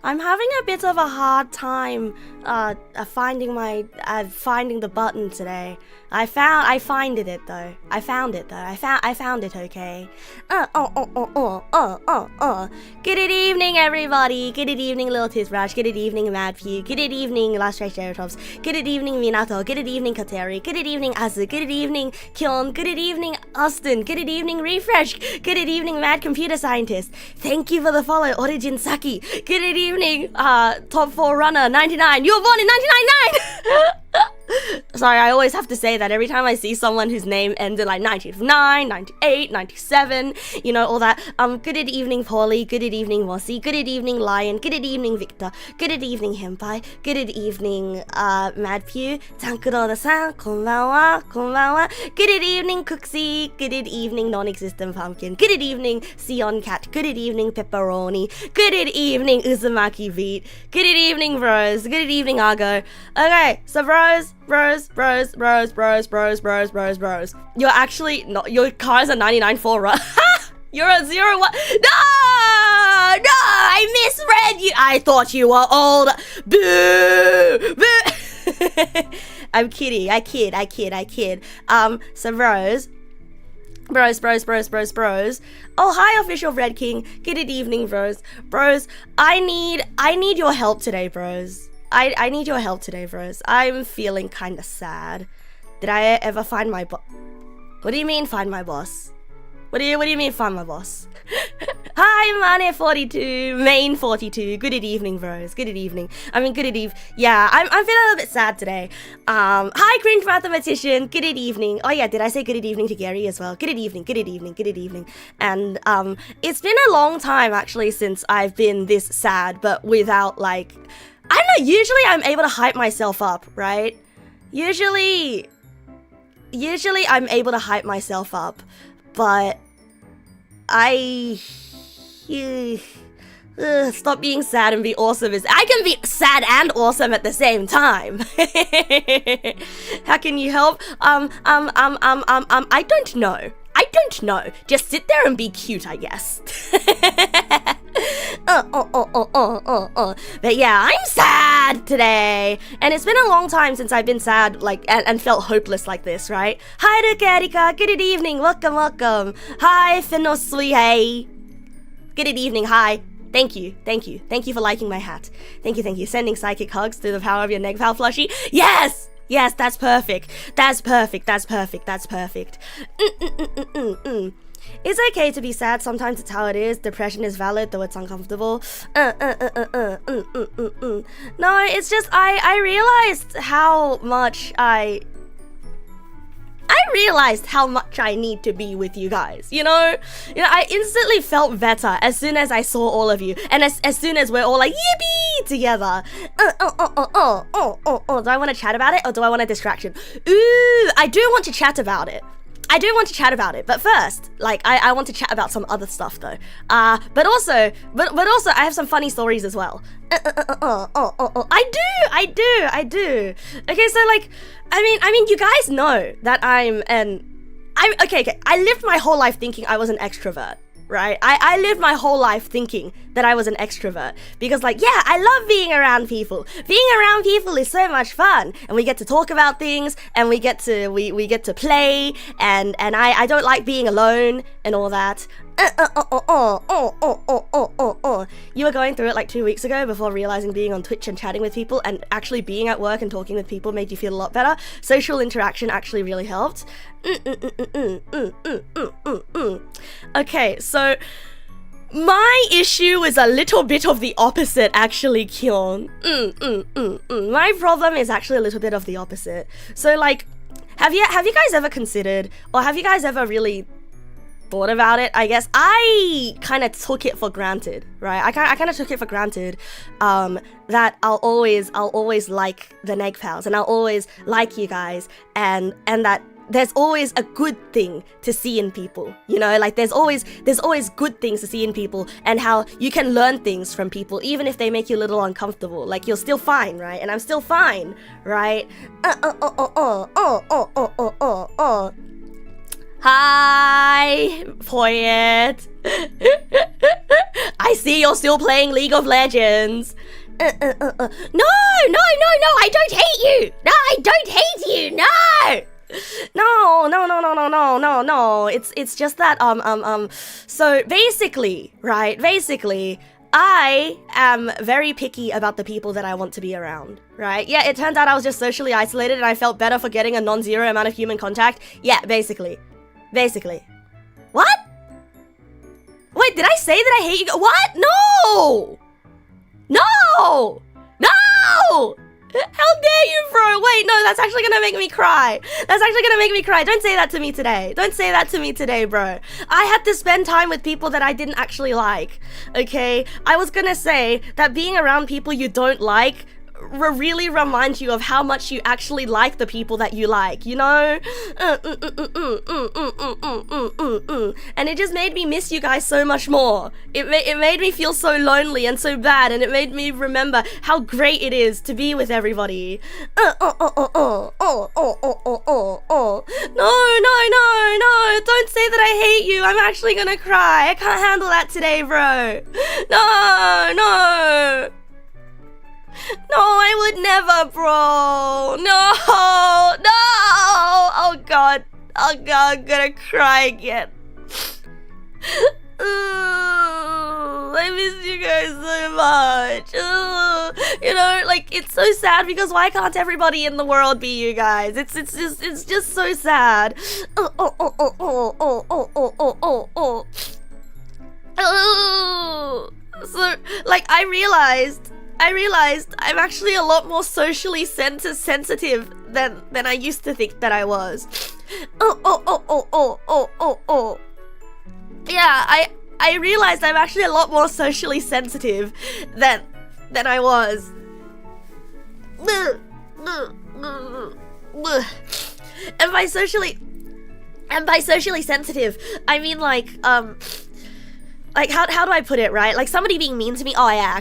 I'm having a bit of a hard time finding the button today. I found it though. I found it, okay? Good evening, everybody. Good evening, Little Toothbrush. Good evening, Madpew. Good evening, Last Triceratops. Good evening, Minato. Good evening, Kateri. Good evening, Azu. Good evening, Kyon. Good evening, Austin. Good evening, Refresh. Good evening, Mad Computer Scientist. Thank you for the follow, Origin Saki. Good evening, Top 4 Runner 99. You were born in 1999! Sorry, I always have to say that every time I see someone whose name ends in like 99, 98, 97, you know, all that. Good evening, Paulie. Good evening, Mossy. Good evening, Lion. Good evening, Victor. Good evening, Henpai. Good evening, Madpew. Tankuroda-san, konbanwa, konbanwa. Good evening, Cooksy. Good evening, non-existent pumpkin. Good evening, Sion Cat. Good evening, Pepperoni. Good evening, Uzumaki Beat. Good evening, Bros. Good evening, Argo. Okay, so Bros. You're actually not. Your car is a 99.4, right? You're a 01. No, I misread you. I thought you were old. Boo, boo. I'm kidding. I kid. So Bros. Oh, hi, official Red King. Good evening, Bros. I need your help today, Bros. I need your help today, Bros. I'm feeling kind of sad. Did I ever find my boss? What do you mean find my boss? What do you mean find my boss? Hi, Mane42, Main 42. Good evening, Bros. Good evening. Yeah, I'm feeling a little bit sad today. Hi, Cringe Mathematician. Good evening. Oh yeah, did I say good evening to Gary as well? Good evening. And it's been a long time actually since I've been this sad, but without like, I don't know, usually I'm able to hype myself up, right? Usually I'm able to hype myself up, but stop being sad and be awesome. I can be sad and awesome at the same time. How can you help? I don't know. Just sit there and be cute, I guess. But yeah, I'm sad today. And it's been a long time since I've been sad, like, and felt hopeless like this, right? Hi, Ruka Erika. Good evening. Welcome. Hi, Finosui. Hey. Good evening. Hi. Thank you for liking my hat. Thank you. Sending psychic hugs through the power of your Neg Pal plushie. Yes, that's perfect. It's okay to be sad, sometimes it's how it is. Depression is valid, though it's uncomfortable. No, it's just, I realized how much I need to be with you guys, you know, I instantly felt better as soon as I saw all of you, and as soon as we're all like, yippee, together. Do I want to chat about it, or do I want a distraction? Ooh, I do want to chat about it. But first, like, I want to chat about some other stuff though. But also, I have some funny stories as well. I do. Okay, so like, I mean, you guys know that I'm okay. I lived my whole life thinking I was an extrovert. Right? I lived my whole life thinking that I was an extrovert because, like, yeah, I love being around people. Being around people is so much fun, and we get to talk about things, and we get to play, and I don't like being alone and all that. You were going through it like 2 weeks ago before realizing being on Twitch and chatting with people and actually being at work and talking with people made you feel a lot better. Social interaction actually really helped. Okay, so my issue is a little bit of the opposite, actually, Kyon. My problem is actually a little bit of the opposite. So, like, have you guys ever considered, or have you guys ever really thought about it? I guess I kind of took it for granted, right? I kind of took it for granted that I'll always like the Neg Pals, and I'll always like you guys, and that there's always a good thing to see in people, you know, like there's always good things to see in people, and how you can learn things from people even if they make you a little uncomfortable. Like, you're still fine, right? And I'm still fine, right? Hi, Poet. I I see you're still playing League of Legends. No, I don't hate you. No, I don't hate you. No. It's just that, so basically, right, I am very picky about the people that I want to be around, right? Yeah, it turns out I was just socially isolated and I felt better for getting a non-zero amount of human contact. Yeah, basically. What? Wait, did I say that I hate you? What? No! How dare you, bro? Wait, no, that's actually gonna make me cry. Don't say that to me today, bro. I had to spend time with people that I didn't actually like, okay? I was gonna say that being around people you don't like really reminds you of how much you actually like the people that you like, you know? And it just made me miss you guys so much more. It made me feel so lonely and so bad, and it made me remember how great it is to be with everybody. No, don't say that I hate you. I'm actually gonna cry. I can't handle that today, bro. No, I would never, bro. No. Oh god, I'm gonna cry again. I miss you guys so much. You know, like, it's so sad because why can't everybody in the world be you guys? It's just so sad. So, like, I realized I'm actually a lot more socially sensitive than I used to think that I was. Yeah, I realized I'm actually a lot more socially sensitive than I was. And by socially sensitive, I mean like how do I put it, right? Like somebody being mean to me. Oh yeah,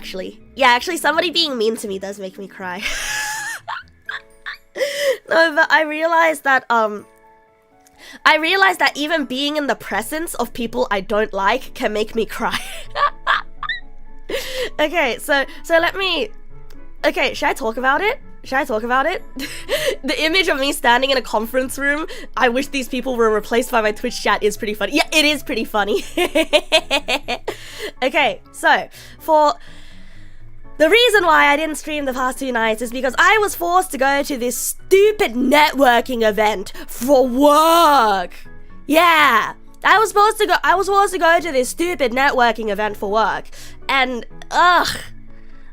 actually somebody being mean to me does make me cry. No, but I realized that even being in the presence of people I don't like can make me cry. Okay, so let me... Okay, should I talk about it? The image of me standing in a conference room, I wish these people were replaced by my Twitch chat, is pretty funny. Yeah, it is pretty funny. Okay, so, for... The reason why I didn't stream the past 2 nights is because I was forced to go to this stupid networking event for work. Yeah, I was forced to go to this stupid networking event for work. And, ugh.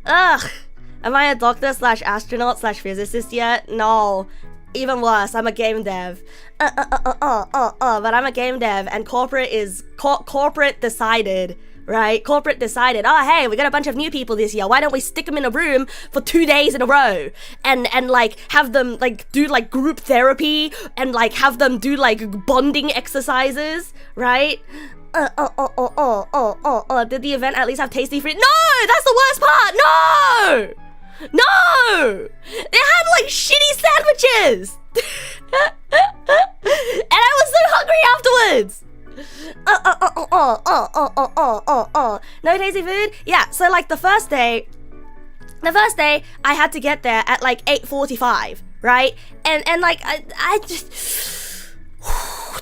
Am I a doctor / astronaut / physicist yet? No. Even worse, I'm a game dev. But I'm a game dev, and corporate decided, right? Corporate decided, oh hey, we got a bunch of new people this year. Why don't we stick them in a room for 2 days in a row and like have them like do like group therapy and like have them do like bonding exercises, right? Did the event at least have tasty food? No, that's the worst part. No! They had like shitty sandwiches! And I was so hungry afterwards! No tasty food? Yeah, so like the first day I had to get there at like 8:45, right? And like I just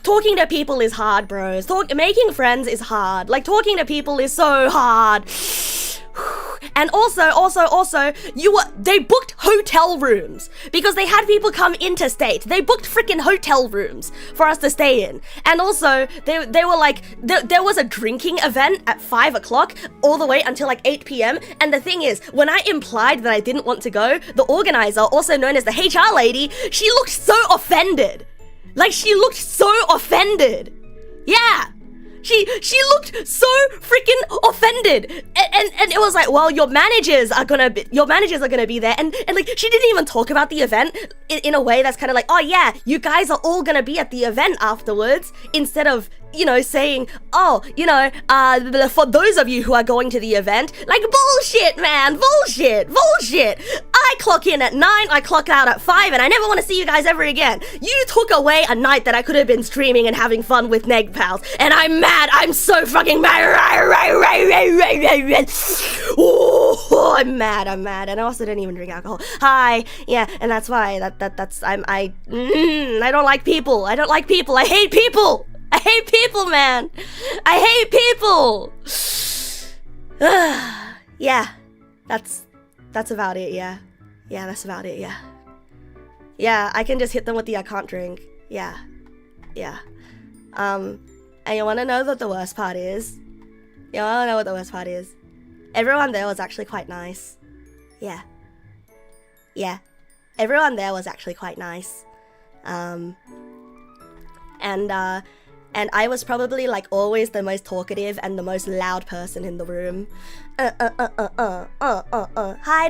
talking to people is hard, bros. Making friends is hard. Like talking to people is so hard. And also, they booked hotel rooms because they had people come interstate. They booked freaking hotel rooms for us to stay in. And also, they were like, there was a drinking event at 5 o'clock all the way until like 8 p.m. And the thing is, when I implied that I didn't want to go, the organizer, also known as the HR lady, she looked so offended. Like, she looked so offended. Yeah. She looked so freaking offended, and it was like, well, your managers are gonna be there, and like she didn't even talk about the event in a way that's kind of like, oh yeah, you guys are all gonna be at the event afterwards, instead of, you know, saying, oh, you know, for those of you who are going to the event, like bullshit, man, bullshit. I clock in at 9, I clock out at 5, and I never want to see you guys ever again. You took away a night that I could have been streaming and having fun with Neg pals, and I'm mad. I'm so fucking mad. Oh, I'm mad, and I also didn't even drink alcohol. Hi, yeah, and that's why, I don't like people. I don't like people. I hate people. I hate people, man. I hate people. Yeah, that's about it, yeah. Yeah, that's about it, yeah. Yeah, I can just hit them with the I can't drink. Yeah. Yeah. And you wanna know what the worst part is? You wanna know what the worst part is? Everyone there was actually quite nice. Yeah. Yeah. Everyone there was actually quite nice. And I was probably like always the most talkative and the most loud person in the room. Hi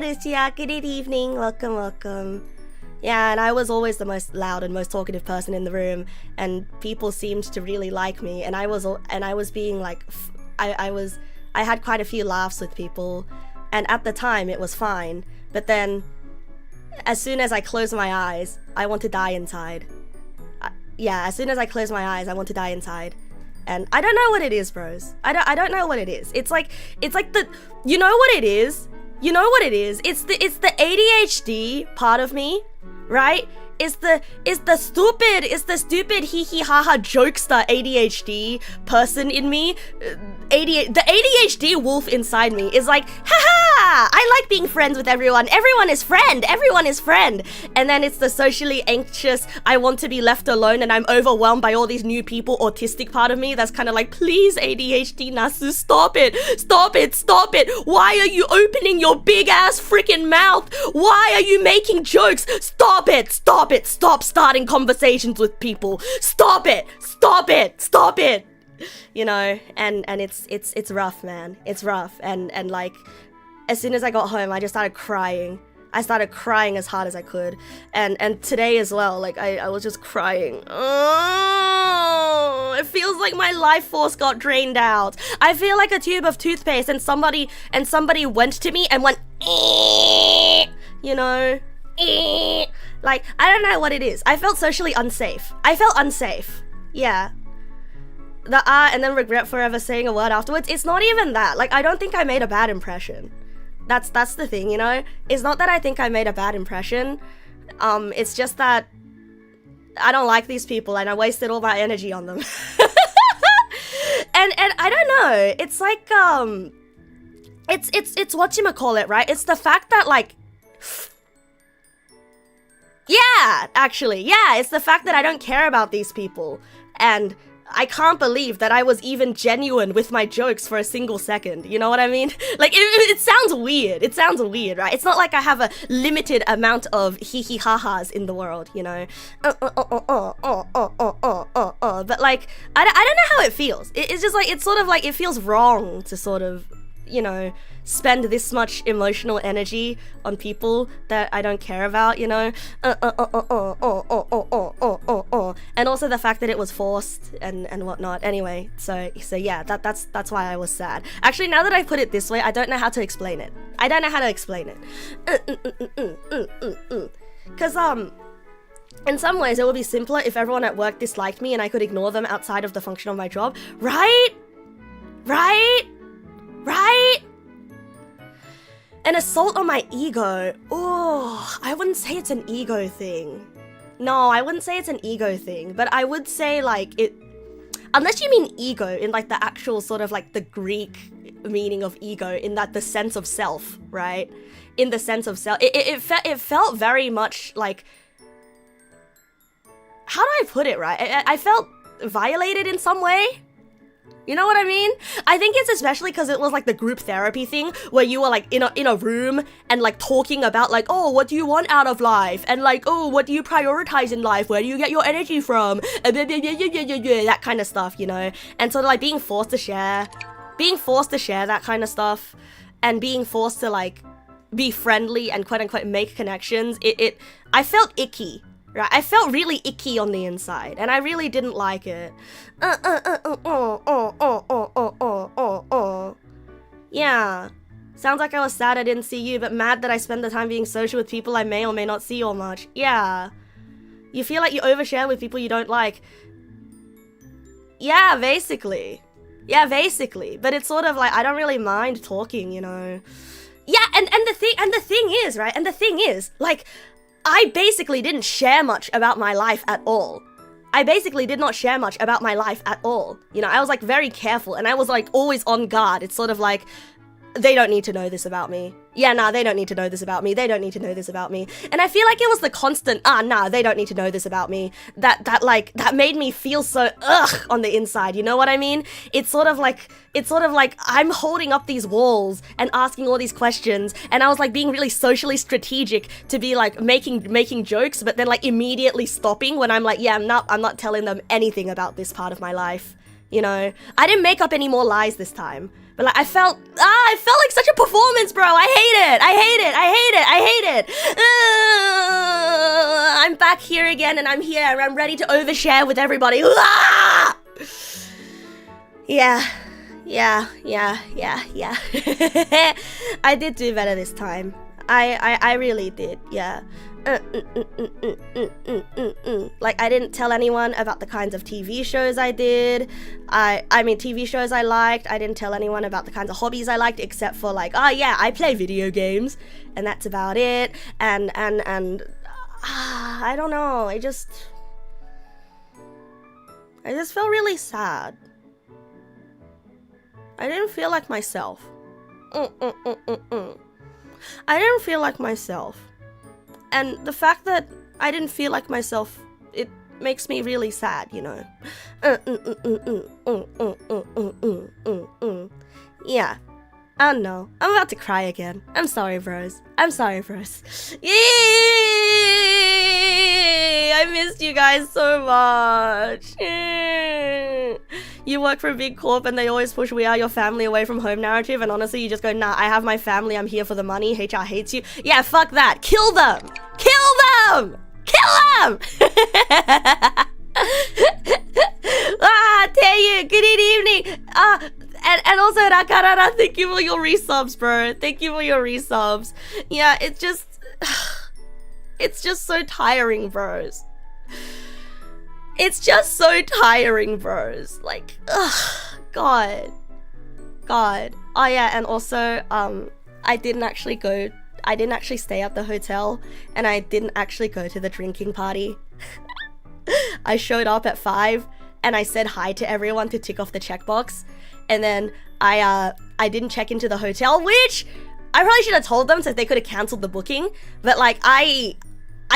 Lucia, good evening, welcome. Yeah, and I was always the most loud and most talkative person in the room, and people seemed to really like me, and I was being like, I had quite a few laughs with people, and at the time it was fine, but then as soon as I closed my eyes, I want to die inside. Yeah, as soon as I close my eyes, I want to die inside. And I don't know what it is, bros. I don't know what it is. It's like the, you know what it is? You know what it is? It's the ADHD part of me, right? It's the stupid hee hee ha ha jokester ADHD person in me. The ADHD wolf inside me is like, haha, I like being friends with everyone. Everyone is friend. And then it's the socially anxious, I want to be left alone and I'm overwhelmed by all these new people, autistic part of me that's kind of like, please ADHD Nasu, stop it. Why are you opening your big ass freaking mouth? Why are you making jokes? Stop it. Stop starting conversations with people. Stop it. You know, and it's rough, man. It's rough. And like, as soon as I got home, I just started crying. I started crying as hard as I could. And today as well, like, I was just crying. Oh, it feels like my life force got drained out. I feel like a tube of toothpaste and somebody went to me and went, you know, like, I don't know what it is. I felt socially unsafe. Yeah. The and then regret forever saying a word afterwards. It's not even that. Like, I don't think I made a bad impression. That's the thing, you know? It's not that I think I made a bad impression. It's just that I don't like these people and I wasted all my energy on them. and I don't know. It's like, it's whatchamacallit, right? It's the fact that, like, yeah, actually, yeah, it's the fact that I don't care about these people, and I can't believe that I was even genuine with my jokes for a single second, you know what I mean? Like, it sounds weird, right? It's not like I have a limited amount of hee-hee-ha-has in the world, you know? But like, I don't know how it feels. It's just like, it's sort of like, it feels wrong to sort of, you know, spend this much emotional energy on people that I don't care about, you know? And also the fact that it was forced and whatnot. Anyway, so yeah, that's why I was sad. Actually, now that I put it this way, I don't know how to explain it. Cause in some ways it would be simpler if everyone at work disliked me and I could ignore them outside of the function of my job, right? An assault on my ego. Oh, I wouldn't say it's an ego thing. No, I wouldn't say it's an ego thing, but I would say, like, it... Unless you mean ego in, like, the actual sort of, like, the Greek meaning of ego, in that the sense of self, right? In the sense of self. It felt very much like... How do I put it, right? I felt violated in some way. You know what I mean? I think it's especially because it was like the group therapy thing where you were like in a room and like talking about like, oh, what do you want out of life? And like, oh, what do you prioritize in life? Where do you get your energy from? That kind of stuff, you know? And sort of like being forced to share that kind of stuff and being forced to like be friendly and quote unquote make connections. I felt icky. Right, I felt really icky on the inside, and I really didn't like it. Yeah. Sounds like I was sad I didn't see you, but mad that I spend the time being social with people I may or may not see all much. Yeah. You feel like you overshare with people you don't like. Yeah, basically. Yeah, basically. But it's sort of like, I don't really mind talking, you know. Yeah, and the thing is, right? And the thing is, like, I basically didn't share much about my life at all. I basically did not share much about my life at all. You know, I was like very careful and I was like always on guard. It's sort of like, they don't need to know this about me. Yeah, nah, they don't need to know this about me. They don't need to know this about me. And I feel like it was the constant, nah, they don't need to know this about me. That made me feel so ugh on the inside, you know what I mean? It's sort of like I'm holding up these walls and asking all these questions, and I was like being really socially strategic to be like making jokes, but then like immediately stopping when I'm like, yeah, I'm not telling them anything about this part of my life. You know? I didn't make up any more lies this time. But like, I felt like such a performance, bro. I hate it. I'm back here again, and I'm here, and I'm ready to overshare with everybody. Yeah. I did do better this time. I really did, yeah. Like, I didn't tell anyone about the kinds of TV shows I did. I mean, TV shows I liked. I didn't tell anyone about the kinds of hobbies I liked, except for like, oh yeah, I play video games, and that's about it. And I don't know. I just felt really sad. I didn't feel like myself. I didn't feel like myself. And the fact that I didn't feel like myself, it makes me really sad, you know. Yeah. I don't know. I'm about to cry again. I'm sorry, bros. Yay! I missed you guys so much. You work for a big corp and they always push "we are your family" away from home narrative, and honestly you just go, nah, I have my family, I'm here for the money, HR hates you. Yeah, fuck that. Kill them! Taeyu, good evening. And also Rakarara, thank you for your resubs, bro. Thank you for your resubs. Yeah, it's just so tiring, bros. It's just so tiring, bros. Like, ugh, God. Oh yeah, and also, I didn't actually stay at the hotel, and I didn't actually go to the drinking party. I showed up at 5, and I said hi to everyone to tick off the checkbox, and then I didn't check into the hotel, which I probably should have told them so they could have cancelled the booking, but like, I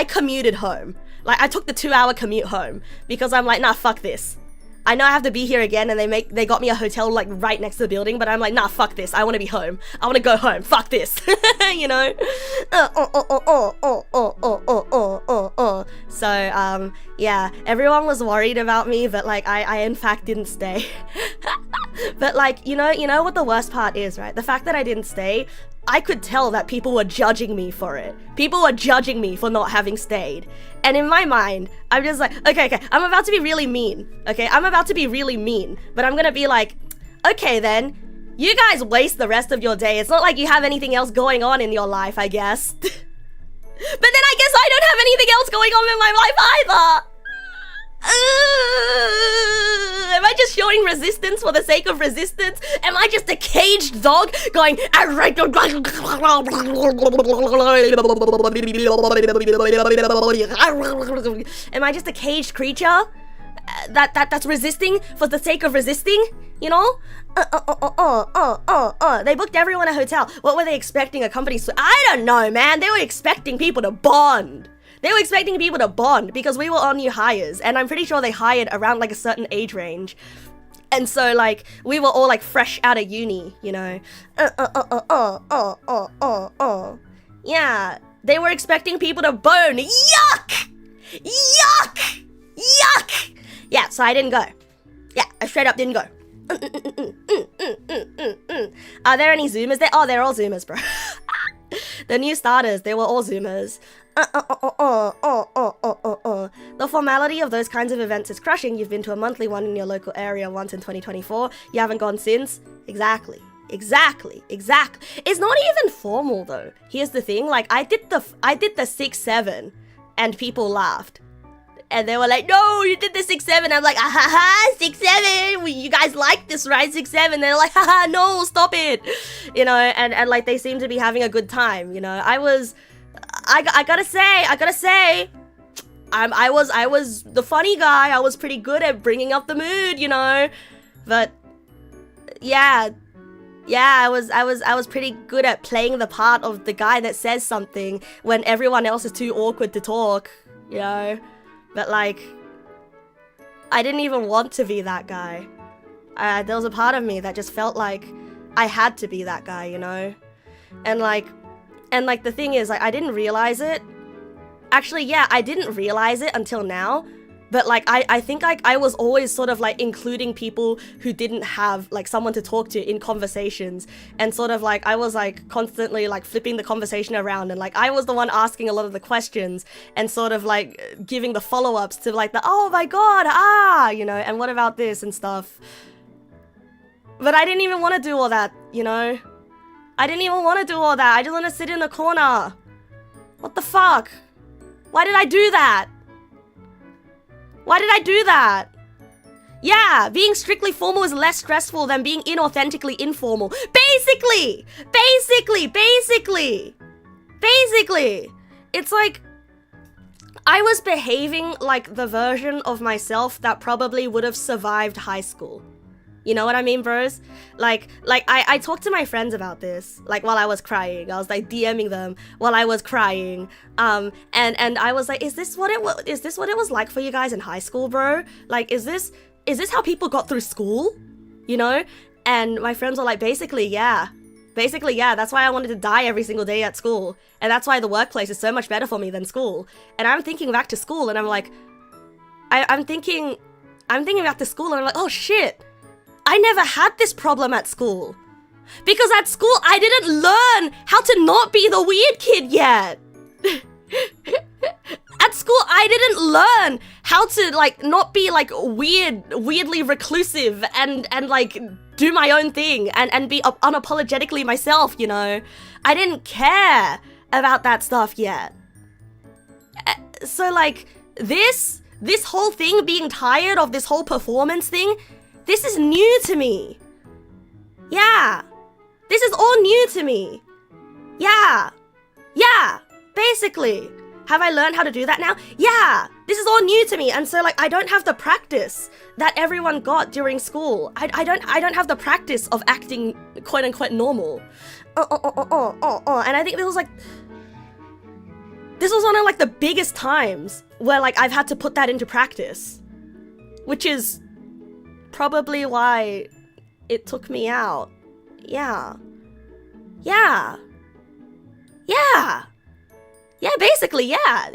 commuted home. Like, I took the 2-hour commute home because I'm like, nah, fuck this. I know I have to be here again, and they got me a hotel like right next to the building, but I'm like, nah, fuck this. I want to be home. I want to go home. Fuck this. You know? So, yeah, everyone was worried about me, but like, I in fact didn't stay. But like, you know what the worst part is, right? The fact that I didn't stay, I could tell that people were judging me for it. People were judging me for not having stayed. And in my mind, I'm just like, okay, I'm about to be really mean. Okay, I'm about to be really mean. But I'm gonna be like, okay then, you guys waste the rest of your day. It's not like you have anything else going on in your life, I guess. But then I guess I don't have anything else going on in my life either. Am I just showing resistance for the sake of resistance? Am I just a caged dog going? Am I just a caged creature that's resisting for the sake of resisting? You know? They booked everyone a hotel. What were they expecting? A company? I don't know, man. They were expecting people to bond. They were expecting people to bond because we were all new hires, and I'm pretty sure they hired around like a certain age range. And so like, we were all like fresh out of uni, you know. Yeah, they were expecting people to bone. Yuck! Yeah, so I didn't go. Yeah, I straight up didn't go. Are there any Zoomers there? Oh, they're all Zoomers, bro. The new starters, they were all Zoomers. The formality of those kinds of events is crushing. You've been to a monthly one in your local area once in 2024. You haven't gone since? Exactly. Exactly. It's not even formal though. Here's the thing, like I did the 6-7 and people laughed. And they were like, no, you did the 6-7. I'm like, ha, 6-7. You guys like this, right? 6-7. They're like, haha, no, stop it. You know, and like they seem to be having a good time. You know, I gotta say, I was the funny guy. I was pretty good at bringing up the mood, you know. But yeah, I was pretty good at playing the part of the guy that says something when everyone else is too awkward to talk, you know. But like, I didn't even want to be that guy. There was a part of me that just felt like I had to be that guy, you know? And like the thing is, like, I didn't realize it. Actually, yeah, I didn't realize it until now. But like, I think like I was always sort of like including people who didn't have like someone to talk to in conversations, and sort of like I was like constantly like flipping the conversation around, and like I was the one asking a lot of the questions and sort of like giving the follow-ups to like the, oh my god, you know, and what about this and stuff. But I didn't even want to do all that, you know? I didn't even want to do all that. I just want to sit in the corner. What the fuck? Why did I do that? Why did I do that? Yeah, being strictly formal is less stressful than being inauthentically informal. Basically! It's like, I was behaving like the version of myself that probably would have survived high school. You know what I mean, bros? Like I talked to my friends about this, like while I was crying. I was like DMing them while I was crying. And I was like, is this what it was like for you guys in high school, bro? Like, is this how people got through school? You know? And my friends were like, basically, yeah. That's why I wanted to die every single day at school. And that's why the workplace is so much better for me than school. And I'm thinking back to school and I'm like, I'm thinking back to school and I'm like, oh shit. I never had this problem at school. Because at school, I didn't learn how to not be the weird kid yet. At school, I didn't learn how to, like, not be, like, weirdly reclusive and like, do my own thing and be unapologetically myself, you know? I didn't care about that stuff yet. So, like, this whole thing, being tired of this whole performance thing, this is new to me. Yeah. This is all new to me. Yeah. Basically. Have I learned how to do that now? Yeah. This is all new to me. And so like I don't have the practice that everyone got during school. I don't have the practice of acting quote unquote normal. And I think this was one of like the biggest times where like I've had to put that into practice. Which is probably why it took me out. Yeah, basically, yeah.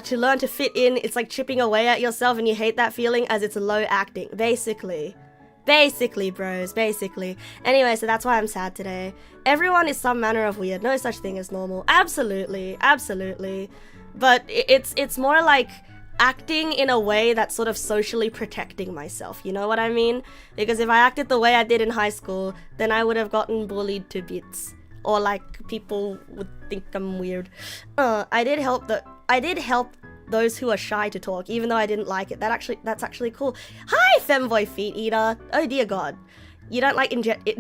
To learn to fit in, it's like chipping away at yourself and you hate that feeling as it's low acting. Basically, bros, basically. Anyway, so that's why I'm sad today. Everyone is some manner of weird. No such thing as normal. Absolutely. But it's more like acting in a way that's sort of socially protecting myself, you know what I mean? Because if I acted the way I did in high school, then I would have gotten bullied to bits. Or like, people would think I'm weird. I did help those who are shy to talk, even though I didn't like it. That's actually cool. Hi, femboy feet eater. Oh dear god. You don't like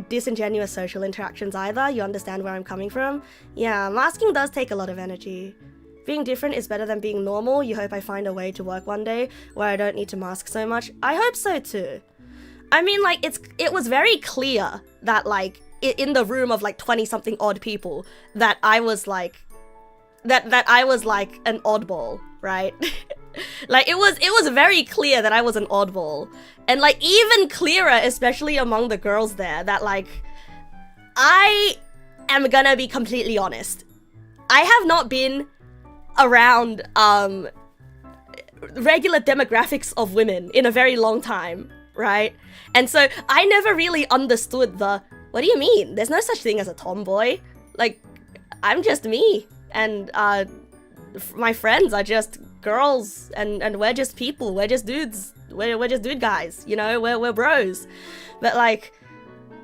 disingenuous social interactions either? You understand where I'm coming from? Yeah, masking does take a lot of energy. Being different is better than being normal. You hope I find a way to work one day where I don't need to mask so much. I hope so too. I mean, like, it was very clear that, like, in the room of, like, 20-something odd people, that I was, like, that I was, like, an oddball, right? Like, it was very clear that I was an oddball. And, like, even clearer, especially among the girls there, that, like, I am gonna be completely honest. I have not been around regular demographics of women in a very long time, right? And so I never really understood what do you mean? There's no such thing as a tomboy. Like, I'm just me, and my friends are just girls and we're just people, we're just dudes, we're just dude guys, you know, we're bros. But like,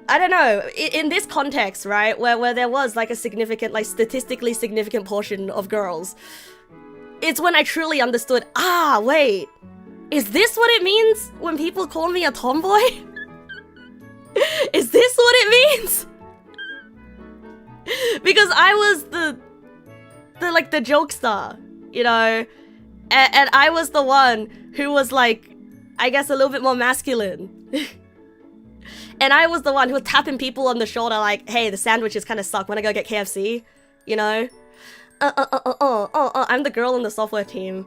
I don't know, in this context, right, where there was like a significant, like statistically significant portion of girls, it's when I truly understood, wait, is this what it means when people call me a tomboy? Is this what it means? Because I was the jokester, you know, and I was the one who was like, I guess a little bit more masculine. And I was the one who was tapping people on the shoulder like, hey, the sandwiches kind of suck, wanna go get KFC? You know? I'm the girl in the software team.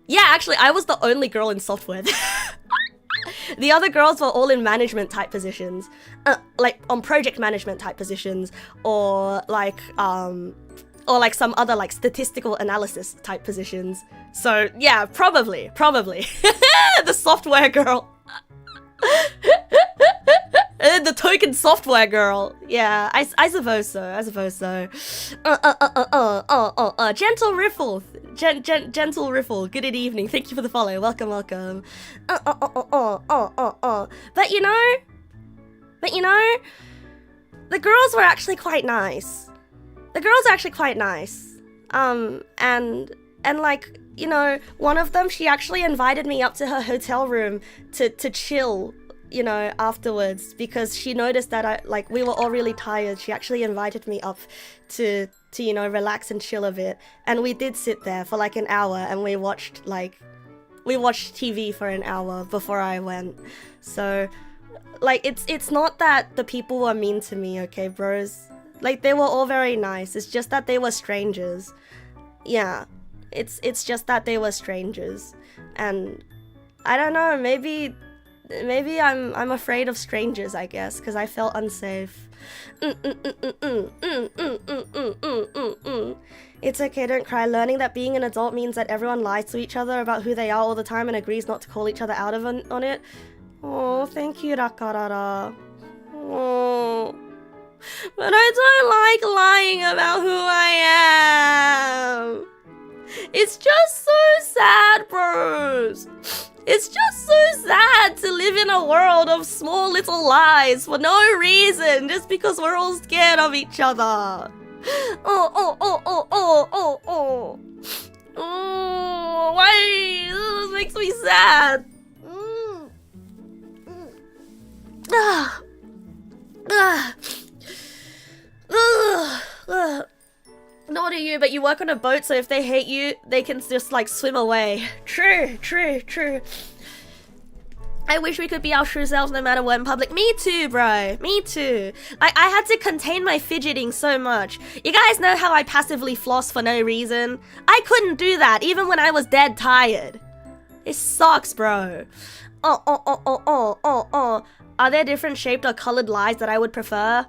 Yeah, actually, I was the only girl in software. The other girls were all in management type positions. Like, on project management type positions, or like some other like statistical analysis type positions. So yeah, probably. The software girl. The token software girl. Yeah, I suppose so. Gentle Riffle. Gentle Riffle. Good evening. Thank you for the follow. Welcome. But you know, the girls were actually quite nice. And like, you know, one of them, she actually invited me up to her hotel room to chill, you know, afterwards, because she noticed that we were all really tired. She actually invited me up to you know, relax and chill a bit. And we did sit there for like an hour, and we watched TV for an hour before I went. So like, it's not that the people were mean to me, okay, bros? Like, they were all very nice. It's just that they were strangers. Yeah, it's just that they were strangers. And I don't know, maybe I'm afraid of strangers, I guess, because I felt unsafe. It's okay, don't cry. Learning that being an adult means that everyone lies to each other about who they are all the time and agrees not to call each other out on it. Oh, thank you, Rakarara. Oh. But I don't like lying about who I am. It's just so sad, bros. It's just so sad to live in a world of small little lies for no reason, just because we're all scared of each other. Oh, why? This makes me sad. Not to you, but you work on a boat, so if they hate you, they can just like swim away. True. I wish we could be our true selves no matter what in public. Me too, bro. Me too. I had to contain my fidgeting so much. You guys know how I passively floss for no reason? I couldn't do that even when I was dead tired. It sucks, bro. Are there different shaped or colored lies that I would prefer?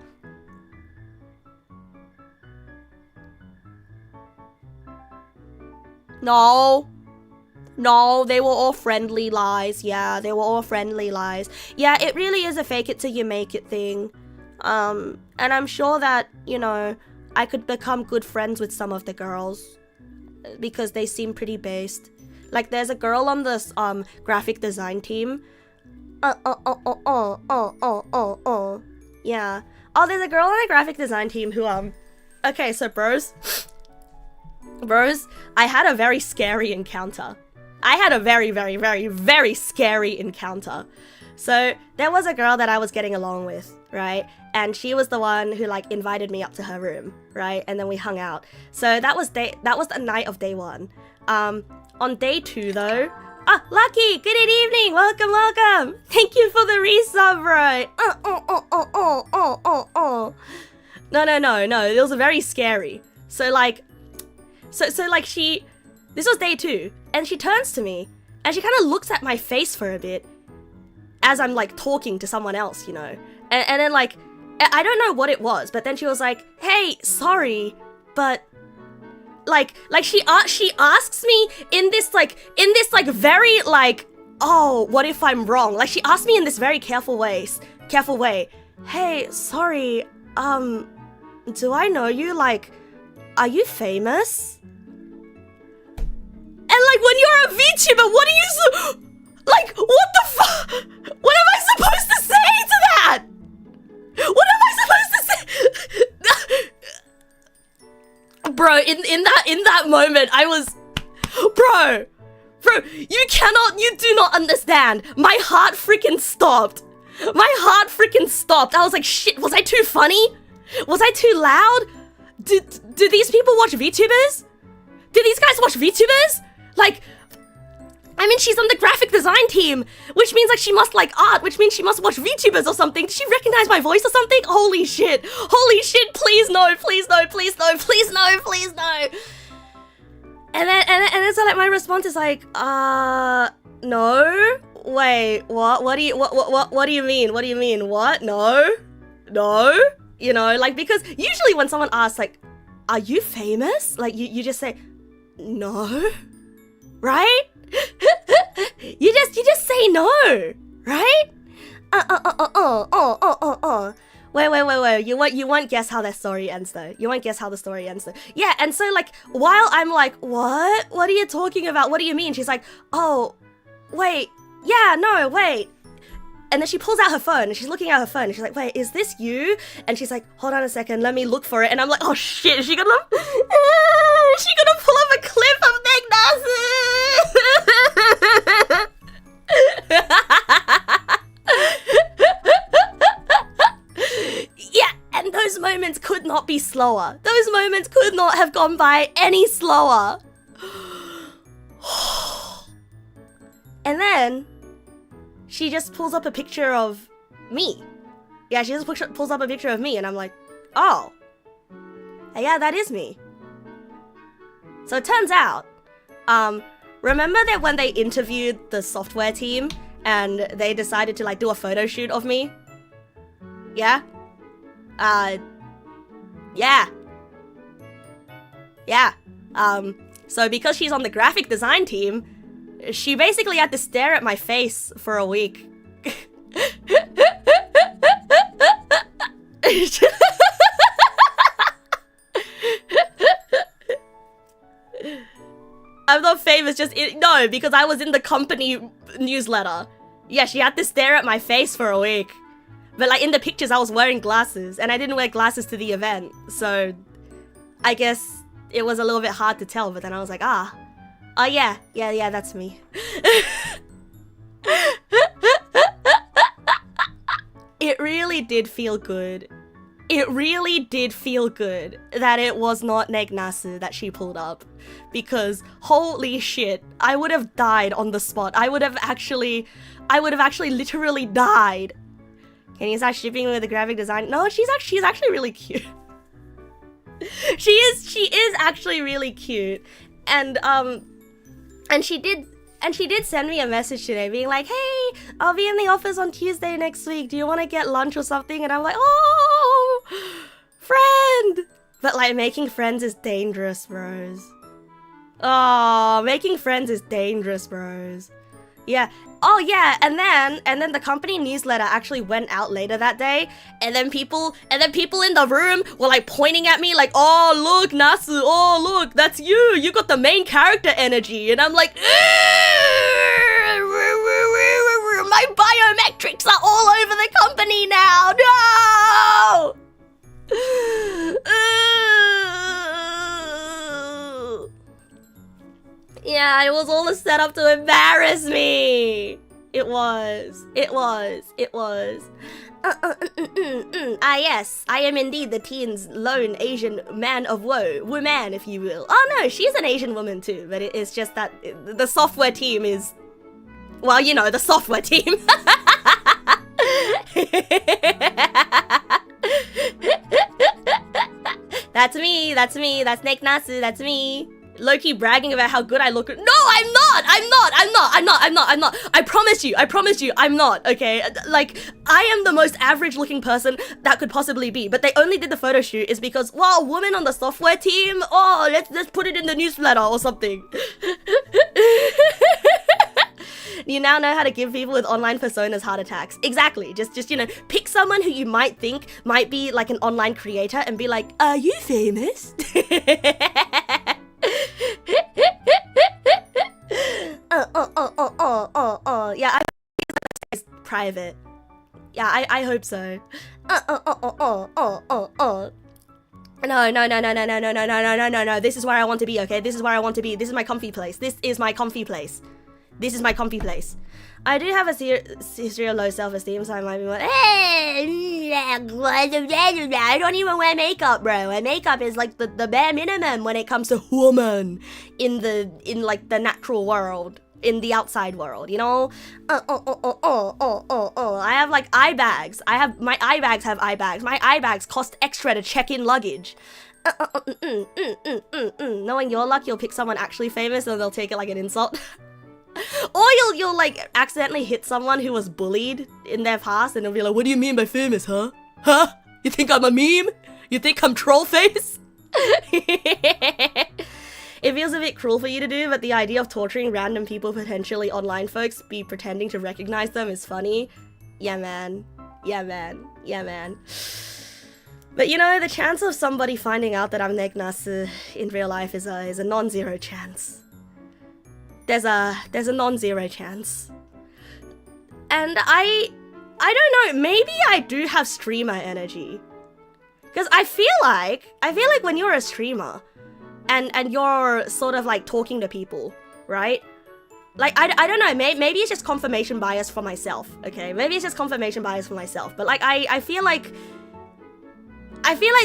No, they were all friendly lies. Yeah, they were all friendly lies. Yeah, it really is a fake it till you make it thing. And I'm sure that, you know, I could become good friends with some of the girls because they seem pretty based. Like, there's a girl on this graphic design team. Yeah. Oh, there's a girl on the graphic design team who okay, so bros, I had a very scary encounter. I had a very, very, very, very scary encounter. So there was a girl that I was getting along with, right? And she was the one who like invited me up to her room, right? And then we hung out. So that was the night of day one. On day two though, Lucky, good evening, welcome. Thank you for the resub, bro. No, it was very scary. So like this was day two, and she turns to me, and she kind of looks at my face for a bit, as I'm like talking to someone else, you know, and then like, I don't know what it was, but then she was like, hey, sorry, but like she asks me in this very like, oh, what if I'm wrong? Like, she asked me in this very careful way, hey, sorry, do I know you? Like, are you famous? And like, when you're a VTuber, what are you like, what the fuck? What am I supposed to say to that? What am I supposed to say? Bro, in that moment, I was, bro, you do not understand. My heart freaking stopped. My heart freaking stopped. I was like, shit, was I too funny? Was I too loud? Do these people watch VTubers? Do these guys watch VTubers? Like, I mean, she's on the graphic design team, which means like she must like art, which means she must watch VTubers or something. Did she recognize my voice or something? Holy shit, please no, please no, please no, please no, please no. And then so like my response is like, no, wait, what do you mean? What do you mean? What? No, you know, like, because usually when someone asks like, are you famous? Like you just say, no, right? you just say no, right? Wait. You won't guess how that story ends though. You won't guess how the story ends though. Yeah, and so like while I'm like, what? What are you talking about? What do you mean? She's like, oh, wait, yeah, no, wait. And then she pulls out her phone and she's looking at her phone and she's like, wait, is this you? And she's like, hold on a second, let me look for it. And I'm like, oh shit, is she gonna pull up a clip of Neg Nasu? Yeah, and those moments could not be slower. Those moments could not have gone by any slower. And then she just pulls up a picture of me. Yeah, she just pulls up a picture of me and I'm like, oh, yeah, that is me. So it turns out, remember that when they interviewed the software team and they decided to like do a photo shoot of me? Yeah? Yeah. So because she's on the graphic design team, she basically had to stare at my face for a week. I'm not famous, no, because I was in the company newsletter. Yeah, she had to stare at my face for a week. But like in the pictures, I was wearing glasses, and I didn't wear glasses to the event, so I guess it was a little bit hard to tell. But then I was like, oh yeah, that's me. It really did feel good. It really did feel good that it was not Neg Nasu that she pulled up, because holy shit, I would have died on the spot. I would have actually literally died. Can you start shipping with the graphic design? No, she's actually really cute. she is actually really cute, and she did send me a message today being like, hey, I'll be in the office on Tuesday next week. Do you want to get lunch or something? And I'm like, oh, friend. But like making friends is dangerous, bros. Oh, making friends is dangerous, bros. Yeah. Oh yeah, and then the company newsletter actually went out later that day, and then people in the room were like pointing at me like, oh look, Nasu, oh look, that's you. You got the main character energy, and I'm like, my biometrics are all over the company now. No. Yeah, it was all a setup to embarrass me. It was. Ah yes, I am indeed the teen's lone Asian man of woe. Woman, if you will. Oh no, she's an Asian woman too, but it's just that the software team is... Well, you know, the software team. That's me, that's Neg Nasu, that's me. Low-key bragging about how good I look. No, I'm not. I promise you, I'm not, okay? Like, I am the most average-looking person that could possibly be, but they only did the photo shoot is because, wow, woman on the software team, oh, let's put it in the newsletter or something. You now know how to give people with online personas heart attacks. Exactly. Just you know, pick someone who you might think might be like an online creator and be like, are you famous? Yeah, it's private. Yeah, I hope so. No. This is where I want to be, okay? This is where I want to be. This is my comfy place. This is my comfy place. This is my comfy place. I do have a history of low self-esteem, so I might be like, I don't even wear makeup, bro. And makeup is like the bare minimum when it comes to woman in like the natural world, in the outside world, you know? I have like eye bags. My eye bags have eye bags. My eye bags cost extra to check in luggage. Knowing your luck, you'll pick someone actually famous and they'll take it like an insult. Or you'll like accidentally hit someone who was bullied in their past and they'll be like, what do you mean by famous, huh? Huh? You think I'm a meme? You think I'm troll face? It feels a bit cruel for you to do, but the idea of torturing random people, potentially online folks, be pretending to recognize them is funny. Yeah, man. Yeah, man. Yeah, man. But you know, the chance of somebody finding out that I'm Neg na스 in real life is a non-zero chance. There's a non-zero chance. And I don't know, maybe I do have streamer energy. Because I feel like when you're a streamer and you're sort of like talking to people, right? Like, I don't know, maybe it's just confirmation bias for myself, okay? Maybe it's just confirmation bias for myself. But like, I feel like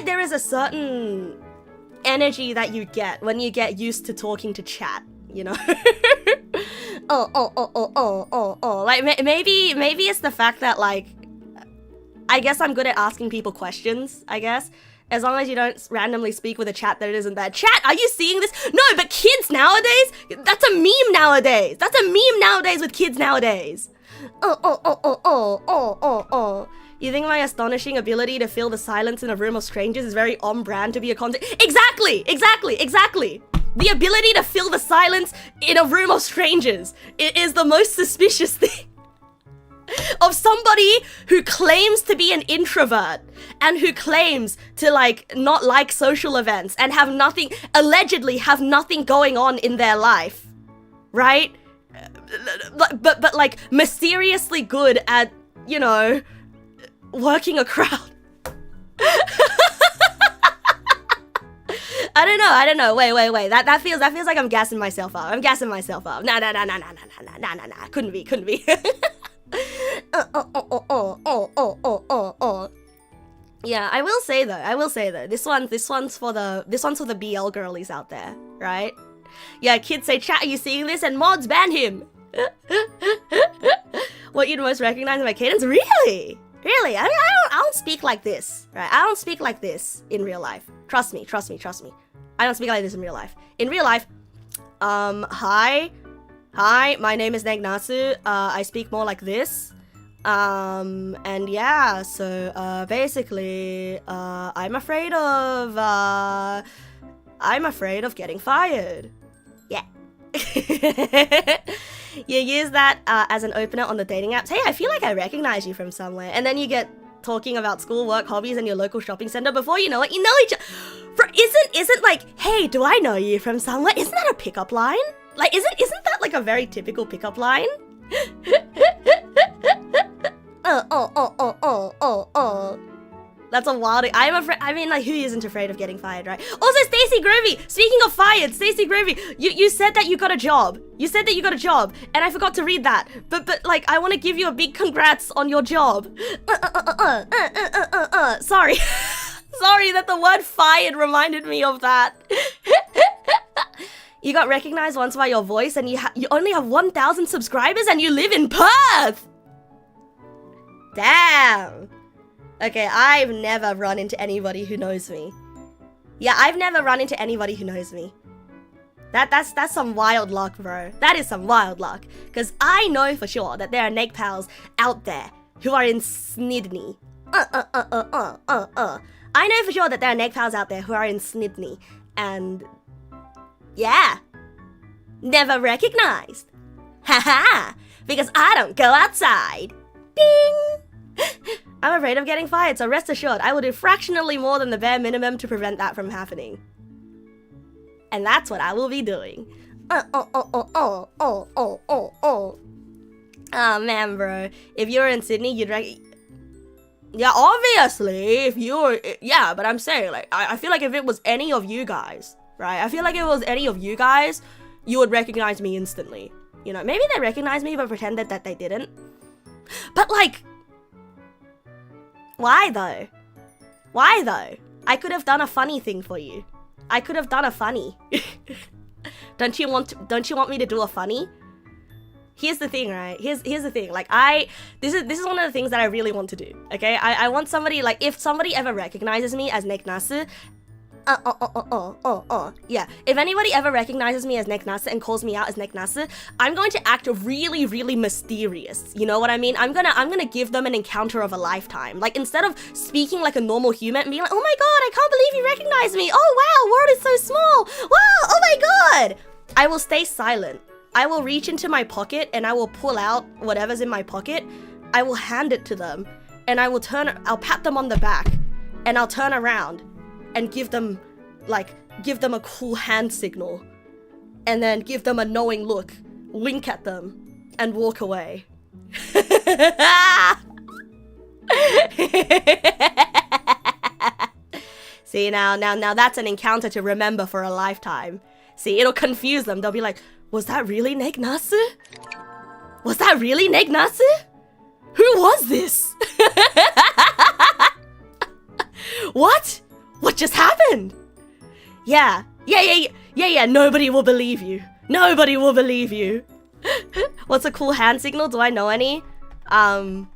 there is a certain energy that you get when you get used to talking to chat, you know? Like, maybe it's the fact that, like, I guess I'm good at asking people questions, I guess. As long as you don't randomly speak with a chat that isn't there. Chat, are you seeing this? No, but kids nowadays, that's a meme nowadays. That's a meme nowadays with kids nowadays. You think my astonishing ability to fill the silence in a room of strangers is very on brand to be a content? Exactly. The ability to fill the silence in a room of strangers is the most suspicious thing. Of somebody who claims to be an introvert and who claims to like not like social events and have nothing, allegedly have nothing going on in their life, right? But like mysteriously good at, you know, working a crowd. I don't know. Wait. That feels like I'm gassing myself up. Nah. Couldn't be. Yeah, I will say though, this one's for the BL girlies out there, right? Yeah, kids say, chat, are you seeing this? And mods ban him. What you'd most recognize in my cadence? Really? I don't speak like this, right? I don't speak like this in real life. Trust me. I don't speak like this in real life. In real life, hi, my name is Neg na스. I speak more like this. And yeah, so basically, I'm afraid of getting fired. Yeah. You use that as an opener on the dating apps. Hey, I feel like I recognize you from somewhere. And then you get talking about school, work, hobbies, and your local shopping center. Before you know it, you know each other. Isn't like, hey, do I know you from somewhere? Isn't that a pickup line? Like, isn't that like a very typical pickup line? That's a wild. I'm afraid. I mean, like, who isn't afraid of getting fired, right? Also, Stacey Grovey. Speaking of fired, Stacey Grovey, you said that you got a job. And I forgot to read that. But like, I want to give you a big congrats on your job. Sorry. Sorry that the word fired reminded me of that. You got recognized once by your voice, and you only have 1,000 subscribers, and you live in Perth. Damn. Okay, I've never run into anybody who knows me. Yeah, I've never run into anybody who knows me. That's some wild luck, bro. That is some wild luck. Because I know for sure that there are Neg pals out there who are in Sydney. I know for sure that there are Neg pals out there who are in Sydney. And yeah, never recognized. Haha, because I don't go outside. Ding! I'm afraid of getting fired, so rest assured, I will do fractionally more than the bare minimum to prevent that from happening. And that's what I will be doing. Oh man, bro. If you were in Sydney, you'd yeah, obviously, if you were, yeah, but I'm saying, like, I feel like if it was any of you guys, right? I feel like if it was any of you guys, you would recognize me instantly. You know, maybe they recognized me but pretended that they didn't. But like, why though? Why though? I could have done a funny thing for you. I could have done a funny. Don't you want me to do a funny? Here's the thing, right? Here's the thing. Like this is one of the things that I really want to do. Okay, I want somebody, like, if somebody ever recognizes me as Neg nasu, yeah. If anybody ever recognizes me as Neg nasu and calls me out as Neg nasu, I'm going to act really, really mysterious. You know what I mean? I'm gonna give them an encounter of a lifetime. Like, instead of speaking like a normal human and being like, oh my god, I can't believe you recognize me. Oh wow, world is so small. Wow, oh my god. I will stay silent. I will reach into my pocket and I will pull out whatever's in my pocket. I will hand it to them and I'll pat them on the back and I'll turn around and give them a cool hand signal and then give them a knowing look, wink at them and walk away. See, now that's an encounter to remember for a lifetime. See, it'll confuse them. They'll be like, was that really Neg nasu? Was that really Neg nasu? Who was this? What? What just happened? Yeah, nobody will believe you. Nobody will believe you. What's a cool hand signal? Do I know any? You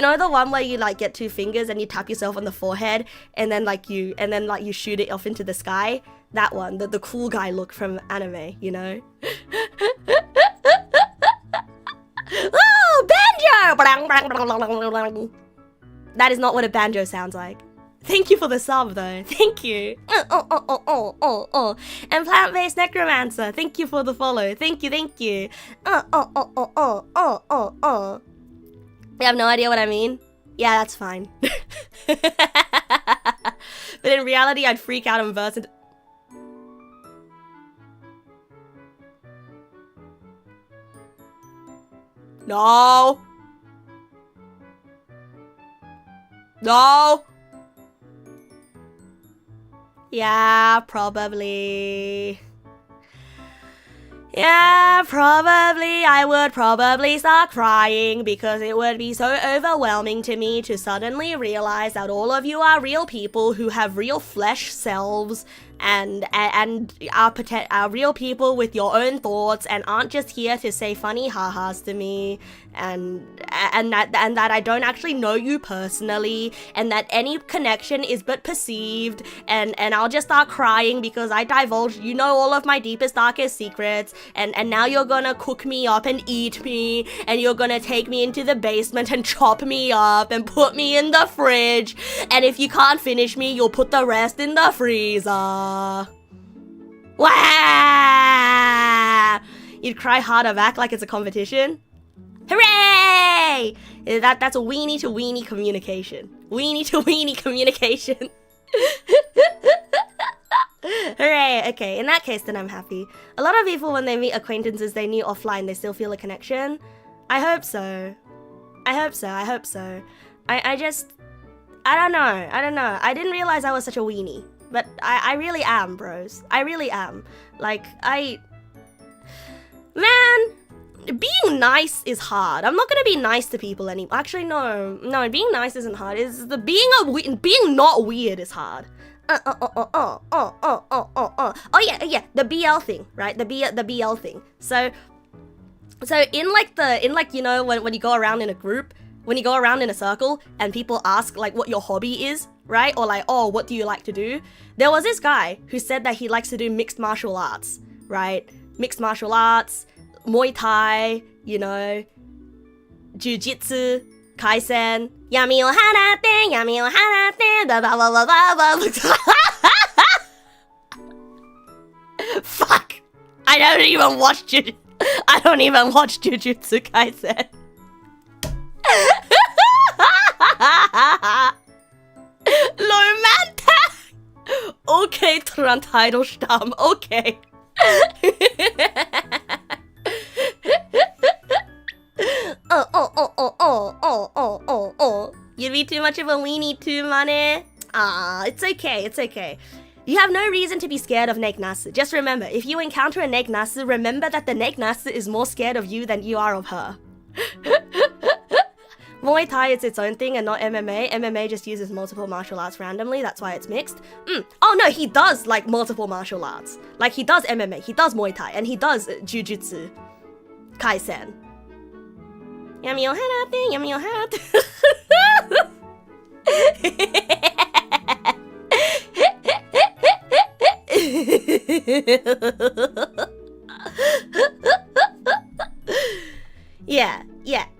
know the one where you like get two fingers and you tap yourself on the forehead and then you shoot it off into the sky? That one, the cool guy look from anime, you know? Oh, banjo! That is not what a banjo sounds like. Thank you for the sub though, thank you. And plant-based necromancer, thank you for the follow, thank you. You have no idea what I mean? Yeah, that's fine. But in reality, I'd freak out and burst into... No! No! Yeah, probably. Yeah, probably. I would probably start crying because it would be so overwhelming to me to suddenly realize that all of you are real people who have real flesh selves and are real people with your own thoughts and aren't just here to say funny ha-has to me and that I don't actually know you personally and that any connection is but perceived and I'll just start crying because I divulged, you know, all of my deepest, darkest secrets and now you're gonna cook me up and eat me and you're gonna take me into the basement and chop me up and put me in the fridge and if you can't finish me, you'll put the rest in the freezer. Wah! You'd cry harder back like it's a competition. Hooray! That's a weenie to weenie communication. Weenie to weenie communication. Hooray! Okay, in that case, then I'm happy. A lot of people, when they meet acquaintances they knew offline, they still feel a connection. I hope so. I hope so. I hope so. I don't know. I didn't realize I was such a weenie. But I really am, bros. I really am. Like, man, being nice is hard. I'm not gonna be nice to people anymore. Actually, no, being nice isn't hard. It's being not weird is hard. Oh yeah, the BL thing, right? The BL thing. So in you know when you go around in a group, when you go around in a circle and people ask like what your hobby is, right? Or like, oh, what do you like to do? There was this guy who said that he likes to do mixed martial arts, right? Mixed martial arts, Muay Thai, you know, Jiu-Jitsu, Kaisen, yami o hanate, blah blah blah blah blah. Fuck! I don't even watch Jujutsu Kaisen. Lomanta! Okay, Trantidal Stamm, okay. You'd be too much of a weenie too, money. Ah, it's okay, it's okay. You have no reason to be scared of Neg na스. Just remember, if you encounter a Neg na스, remember that the Neg na스 is more scared of you than you are of her. Muay Thai is its own thing and not MMA. MMA just uses multiple martial arts randomly, that's why it's mixed. Oh no, he does like multiple martial arts. Like he does MMA, he does Muay Thai, and he does Jujutsu Kaisen. Yummy your head out there, yummy your head out there.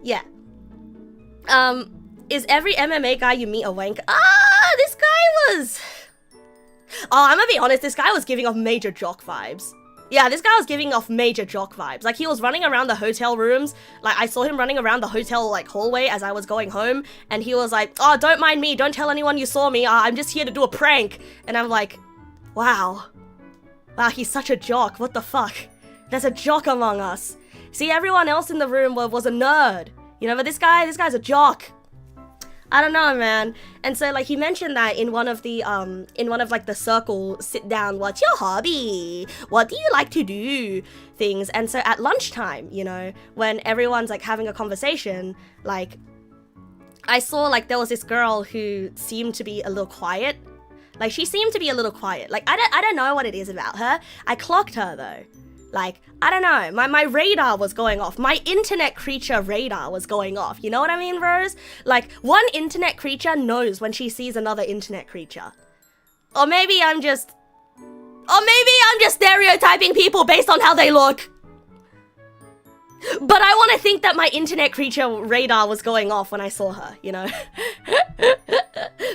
Yeah. Is every MMA guy you meet a wank? This guy was... Oh, I'm gonna be honest, this guy was giving off major jock vibes. Yeah, this guy was giving off major jock vibes. Like, he was running around the hotel rooms. Like, I saw him running around the hotel, like, hallway as I was going home. And he was like, oh, don't mind me. Don't tell anyone you saw me. I'm just here to do a prank. And I'm like, wow. Wow, he's such a jock. What the fuck? There's a jock among us. See, everyone else in the room was a nerd. You know, but this guy's a jock. I don't know, man. And so, like, he mentioned that in one of the, like, the circle sit down, what's your hobby? What do you like to do? Things. And so at lunchtime, you know, when everyone's, like, having a conversation, like, I saw, like, there was this girl who seemed to be a little quiet. Like, she seemed to be a little quiet. Like, I don't know what it is about her. I clocked her, though. Like, I don't know, my radar was going off. My internet creature radar was going off. You know what I mean, bros? Like, one internet creature knows when she sees another internet creature. Or maybe I'm just stereotyping people based on how they look. But I want to think that my internet creature radar was going off when I saw her, you know?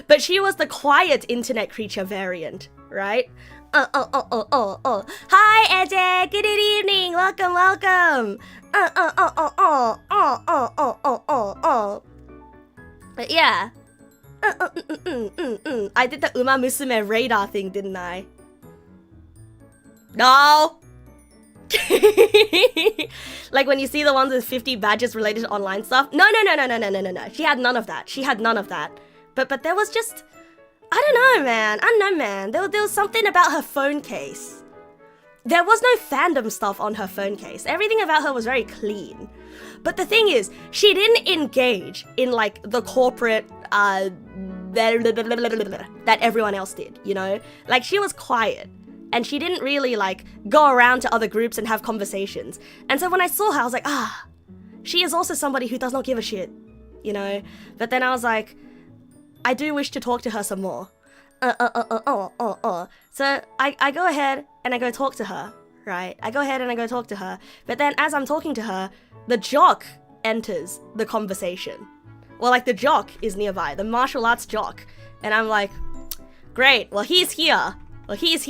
But she was the quiet internet creature variant, right? Hi, Ejek. Good evening. Welcome. But yeah. I did the Uma Musume radar thing, didn't I? No. Like when you see the ones with 50 badges related to online stuff. No. She had none of that. But there was just... I don't know, man. There was something about her phone case. There was no fandom stuff on her phone case. Everything about her was very clean. But the thing is, she didn't engage in, like, the corporate, that everyone else did, you know? Like, she was quiet. And she didn't really, like, go around to other groups and have conversations. And so when I saw her, I was like, she is also somebody who does not give a shit, you know? But then I was like... I do wish to talk to her some more. So I go ahead and I go talk to her, right? But then as I'm talking to her, the jock enters the conversation. Well, like, the jock is nearby, the martial arts jock. And I'm like, great, well, he's here. I can't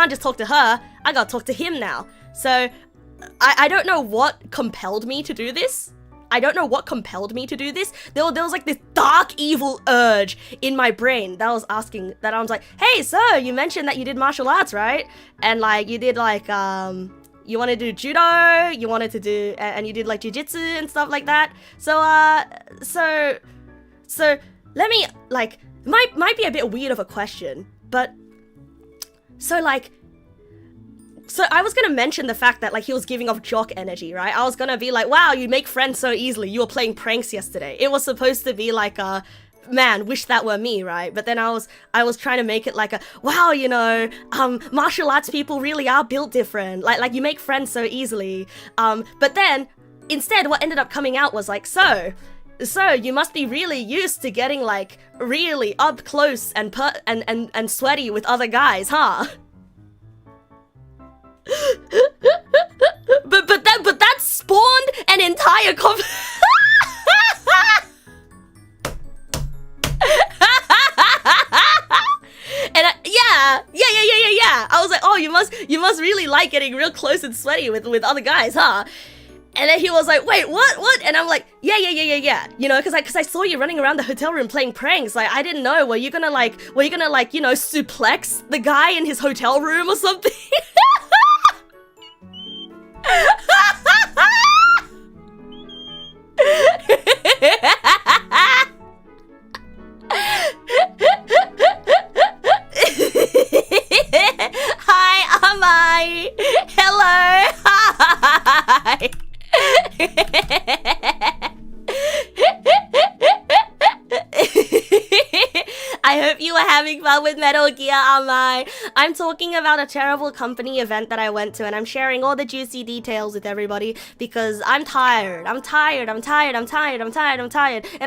just talk to her, I gotta talk to him now. So I don't know what compelled me to do this. There was like this dark evil urge in my brain that was asking, that I was like, hey sir, you mentioned that you did martial arts, right? And like, you did like, you wanted to do judo, you wanted to do, and you did like jiu-jitsu and stuff like that. So let me, like, might be a bit weird of a question, but, so I was gonna mention the fact that, like, he was giving off jock energy, right? I was gonna be like, wow, you make friends so easily. You were playing pranks yesterday. It was supposed to be like a, man, wish that were me, right? But then I was trying to make it like a, wow, you know, martial arts people really are built different. Like you make friends so easily. But then, instead, what ended up coming out was like, so you must be really used to getting, like, really up close and sweaty with other guys, huh? but that spawned an entire and yeah. I was like, oh, you must really like getting real close and sweaty with other guys, huh? And then he was like, wait, what? And I'm like, yeah. You know, because I saw you running around the hotel room playing pranks. Like, I didn't know. Were you gonna like, you know, suplex the guy in his hotel room or something? I hope you were having fun with Metal Gear Online. I'm talking about a terrible company event that I went to, and I'm sharing all the juicy details with everybody because I'm tired. I'm tired. And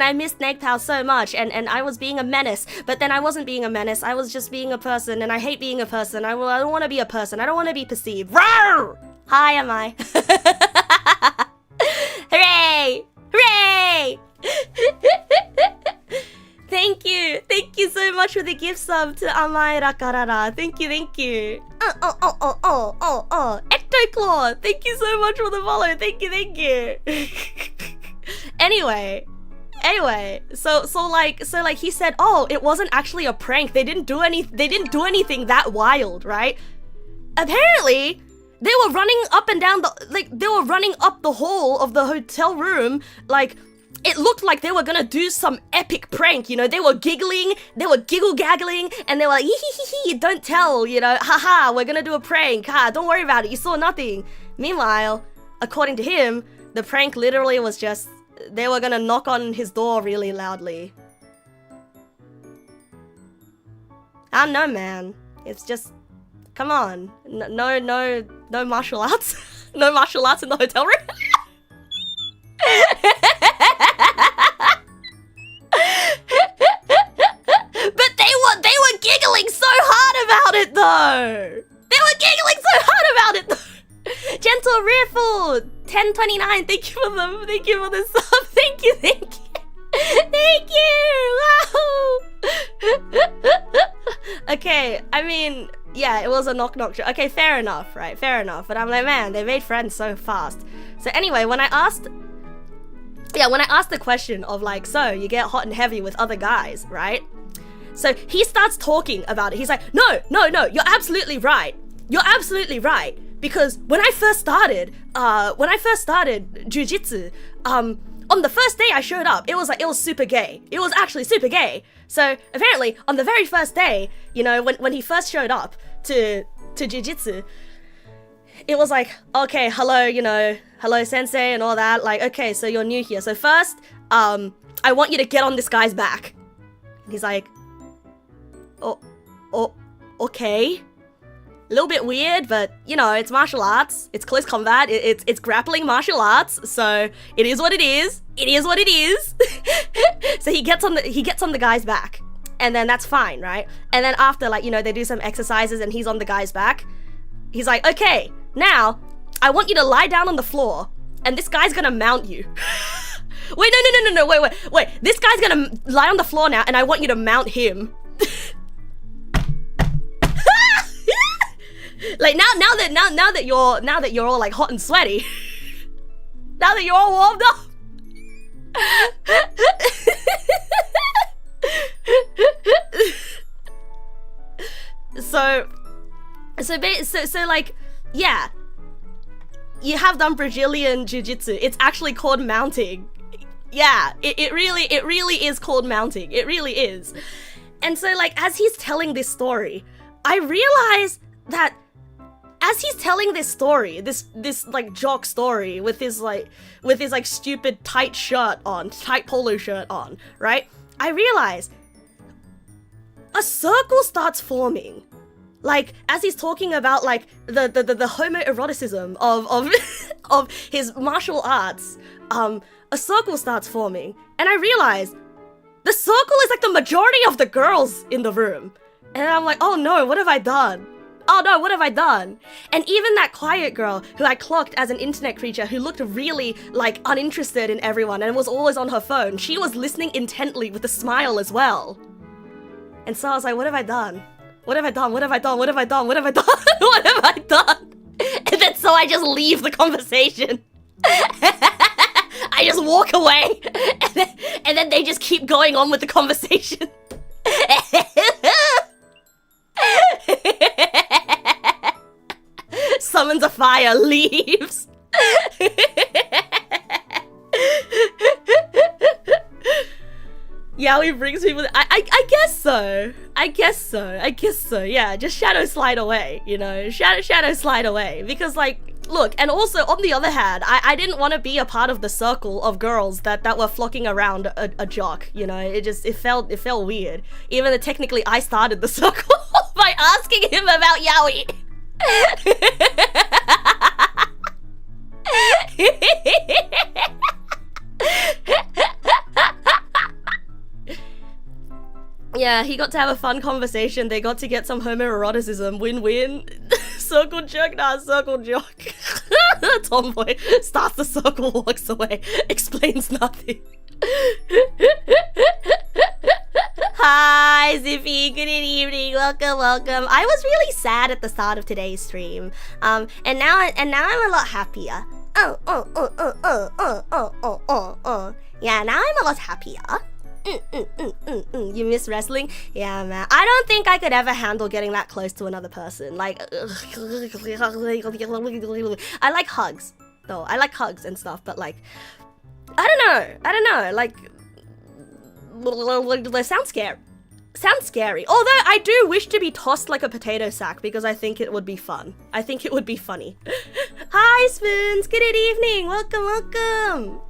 I missed Negpal so much, and I was being a menace, but then I wasn't being a menace. I was just being a person, and I hate being a person. I don't want to be a person. I don't want to be perceived. Rawr! Hi, am I? Hooray! Hooray! Thank you so much for the gift sub to Amai Rakarara. Thank you. Ecto Claw, thank you so much for the follow. Thank you. Anyway, so like he said, oh, it wasn't actually a prank. They didn't do anything that wild, right? Apparently, they were running up and down they were running up the hall of the hotel room, like. It looked like they were gonna do some epic prank, you know, they were giggling, they were giggle-gaggling, and they were like, hee, don't tell, you know, haha, we're gonna do a prank, don't worry about it, you saw nothing. Meanwhile, according to him, the prank literally was just, they were gonna knock on his door really loudly. I don't know, man, it's just, come on, no martial arts, no martial arts in the hotel room. But they were giggling so hard about it though. Gentle Riffle 1029, thank you for the sub. Thank you. Wow. Okay, I mean, yeah, it was a knock joke. Okay, fair enough, right? Fair enough. But I'm like, man, they made friends so fast. So anyway, when I asked the question of like, so you get hot and heavy with other guys, right? So he starts talking about it. He's like, no, you're absolutely right. Because when I first started jujitsu, on the first day I showed up, it was super gay. It was actually super gay. So apparently on the very first day, you know, when he first showed up to jujitsu, it was like, okay, hello, you know, hello sensei and all that. Like, okay, so you're new here. So first, I want you to get on this guy's back. And he's like, okay. A little bit weird, but you know, it's martial arts. It's close combat. It's grappling martial arts. So it is what it is. So he gets on the guy's back, and then that's fine, right? And then after, like, you know, they do some exercises and he's on the guy's back. He's like, okay, now I want you to lie down on the floor, and this guy's gonna mount you. Wait, no, wait. This guy's gonna lie on the floor now, and I want you to mount him. Like now that you're all like hot and sweaty, now that you're all warmed up. So like, yeah, you have done Brazilian jiu-jitsu. It's actually called mounting. Yeah, it really is called mounting. It really is. And so, like, as he's telling this story, I realize that as he's telling this story, this like jock story with his stupid tight polo shirt on, right? I realize a circle starts forming. Like, as he's talking about, like, the homoeroticism of his martial arts, a circle starts forming. And I realize the circle is like the majority of the girls in the room. And I'm like, oh no, what have I done? And even that quiet girl who I clocked as an internet creature who looked really, like, uninterested in everyone and was always on her phone, she was listening intently with a smile as well. And so I was like, what have I done? And then so I just leave the conversation. I just walk away. And then they just keep going on with the conversation. Summons a fire, leaves. Yeah, he brings people. I guess so. Yeah, just shadow slide away, you know. Shadow slide away, because like look, and also on the other hand, I didn't want to be a part of the circle of girls that were flocking around a jock, you know. It felt weird, even though technically I started the circle by asking him about yaoi. Yeah, he got to have a fun conversation. They got to get some homoeroticism. Win-win. Circle jerk, nah, circle jock. Tomboy starts the circle, walks away, explains nothing. Hi, Zippy. Good evening. Welcome, welcome. I was really sad at the start of today's stream, and now I'm a lot happier. Yeah, now I'm a lot happier. You miss wrestling? Yeah, man. I don't think I could ever handle getting that close to another person. Like, I like hugs, though. I like hugs and stuff, but like, I don't know. Like, they sound scary. Sounds scary. Although I do wish to be tossed like a potato sack because I think it would be fun. I think it would be funny. Hi, Spoons. Good evening. Welcome, welcome.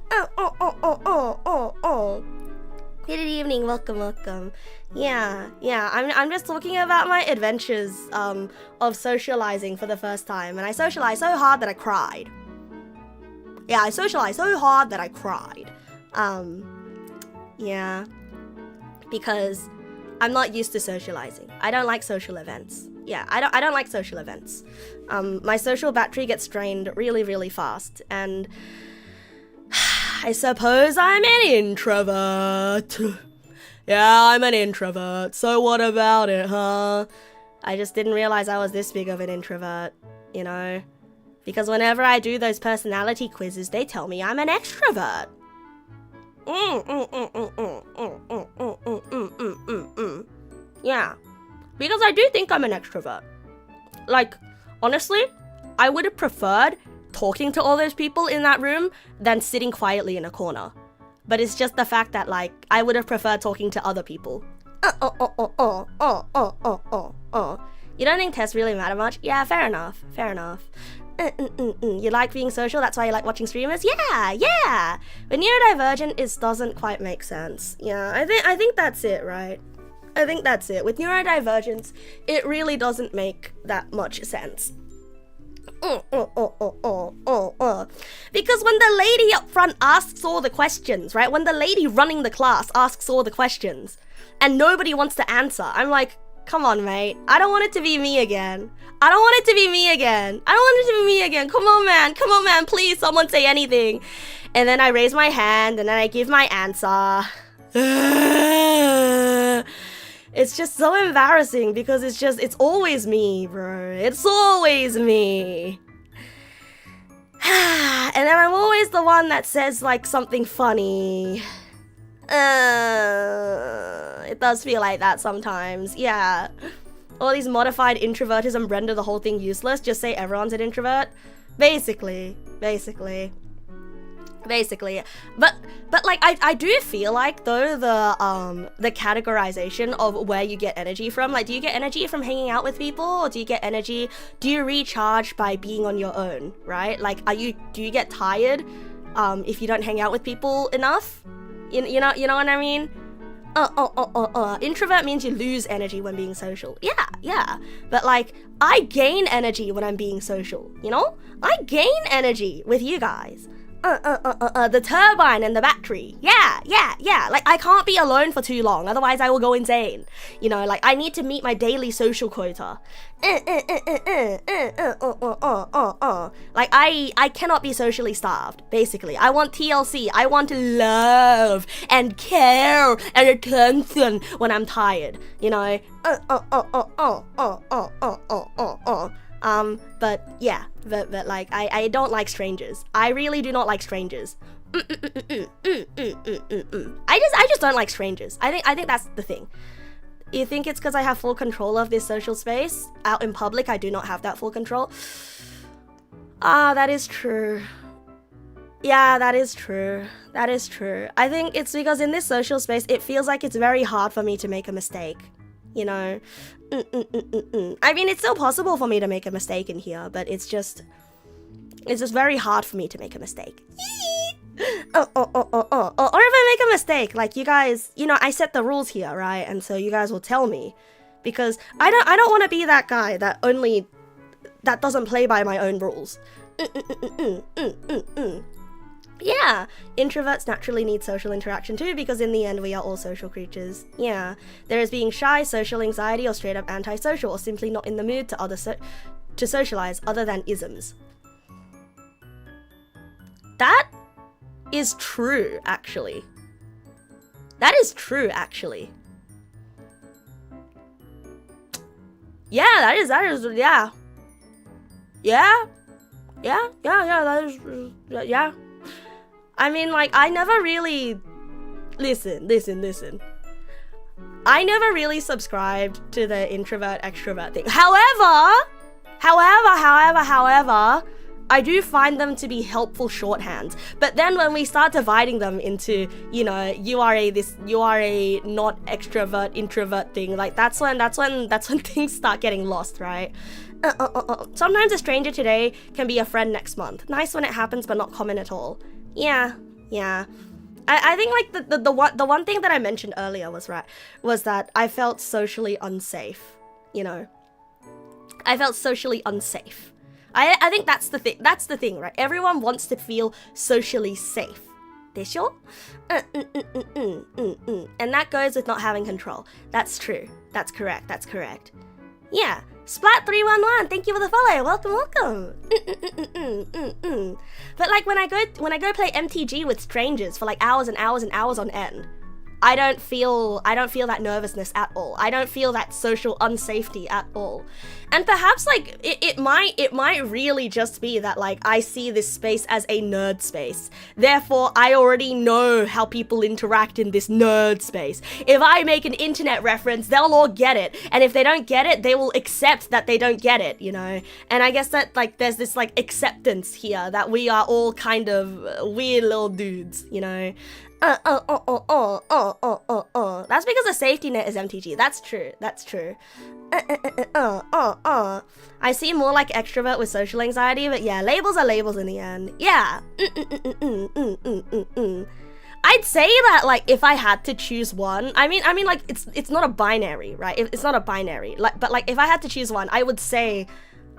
Good evening, welcome. Yeah, I'm just talking about my adventures of socializing for the first time, and I socialized so hard that I cried. Yeah, I socialized so hard that I cried. Yeah, because I'm not used to socializing. I don't like social events. Yeah, I don't like social events. My social battery gets drained really, really fast, and I suppose I'm an introvert. Yeah, I'm an introvert. So what about it, huh? I just didn't realize I was this big of an introvert, you know? Because whenever I do those personality quizzes, they tell me I'm an extrovert. Yeah, because I do think I'm an extrovert. Like, honestly, I would have preferred talking to all those people in that room than sitting quietly in a corner. But it's just the fact that, like, I would have preferred talking to other people. You don't think tests really matter much? Yeah, fair enough. You like being social, that's why you like watching streamers? Yeah. But neurodivergent doesn't quite make sense. Yeah, I think that's it, right? I think that's it. With neurodivergence, it really doesn't make that much sense. Because when the lady up front asks all the questions, right? When the lady running the class asks all the questions and nobody wants to answer, I'm like, come on, mate. I don't want it to be me again. Come on, man. Please, someone say anything. And then I raise my hand and then I give my answer. It's just so embarrassing because it's always me, bro. It's always me. And then I'm always the one that says, like, something funny. It does feel like that sometimes, yeah. All these modified introvertism render the whole thing useless. Just say everyone's an introvert. Basically. But like I do feel like though the categorization of where you get energy from, like, do you get energy from hanging out with people, or do you recharge by being on your own, right? Like, do you get tired if you don't hang out with people enough? You know what I mean? Introvert means you lose energy when being social. Yeah. But like, I gain energy when I'm being social, you know? I gain energy with you guys. The turbine and the battery. Yeah. Like, I can't be alone for too long, otherwise I will go insane. You know, like, I need to meet my daily social quota. Like, I cannot be socially starved, basically. I want TLC. I want love and care and attention when I'm tired, you know? But yeah, but like, I don't like strangers. I really do not like strangers. I just don't like strangers. I think that's the thing. You think it's because I have full control of this social space? Out in public, I do not have that full control. That is true. Yeah, that is true. I think it's because in this social space, it feels like it's very hard for me to make a mistake. You know? I mean, it's still possible for me to make a mistake in here, but it's just... It's just very hard for me to make a mistake. Or if I make a mistake, like you guys, you know, I set the rules here, right? And so you guys will tell me, because I don't want to be that guy that doesn't play by my own rules. Yeah, introverts naturally need social interaction too, because in the end we are all social creatures. Yeah, there is being shy, social anxiety, or straight up antisocial, or simply not in the mood to socialize, other than isms. That is true, actually. That is true, actually. Yeah, that is, yeah. Yeah, that is, yeah. I mean, like, I never really... Listen. I never really subscribed to the introvert-extrovert thing. However, I do find them to be helpful shorthands. But then when we start dividing them into, you know, you are a not extrovert, introvert thing, like, that's when things start getting lost, right? Sometimes a stranger today can be a friend next month. Nice when it happens, but not common at all. Yeah. I think like the one thing that I mentioned earlier was that I felt socially unsafe. You know, I felt socially unsafe. I think that's the thing. That's the thing, right? Everyone wants to feel socially safe. And that goes with not having control. That's true. That's correct. Yeah. Splat311, thank you for the follow. Welcome. But like when I go play MTG with strangers for like hours and hours and hours on end, I don't feel that nervousness at all. I don't feel that social unsafety at all. And perhaps like it might really just be that like I see this space as a nerd space. Therefore, I already know how people interact in this nerd space. If I make an internet reference, they'll all get it. And if they don't get it, they will accept that they don't get it, you know? And I guess that like there's this like acceptance here that we are all kind of weird little dudes, you know? That's because the safety net is MTG. That's true. I see more like extrovert with social anxiety, but yeah, labels are labels in the end. Yeah. I'd say that like if I had to choose one, I mean like it's not a binary, right? It's not a binary. But like if I had to choose one, I would say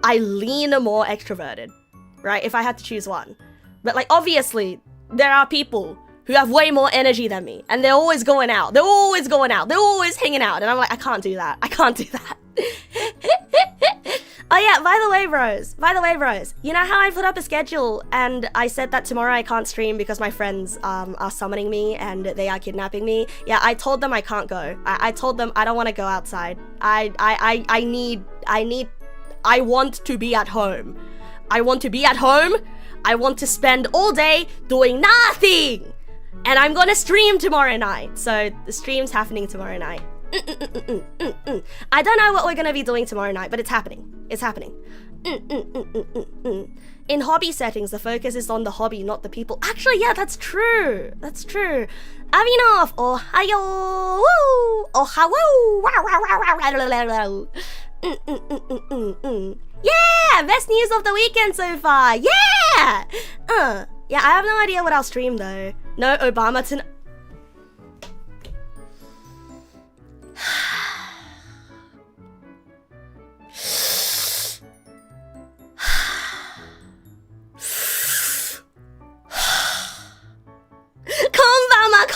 I lean more extroverted, right? If I had to choose one. But like obviously there are people who have way more energy than me, and they're always going out, they're always hanging out, and I'm like, I can't do that. Oh yeah, by the way, bros, you know how I put up a schedule, and I said that tomorrow I can't stream because my friends are summoning me, and they are kidnapping me? Yeah, I told them I can't go. I told them I don't want to go outside. I want to be at home. I want to spend all day doing nothing. And I'm gonna stream tomorrow night. So the stream's happening tomorrow night. I don't know what we're gonna be doing tomorrow night, but it's happening. In hobby settings, the focus is on the hobby, not the people. Actually, yeah, that's true. Avinov, ohayo, woo, ohawo, yeah, best news of the weekend so far. Yeah. Yeah, I have no idea what I'll stream though. No Obama tonight. Konbanwa.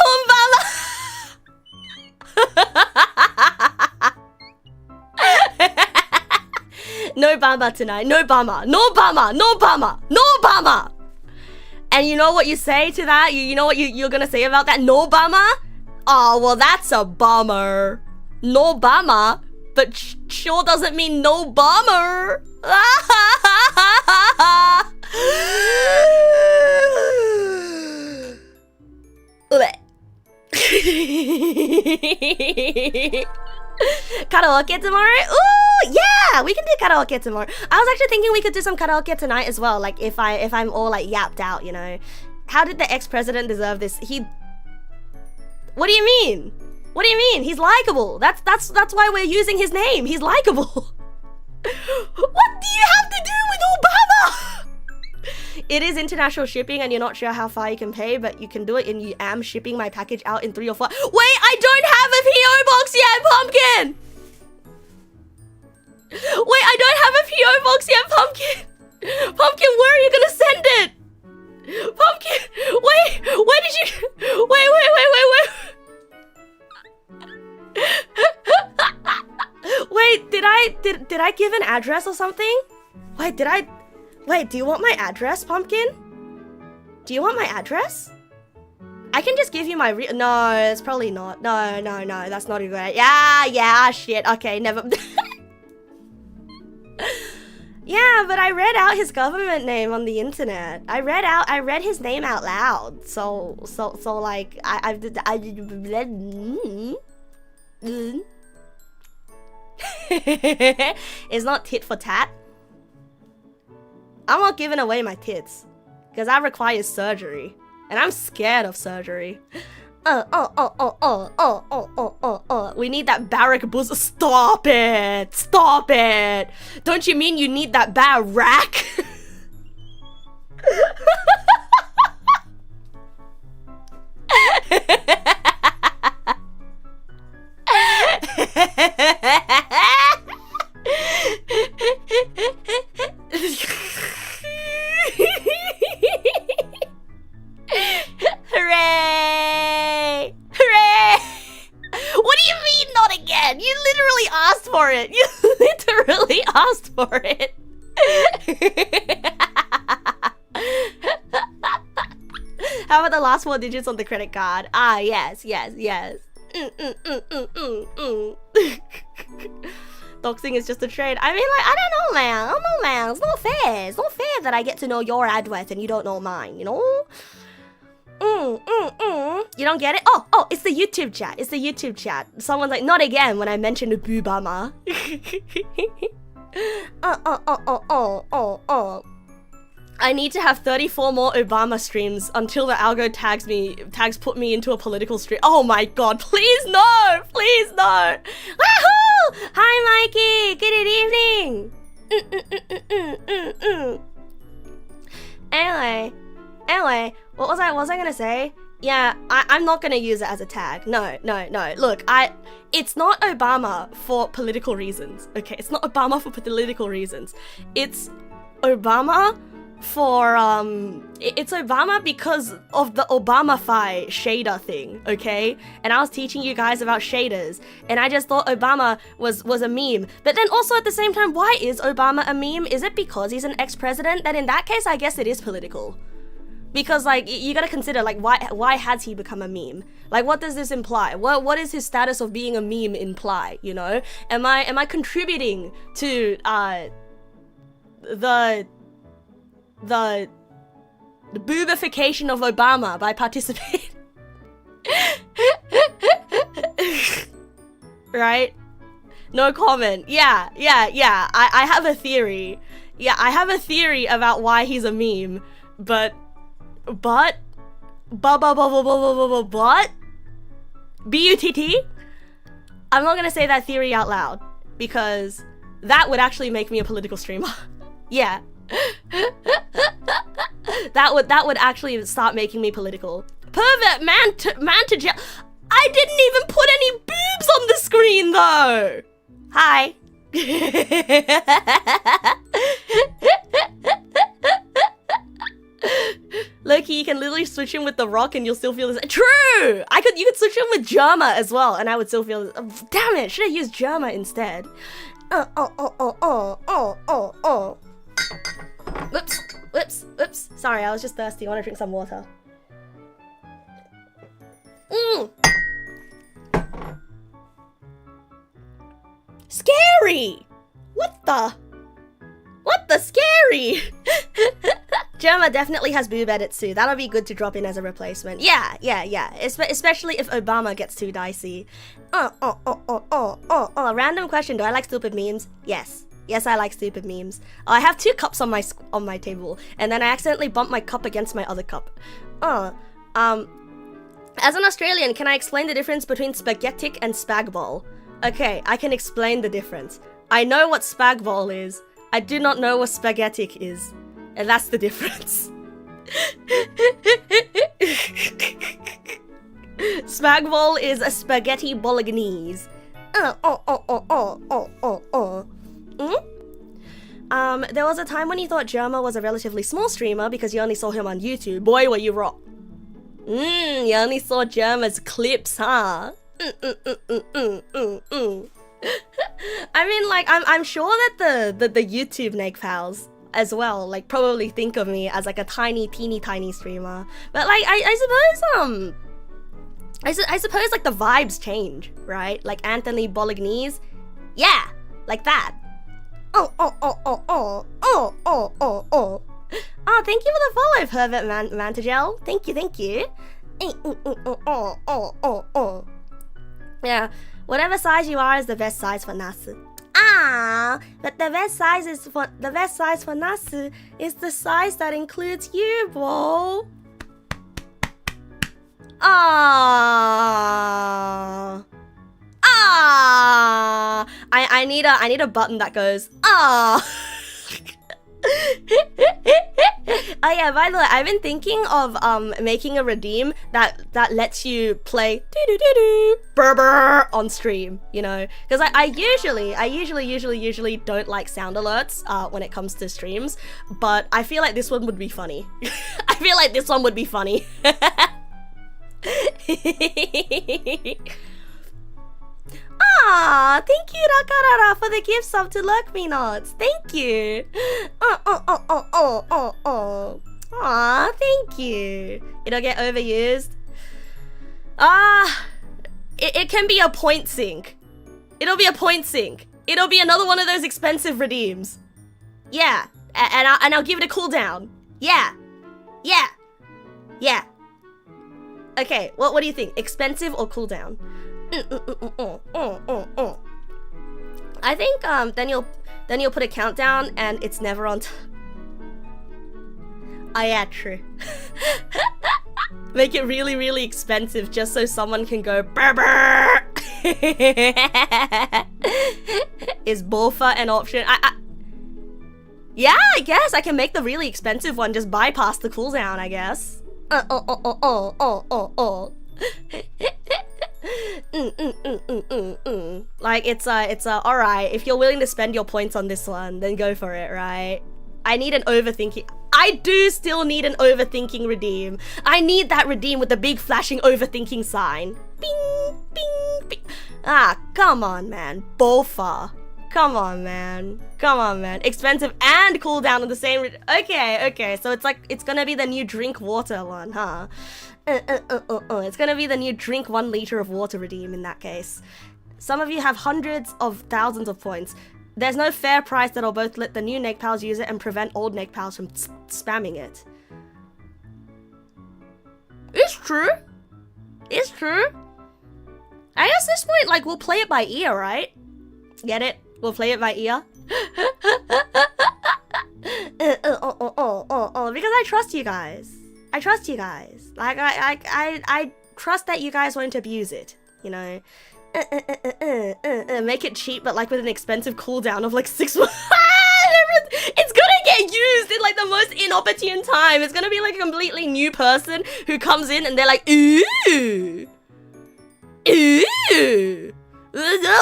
No Bama tonight. No Bama. And you know what you say to that? You know what you're gonna say about that? No Bama? Oh, well, that's a bummer. No Bama, but sure doesn't mean no bomber. Karaoke tomorrow? Ooh, yeah, we can do karaoke tomorrow. I was actually thinking we could do some karaoke tonight as well. Like if I'm all like yapped out, you know. How did the ex-president deserve this? What do you mean? He's likable. That's why we're using his name. He's likable. What do you have to do with Obama? It is international shipping and you're not sure how far you can pay, but you can do it and you am shipping my package out in 3 or 4. Wait, I don't have a PO box yet, Pumpkin! Wait, I don't have a PO box yet, Pumpkin! Pumpkin, where are you gonna send it? Pumpkin, wait, where did you... Wait. Wait, did I give an address or something? Wait, do you want my address, Pumpkin? Do you want my address? I can just give you my no, it's probably not. No, that's not a good idea. Yeah, shit. Okay, never. Yeah, but I read out his government name on the internet. I read his name out loud. So like, it's not tit for tat. I'm not giving away my tits, because that requires surgery, and I'm scared of surgery. We need that barrack buzz. Stop it! Don't you mean you need that barrack? Hooray! What do you mean not again? You literally asked for it. You literally asked for it. How about the last 4 digits on the credit card? Ah, yes. Doxing is just a trade. I mean, like, I don't know, man. It's not fair. It's not fair that I get to know your address and you don't know mine, you know? You don't get it? Oh, it's the YouTube chat. Someone's like, not again when I mentioned Boobama. I need to have 34 more Obama streams until the algo put me into a political stream. Oh my god, please no! Wahoo! Hi Mikey, good evening! Anyway, what was I gonna say? Yeah, I'm not gonna use it as a tag. No. Look, it's not Obama for political reasons, okay? It's not Obama for political reasons. It's Obama for, it's Obama because of the Obamafy shader thing, okay? And I was teaching you guys about shaders, and I just thought Obama was a meme. But then also at the same time, why is Obama a meme? Is it because he's an ex-president? Then in that case, I guess it is political. Because, like, you gotta consider, like, why has he become a meme? Like, what does this imply? What is his status of being a meme imply, you know? Am I contributing to, the boobification of Obama by participating? Right? No comment. Yeah. I have a theory. Yeah, I have a theory about why he's a meme, but B-U-T-T? I'm not gonna say that theory out loud, because that would actually make me a political streamer. Yeah. That would actually start making me political. Pervert man to jail. I didn't even put any boobs on the screen though. Hi. Loki, you can literally switch in with The Rock and you'll still feel this. True! You could switch in with Germa as well and I would still feel this. Oh, damn it, should I use Germa instead? Whoops. Sorry, I was just thirsty. I want to drink some water. Scary! What the scary? Germa definitely has boob edits too. That'll be good to drop in as a replacement. Yeah. Especially if Obama gets too dicey. Random question. Do I like stupid memes? Yes, I like stupid memes. Oh, I have 2 cups on my table, and then I accidentally bumped my cup against my other cup. As an Australian, can I explain the difference between spaghetic and spagbol? Okay, I can explain the difference. I know what spagbol is. I do not know what spaghetic is. And that's the difference. Spagbol is a spaghetti bolognese. There was a time when you thought Germa was a relatively small streamer because you only saw him on YouTube. Boy, were you wrong. You only saw Germa's clips, huh? I mean, like, I'm sure that the YouTube Neg pals as well, like, probably think of me as like a teeny tiny streamer. But like, I suppose like the vibes change, right? Like Anthony Bolognese, yeah, like that. Oh, thank you for the follow, Pervert Mantagel. Thank you. Yeah, whatever size you are is the best size for Nasu. But the best size for Nasu is the size that includes you, bro. I need a button that goes Oh yeah, by the way, I've been thinking of making a redeem that lets you play burr on stream, you know, because I usually don't like sound alerts when it comes to streams, but I feel like this one would be funny. I feel like this one would be funny. Thank you, Rakarara, for the gift sub to Lurk Me Nots. Thank you. Thank you. It'll get overused. It can be a point sink. It'll be a point sink. It'll be another one of those expensive redeems. Yeah, and I'll give it a cooldown. Yeah. Okay, what do you think? Expensive or cooldown? I think then you'll put a countdown and it's never on oh yeah, true. Make it really expensive just so someone can go brr. Is Borfa an option? Yeah, I guess I can make the really expensive one just bypass the cooldown, I guess. Like it's alright, if you're willing to spend your points on this one, then go for it, right? I need an overthinking. I do still need an overthinking redeem. I need that redeem with the big flashing overthinking sign. Bing, bing, bing. Come on, man. Bofa. Come on, man. Expensive and cooldown on the same. Okay. So it's like it's gonna be the new drink water one, huh? It's gonna be the new drink 1 liter of water redeem in that case. Some of you have hundreds of thousands of points. There's no fair price that'll both let the new Neg pals use it and prevent old Neg pals from spamming it. It's true. I guess at this point, like, we'll play it by ear, right? Get it? We'll play it by ear. Because I trust you guys. Like, I trust that you guys won't abuse it, you know? Make it cheap, but like with an expensive cooldown of like 6 months. It's gonna get used in like the most inopportune time. It's gonna be like a completely new person who comes in and they're like, ooh.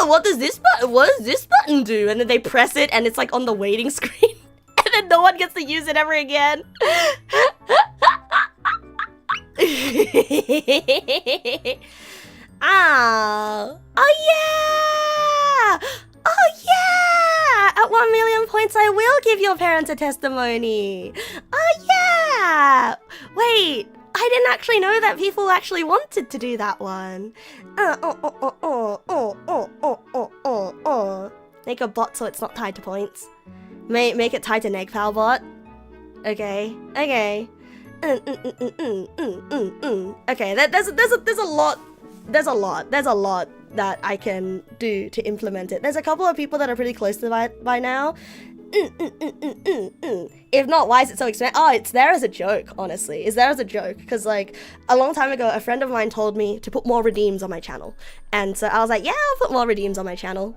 What does this button do? And then they press it and it's like on the waiting screen. And then no one gets to use it ever again. Oh yeah! At 1 million points I will give your parents a testimony. Oh yeah! Wait, I didn't actually know that people actually wanted to do that one. Make a bot so it's not tied to points. Make it tied to Negpal bot. Okay. Okay, there's a lot that I can do to implement it. There's a couple of people that are pretty close to it by now. If not, why is it so expensive? Oh, it's there as a joke, honestly. It's there as a joke, because like a long time ago, a friend of mine told me to put more redeems on my channel. And so I was like, yeah, I'll put more redeems on my channel.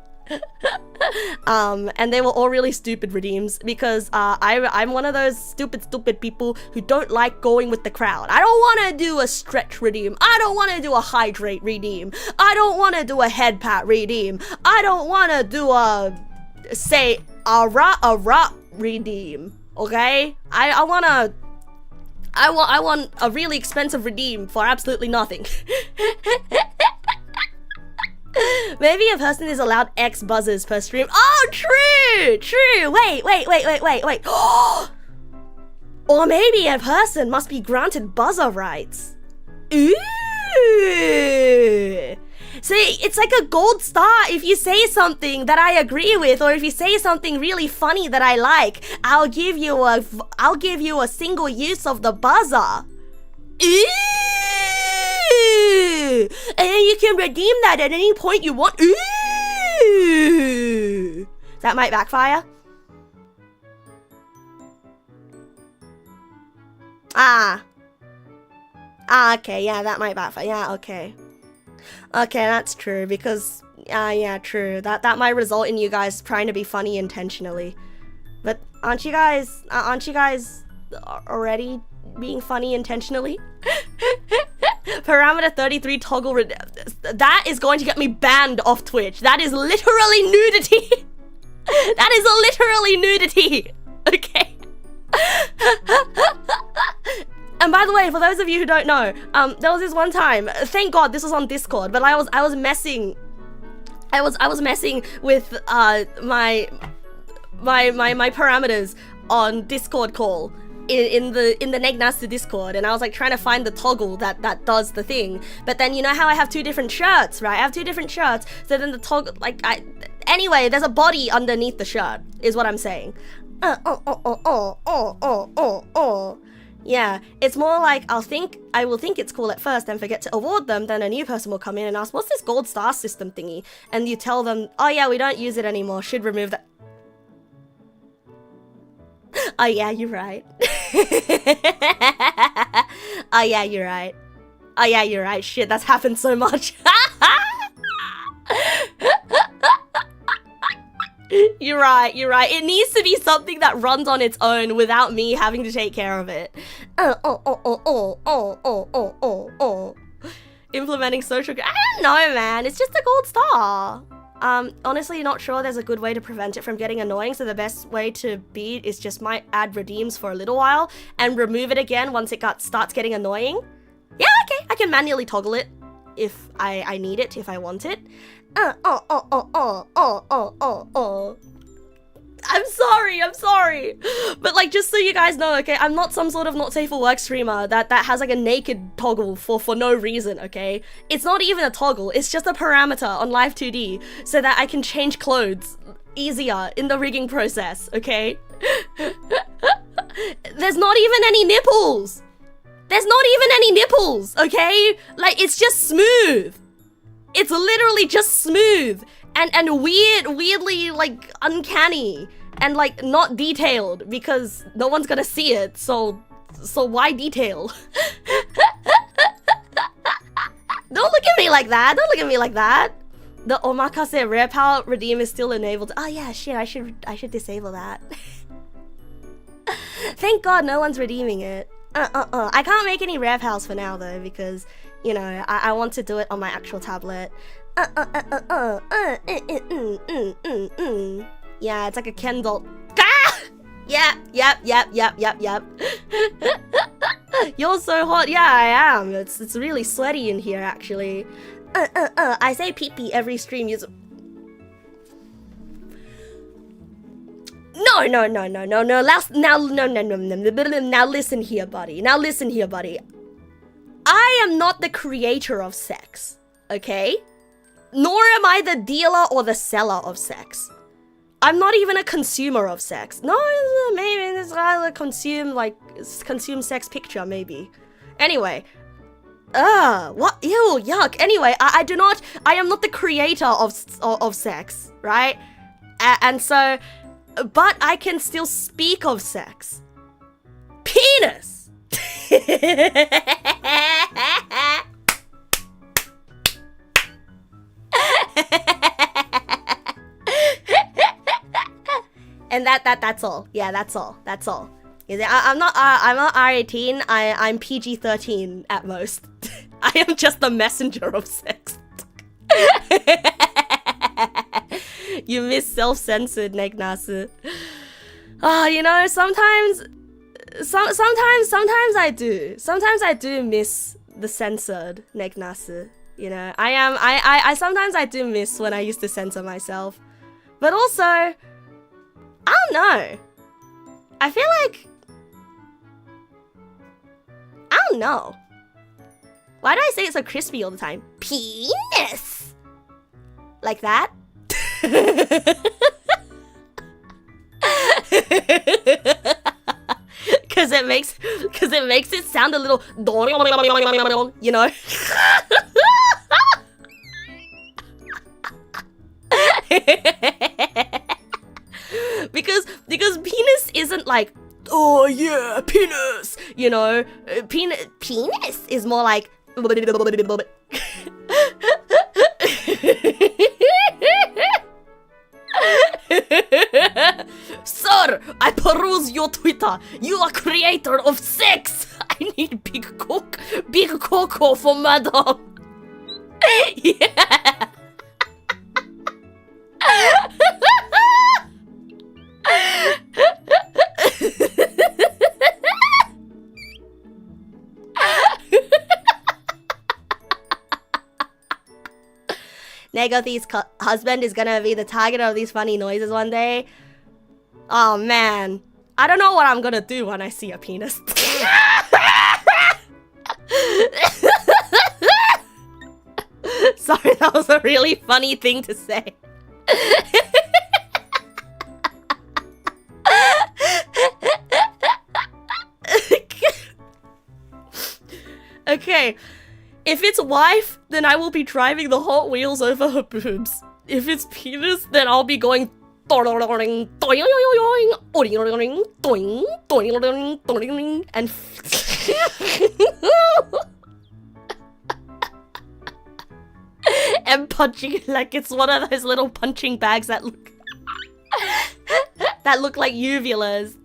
And they were all really stupid redeems because I'm one of those stupid people who don't like going with the crowd. I don't want to do a stretch redeem. I don't want to do a hydrate redeem. I don't want to do a head pat redeem. I don't want to do a rah redeem. Okay? I want a really expensive redeem for absolutely nothing. Maybe a person is allowed X buzzers per stream. Oh, true. Wait. Or maybe a person must be granted buzzer rights. Ooh. See, it's like a gold star if you say something that I agree with, or if you say something really funny that I like, I'll give you a single use of the buzzer. Ooh. And then you can redeem that at any point you want. Ooh. That might backfire. Okay, yeah, that might backfire. Yeah, okay. Okay, that's true, because, yeah, true. That might result in you guys trying to be funny intentionally. But aren't you guys already being funny intentionally? Parameter 33 toggle that is going to get me banned off Twitch. That is literally nudity. That is literally nudity. Okay. And by the way, for those of you who don't know, there was this one time, thank God this was on Discord, but I was messing with my parameters on Discord call in the Neg Nass Discord, and I was like trying to find the toggle that does the thing. But then you know how I have two different shirts, right? I have two different shirts, so then the toggle, anyway, there's a body underneath the shirt, is what I'm saying. Yeah, it's more like I will think it's cool at first and forget to award them, then a new person will come in and ask, what's this gold star system thingy? And you tell them, oh yeah, we don't use it anymore, should remove that. Oh yeah, you're right. Oh yeah, you're right. Oh yeah, you're right. Shit, that's happened so much. You're right. It needs to be something that runs on its own without me having to take care of it. Implementing social... I don't know, man. It's just a gold star. Honestly, not sure there's a good way to prevent it from getting annoying, so the best way to be is just might add redeems for a little while and remove it again once it starts getting annoying. Yeah, okay. I can manually toggle it if I need it, if I want it. I'm sorry. But like, just so you guys know, okay, I'm not some sort of not safe for work streamer that has like a naked toggle for no reason, okay? It's not even a toggle, it's just a parameter on Live2D so that I can change clothes easier in the rigging process, okay? There's not even any nipples! Okay? Like, it's just smooth. It's literally just smooth and weirdly like uncanny and like not detailed because no one's gonna see it, so why detail? Don't look at me like that. The omakase rare power redeem is still enabled. Oh yeah, shit, I should disable that. Thank God no one's redeeming it. I can't make any rare pals for now though, because you know, I want to do it on my actual tablet. Yeah, it's like a Ken doll. Ah! Yep. You're so hot. Yeah, I am. It's really sweaty in here, actually. I say pee-pee every stream. No. Now listen here, buddy. I am not the creator of sex, okay? Nor am I the dealer or the seller of sex. I'm not even a consumer of sex. No, maybe this guy like consume sex picture, maybe. Anyway. What? Ew, yuck. Anyway, I am not the creator of sex, right? And so, but I can still speak of sex. Penis! And that's all. Yeah, that's all. I'm not R18. I'm PG-13 at most. I am just the messenger of sex. You miss self-censored, Neg nass. You know, sometimes I do. Sometimes I do miss the censored, Neg nass. You know, I sometimes I do miss when I used to censor myself. But also, I don't know. I feel like, I don't know. Why do I say it so crispy all the time? Penis! Like that? Cause it makes it sound a little, you know? because penis isn't like, oh yeah, penis, you know? Penis is more like Sir, I peruse your Twitter. You are creator of sex. I need big cocoa for madam. Yeah. Negothi's husband is gonna be the target of these funny noises one day. Oh man, I don't know what I'm gonna do when I see a penis. Sorry, that was a really funny thing to say. Okay, if it's wife, then I will be driving the Hot Wheels over her boobs. If it's penis, then I'll be going and and punching it like it's one of those little punching bags that look like uvulas.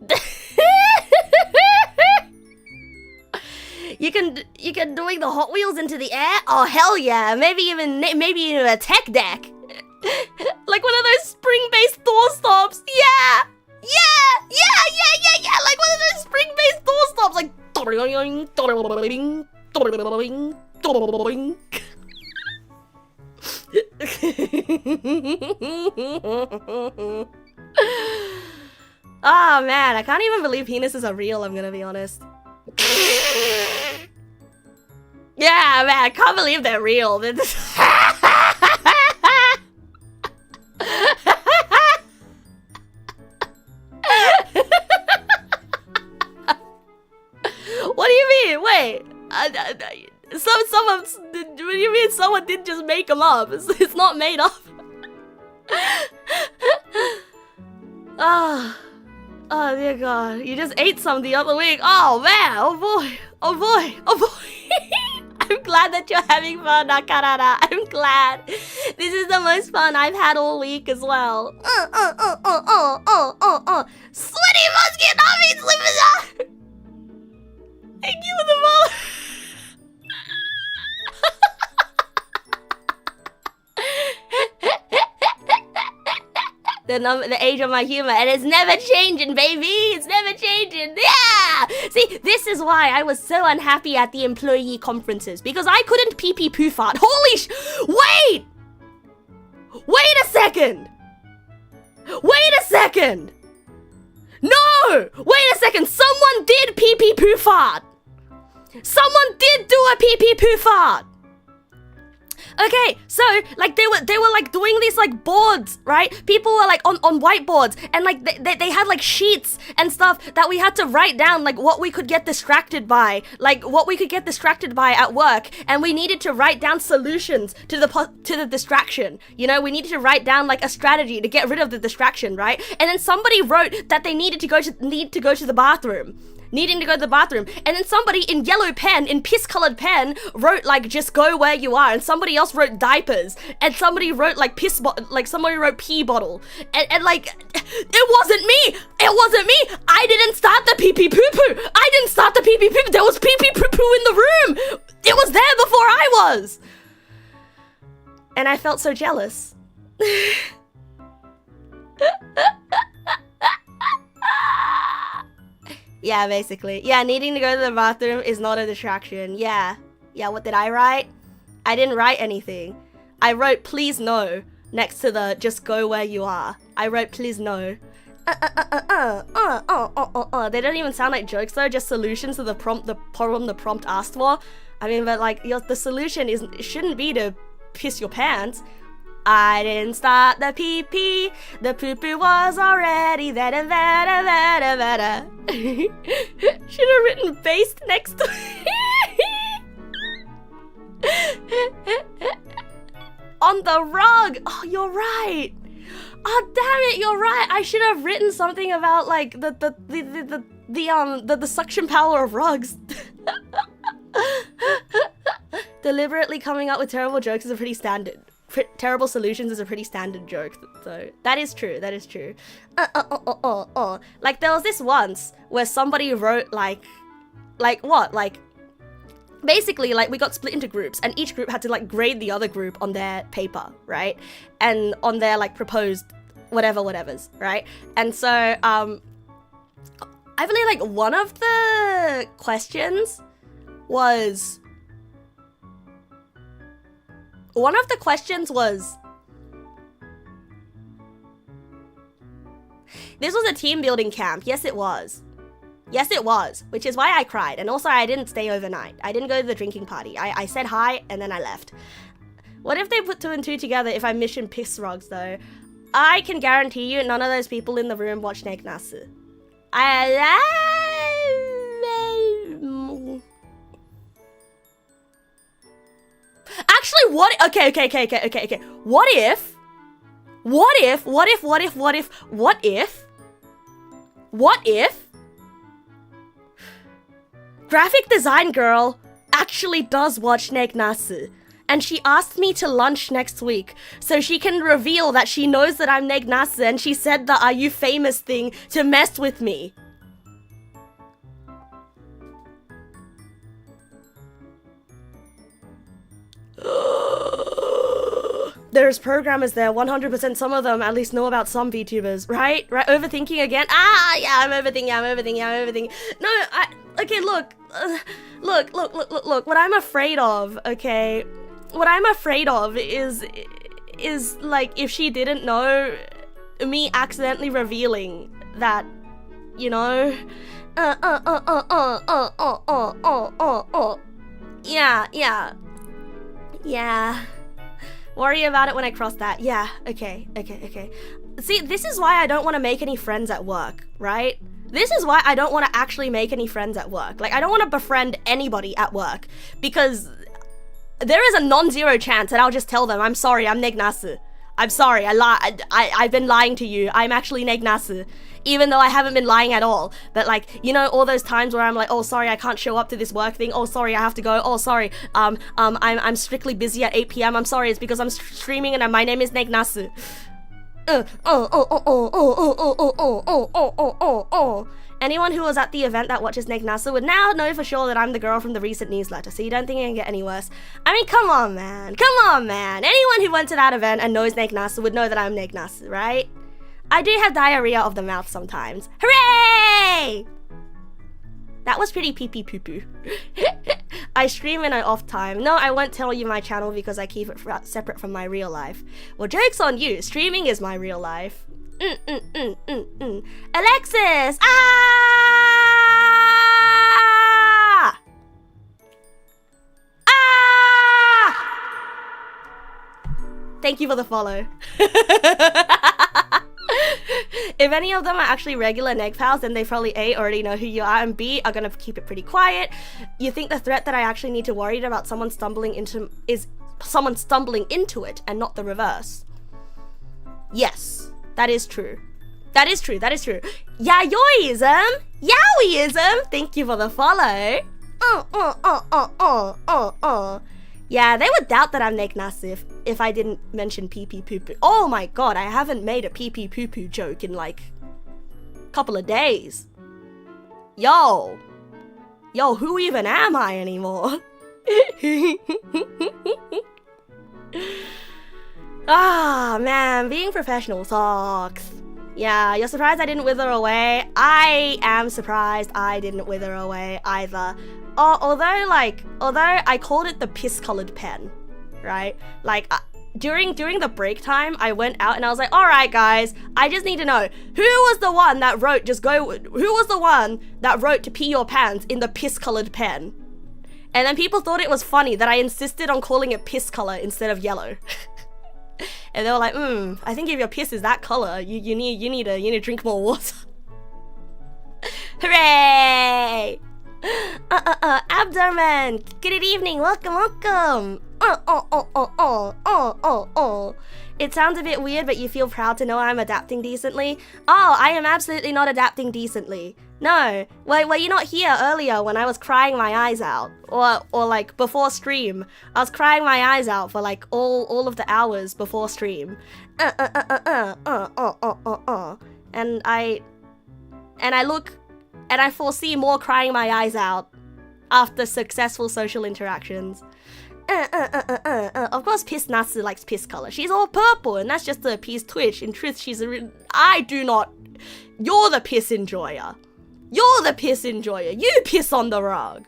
You can doing the Hot Wheels into the air? Oh hell yeah! Maybe even a tech deck, like one of those spring-based door stops. Yeah, like one of those spring-based door stops, like. Oh man, I can't even believe penises are real. I'm gonna be honest. Yeah, man, I can't believe they're real. What do you mean? Wait, what do you mean someone didn't just make them up? It's not made up. Oh dear God, you just ate some the other week. Oh man, oh boy. I'm glad that you're having fun, Nakarara. I'm glad. This is the most fun I've had all week as well. Sweaty musket, I mean slippers. Thank you for the follow. The age of my humor, and it's never changing, baby. It's never changing. Yeah. See, this is why I was so unhappy at the employee conferences, because I couldn't pee poo fart. Holy Wait a second. No. Wait a second. Someone did pee poo fart. Someone did do a pee poo fart. Okay, so like they were like doing these like boards, right? People were like on whiteboards, and like they had like sheets and stuff that we had to write down, like what we could get distracted by, at work, and we needed to write down solutions to the distraction. You know, we needed to write down like a strategy to get rid of the distraction, right? And then somebody wrote that they needed to go to the bathroom. needing to go to the bathroom, and then somebody in yellow pen, in piss-colored pen, wrote like just go where you are, and somebody else wrote diapers, and somebody wrote like somebody wrote pee bottle, and like it wasn't me. I didn't start the pee pee poo poo. I didn't start the pee pee poo poo. There was pee pee poo poo in the room. It was there before I was, and I felt so jealous. Yeah, basically. Yeah, needing to go to the bathroom is not a distraction. Yeah, what did I write? I didn't write anything. I wrote please no next to the just go where you are. I wrote please no. They don't even sound like jokes though, just solutions to the problem the prompt asked for. I mean, but like the solution shouldn't be to piss your pants. I didn't start the pee-pee, the poo-poo was already there. Should have written based next to on the rug. Oh, you're right. Oh, damn it, you're right. I should have written something about like the suction power of rugs. Deliberately coming up with terrible jokes is a pretty standard. Terrible solutions is a pretty standard joke, so that is true. Like there was this once where somebody wrote basically like we got split into groups, and each group had to like grade the other group on their paper, right? And on their like proposed whatevers, right? And so I believe like one of the questions was this was a team building camp. Yes, it was, which is why I cried. And also I didn't stay overnight. I didn't go to the drinking party. I said hi and then I left. What if they put 2 and 2 together if I mission piss rugs though? I can guarantee you none of those people in the room watch Neg nass. Actually, what? Okay. What if graphic design girl actually does watch Neg nass, and she asked me to lunch next week so she can reveal that she knows that I'm Neg nass, and she said the "Are you famous" thing to mess with me. There's programmers there, 100%. Some of them at least know about some VTubers, right? Overthinking again? Yeah, I'm overthinking. No, okay, look. What I'm afraid of, okay? What I'm afraid of is like if she didn't know, me accidentally revealing that, you know? Yeah. Worry about it when I cross that. Yeah, okay. See, this is why I don't want to make any friends at work, right? This is why I don't want to actually make any friends at work. Like, I don't want to befriend anybody at work because there is a non-zero chance that I'll just tell them, I'm sorry, I'm Neg nass. I'm sorry, I've been lying to you. I'm actually Neg nass. Even though I haven't been lying at all. But like, you know, all those times where I'm like, oh, sorry, I can't show up to this work thing. Oh, sorry, I have to go. Oh, sorry, I'm strictly busy at 8 p.m. I'm sorry, it's because I'm streaming and my name is Neg nass. Anyone who was at the event that watches Neg nass would now know for sure that I'm the girl from the recent newsletter, so you don't think it can get any worse. I mean, come on, man. Anyone who went to that event and knows Neg nass would know that I'm Neg nass, right? I do have diarrhea of the mouth sometimes. Hooray! That was pretty pee-pee poo-poo. I stream in an off time. No, I won't tell you my channel because I keep it separate from my real life. Well, joke's on you. Streaming is my real life. Alexis! Thank you for the follow. If any of them are actually regular Neg pals, then they probably A, already know who you are, and B, are gonna keep it pretty quiet. You think the threat that I actually need to worry about someone stumbling into is someone stumbling into it and not the reverse. Yes, that is true. That is true. That is true. Yayoism. Yowism. Thank you for the follow. Yeah, they would doubt that I'm Neg nass if I didn't mention pee pee poo poo. Oh my god, I haven't made a pee pee poo poo joke in like a couple of days. Yo, who even am I anymore? Ah, man, being professional sucks. Yeah, you're surprised I didn't wither away? I am surprised I didn't wither away either. Although I called it the piss-colored pen, right? Like, during the break time, I went out and I was like, alright guys, I just need to know, who was the one that wrote to pee your pants in the piss-colored pen? And then people thought it was funny that I insisted on calling it piss color instead of yellow. And they were like, I think if your piss is that color, you need to drink more water. Hooray! Abdomen! Good evening, welcome! It sounds a bit weird, but you feel proud to know I'm adapting decently? Oh, I am absolutely not adapting decently. No. Were you not here earlier when I was crying my eyes out? Or like before stream? I was crying my eyes out for like all of the hours before stream. And I foresee more crying my eyes out after successful social interactions. Of course, Piss Natsu likes piss color. She's all purple, and that's just to appease Twitch. In truth, I do not. You're the piss enjoyer. You're the piss enjoyer. You piss on the rug.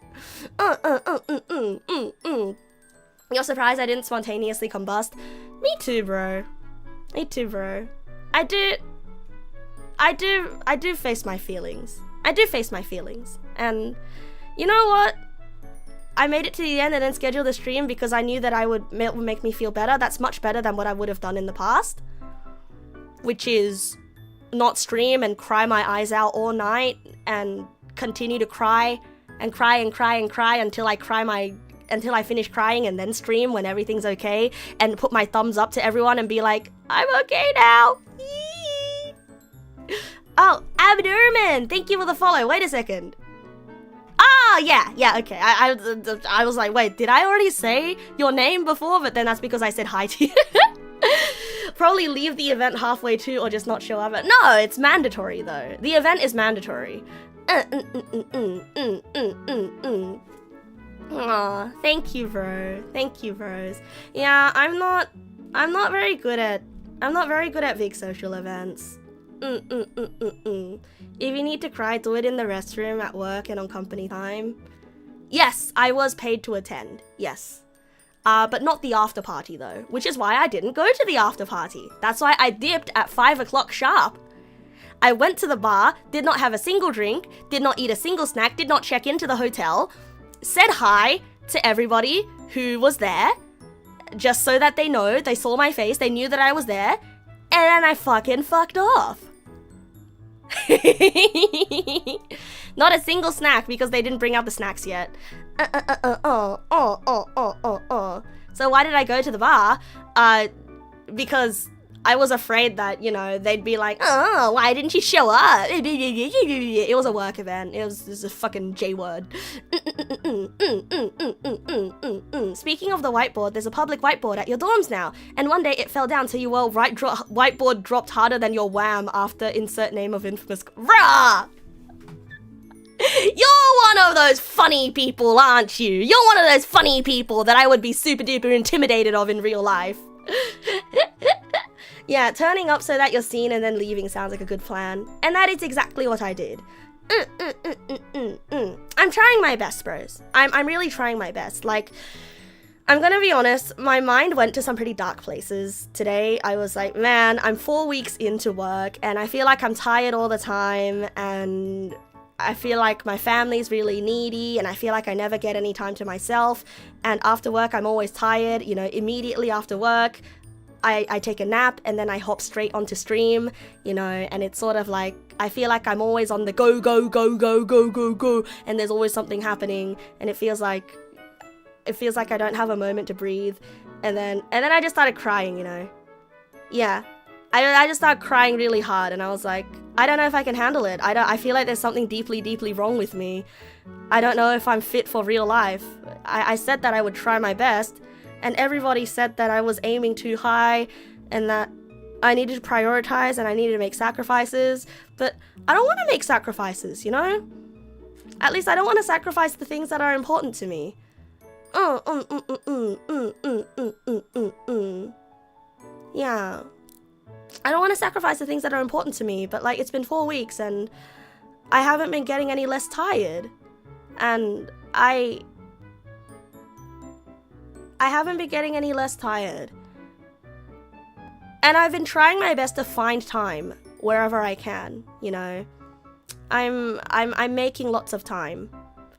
You're surprised I didn't spontaneously combust? Me too, bro. Me too, bro. I do face my feelings. I do face my feelings. And you know what? I made it to the end and then scheduled the stream because I knew that it would make me feel better. That's much better than what I would have done in the past. Which is not stream and cry my eyes out all night and continue to cry and cry and cry and cry until I finish crying and then stream when everything's okay and put my thumbs up to everyone and be like, I'm okay now. Oh, Abdurman, thank you for the follow. Wait a second. Ah, yeah, okay. I was like, wait, did I already say your name before? But then that's because I said hi to you. Probably leave the event halfway too, or just not show up. No, it's mandatory though. The event is mandatory. Aw, thank you, bro. Thank you, bros. Yeah, I'm not very good at big social events. If you need to cry, do it in the restroom, at work, and on company time. Yes, I was paid to attend. Yes. But not the after party though, which is why I didn't go to the after party. That's why I dipped at 5 o'clock sharp. I went to the bar, did not have a single drink, did not eat a single snack, did not check into the hotel, said hi to everybody who was there, just so that they saw my face, they knew that I was there, and then I fucking fucked off. Not a single snack because they didn't bring out the snacks yet. So why did I go to the bar? Because I was afraid that, they'd be like, oh, why didn't you show up? It was a work event. It was a fucking J word. Speaking of the whiteboard, there's a public whiteboard at your dorms now. And one day it fell down, so your whiteboard dropped harder than your wham after insert name of infamous. Rah! You're one of those funny people, aren't you? You're one of those funny people that I would be super duper intimidated of in real life. Yeah, turning up so that you're seen and then leaving sounds like a good plan. And that is exactly what I did. I'm trying my best, bros. I'm really trying my best. Like, I'm gonna be honest, my mind went to some pretty dark places today. I was like, man, I'm 4 weeks into work and I feel like I'm tired all the time and I feel like my family's really needy and I feel like I never get any time to myself. And after work, I'm always tired. Immediately after work, I take a nap and then I hop straight onto stream, and it's sort of like, I feel like I'm always on the go, and there's always something happening and it feels like I don't have a moment to breathe. And then I just started crying, Yeah. I just started crying really hard, and I was like, I don't know if I can handle it. I feel like there's something deeply, deeply wrong with me. I don't know if I'm fit for real life. I said that I would try my best, and everybody said that I was aiming too high, and that I needed to prioritize, and I needed to make sacrifices, but I don't want to make sacrifices, you know? At least I don't want to sacrifice the things that are important to me. Yeah. I don't want to sacrifice the things that are important to me, but like, it's been 4 weeks and I haven't been getting any less tired. And I haven't been getting any less tired. And I've been trying my best to find time wherever I can, you know. I'm making lots of time.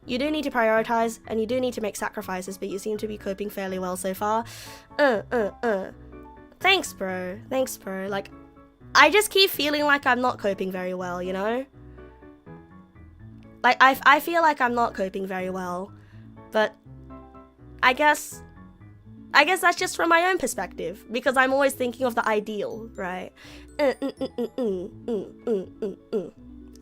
You do need to prioritize and you do need to make sacrifices, but you seem to be coping fairly well so far. Thanks, bro. Thanks, bro. Like, I just keep feeling like I'm not coping very well, you know? Like, I feel like I'm not coping very well, but I guess that's just from my own perspective, because I'm always thinking of the ideal, right?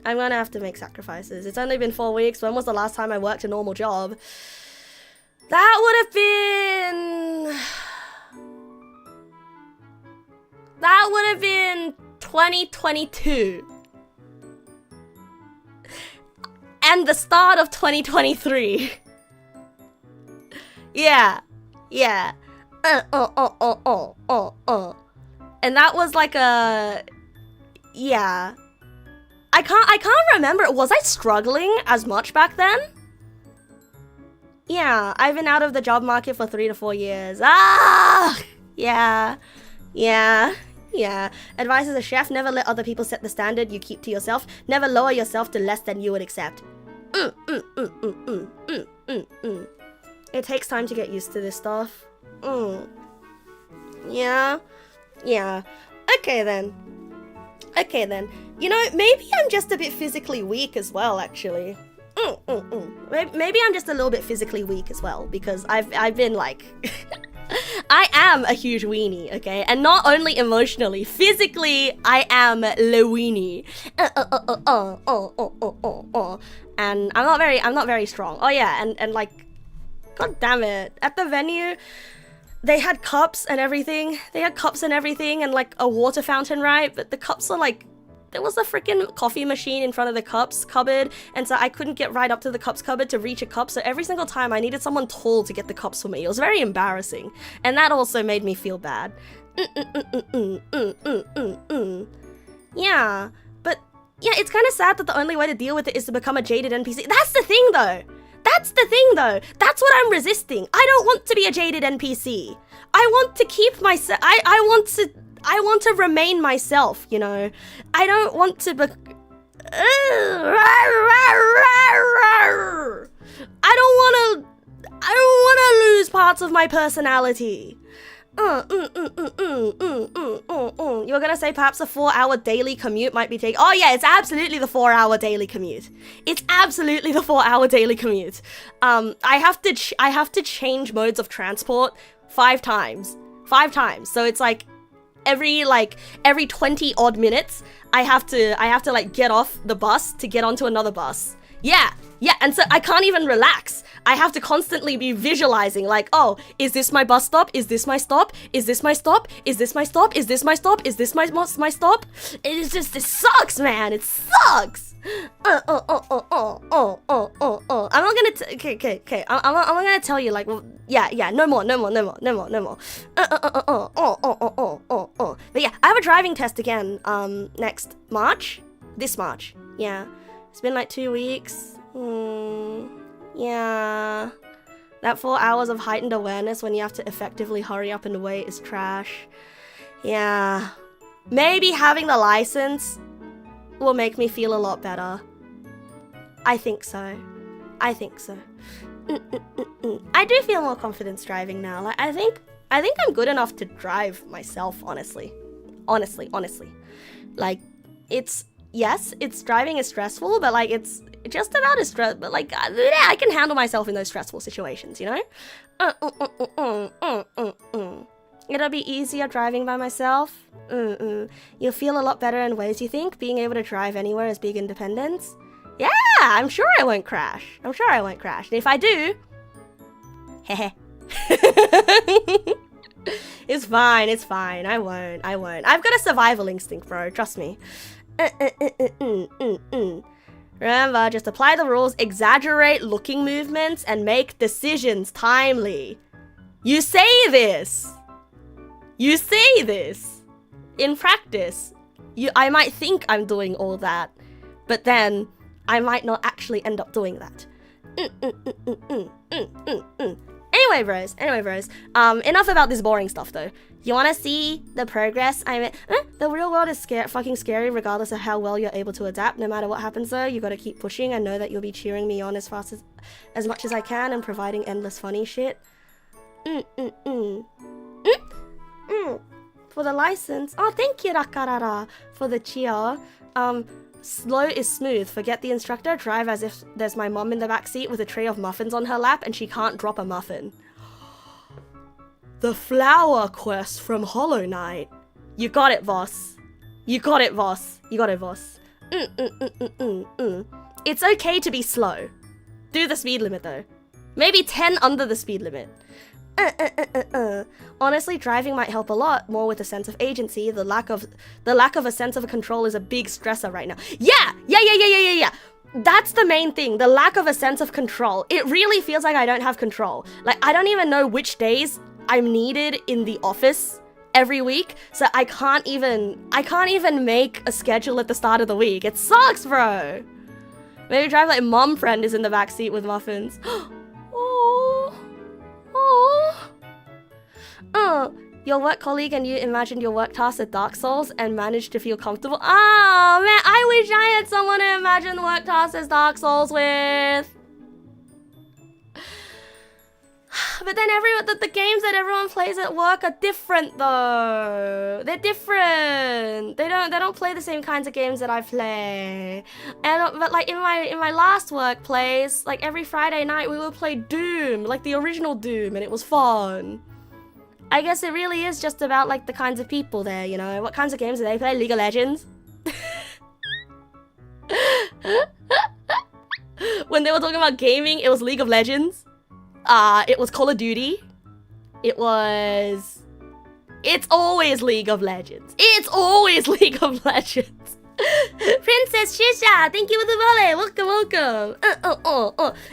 I'm gonna have to make sacrifices. It's only been 4 weeks. When was the last time I worked a normal job? That would have been 2022. And the start of 2023. Yeah. And that was like a... Yeah. I can't remember. Was I struggling as much back then? Yeah, I've been out of the job market for 3 to 4 years. Yeah. Advice as a chef, never let other people set the standard you keep to yourself. Never lower yourself to less than you would accept. It takes time to get used to this stuff. Yeah. Okay then. You know, maybe I'm just a bit physically weak as well, actually. Maybe I'm just a little bit physically weak as well, because I've been like... I am a huge weenie, okay? And not only emotionally, physically, I am le weenie. And I'm not very strong. Oh yeah, and like, god damn it. At the venue, they had cups and everything. And like a water fountain, right? But the cups are like, there was a freaking coffee machine in front of the cups cupboard, and so I couldn't get right up to the cups cupboard to reach a cup, so every single time I needed someone tall to get the cups for me. It was very embarrassing, and that also made me feel bad. Yeah, but yeah, it's kind of sad that the only way to deal with it is to become a jaded NPC. That's the thing though! That's what I'm resisting. I don't want to be a jaded NPC. I want to keep myself. I want to remain myself, you know. I don't want to be... I don't want to lose parts of my personality. You're gonna say perhaps a 4-hour daily commute might be taking... Oh yeah, it's absolutely the 4-hour daily commute. I have to change modes of transport 5 times. So it's like every 20 odd minutes, I have to like get off the bus to get onto another bus. Yeah, and so I can't even relax. I have to constantly be visualizing like, oh, is this my bus stop? Is this my stop? Is this my stop? Is this my stop? Is this my stop? Is this my stop? It's just, it sucks, man. It sucks. I'm not gonna okay. I'm not gonna tell you like, well, yeah, no more. But yeah, I have a driving test again, next March. This March. Yeah. It's been like 2 weeks. Yeah. That 4 hours of heightened awareness when you have to effectively hurry up and wait is trash. Yeah. Maybe having the license will make me feel a lot better. I think so. I do feel more confidence driving now. Like, I think I'm good enough to drive myself, honestly. Like, driving is stressful, but like, it's just about as stressful, but like, yeah, I can handle myself in those stressful situations, you know? It'll be easier driving by myself. You'll feel a lot better in ways you think. Being able to drive anywhere is big independence. Yeah, I'm sure I won't crash. I'm sure I won't crash. And if I do, heh. It's fine, it's fine. I won't. I've got a survival instinct, bro. Trust me. Remember, just apply the rules, exaggerate looking movements, and make decisions timely. You say this. You say this. In practice, I might think I'm doing all that, but then I might not actually end up doing that. Anyway, bros. Enough about this boring stuff, though. You want to see the progress? The real world is fucking scary, regardless of how well you're able to adapt. No matter what happens, though, you gotta keep pushing and know that you'll be cheering me on as much as I can and providing endless funny shit. For the license. Oh, thank you, Rakarara, for the cheer. Slow is smooth. Forget the instructor. Drive as if there's my mom in the back seat with a tray of muffins on her lap and she can't drop a muffin. The flower quest from Hollow Knight. You got it, boss. You got it, boss. It's okay to be slow. Do the speed limit, though. Maybe 10 under the speed limit. Honestly, driving might help a lot more with a sense of agency. The lack of a sense of control is a big stressor right now. Yeah. That's the main thing. The lack of a sense of control. It really feels like I don't have control. Like, I don't even know which days I'm needed in the office every week, so I can't even make a schedule at the start of the week. It sucks, bro. Maybe drive like mom friend is in the back seat with muffins. Your work colleague and you imagined your work tasks at Dark Souls and managed to feel comfortable. Oh man, I wish I had someone to imagine work tasks as Dark Souls with. But then the games that everyone plays at work are different though. They're different. They don't play the same kinds of games that I play. But like in my last workplace, like every Friday night we would play Doom, like the original Doom, and it was fun. I guess it really is just about like the kinds of people there, you know. What kinds of games do they play? League of Legends? When they were talking about gaming, it was League of Legends. It was Call of Duty. It's always League of Legends. It's always League of Legends. Princess Shisha, thank you for the volley. Welcome.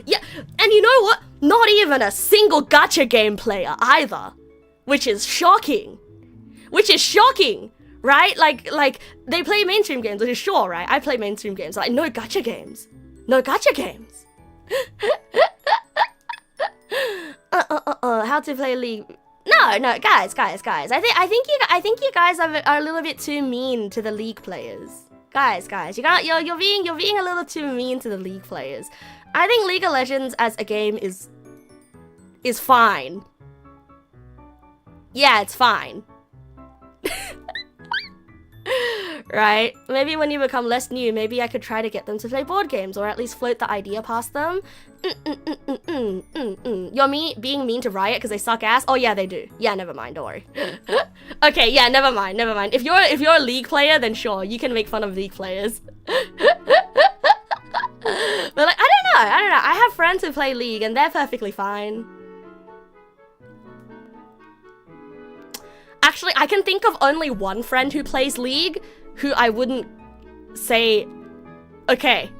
Yeah, and you know what? Not even a single gacha game player either. Which is shocking, right? Like they play mainstream games, which is sure, right? I play mainstream games, like no gacha games. How to play League? No, guys. I think you guys are a little bit too mean to the League players. Guys, you're being a little too mean to the League players. I think League of Legends as a game is fine. Yeah, it's fine. Right? Maybe when you become less new, maybe I could try to get them to play board games, or at least float the idea past them. You're being mean to Riot because they suck ass? Oh yeah, they do. Yeah, never mind, don't worry. Okay, yeah, never mind. If you're a League player, then sure, you can make fun of League players. But like, I don't know. I have friends who play League and they're perfectly fine. Actually, I can think of only one friend who plays League who I wouldn't say, okay,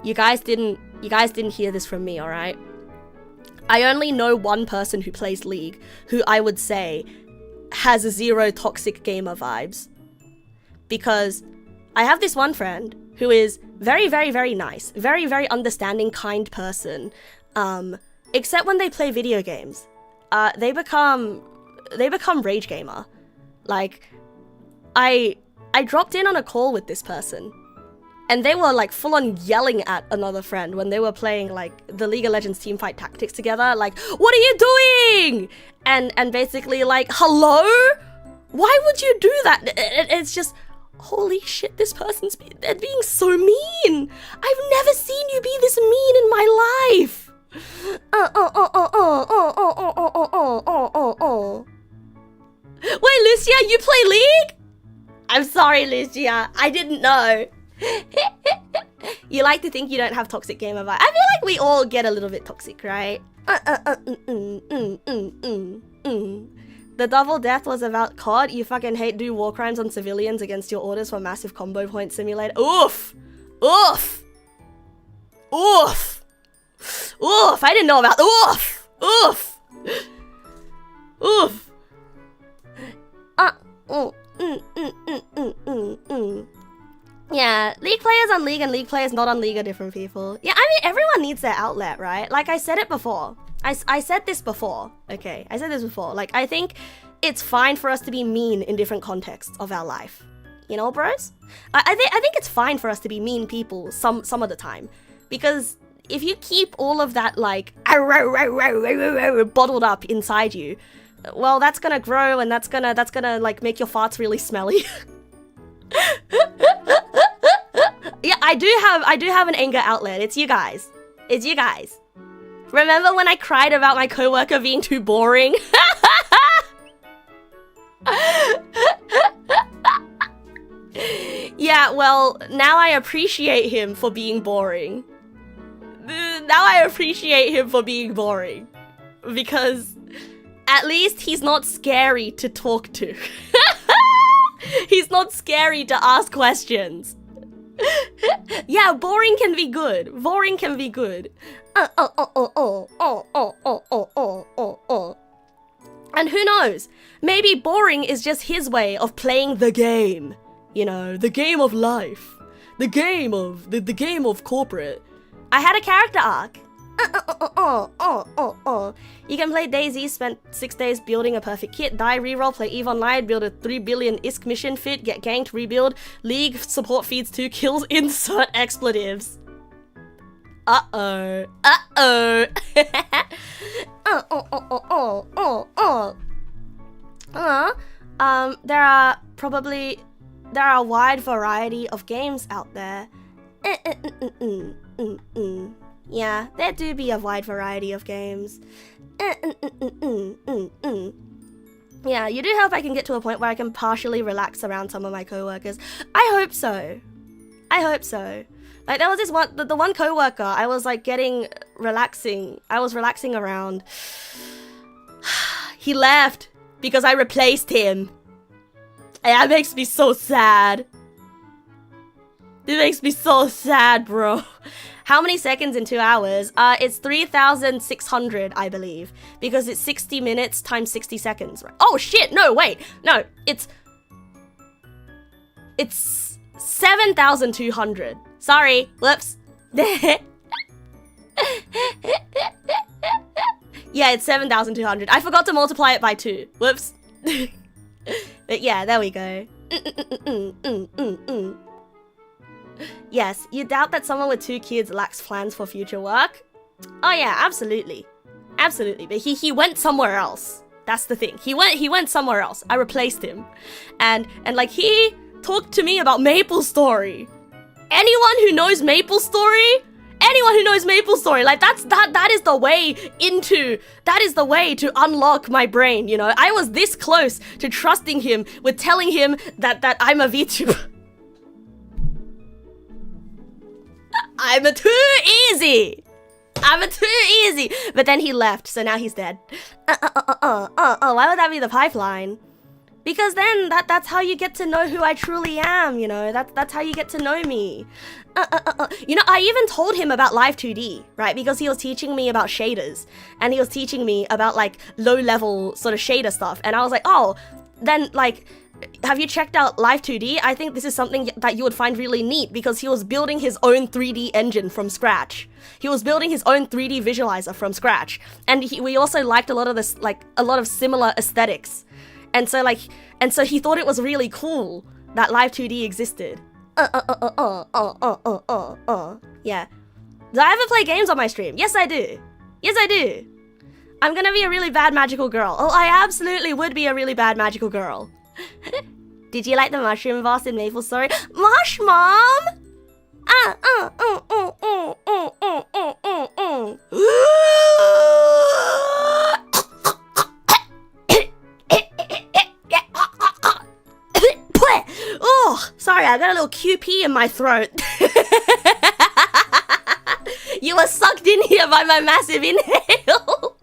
you guys didn't hear this from me, alright? I only know one person who plays League who I would say has zero toxic gamer vibes. Because I have this one friend who is very, very, very nice, very, very understanding, kind person. Except when they play video games. They become rage gamer. Like, I dropped in on a call with this person and they were like full on yelling at another friend when they were playing like the League of Legends teamfight tactics together, like, what are you doing? And basically like, hello? Why would you do that? It's just, holy shit, this person's they're being so mean. I've never seen you be this mean in my life. Wait, Lucia, you play League? I'm sorry, Lucia. I didn't know. You like to think you don't have toxic gamer vibe. I feel like we all get a little bit toxic, right? The double death was about COD. You fucking hate do war crimes on civilians against your orders for massive combo point simulator. Oof! Oof! Oof! Oof! I didn't know about oof! Oof! Oof! Yeah, League players on League and League players not on League are different people. Yeah, I mean, everyone needs their outlet, right? Like, I said it before. I said this before, okay? I said this before. Like, I think it's fine for us to be mean in different contexts of our life. You know, bros? I think it's fine for us to be mean people some of the time. Because if you keep all of that, like, bottled up inside you, well, that's gonna grow and that's gonna like, make your farts really smelly. Yeah, I do have an anger outlet. It's you guys. It's you guys. Remember when I cried about my coworker being too boring? Yeah, well, now I appreciate him for being boring. Now I appreciate him for being boring. Because at least he's not scary to talk to. He's not scary to ask questions. Yeah, boring can be good. Boring can be good. And who knows? Maybe boring is just his way of playing the game. You know, the game of life. The game of the game of corporate. I had a character arc. You can play DayZ, spent 6 days building a perfect kit, die, reroll, play EVE Online, build a 3 billion ISK mission fit, get ganked, rebuild, League support feeds 2 kills, insert expletives. Uh-oh. Uh-oh. There are a wide variety of games out there. Yeah, there do be a wide variety of games. Yeah, you do hope I can get to a point where I can partially relax around some of my coworkers. I hope so. I hope so. Like, there was this one, the one coworker, I was like relaxing around. He left because I replaced him. And that makes me so sad. It makes me so sad, bro. How many seconds in 2 hours? It's 3,600, I believe. Because it's 60 minutes times 60 seconds. Right? Oh, shit! No, wait! No, it's 7,200. Sorry. Whoops. Yeah, it's 7,200. I forgot to multiply it by 2. Whoops. But yeah, there we go. Yes, you doubt that someone with 2 kids lacks plans for future work? Oh yeah, absolutely. Absolutely, but he went somewhere else. That's the thing. He went somewhere else. I replaced him. And like, he talked to me about MapleStory. Anyone who knows MapleStory? Anyone who knows MapleStory, like, that is the way to unlock my brain, you know? I was this close to trusting him with telling him that I'm a VTuber. I'm a too easy. But then he left, so now he's dead. Why would that be the pipeline? Because then that's how you get to know who I truly am, you know? That's how you get to know me. You know, I even told him about Live2D, right? Because he was teaching me about shaders. And he was teaching me about, like, low-level sort of shader stuff. And I was like, oh, then, like, have you checked out Live2D? I think this is something that you would find really neat, because he was building his own 3D engine from scratch. He was building his own 3D visualizer from scratch. And we also liked a lot of this, like, a lot of similar aesthetics. And so, like, he thought it was really cool that Live2D existed. Yeah. Do I ever play games on my stream? Yes, I do. Yes, I do. I'm gonna be a really bad magical girl. Oh, I absolutely would be a really bad magical girl. Did you like the mushroom boss in MapleStory? Mush, Mom! I got a little QP in my throat. You were sucked in here by my massive inhale.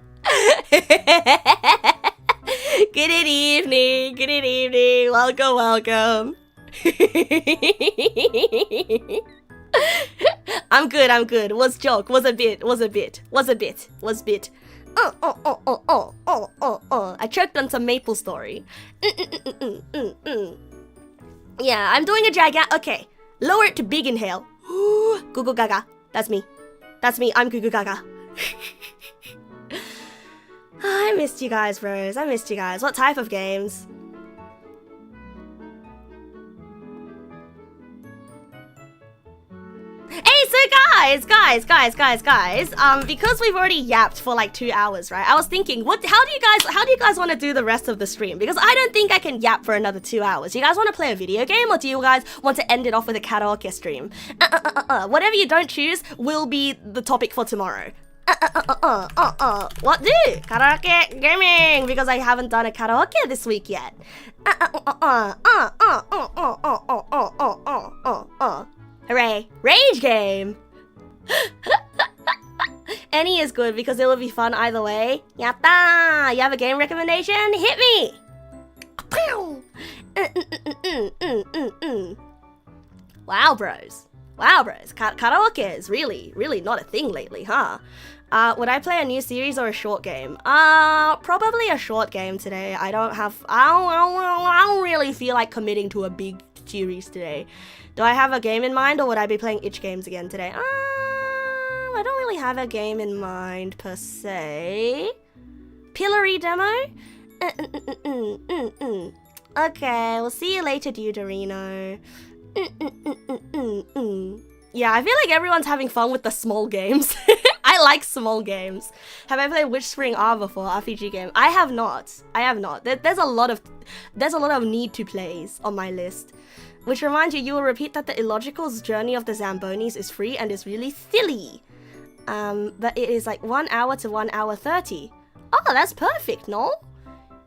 Good evening, welcome, welcome. I'm good. Was joke, was a bit. I choked on some Maple Story. Yeah, I'm doing a gigantic. Okay, lower it to big inhale. Goo goo gaga. That's me. I'm goo goo gaga. I missed you guys, bros. What type of games? Hey, so guys, because we've already yapped for like 2 hours, right? I was thinking, how do you guys want to do the rest of the stream? Because I don't think I can yap for another 2 hours. Do you guys want to play a video game, or do you guys want to end it off with a karaoke stream? Whatever you don't choose will be the topic for tomorrow. What do? Karaoke gaming, because I haven't done a karaoke this week yet. Hooray! Rage game! Any is good because it will be fun either way. Yatta! You have a game recommendation? Hit me! Wow, bros. Karaoke is really not a thing lately, huh? Would I play a new series or a short game? Probably a short game today. I don't really feel like committing to a big series today. Do I have a game in mind, or would I be playing itch games again today? I don't really have a game in mind per se. Pillory demo? Okay, we'll see you later, Deuterino. Yeah, I feel like everyone's having fun with the small games. I like small games. Have I played Witch Spring R before, RPG game? I have not. There's a lot of need to plays on my list. Which reminds you will repeat that the Illogical's Journey of the Zambonis is free and is really silly. But it is like 1 hour to 1 hour 30. Oh, that's perfect, no?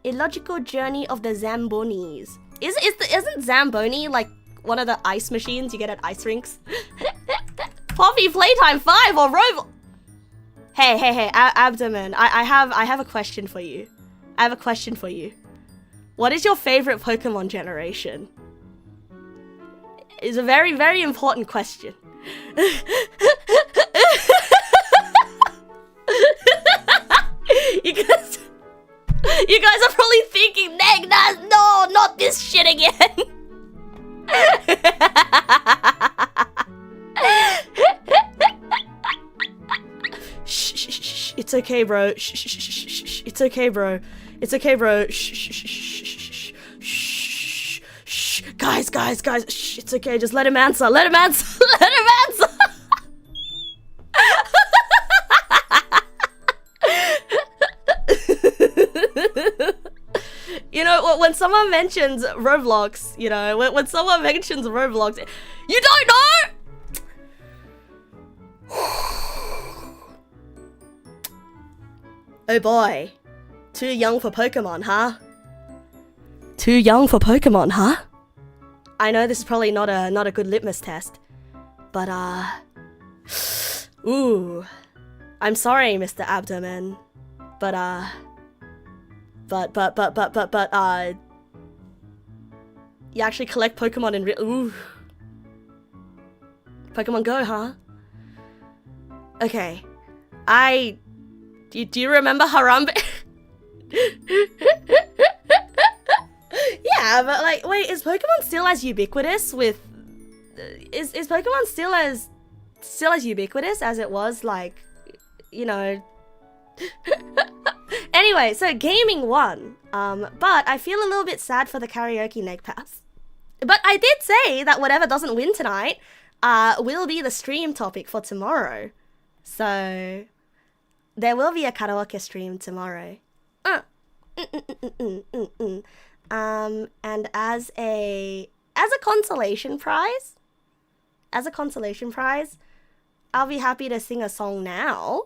Illogical Journey of the Zambonis. Isn't Zamboni like one of the ice machines you get at ice rinks? Poppy Playtime 5 or Robo. Hey, Abdomen. I have a question for you. What is your favorite Pokemon generation? It's a very, very important question. You guys are probably thinking, Neg Nass, no, not this shit again. Shh. It's okay, bro. Shh. It's okay, bro. Shh. Guys. Shh. It's okay. Just let him answer. You know, when someone mentions Roblox, you don't know? Oh boy. Too young for Pokemon, huh? I know this is probably not a good litmus test, but ooh, I'm sorry, Mr. Abdomen, but you actually collect Pokemon in real. Ooh, Pokemon Go, huh? Okay, do you remember Harambe? Yeah, but like, wait, is Pokemon still as ubiquitous with? Is Pokemon still as ubiquitous as it was, like, you know? Anyway, so gaming won. But I feel a little bit sad for the karaoke Neg Pass. But I did say that whatever doesn't win tonight, will be the stream topic for tomorrow. So there will be a karaoke stream tomorrow. And as a consolation prize, I'll be happy to sing a song now.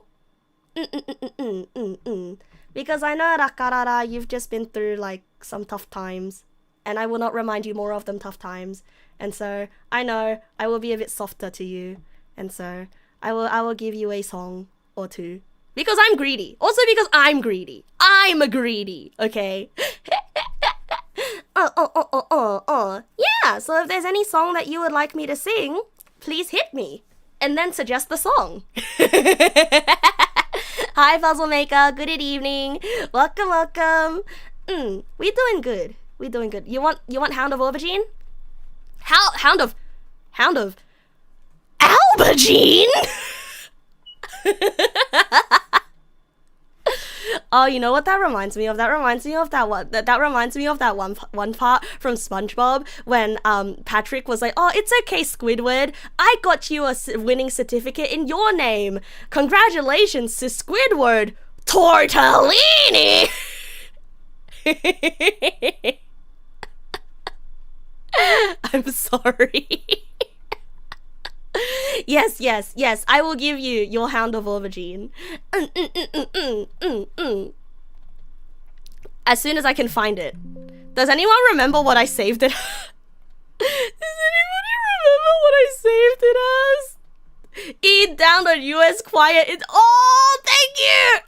Because I know, Rakarara, you've just been through like some tough times, and I will not remind you more of them tough times. And so I know I will be a bit softer to you. And so I will give you a song or two. Because I'm greedy. Also because I'm greedy. I'm a greedy, okay? Yeah, so if there's any song that you would like me to sing, please hit me. And then suggest the song. Hi, Puzzle Maker. Good evening. Welcome, welcome. We doing good. We doing good. You want Hound of Aubergine? Hound of Aubergine? Oh, you know what that reminds me of? That reminds me of that one part from SpongeBob when Patrick was like, "Oh, it's okay, Squidward. I got you a winning certificate in your name. Congratulations to Squidward Tortellini." I'm sorry. Yes, I will give you your Hound of Aubergine. As soon as I can find it. Does anyone remember what I saved it? Does anybody remember what I saved it as? Eat down on US quiet. Oh, thank you!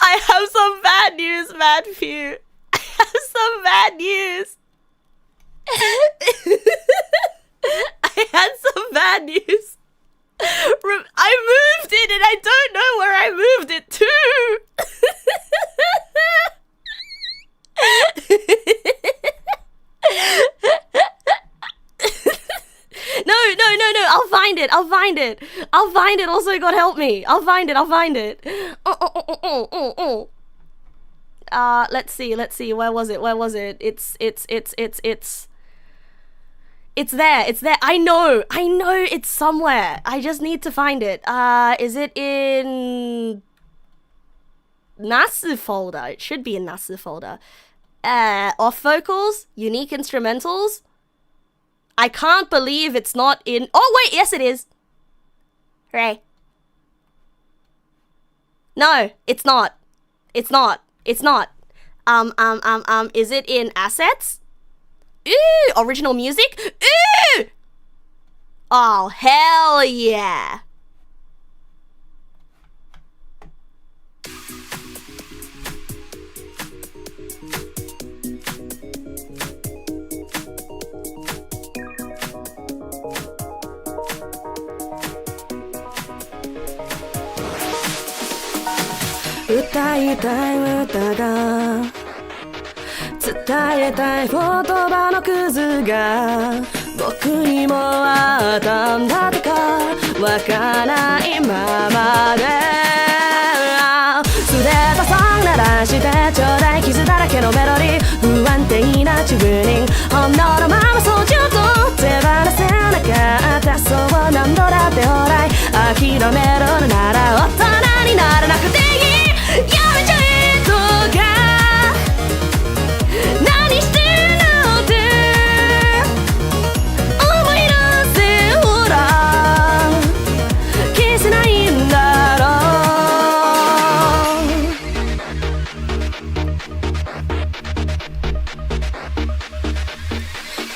I have some bad news, Matthew. I have some bad news. I had some bad news. I moved it and I don't know where I moved it to. No. I'll find it. Also, God help me. I'll find it. Let's see. Where was it? It's there. I know it's somewhere. I just need to find it. Is it in Nasu folder? It should be in Nasu folder. Off vocals, unique instrumentals. I can't believe it's not in. Oh wait, yes it is. Hooray. No, it's not. Is it in assets? Ooh, original music? Ooh! Oh, hell yeah.歌いたい歌が伝えたい言葉のクズが僕にもあったんだとかわからないままで素手とソン鳴らしてちょうだい傷だらけのメロディー不安定なチューニング本能のままそうちょっと手放せなかったそう何度だってほらい諦めるのなら大人にならなくていいやめちゃえとか何してるのって思い出せほら消せないんだろ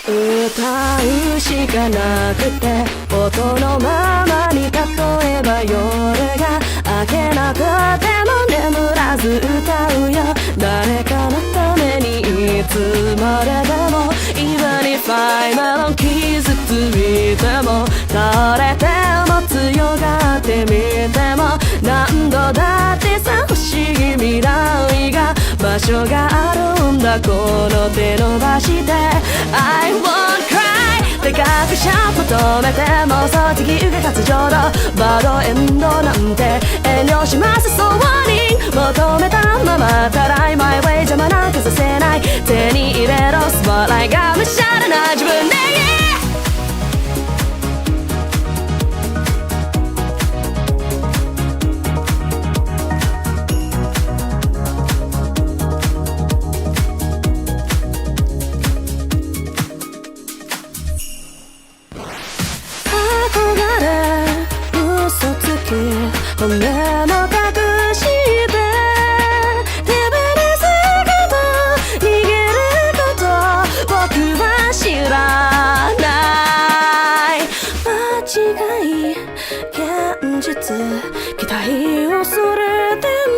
う歌うしかなくて音のままに例えば夜が明けなくても眠らず歌うよ誰かのためにいつまででも Even if I'm alone 傷ついても倒れても強がってみても何度だってさ不思議未来が場所があるんだこの手伸ばして I won't cry でかくしゃ求めてもそう次が勝つ浄土バードエンドなんて遠慮しますそうに求めたままたらいマイウェイ邪魔なんかさせない手に入れろスポットライトがむしゃらな自分で本音も隠して手放すこと逃げること僕は知らない間違い現実期待をそれても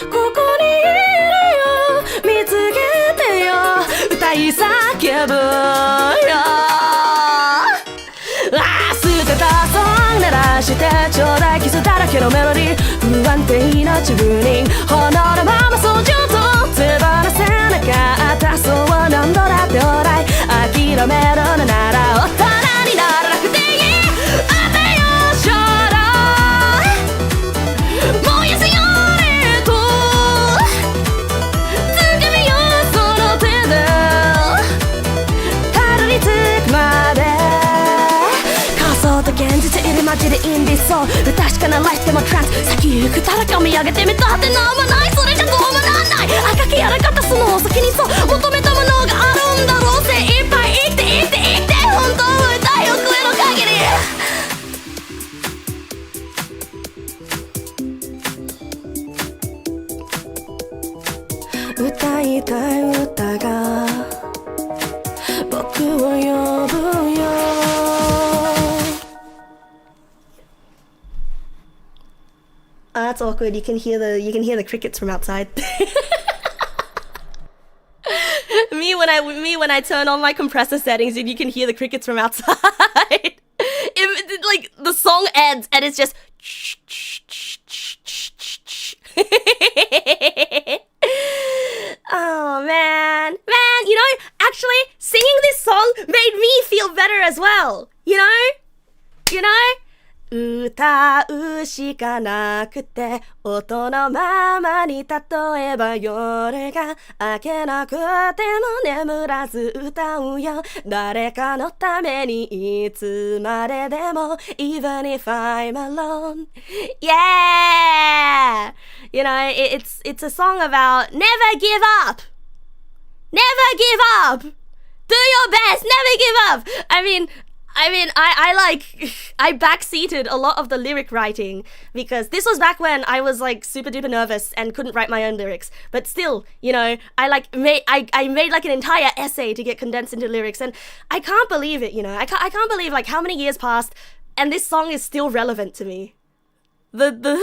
ここにいるよ見つけてよ歌い叫ぶよ捨てたソング鳴らしてちょうだい傷だらけのメロディー不安定な自分に炎のままそうちょっと手放せなかったそう何度だってオーライ諦めるのなら大人にならなくていい雨よ将来燃やせよねと掴みよその手でたどり着くまで仮想と現実入り混じりインディーソー不確かなライフでもトランス先行くたらか見上げてみたってなんもないそれじゃどうもなんない赤きやらかったその先にそう求めたものがあるんだろう精一杯生きて生きて生きて本当を歌い遅れの限り歌いたい歌が僕を呼ぶよThat's awkward. You can hear the crickets from outside. me when I turn on my compressor settings and you can hear the crickets from outside. Like the song ends and it's just Oh man, you know, actually singing this song made me feel better as well. You know? 歌うしかなくて音のままに例えば夜が明けなくても眠らず歌うよ誰かのためにいつまででも Even if I'm alone Yeah You know it's a song about never give up Never give up Do your best Never give up I backseated a lot of the lyric writing because this was back when I was like super duper nervous and couldn't write my own lyrics. But still, you know, I made like an entire essay to get condensed into lyrics, and I can't believe it. You know, I can't believe like how many years passed, and this song is still relevant to me. The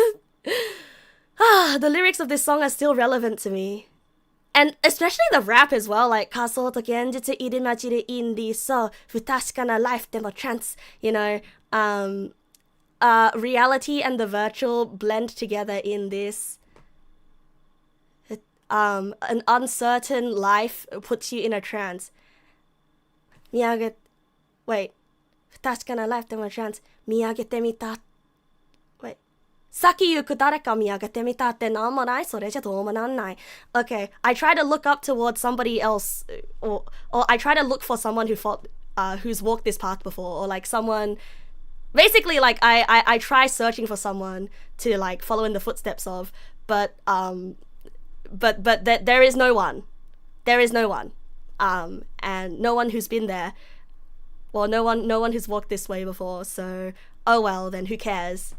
lyrics of this song are still relevant to me. And especially the rap as well, like 仮想と現実入り混じりインディーそう不確かなライフでもトランス You know, reality and the virtual blend together in this an uncertain life puts you in a trance 見上げ Wait 不確かなライフでもトランス見上げてみた先行く誰か見上げてみたってなんもないそれじゃどうもなんない Okay, I try to look up towards somebody else or I try to look for someone who's walked this path before or like someone basically like I try searching for someone to like follow in the footsteps of but there is no one and no one who's been there well no one who's walked this way before so oh well then who cares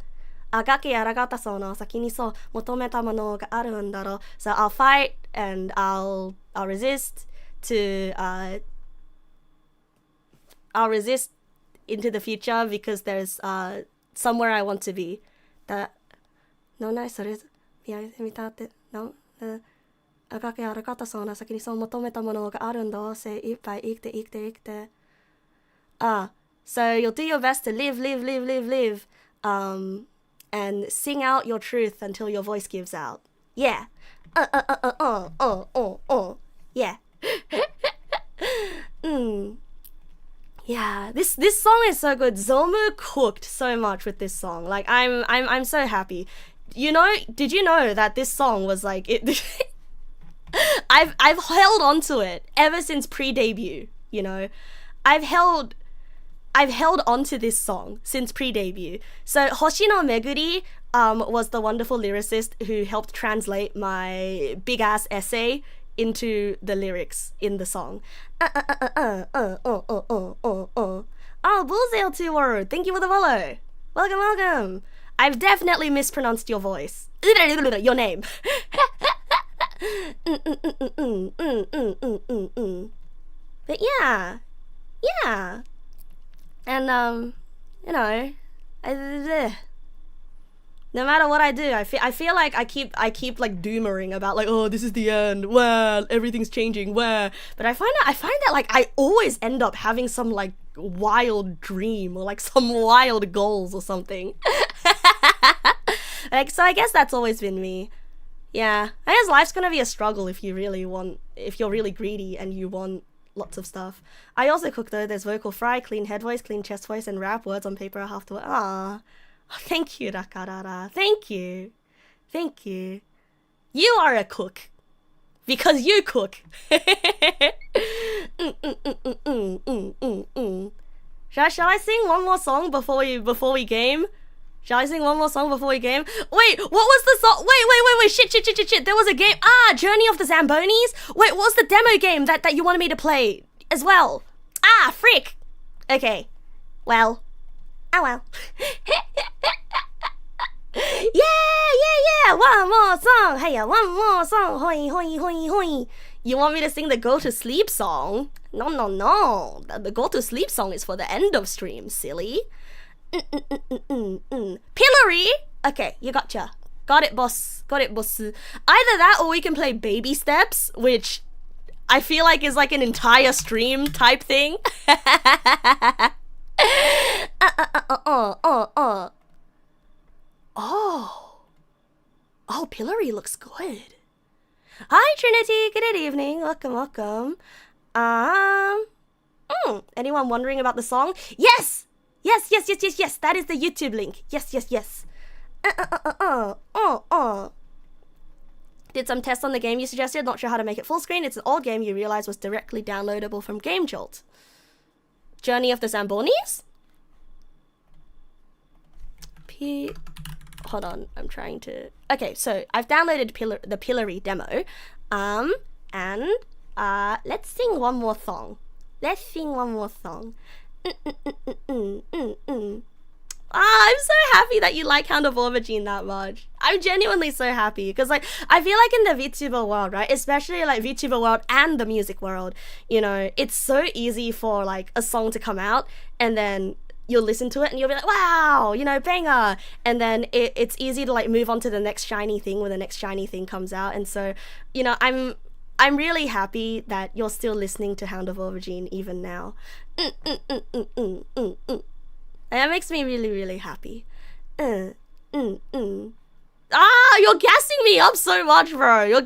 赤きやらかったその先にそう求めたものがあるんだろう So I'll fight and I'll resist to I'll resist into the future because there's somewhere I want to be that no ないそれ見上げてみたって赤きやらかったその先にそう求めたものがあるんだ精一杯生きて生きて生きてSo you'll do your best to live and sing out your truth until your voice gives out. Yeah. Yeah. Yeah. This song is so good. Zomu cooked so much with this song. Like I'm so happy. You know, did you know that this song was like it I've held on to it ever since pre-debut, you know. I've held on to this song since pre-debut. So Hoshino Meguri was the wonderful lyricist who helped translate my big-ass essay into the lyrics in the song. Oh, Bullsale 2 Word, thank you for the follow. Welcome. I've definitely mispronounced your voice. Your name. But yeah. And you know, no matter what I do, I feel like I keep like doomering about like, oh, this is the end. Well, everything's changing. Where? But I find that like I always end up having some like wild dream or like some wild goals or something. Like, so I guess that's always been me. Yeah, I guess life's gonna be a struggle if you're really greedy and you want lots of stuff. I also cook though. There's vocal fry, clean head voice, clean chest voice, and rap. Words on paper are half the word. Ah, thank you, Rakarara. Thank you. You are a cook because you cook. Shall I sing one more song before we game? Shall I sing one more song before we game? Wait, what was the song? Wait. Shit. There was a game. Journey of the Zambonis? Wait, what was the demo game that you wanted me to play as well? Frick. Okay. Well. Well. Yeah. One more song. Hey, one more song. Hoi. You want me to sing the go to sleep song? No. The go to sleep song is for the end of stream, silly. Pillory? Okay, you gotcha. Got it, boss. Either that or we can play Baby Steps, which I feel like is like an entire stream type thing. Oh, Pillory looks good. Hi, Trinity. Good evening. Welcome. Anyone wondering about the song? Yes. That is the YouTube link. Yes. Did some tests on the game you suggested. Not sure how to make it full screen. It's an old game you realized was directly downloadable from Game Jolt. Journey of the Zambonis? Hold on, I'm trying to... Okay, so I've downloaded the Pillory demo. And let's sing one more song. I'm so happy that you like Hound of Aubergine that much. I'm genuinely so happy because like I feel like in the VTuber world, right, especially like VTuber world and the music world, you know, it's so easy for like a song to come out and then you'll listen to it and you'll be like, wow, you know, banger, and then it's easy to like move on to the next shiny thing when the next shiny thing comes out. And so, you know, I'm really happy that you're still listening to Hound of Aubergine even now. And that makes me really, really happy. You're gassing me up so much, bro.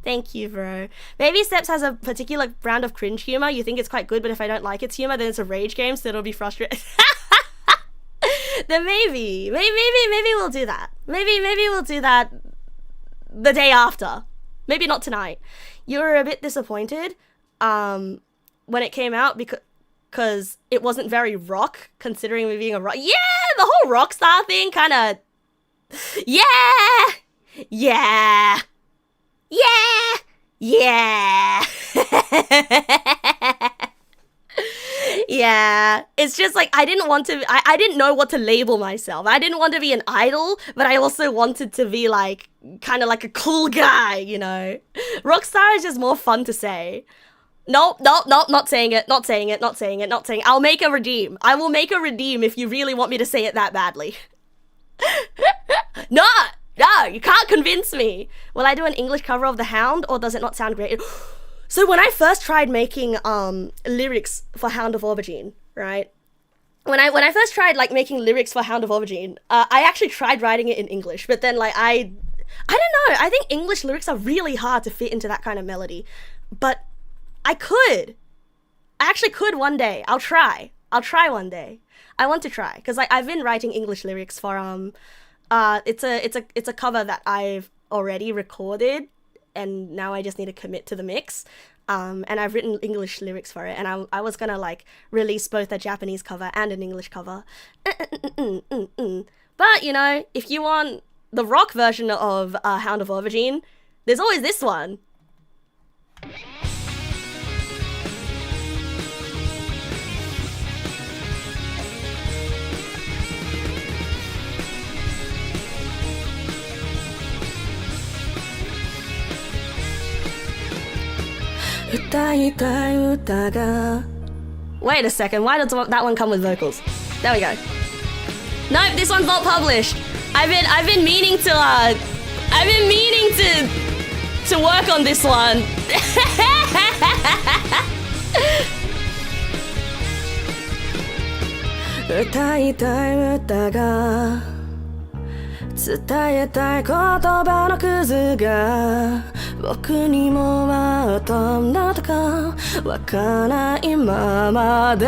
Thank you, bro. Baby Steps has a particular brand of cringe humor. You think it's quite good, but if I don't like its humor, then it's a rage game, so it'll be frustrating. Then maybe we'll do that. Maybe we'll do that the day after. Maybe not tonight. You were a bit disappointed when it came out because it wasn't very rock, considering me being a rock. Yeah, the whole Rockstar thing kind of... Yeah! Yeah, it's just like I didn't know what to label myself. I didn't want to be an idol, but I also wanted to be like kind of like a cool guy, you know. Rockstar is just more fun to say. Nope, not saying it. I'll make a redeem. I will make a redeem if you really want me to say it that badly. No, you can't convince me. Will I do an English cover of The Hound, or does it not sound great? So when I first tried making lyrics for Hound of Aubergine, right? When I first tried like making lyrics for Hound of Aubergine, I actually tried writing it in English, but then like I don't know. I think English lyrics are really hard to fit into that kind of melody, but I actually could one day. I'll try one day. I want to try because like I've been writing English lyrics for it's a cover that I've already recorded. And now I just need to commit to the mix. And I've written English lyrics for it. And I was gonna like release both a Japanese cover and an English cover. But you know, if you want the rock version of Hound of Aubergine, there's always this one. Wait a second, why does that one come with vocals? There we go. Nope, this one's not published. I've been meaning to work on this one. "伝えたい言葉のくずが僕にもあったんだとかわからないままで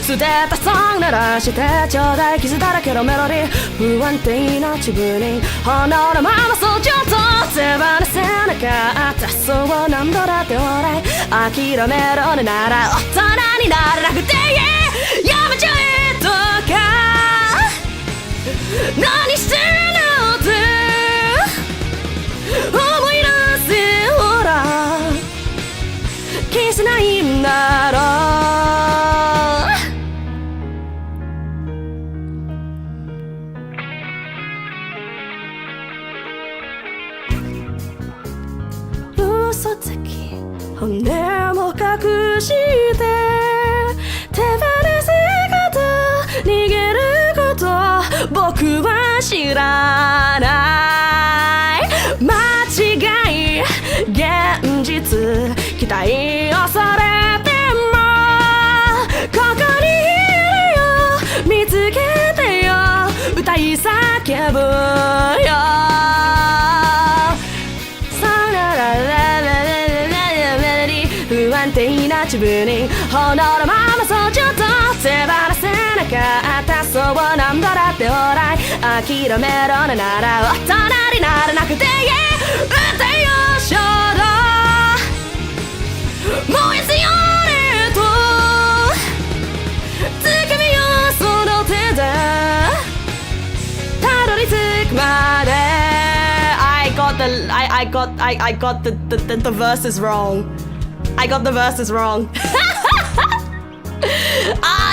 捨てたソング鳴らしてちょうだい傷だらけのメロディー不安定な自分に炎のままそうちょっと手放せなかったそう何度だって俺諦めろねなら大人になれなくていいやめちゃえとか何してるのって思い出せほら消せないんだろう嘘つき骨も隠して手放せ方逃げること僕は知らない間違い現実期待恐れてもここにいるよ見つけてよ歌い叫ぶよさらららららメロディー不安定な自分に炎のままそうちょっと手放せなかったそう何度だってオーライ諦めろねなら大人になれなくていい歌いよ衝動燃え強れと掴みよその手でたどり着くまで I got the verses wrong. I got the verses wrong.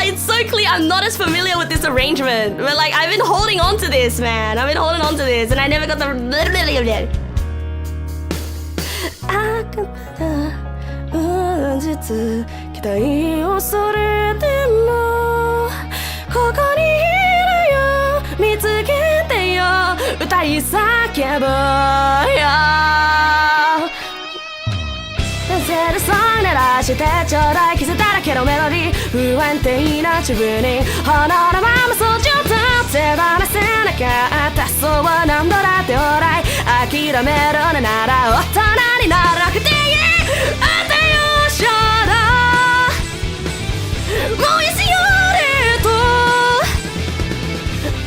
It's so clear. I'm not as familiar with this arrangement. But like, I've been holding on to this, man. I've been holding on to this, and I never got the. あくまで実期待を恐れてもここにいるよ見つけてよ歌い叫ぶよせるソング鳴らしてちょうだい傷だらけのメロディー不安定な自分に炎のままそうちょっと手放せなかったそう何度だってオーライ諦めろねなら大人にならなくていいあんたよ衝動燃えしよれと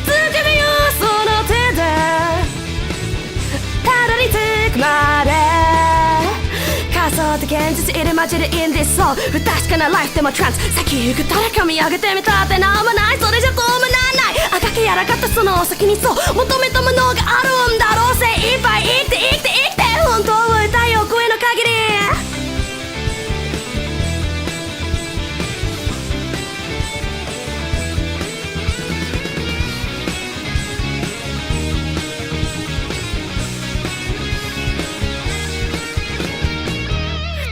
掴みよその手でたどり着くまで仮想的現実入り混じる in this soul 不確かなライフでもトランス先行く誰か見上げてみたってなんもないそれじゃどうもなんない赤けやらかったその先にそう求めたものがあるんだろう精一杯生きて生きて生きて本当を歌いよ声の限り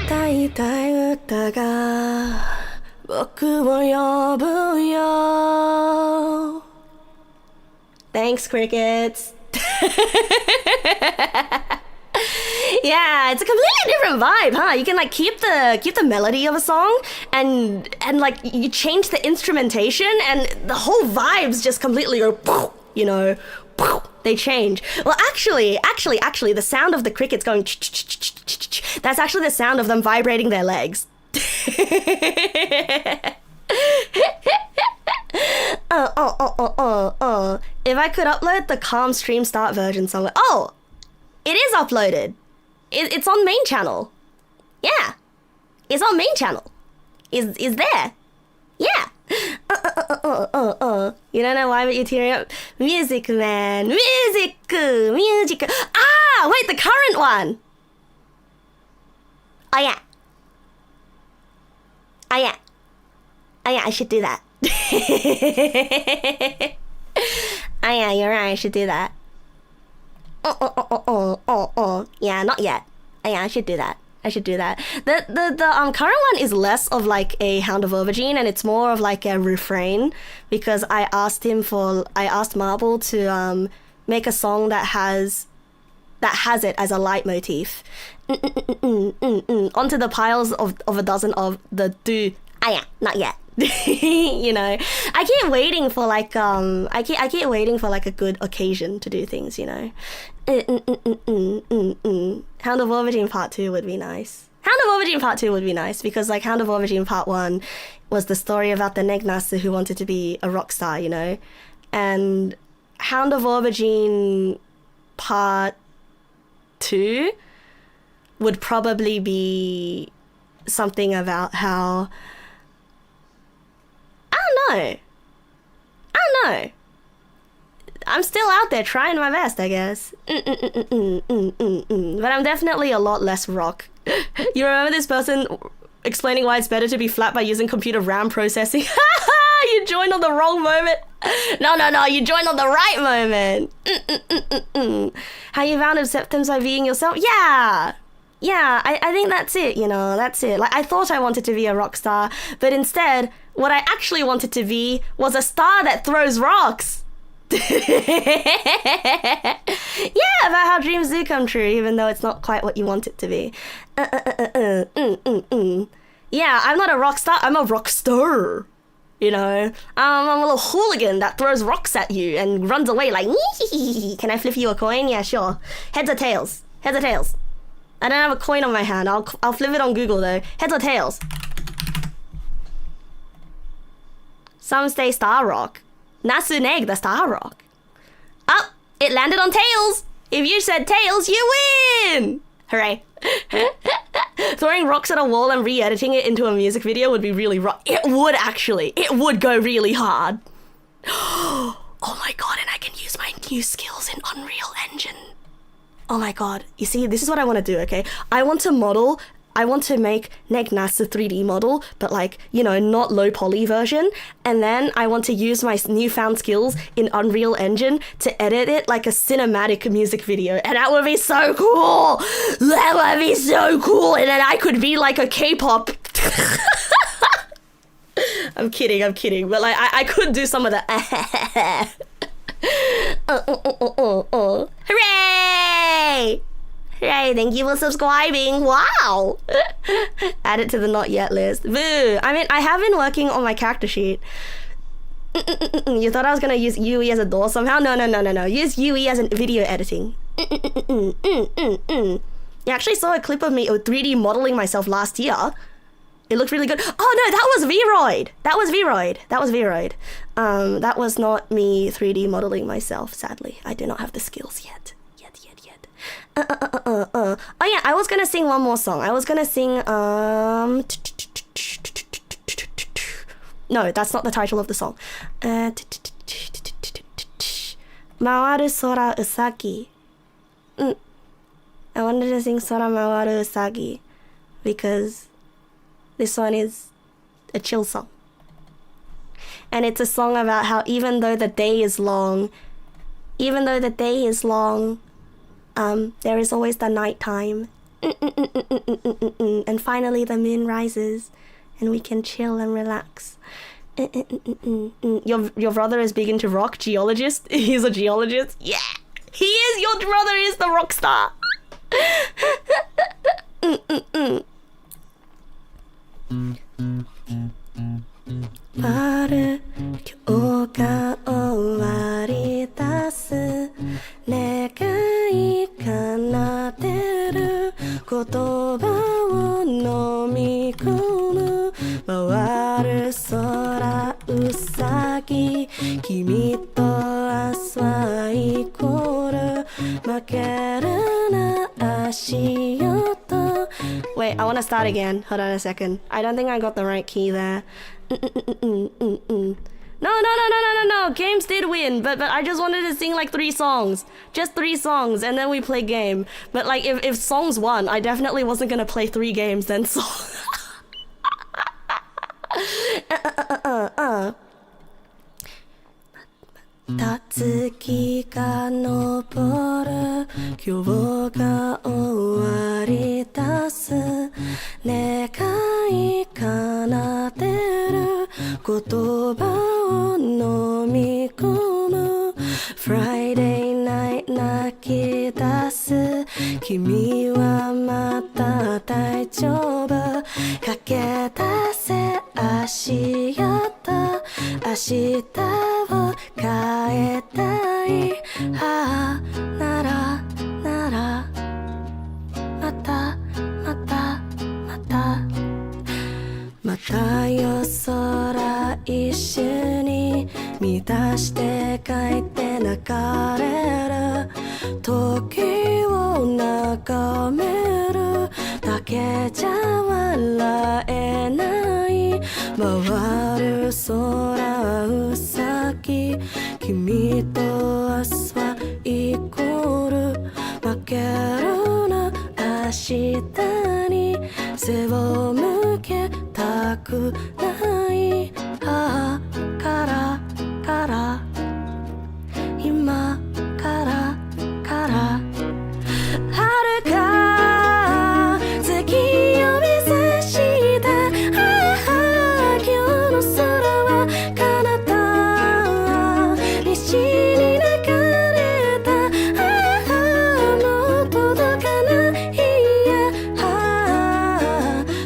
歌いたい歌が僕を呼ぶよ Thanks, crickets. Yeah, it's a completely different vibe, huh? You can like keep the melody of a song and like you change the instrumentation and the whole vibes just completely go, you know, they change. Well, actually, the sound of the crickets going, that's actually the sound of them vibrating their legs. If I could upload the calm stream start version somewhere. Oh, it is uploaded. It's on main channel. Yeah, it's on main channel. Is there? Yeah. You don't know why, but you're tearing up. Music, man. Music. Ah, wait, the current one. Oh, yeah. Oh, yeah. Oh, yeah, I should do that. Oh, yeah, you're right, I should do that. Yeah, not yet. Oh, yeah, I should do that. The current one is less of like a Hound of Aubergine, and it's more of like a refrain, because I asked Marble to make a song that has it as a leitmotif. Onto the piles of a dozen of the do. Ah, yeah, not yet. You know, I keep waiting for like I keep waiting for like a good occasion to do things, you know. Hound of Aubergine Part 2 would be nice. Because like Hound of Aubergine Part 1 was the story about the Neg Nasu who wanted to be a rock star, you know. And Hound of Aubergine Part 2 would probably be something about how I don't know. I'm still out there trying my best, I guess. But I'm definitely a lot less rock. You remember this person explaining why it's better to be flat by using computer RAM processing? You joined on the wrong moment. No, you joined on the right moment. How you found acceptance by being yourself? Yeah, I think that's it, you know, that's it. Like, I thought I wanted to be a rock star, but instead, what I actually wanted to be was a star that throws rocks. Yeah, about how dreams do come true, even though it's not quite what you want it to be. Yeah, I'm not a rock star, I'm a rock star. You know, I'm a little hooligan that throws rocks at you and runs away like, can I flip you a coin? Yeah, sure. Heads or tails? Heads or tails? I don't have a coin on my hand. I'll flip it on Google though. Heads or tails? Some say Star Rock. Nasu Neg, the Star Rock. Oh, it landed on tails. If you said tails, you win. Hooray. Throwing rocks at a wall and re-editing it into a music video would be really rock. It would actually. It would go really hard. Oh my god, and I can use my new skills in Unreal Engine. Oh my god. You see, this is what I want to do, okay? I want to make Neg Na's 3D model, but like, you know, not low poly version. And then I want to use my newfound skills in Unreal Engine to edit it like a cinematic music video. And that would be so cool. That would be so cool. And then I could be like a K-pop. I'm kidding. But like, I could do some of the Hooray! Hooray, thank you for subscribing. Wow. Add it to the not yet list. Boo. I mean, I have been working on my character sheet. You thought I was going to use Yui as a door somehow? No. Use Yui as a video editing. You actually saw a clip of me 3D modeling myself last year. It looked really good. Oh no, that was V-Roid. That was not me 3D modeling myself, sadly. I do not have the skills yet. Oh yeah, I was gonna sing one more song. I was gonna sing no, that's not the title of the song. Mawaru Sora Usagi. I wanted to sing Sora Mawaru Usagi because this one is a chill song. And it's a song about how even though the day is long, there is always the night time. And finally the moon rises and we can chill and relax. Your brother is big into rock, geologist? He's a geologist? Yeah, he is! Your brother is the rock star! Wait, I want to start again. Hold on a second. I don't think I got the right key there. No. games did win, but I just wanted to sing like 3 songs. Just 3 songs, and then we play game. But like, if songs won, I definitely wasn't gonna play 3 games, then song. た月が昇る今日が終わり出す願い奏でる言葉を飲み込む Friday night 泣き出す君はまた大丈夫駆け出せ足跡明日を変えたいああならまたまた夜空一緒に満たして書いて流れる時を眺めるだけじゃ笑えない回る空うさぎ君と明日はイコール負けるな明日に背を向けたくないああから今から遥か月を目指した今日の空は彼方西に流れたもう届かないや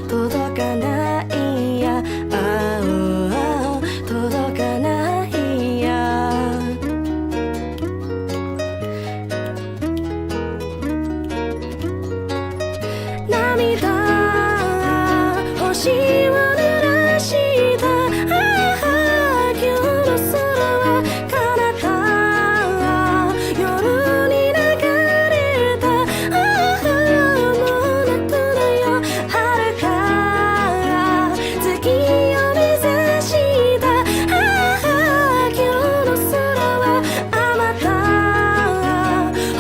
届かないや届かないや涙星を濡らした今日の空は彼方夜に流れたもう泣くなよ遥か月を目指した今日の空はあまた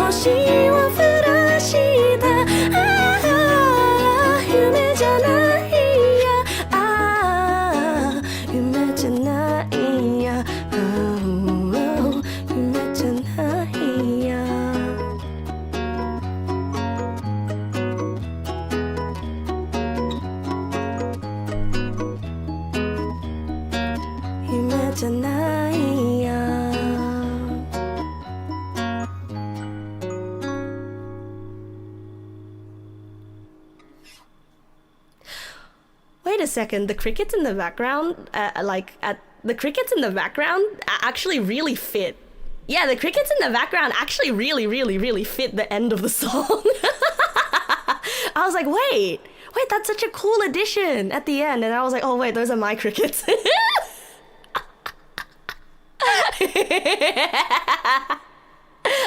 星を降らした夢じゃないや夢じゃないや夢じゃないや夢じゃないやWait a second, the crickets in the background, the crickets in the background actually really fit. Yeah, the crickets in the background actually really fit the end of the song. I was like, wait, that's such a cool addition at the end. And I was like, oh wait, those are my crickets.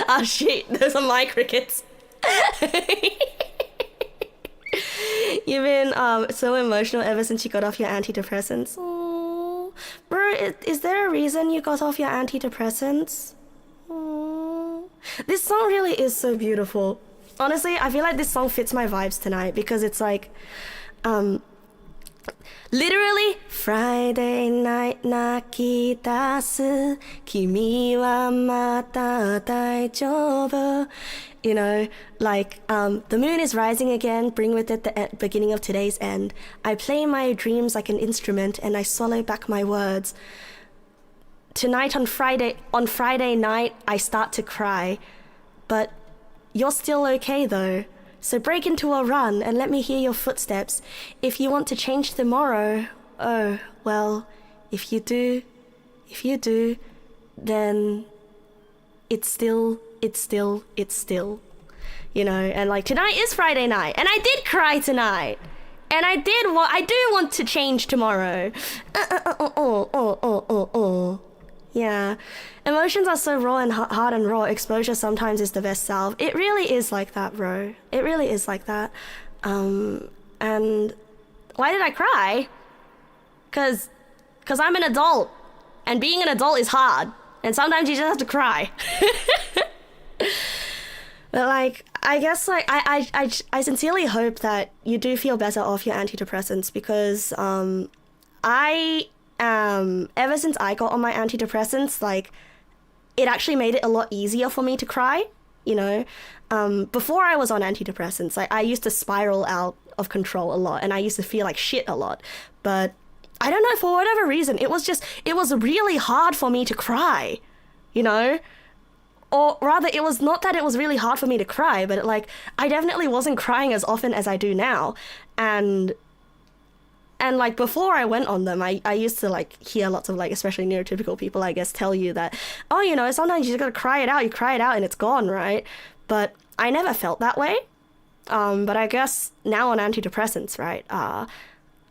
Oh shit, those are my crickets. You've been so emotional ever since you got off your antidepressants. Aww. Bro, is there a reason you got off your antidepressants? Aww. This song really is so beautiful. Honestly, I feel like this song fits my vibes tonight because it's like, literally, Friday night 泣き出す君はまた大丈夫 You know, like, the moon is rising again, bring with it the beginning of today's end. I play my dreams like an instrument and I swallow back my words. Tonight on Friday night, I start to cry. But you're still okay though. So break into a run and let me hear your footsteps. If you want to change tomorrow, oh, well, if you do, then it's still, you know, and like tonight is Friday night and I did cry tonight and I do want to change tomorrow. Yeah, emotions are so raw and hard and raw. Exposure sometimes is the best salve. It really is like that, bro. It really is like that. And why did I cry? Cause I'm an adult and being an adult is hard. And sometimes you just have to cry. But like, I guess like I sincerely hope that you do feel better off your antidepressants, because ever since I got on my antidepressants, like, it actually made it a lot easier for me to cry, you know. Before I was on antidepressants, like, I used to spiral out of control a lot, and I used to feel like shit a lot. But I don't know, for whatever reason, it was really hard for me to cry, you know. Or rather, it was not that it was really hard for me to cry, but like, I definitely wasn't crying as often as I do now. And like, before I went on them, I used to like hear lots of like, especially neurotypical people, I guess, tell you that, oh, you know, sometimes you just gotta cry it out, you cry it out and it's gone, right? But I never felt that way. But I guess now on antidepressants, right, I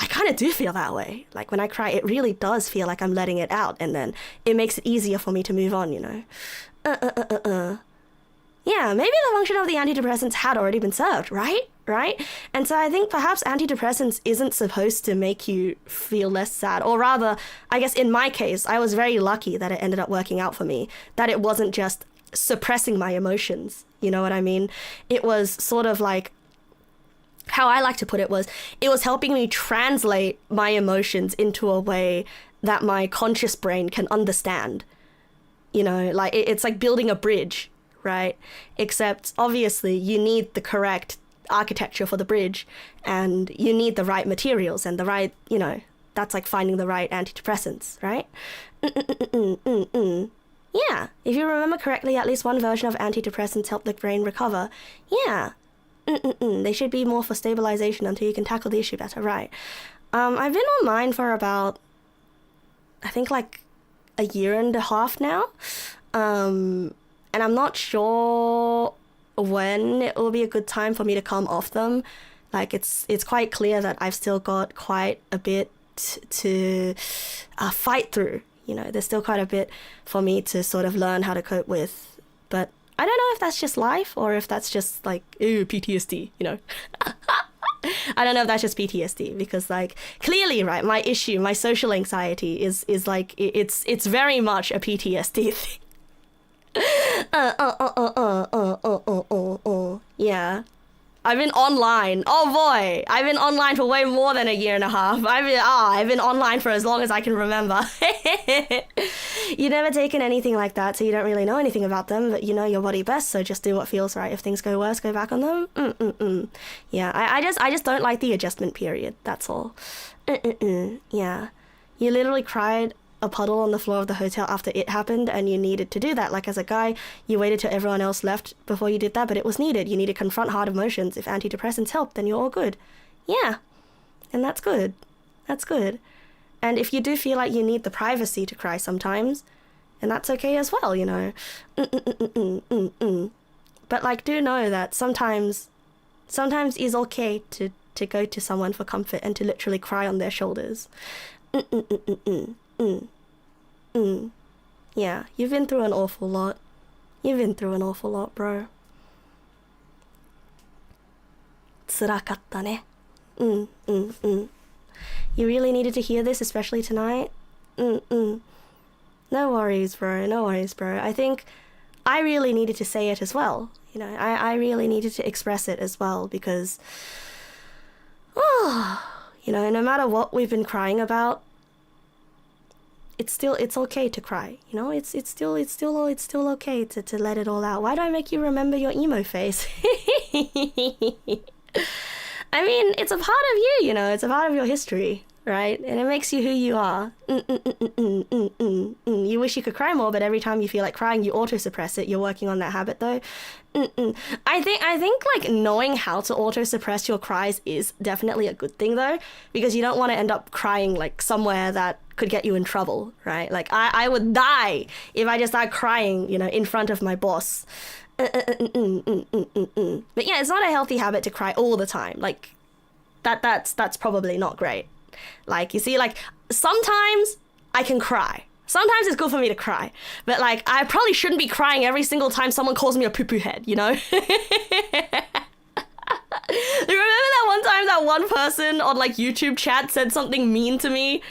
kind of do feel that way. Like, when I cry, it really does feel like I'm letting it out, and then it makes it easier for me to move on, you know? Yeah, maybe the function of the antidepressants had already been served, right? And so I think perhaps antidepressants isn't supposed to make you feel less sad. Or rather, I guess in my case, I was very lucky that it ended up working out for me. That it wasn't just suppressing my emotions, you know what I mean? It was sort of like, how I like to put it was, it was helping me translate my emotions into a way that my conscious brain can understand. You know, like, it's like building a bridge, right? Except obviously you need the correct architecture for the bridge, and you need the right materials and the right, you know, that's like finding the right antidepressants, right? Yeah, if you remember correctly, at least one version of antidepressants help the brain recover. Yeah. They should be more for stabilization until you can tackle the issue better, right? I've been on mine for about, I think, like a year and a half now. And I'm not sure when it will be a good time for me to come off them. Like, it's quite clear that I've still got quite a bit to fight through. You know, there's still quite a bit for me to sort of learn how to cope with. But I don't know if that's just life or if that's just like, ooh, PTSD, you know. I don't know if that's just PTSD, because like, clearly, right, my issue, my social anxiety is like, it's very much a PTSD thing. Yeah. I've been online. Oh boy, I've been online for way more than a year and a half. I've been online for as long as I can remember. You've never taken anything like that, so you don't really know anything about them, but you know your body best, so just do what feels right. If things go worse, go back on them. Yeah, I just don't like the adjustment period, that's all. Yeah. You literally cried a puddle on the floor of the hotel after it happened, and you needed to do that. Like, as a guy, you waited till everyone else left before you did that, but it was needed. You need to confront hard emotions. If antidepressants help, then you're all good. Yeah. And that's good. That's good. And if you do feel like you need the privacy to cry sometimes, and that's okay as well, you know. But like, do know that sometimes it's okay to go to someone for comfort and to literally cry on their shoulders. Yeah, you've been through an awful lot. You've been through an awful lot, bro. 辛かったね. You really needed to hear this, especially tonight? No worries, bro. No worries, bro. I think I really needed to say it as well. You know, I really needed to express it as well, because, you know, no matter what we've been crying about, it's okay to cry, you know. It's still okay to let it all out. Why do I make you remember your emo face? I mean, it's a part of you, you know. It's a part of your history, right? And it makes you who you are. You wish you could cry more, but every time you feel like crying, you auto-suppress it. You're working on that habit, though. I think like knowing how to auto-suppress your cries is definitely a good thing, though, because you don't want to end up crying like somewhere that could get you in trouble, right? Like, I would die if I just started crying, you know, in front of my boss. But yeah, it's not a healthy habit to cry all the time. Like, that's probably not great. Like, you see, like, sometimes I can cry. Sometimes it's good for me to cry. But like, I probably shouldn't be crying every single time someone calls me a poo-poo head, you know? Remember that one time that one person on like YouTube chat said something mean to me,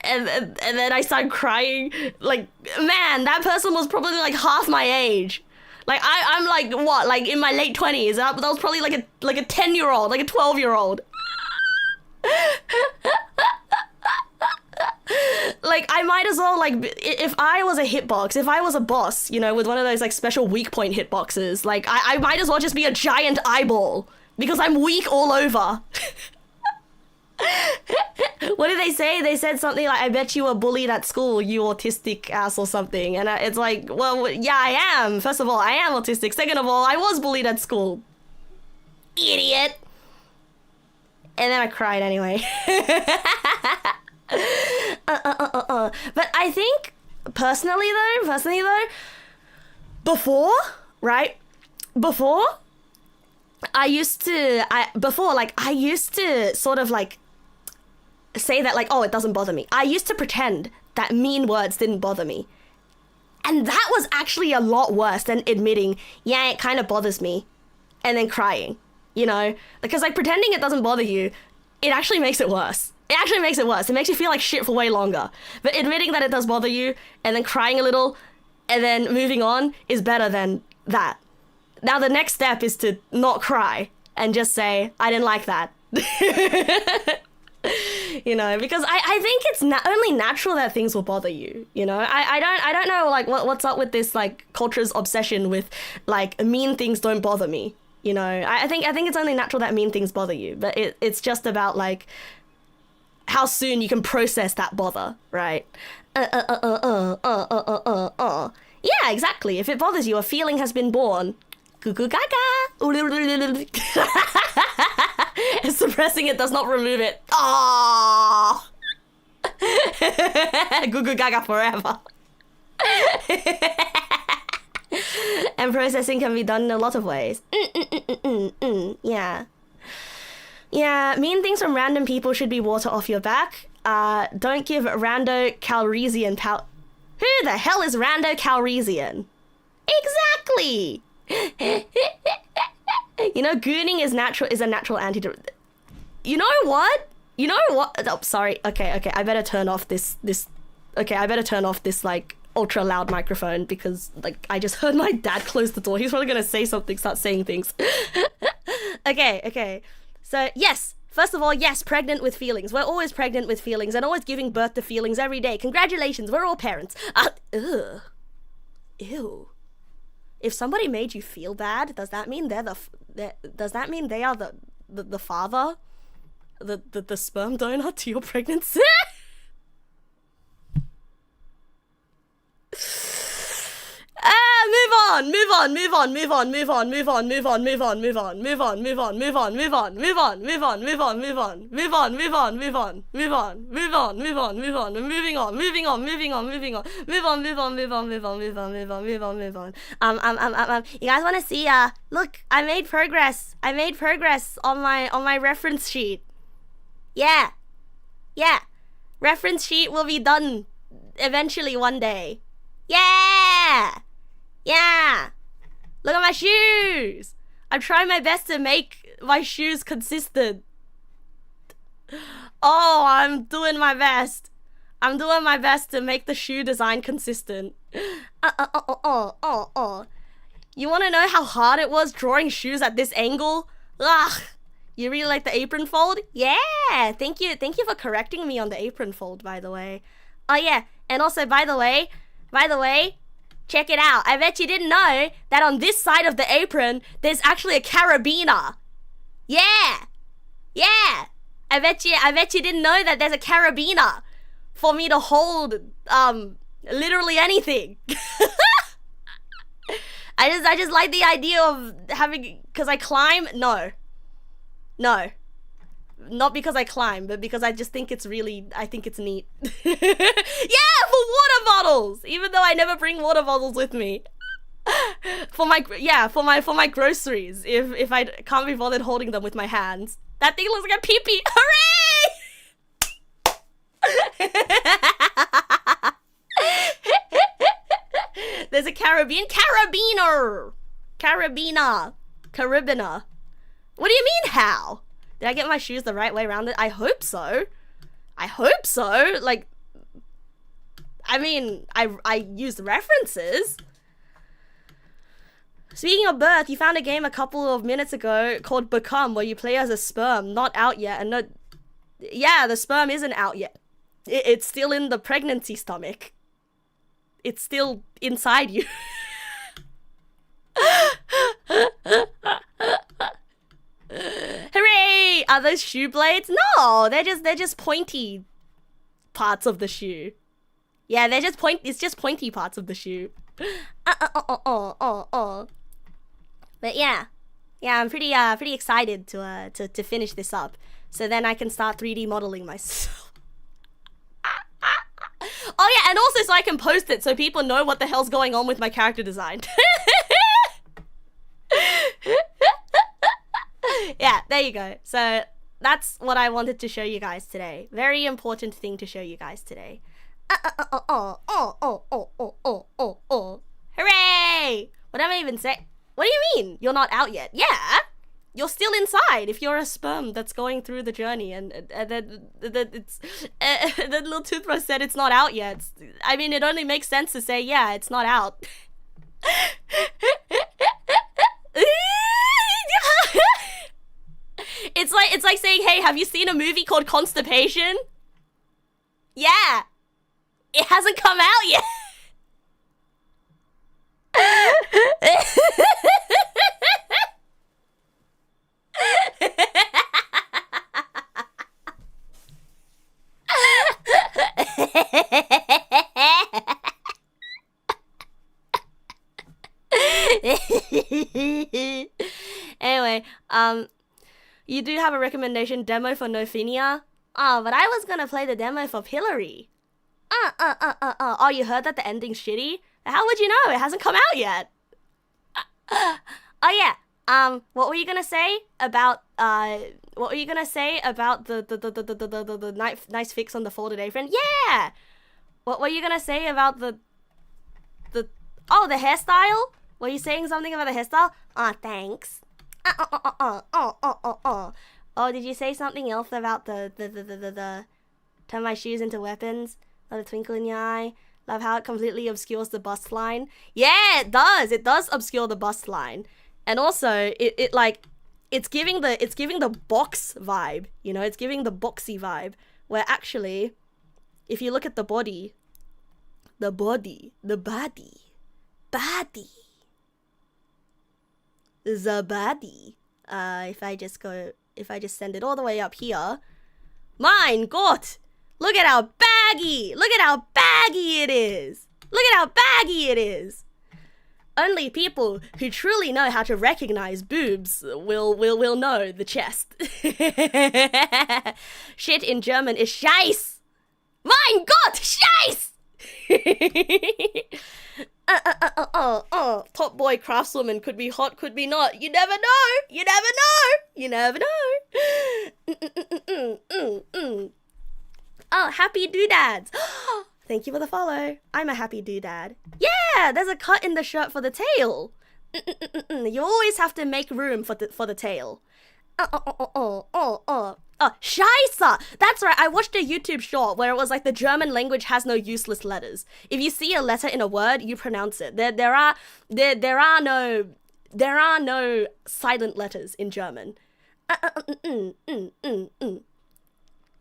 and then I started crying? Like, man, that person was probably like half my age. Like I'm like what, like in my late 20s. That was probably like a 10-year-old, like a 12-year-old. Like, I might as well, like, if I was a hitbox, if I was a boss, you know, with one of those like special weak point hitboxes, like I might as well just be a giant eyeball because I'm weak all over. What did they say? They said something like, I bet you were bullied at school, you autistic ass or something. And it's like, well, yeah, I am. First of all, I am autistic. Second of all, I was bullied at school. Idiot. And then I cried anyway. But I think, personally though, before I used to sort of like say that like, oh, it doesn't bother me. I used to pretend that mean words didn't bother me. And that was actually a lot worse than admitting, yeah, it kind of bothers me, and then crying, you know? Because like pretending it doesn't bother you, it actually makes it worse. It actually makes it worse. It makes you feel like shit for way longer. But admitting that it does bother you, and then crying a little, and then moving on is better than that. Now the next step is to not cry and just say, I didn't like that. You know, because I think it's only natural that things will bother you, you know? I don't know, like, what's up with this, like, culture's obsession with, like, mean things don't bother me, you know? I think it's only natural that mean things bother you, but it's just about, like, how soon you can process that bother, right? Yeah, exactly. If it bothers you, a feeling has been born. Goo gaga. Suppressing it does not remove it. Aww. Goo goo gaga forever. And processing can be done in a lot of ways. Yeah. Yeah, mean things from random people should be water off your back. Don't give rando Calrissian power. Who the hell is rando Calrissian? Exactly! You know, gooning is a natural antidote. You know what? Oh, sorry. Okay. I better turn off this. Okay, I better turn off this, like, ultra loud microphone because, like, I just heard my dad close the door. He's probably gonna say something, start saying things. Okay. So, yes. First of all, yes, pregnant with feelings. We're always pregnant with feelings and always giving birth to feelings every day. Congratulations, we're all parents. Ew. If somebody made you feel bad, does that mean they are the father? The sperm donor to your pregnancy? Move on. You guys want to see? Look, I made progress on my reference sheet. Yeah. Reference sheet will be done eventually one day. Yeah. Look at my shoes. I'm trying my best to make my shoes consistent. Oh, I'm doing my best to make the shoe design consistent. You want to know how hard it was drawing shoes at this angle? Ugh. You really like the apron fold? Yeah. Thank you for correcting me on the apron fold, by the way. Oh yeah, and also by the way, check it out. I bet you didn't know that on this side of the apron, there's actually a carabiner. Yeah. I bet you didn't know that there's a carabiner for me to hold, literally anything. I just like the idea of having, cause I climb, no. Not because I climb, but because I just think it's neat. Yeah, for water bottles! Even though I never bring water bottles with me. For my groceries, if I can't be bothered holding them with my hands. That thing looks like a pee-pee. Hooray! There's a carabiner. What do you mean, how? Did I get my shoes the right way around it? I hope so. I hope so. Like, I mean, I used references. Speaking of birth, you found a game a couple of minutes ago called Become, where you play as a sperm, not out yet, and no... Yeah, the sperm isn't out yet. It's still in the pregnancy stomach. It's still inside you. Hooray! Are those shoe blades? No, they're just pointy parts of the shoe. Yeah, it's just pointy parts of the shoe. But yeah, I'm pretty excited to finish this up, so then I can start 3D modeling myself. Oh yeah, and also so I can post it so people know what the hell's going on with my character design. Yeah, there you go. So that's what I wanted to show you guys today. Very important thing to show you guys today. Hooray! What am I even saying? What do you mean? You're not out yet? Yeah, you're still inside if you're a sperm that's going through the journey, and then it's the little toothbrush said it's not out yet. I mean, it only makes sense to say, yeah, it's not out. It's like saying, hey, have you seen a movie called Constipation? Yeah, it hasn't come out yet. Anyway, you do have a recommendation demo for Nophinia? Oh, but I was gonna play the demo for Pillory. Oh, you heard that the ending's shitty? How would you know? It hasn't come out yet. Oh yeah. What were you gonna say about the nice fix on the folded apron? Yeah. What were you gonna say about the hairstyle? Were you saying something about the hairstyle? Oh, thanks. Oh, did you say something else about the turn my shoes into weapons? Let a twinkle in your eye. Love how it completely obscures the bust line. Yeah, it does. It does obscure the bust line. And also, it's giving the box vibe. You know, it's giving the boxy vibe. Where actually, if you look at the body, the body, the body. If I just send it all the way up here. Mein Gott! Look at how baggy it is. Only people who truly know how to recognize boobs will know the chest. Shit in German is Scheiß. Mein Gott, Scheiß! Top boy craftswoman could be hot, could be not. You never know. Oh, happy doodads. Thank you for the follow. I'm a happy doodad. Yeah, there's a cut in the shirt for the tail. You always have to make room for the tail. Oh, Scheiße! That's right, I watched a YouTube short where it was like the German language has no useless letters. If you see a letter in a word, you pronounce it. There are no silent letters in German.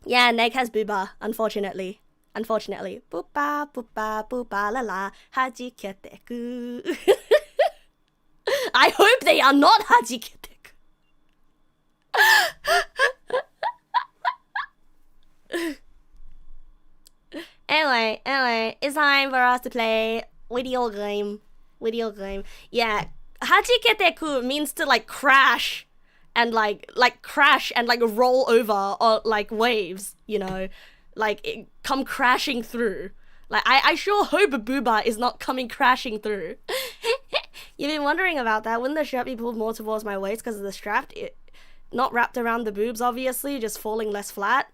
Yeah, Neg has booba, unfortunately. Booba, booba, booba, la la, hajikete ku. I hope they are not hajikete ku. Anyway, it's time for us to play video game. Yeah, hajikete-ku means to like crash and like crash and like roll over or like waves, you know, like come crashing through. Like I sure hope Booba is not coming crashing through. You've been wondering about that. Wouldn't the shirt be pulled more towards my waist because of the strap? Not wrapped around the boobs, obviously, just falling less flat.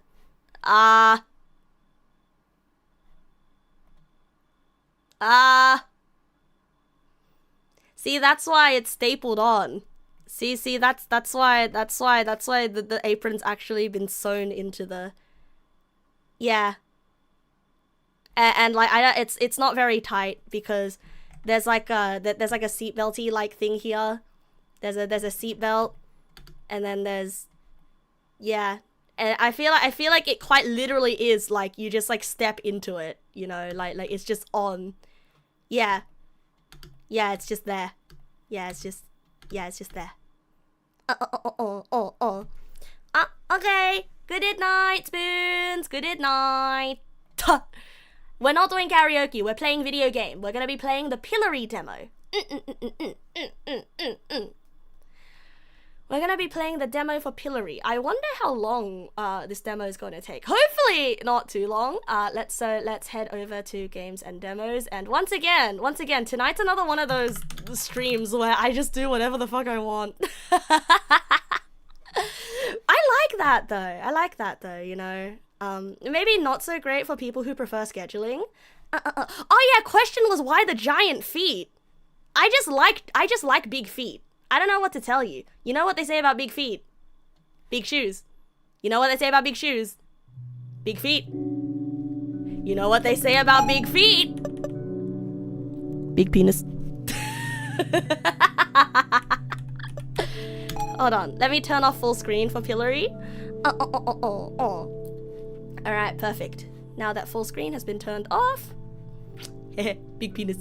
See, that's why it's stapled on. See, that's why the apron's actually been sewn into the... Yeah. And like, it's not very tight because there's like a seatbelty like thing here. There's a seatbelt, and then there's... Yeah. And I feel like it quite literally is like you just like step into it, you know, like it's just on. Yeah. Yeah, it's just there. Yeah, it's just there. Okay. Good night, spoons. Good night. We're not doing karaoke. We're playing video game. We're gonna be playing the Pillory demo. We're gonna be playing the demo for Pillory. I wonder how long this demo is gonna take. Hopefully not too long. Let's head over to games and demos. And once again, tonight's another one of those streams where I just do whatever the fuck I want. I like that though, you know. Maybe not so great for people who prefer scheduling. Oh yeah, question was why the giant feet? I just like big feet. I don't know what to tell you. You know what they say about big feet? Big shoes. You know what they say about big shoes? Big feet. You know what they say about big feet? Big penis. Hold on. Let me turn off full screen for Pillory. Alright, perfect. Now that full screen has been turned off. Big penis.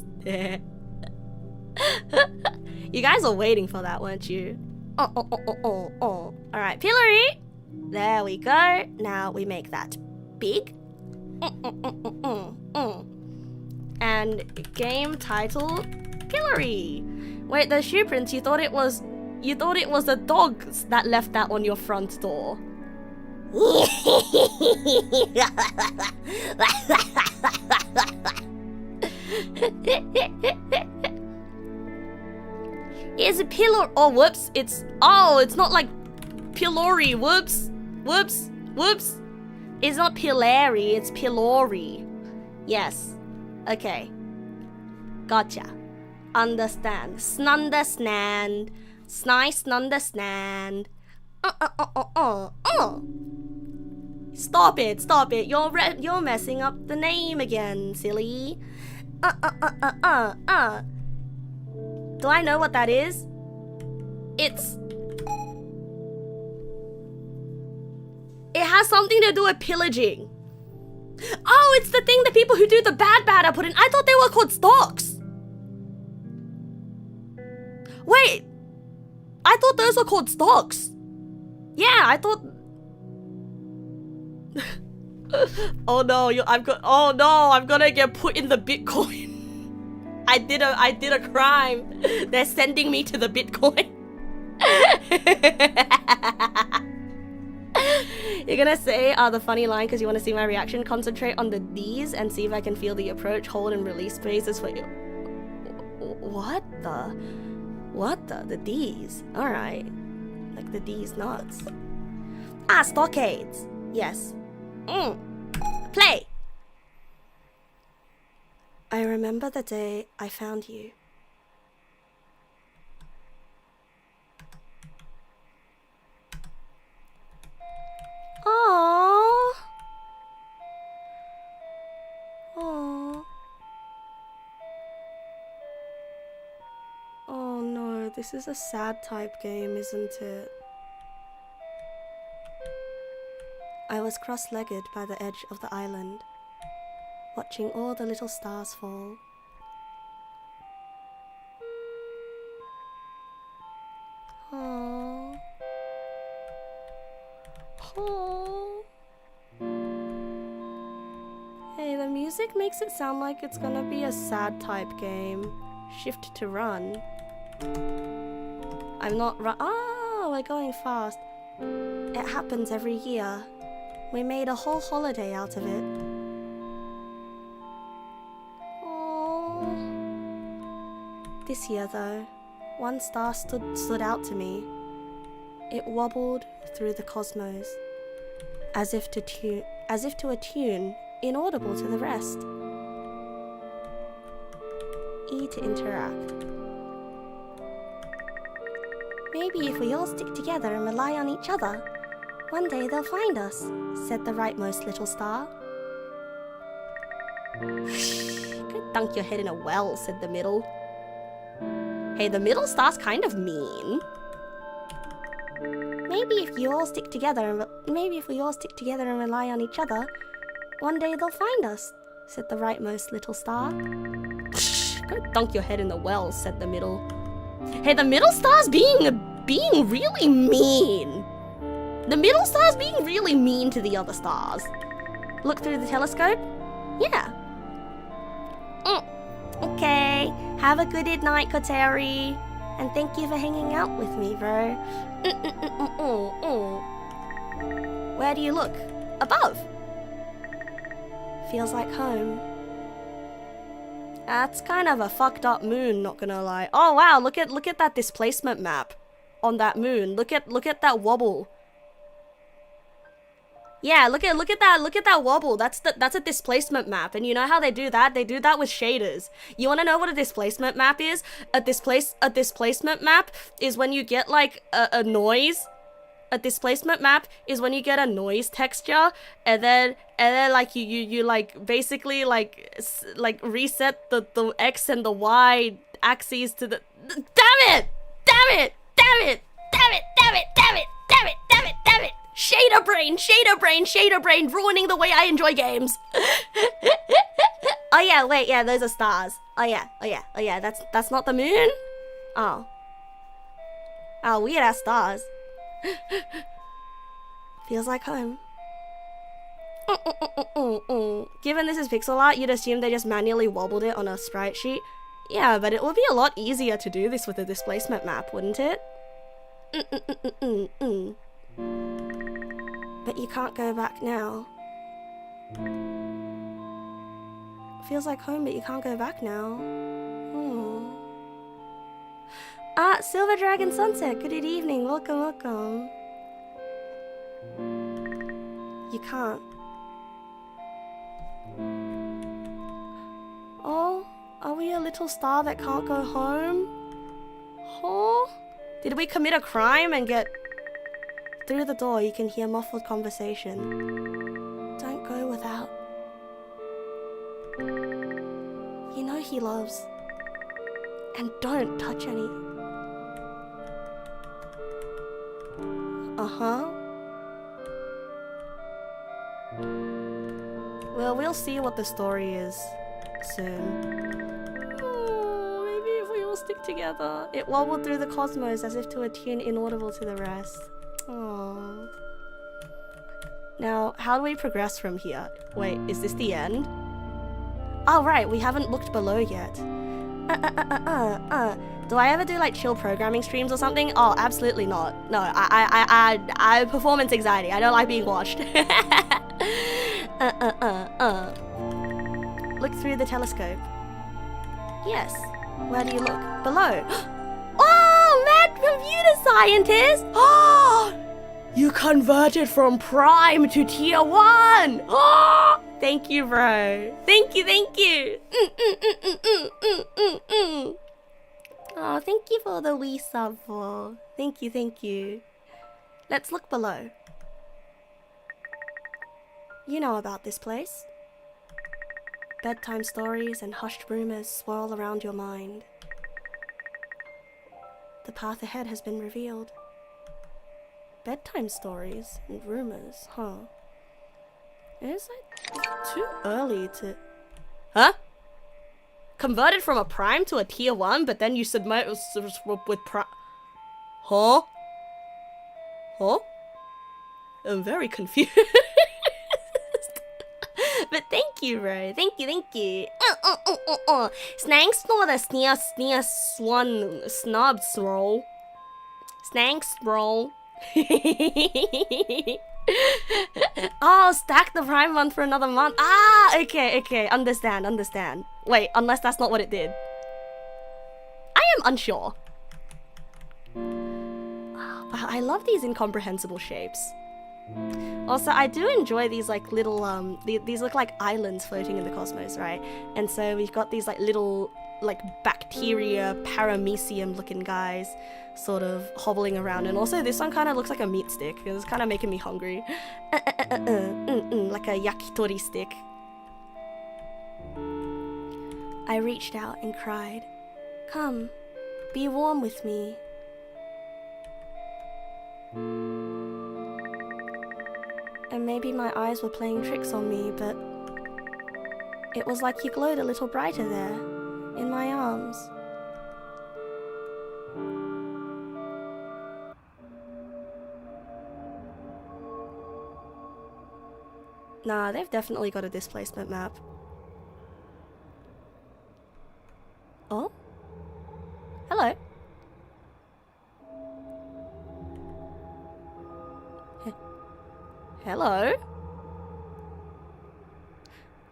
You guys are waiting for that, weren't you? Alright, Pillory. There we go. Now we make that big. And game title Pillory. Wait, the shoe prints, you thought it was the dogs that left that on your front door. Is it Pillory? Oh, whoops. It's not like Pillory. Whoops. It's not Pillory, it's Pillory. Yes. Okay. Gotcha. Understand. Snunderstand. Snice understand. Stop it. You're messing up the name again, silly. Do I know what that is? It has something to do with pillaging. Oh, it's the thing the people who do the bad are put in. I thought they were called stocks. Wait. I thought those were called stocks. Yeah, I thought... Oh no, I'm gonna get put in the Bitcoin. I did a crime. They're sending me to the Bitcoin. You're gonna say the funny line because you want to see my reaction. Concentrate on the D's and see if I can feel the approach, hold, and release spaces for you. What the D's? All right, like the D's nuts. Stockades. Yes. Play. I remember the day I found you. Aww. Aww. Oh no, this is a sad type game, isn't it? I was cross-legged by the edge of the island, watching all the little stars fall. Aww. Aww. Hey, the music makes it sound like it's gonna be a sad type game. Shift to run. I'm not oh, we're going fast. It happens every year. We made a whole holiday out of it. Aww. This year though, one star stood out to me. It wobbled through the cosmos, as if to a tune inaudible to the rest. E to interact. Maybe if we all stick together and rely on each other, one day they'll find us, said the rightmost little star. Go dunk your head in a well, said the middle. Hey, the middle star's kind of mean. Maybe if we all stick together and rely on each other, one day they'll find us, said the rightmost little star. Go dunk your head in the well, said the middle. Hey, the middle star's being really mean. The middle star's being really mean to the other stars. Look through the telescope? Yeah. Okay. Have a good night, Koteri. And thank you for hanging out with me, bro. Where do you look? Above. Feels like home. That's kind of a fucked up moon, not gonna lie. Oh wow, look at that displacement map on that moon. Look at that wobble. Yeah, look at that wobble. That's a displacement map, and you know how they do that? They do that with shaders. You want to know what a displacement map is? A displacement map is when you get like a noise. A displacement map is when you get a noise texture, and then like you like basically like reset the X and the Y axes to the. Damn it! Shader brain, ruining the way I enjoy games. Oh yeah, wait, yeah, those are stars. Oh yeah, that's not the moon? Oh, weird ass stars. Feels like home. Given this is pixel art, you'd assume they just manually wobbled it on a sprite sheet. Yeah, but it would be a lot easier to do this with a displacement map, wouldn't it? But you can't go back now. Feels like home, but you can't go back now. Silver Dragon Sunset, good evening, welcome. You can't. Oh, are we a little star that can't go home? Huh? Did we commit a crime and get... Through the door, you can hear muffled conversation. Don't go without. You know he loves. And don't touch any. Well, we'll see what the story is soon. Oh, maybe if we all stick together. It wobbled through the cosmos as if to a tune inaudible to the rest. Oh. Now, how do we progress from here? Wait, is this the end? Oh, right, we haven't looked below yet. Do I ever do like chill programming streams or something? Oh, absolutely not. No, I performance anxiety. I don't like being watched. Look through the telescope. Yes. Where do you look? Below. Oh, mad computer scientist! Oh, you converted from Prime to Tier 1! Oh, thank you, bro. Thank you. Oh, thank you for the wee sub. Thank you. Let's look below. You know about this place. Bedtime stories and hushed rumors swirl around your mind. The path ahead has been revealed. Bedtime stories and rumors, huh? Is it too early to... Huh? Converted from a Prime to a Tier 1, but then you submit with Prime... Huh? I'm very confused. But thank you, bro. Thank you. Snanks not a sneer swan snub roll. Snanks roll. Oh, stack the Prime month for another month. Ah, okay. Understand. Wait, unless that's not what it did. I am unsure. I love these incomprehensible shapes. Also, I do enjoy these like little these look like islands floating in the cosmos, right? And so we've got these like little like bacteria, paramecium looking guys sort of hobbling around. And also this one kind of looks like a meat stick. It's kind of making me hungry. Like a yakitori stick. I reached out and cried, "Come, be warm with me." And maybe my eyes were playing tricks on me, but it was like you glowed a little brighter there, in my arms. Nah, they've definitely got a displacement map. Oh? Hello. Hello?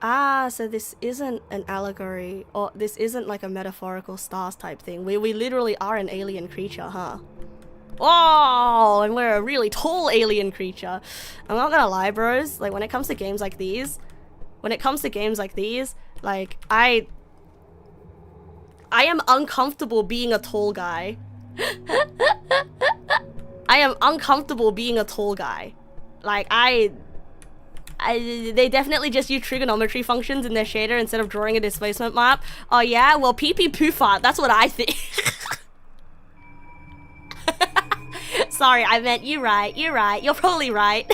Ah, so this isn't an allegory, or this isn't like a metaphorical stars type thing. We literally are an alien creature, huh? Oh, and we're a really tall alien creature. I'm not gonna lie, bros. Like, when it comes to games like these, like, I am uncomfortable being a tall guy. I am uncomfortable being a tall guy. Like, they definitely just use trigonometry functions in their shader instead of drawing a displacement map. Oh yeah? Well, pee-pee poo-fart, that's what I think. Sorry, I meant you're right, you're probably right.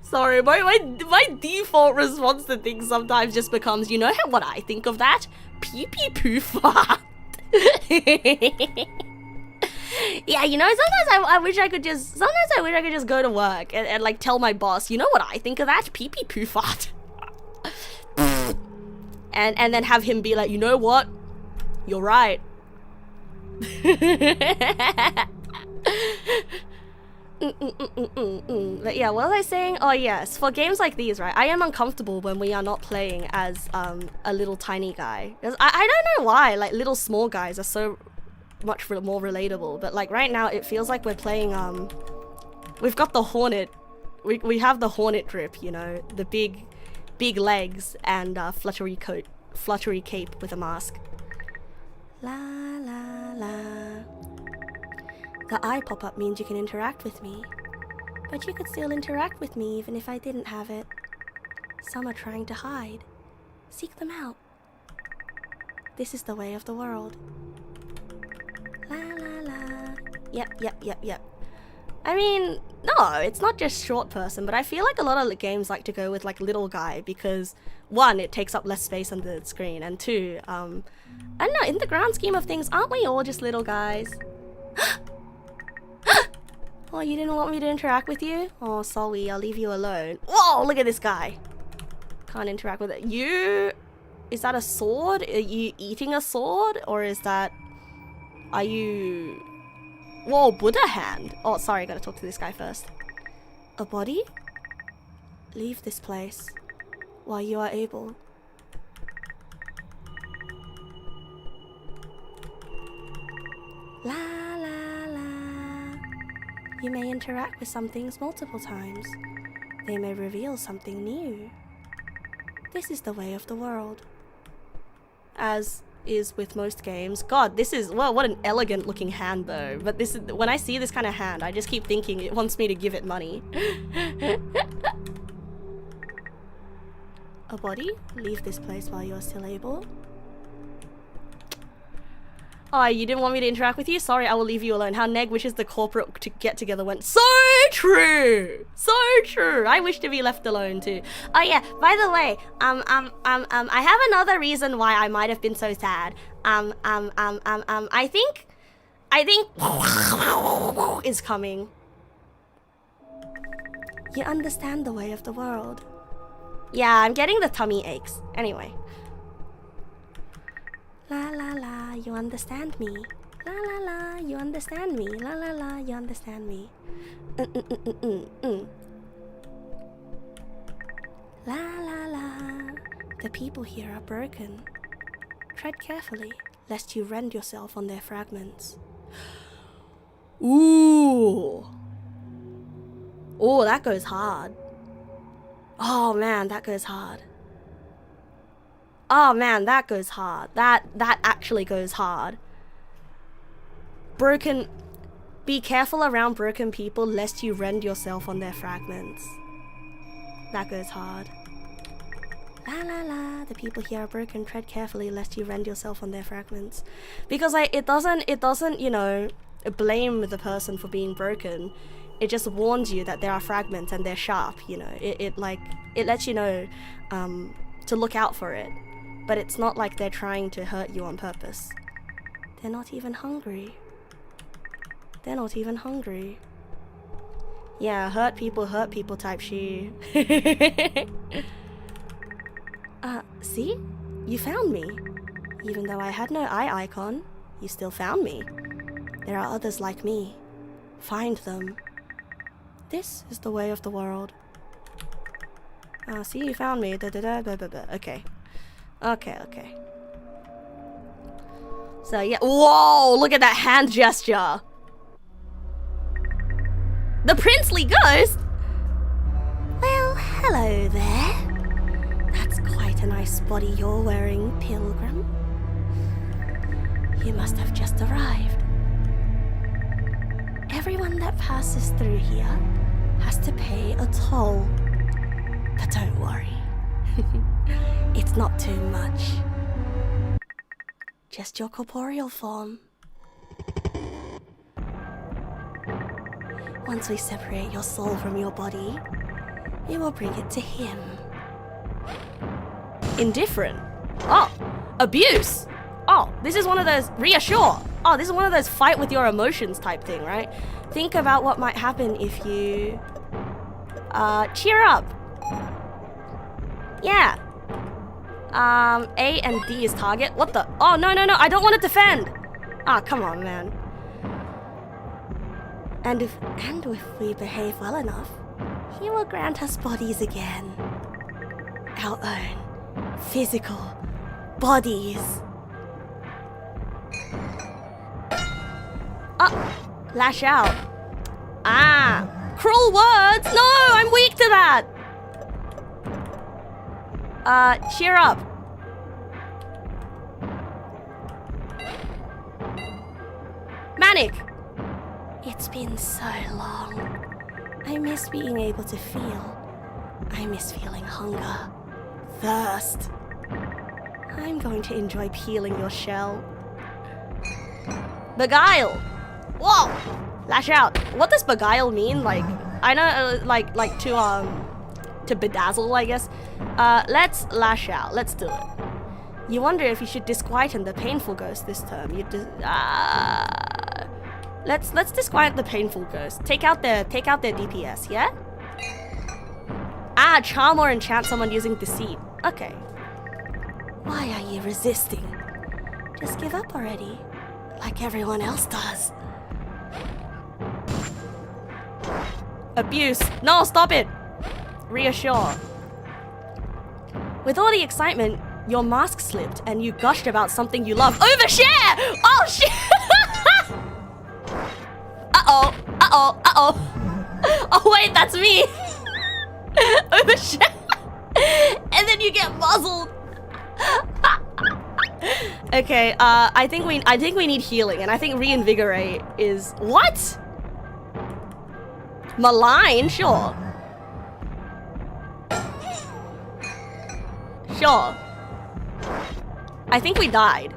Sorry, my default response to things sometimes just becomes, you know what I think of that? Pee-pee poo-fart. Yeah, you know, sometimes I wish I could just go to work and like tell my boss, you know what I think of that? Pee-pee poo-fart. And then have him be like, you know what? You're right. But yeah, what was I saying? Oh yes, for games like these, right, I am uncomfortable when we are not playing as a little tiny guy. Because I don't know why, like, little small guys are so much more relatable. But like right now, it feels like we're playing, we've got the Hornet. We have the Hornet drip, you know, the big legs and fluttery cape with a mask. La la la. The eye pop-up means you can interact with me, but you could still interact with me even if I didn't have it. Some are trying to hide. Seek them out. This is the way of the world. La la la. Yep. I mean, no, it's not just short person, but I feel like a lot of games like to go with like little guy because one, it takes up less space on the screen, and two, I don't know, in the grand scheme of things, aren't we all just little guys? Oh, you didn't want me to interact with you? Oh, sorry, I'll leave you alone. Whoa, look at this guy. Can't interact with it. Is that a sword? Are you eating a sword? Or is that... Are you... Whoa, Buddha hand. Oh, sorry, I gotta talk to this guy first. A body? Leave this place while you are able. La la la. You may interact with some things multiple times. They may reveal something new. This is the way of the world. As is with most games. God, this is, well, what an elegant looking hand though. But this is, when I see this kind of hand, I just keep thinking it wants me to give it money. A body? Leave this place while you're still able. Oh, you didn't want me to interact with you? Sorry, I will leave you alone. How Neg wishes the corporate get together went. So true! So true! I wish to be left alone too. Oh yeah, by the way, I have another reason why I might have been so sad. I think is coming. You understand the way of the world. Yeah, I'm getting the tummy aches. Anyway. La la la, you understand me. La la la, you understand me. La la la, you understand me. La la la, the people here are broken. Tread carefully, lest you rend yourself on their fragments. Ooh. Oh, that goes hard. Oh man, that goes hard. Oh man, that goes hard. That actually goes hard. Broken... Be careful around broken people lest you rend yourself on their fragments. That goes hard. La la la, the people here are broken. Tread carefully lest you rend yourself on their fragments. Because like, it doesn't, you know, blame the person for being broken. It just warns you that there are fragments and they're sharp, you know. It lets you know to look out for it. But it's not like they're trying to hurt you on purpose. They're not even hungry. They're not even hungry. Yeah, hurt people type she. See? You found me. Even though I had no eye icon, you still found me. There are others like me. Find them. This is the way of the world. See, you found me. Okay. Okay. So, yeah. Whoa! Look at that hand gesture! The princely ghost? Well, hello there. That's quite a nice body you're wearing, pilgrim. You must have just arrived. Everyone that passes through here has to pay a toll. But don't worry. It's not too much. Just your corporeal form. Once we separate your soul from your body, we will bring it to him. Indifferent? Oh, abuse! Oh, this is one of those reassure. Oh, this is one of those fight with your emotions type thing, right? Think about what might happen if you cheer up. Yeah. A and D is target. What the? Oh, no, I don't want to defend. Ah, come on, man. And if we behave well enough, he will grant us bodies again. Our own physical bodies. Lash out. Cruel words. No, I'm weak to that. Cheer up. Manic. It's been so long. I miss being able to feel. I miss feeling hunger, thirst. I'm going to enjoy peeling your shell. Beguile. Whoa! Lash out. What does beguile mean? Like, I know, like to bedazzle, I guess. Let's lash out. Let's do it. You wonder if you should disquieten the painful ghost this term. Let's disquiet the painful ghost. Take out their DPS, yeah? Charm or enchant someone using deceit. Okay. Why are you resisting? Just give up already, like everyone else does. Abuse. No, stop it. Reassure. With all the excitement, your mask slipped and you gushed about something you love. Overshare! Oh shit! Uh-oh. Oh wait, that's me. Overshare. And then you get muzzled. Okay, I think we need healing, and I think reinvigorate is what? Malign, sure. Sure. I think we died.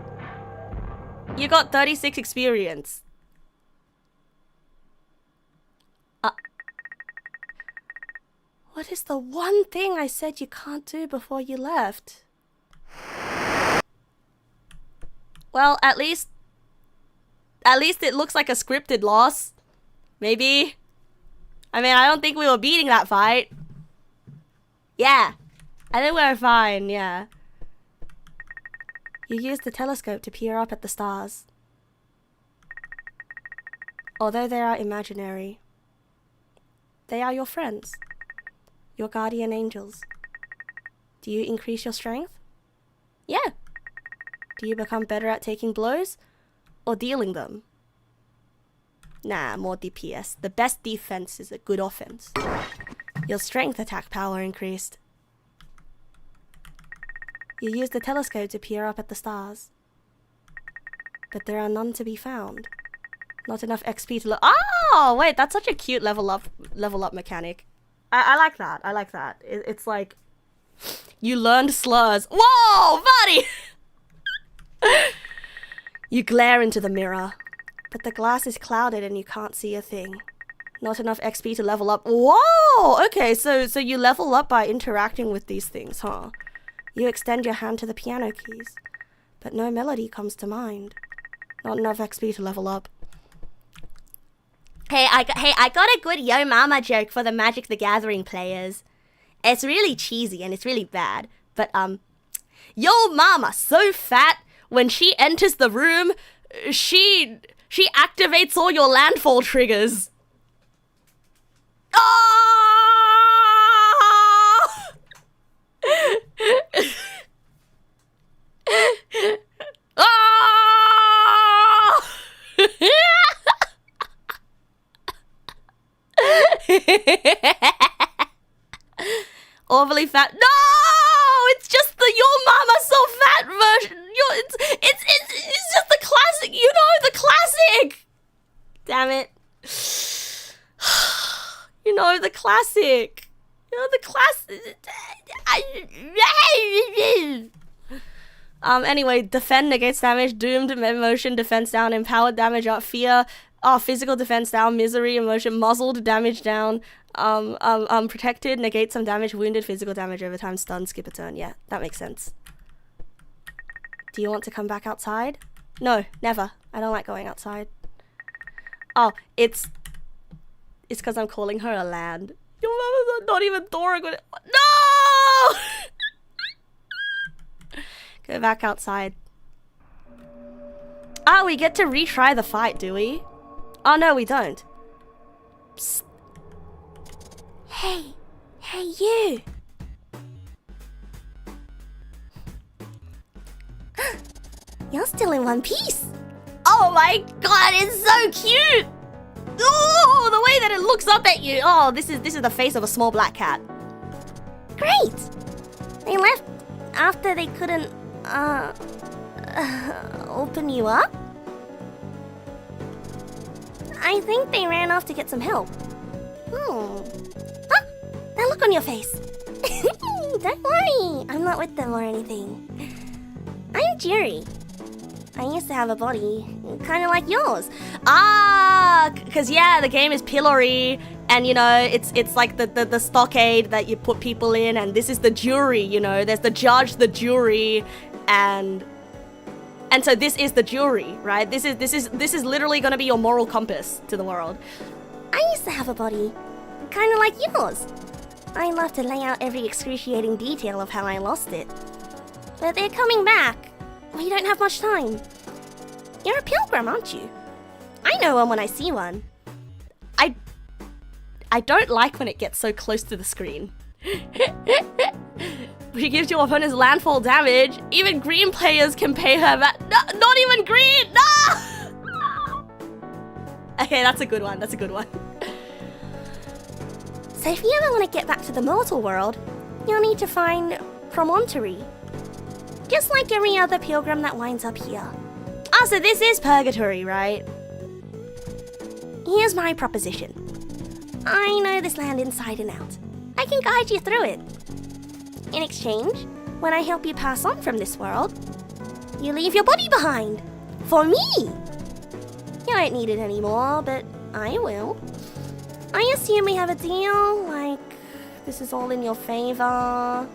You got 36 experience. What is the one thing I said you can't do before you left? Well, at least it looks like a scripted loss. Maybe. I mean, I don't think we were beating that fight. Yeah. I think we were fine, yeah. You used the telescope to peer up at the stars. Although they are imaginary, they are your friends. Your guardian angels. Do you increase your strength? Yeah. Do you become better at taking blows? Or dealing them? Nah, more DPS. The best defense is a good offense. Your strength attack power increased. You used the telescope to peer up at the stars. But there are none to be found. Not enough XP to oh, wait, that's such a cute level up mechanic. I like that. I like that. It's like you learned slurs. Whoa, buddy! You glare into the mirror, but the glass is clouded and you can't see a thing. Not enough XP to level up. Whoa! Okay, so you level up by interacting with these things, huh? You extend your hand to the piano keys, but no melody comes to mind. Not enough XP to level up. Hey, I got a good Yo Mama joke for the Magic the Gathering players. It's really cheesy and it's really bad, but Yo Mama so fat when she enters the room, she activates all your landfall triggers. Oh! Oh! Overly fat. No! It's just the Your Mama So Fat version. It's just the classic. You know, the classic. Damn it. You know, the classic. You know, the classic. Anyway, defend negates damage, doomed, emotion, defense down, empowered damage up, fear, physical defense down, misery, emotion, muzzled, damage down, protected, negate some damage, wounded, physical damage over time, stun, skip a turn. Yeah, that makes sense. Do you want to come back outside? No, never. I don't like going outside. Oh, it's because I'm calling her a land. Your mama's not even Dora. No! Go back outside. Ah, we get to retry the fight, do we? Oh, no, we don't. Psst. Hey, you. You're still in one piece. Oh my god, it's so cute. Oh, the way that it looks up at you. Oh, this is the face of a small black cat. Great. They left after they couldn't open you up? I think they ran off to get some help. Huh? That look on your face. Don't worry, I'm not with them or anything. I'm Juri. I used to have a body kind of like yours. Ah, because yeah, the game is pillory, and you know, it's like the stockade that you put people in, and this is the jury, you know, there's the judge, the jury, and so this is the jury, right? This is literally gonna be your moral compass to the world. I used to have a body kind of like yours. I love to lay out every excruciating detail of how I lost it. But they're coming back. We don't have much time. You're a pilgrim, aren't you? I know one when I see one. I don't like when it gets so close to the screen. She gives your opponents landfall damage. Even green players can pay her back. No, not even green! No! Okay, that's a good one. That's a good one. So if you ever want to get back to the mortal world, you'll need to find Promontory. Just like every other pilgrim that winds up here. Ah, so this is purgatory, right? Here's my proposition. I know this land inside and out. I can guide you through it. In exchange, when I help you pass on from this world, you leave your body behind. For me! You don't need it anymore, but I will. I assume we have a deal, like this is all in your favor.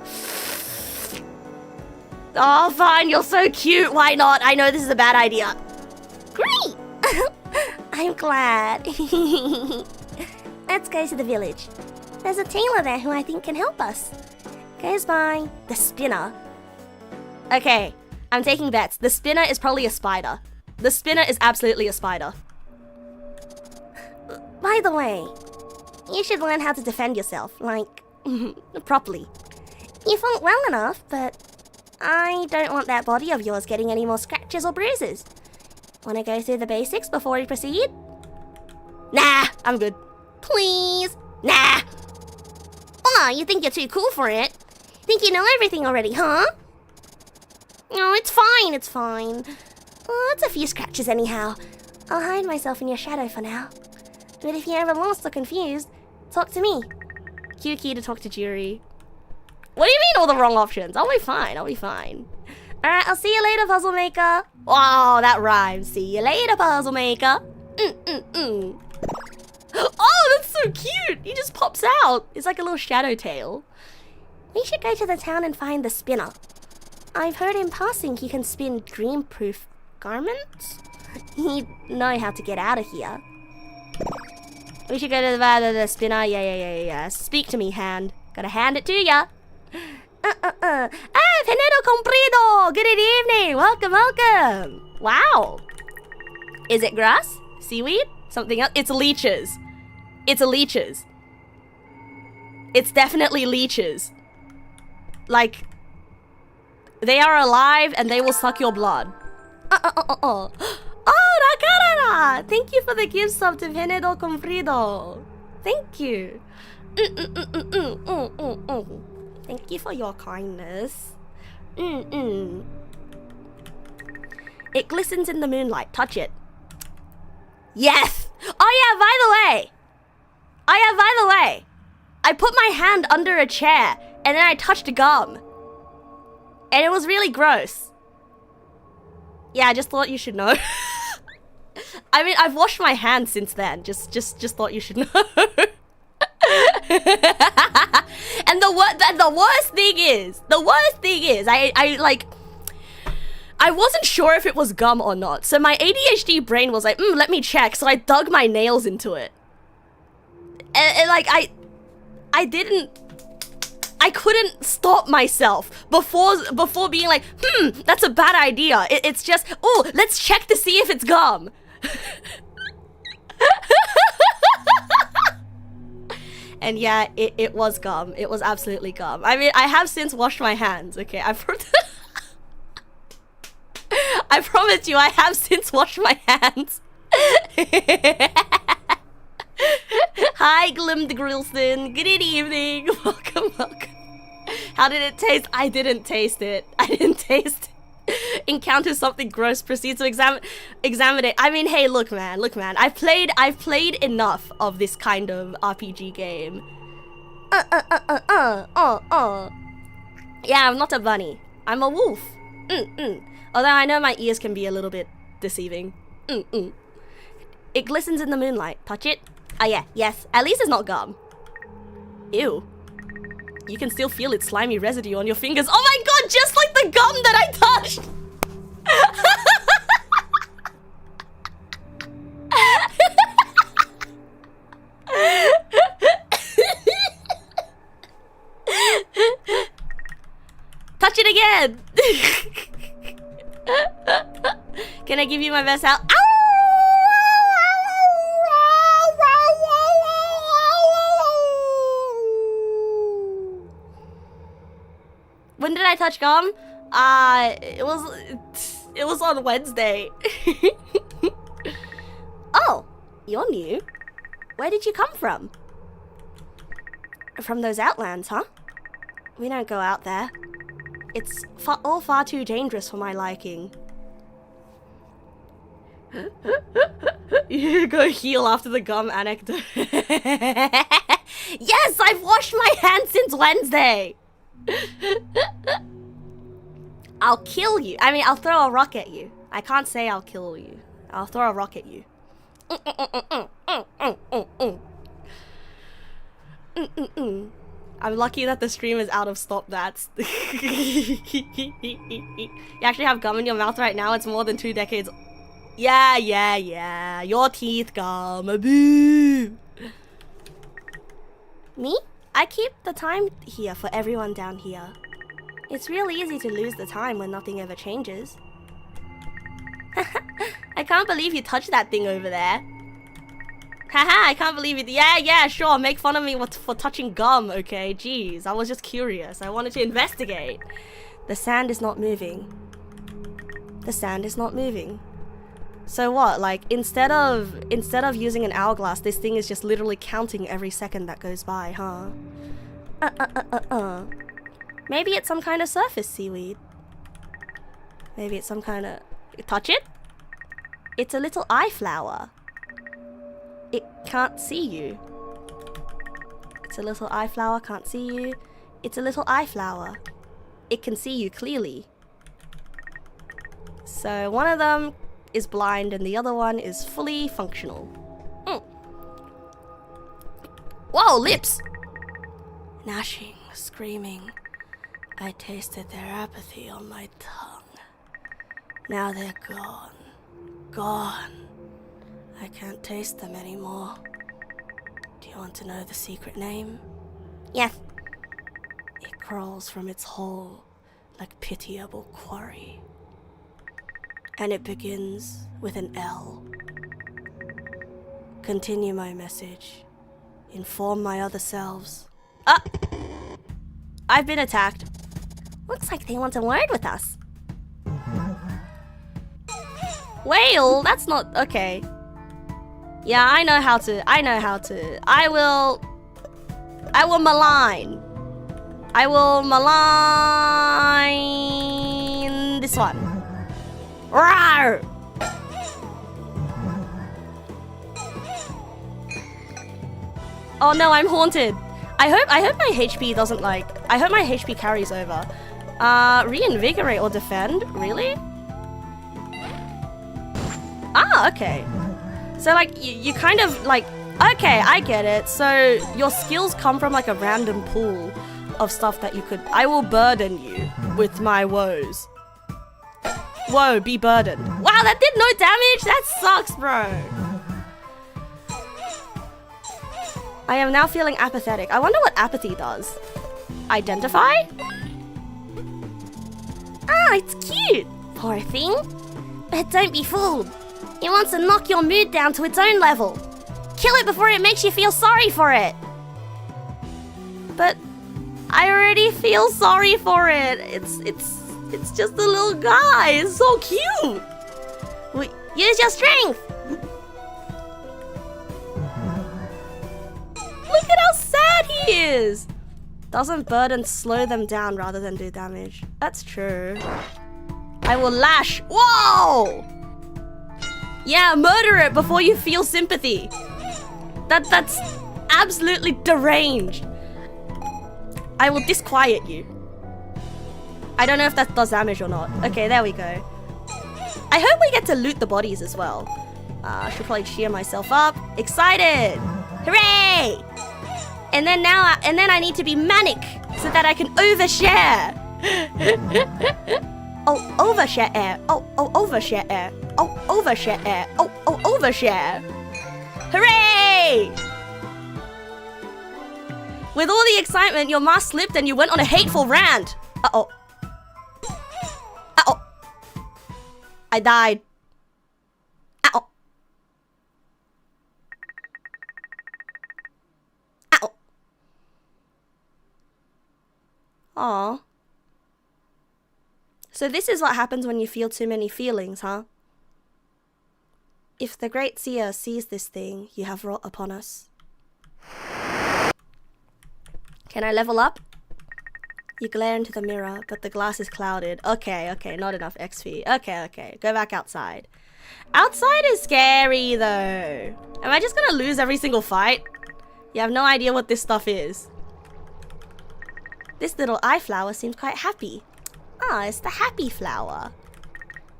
Oh, fine, you're so cute. Why not? I know this is a bad idea. Great! I'm glad. Let's go to the village. There's a tailor there who I think can help us. Goes by the Spinner. Okay, I'm taking bets. The Spinner is probably a spider. The Spinner is absolutely a spider. By the way, you should learn how to defend yourself, like, properly. You fought well enough, but I don't want that body of yours getting any more scratches or bruises. Want to go through the basics before we proceed? Nah, I'm good. Please? Nah. You think you're too cool for it? Think you know everything already, huh? Oh, it's fine, it's fine. Oh, it's a few scratches anyhow. I'll hide myself in your shadow for now. But if you're ever lost or confused, talk to me. Q key to talk to Jury. What do you mean all the wrong options? I'll be fine, I'll be fine. Alright, I'll see you later, Puzzle Maker. Wow, that rhymes. See you later, Puzzle Maker. Oh, that's so cute. He just pops out. It's like a little shadow tail. We should go to the town and find the spinner. I've heard in passing he can spin dream-proof garments. He'd know how to get out of here. We should go to the spinner. Yeah. Speak to me, hand. Gotta hand it to ya. Ah, Penedo Comprido! Good evening! Welcome! Wow! Is it grass? Seaweed? Something else? It's leeches. It's leeches. It's definitely leeches. Like, they are alive and they will suck your blood. Oh, Rakarara! Thank you for the gift sub to Penedo Comprido. Thank you. Thank you for your kindness. It glistens in the moonlight. Touch it. Yes! Oh yeah, by the way. I put my hand under a chair and then I touched gum. And it was really gross. Yeah, I just thought you should know. I mean, I've washed my hands since then. Just thought you should know. And the worst thing is, I wasn't sure if it was gum or not. So my ADHD brain was like, let me check. So I dug my nails into it. And like, I couldn't stop myself before being like, that's a bad idea. It's just, oh, let's check to see if it's gum. And yeah, it was gum. It was absolutely gum. I mean, I have since washed my hands, okay? I promise you, I have since washed my hands. Hi, Glimmed Grillston. Good evening. Welcome. How did it taste? I didn't taste it. Encounter something gross, proceed to examine it. I mean, hey, look man, I've played enough of this kind of RPG game. Yeah, I'm not a bunny. I'm a wolf. Although I know my ears can be a little bit deceiving. It glistens in the moonlight. Touch it. Oh yeah, yes. At least it's not gum. Ew. You can still feel its slimy residue on your fingers. Oh my god, just like the gum that I touched! Touch it again! Can I give you my best out? Ow! When did I touch gum? It was on Wednesday. Oh, you're new. Where did you come from? From those outlands, huh? We don't go out there. It's all far too dangerous for my liking. You go heal after the gum anecdote. Yes, I've washed my hands since Wednesday. I'll kill you. I mean, I'll throw a rock at you. I can't say I'll kill you. I'll throw a rock at you. I'm lucky that the stream is out of stop that's. You actually have gum in your mouth right now? It's more than 2 decades. Yeah. Your teeth gum. Boo. Me? I keep the time here for everyone down here. It's real easy to lose the time when nothing ever changes. I can't believe you touched that thing over there. Haha, I can't believe it. Yeah, sure, make fun of me for touching gum, okay? Jeez, I was just curious. I wanted to investigate. The sand is not moving. The sand is not moving. So what, like, instead of using an hourglass, this thing is just literally counting every second that goes by, huh? Maybe it's some kind of surface seaweed. Maybe it's some kind of... Touch it? It's a little eye flower. It can't see you. It's a little eye flower, can't see you. It's a little eye flower. It can see you clearly. So one of them is blind and the other one is fully functional. Whoa, lips! Gnashing, screaming. I tasted their apathy on my tongue. Now they're gone. Gone. I can't taste them anymore. Do you want to know the secret name? Yes. It crawls from its hole like pitiable quarry. And it begins with an L. Continue my message. Inform my other selves. Ah! I've been attacked. Looks like they want a word with us. Whale? That's not... okay. Yeah, I know how to. I will malign. I will malign this one. Rawr! Oh no, I'm haunted. I hope my HP doesn't like... I hope my HP carries over. Reinvigorate or defend? Really? Ah, okay. So like, you kind of like... Okay, I get it. So your skills come from like a random pool of stuff that you could... I will burden you with my woes. Whoa, be burdened. Wow, that did no damage? That sucks, bro. I am now feeling apathetic. I wonder what apathy does. Identify? Ah, it's cute. Poor thing. But don't be fooled. It wants to knock your mood down to its own level. Kill it before it makes you feel sorry for it. But I already feel sorry for it. It's just a little guy. It's so cute. Use your strength. Look at how sad he is. Doesn't burden slow them down rather than do damage? That's true. I will lash. Whoa! Yeah, murder it before you feel sympathy. That's absolutely deranged. I will disquiet you. I don't know if that does damage or not. Okay, there we go. I hope we get to loot the bodies as well. I should probably cheer myself up. Excited! Hooray! And then I need to be manic so that I can overshare. Oh, overshare air. Oh, overshare air. Oh, overshare air. Oh, overshare. Hooray! With all the excitement, your mask slipped and you went on a hateful rant. Uh-oh. Uh-oh. I died. Uh-oh. Uh-oh. Aww. So this is what happens when you feel too many feelings, huh? If the great seer sees this thing you have wrought upon us. Can I level up? You glare into the mirror, but the glass is clouded. Okay, not enough XP. Okay, go back outside. Outside is scary though. Am I just gonna lose every single fight? You have no idea what this stuff is. This little eye flower seems quite happy. Ah, it's the happy flower.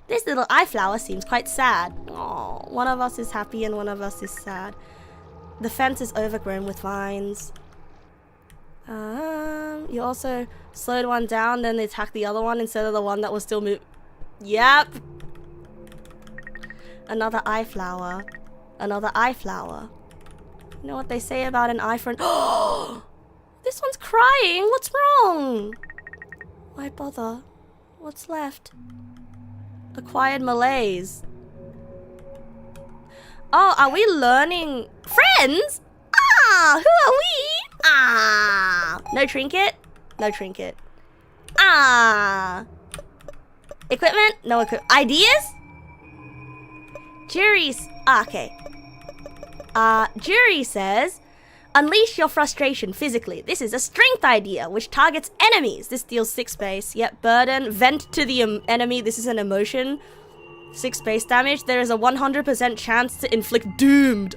This little eye flower seems quite sad. Oh, one of us is happy and one of us is sad. The fence is overgrown with vines. You also slowed one down, then they attacked the other one instead of the one that was still moving. Yep. Another eye flower. Another eye flower. You know what they say about an eye for an... Oh! This one's crying. What's wrong? Why bother? What's left? Acquired malaise. Oh, are we learning... Friends? Ah, who are we? Ah. No trinket? No trinket. Ah. Equipment? No equipment. Ideas? Jury's... Ah, okay. Jury says... Unleash your frustration physically. This is a strength idea, which targets enemies. This deals 6 base. Yep, burden. Vent to the enemy. This is an emotion. 6 base damage. There is a 100% chance to inflict doomed.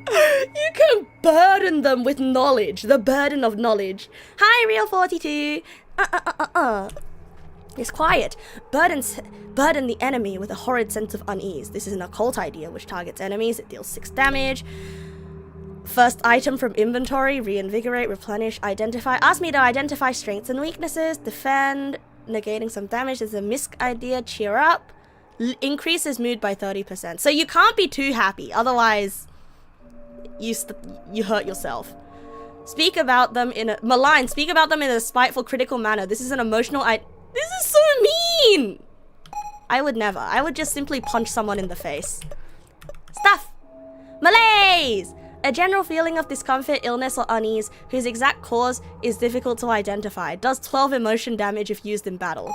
You can burden them with knowledge. The burden of knowledge. Hi, Real42. It's quiet. Burden the enemy with a horrid sense of unease. This is an occult idea which targets enemies. It deals 6 damage. First item from inventory. Reinvigorate, replenish, identify. Ask me to identify strengths and weaknesses. Defend, negating some damage. There's a misc idea. Cheer up. Increases mood by 30%. So you can't be too happy. Otherwise, you hurt yourself. Speak about them in a... Malign. Speak about them in a spiteful, critical manner. This is an emotional... This is so mean! I would never. I would just simply punch someone in the face. Stuff! Malaise! A general feeling of discomfort, illness, or unease whose exact cause is difficult to identify. Does 12 emotion damage if used in battle.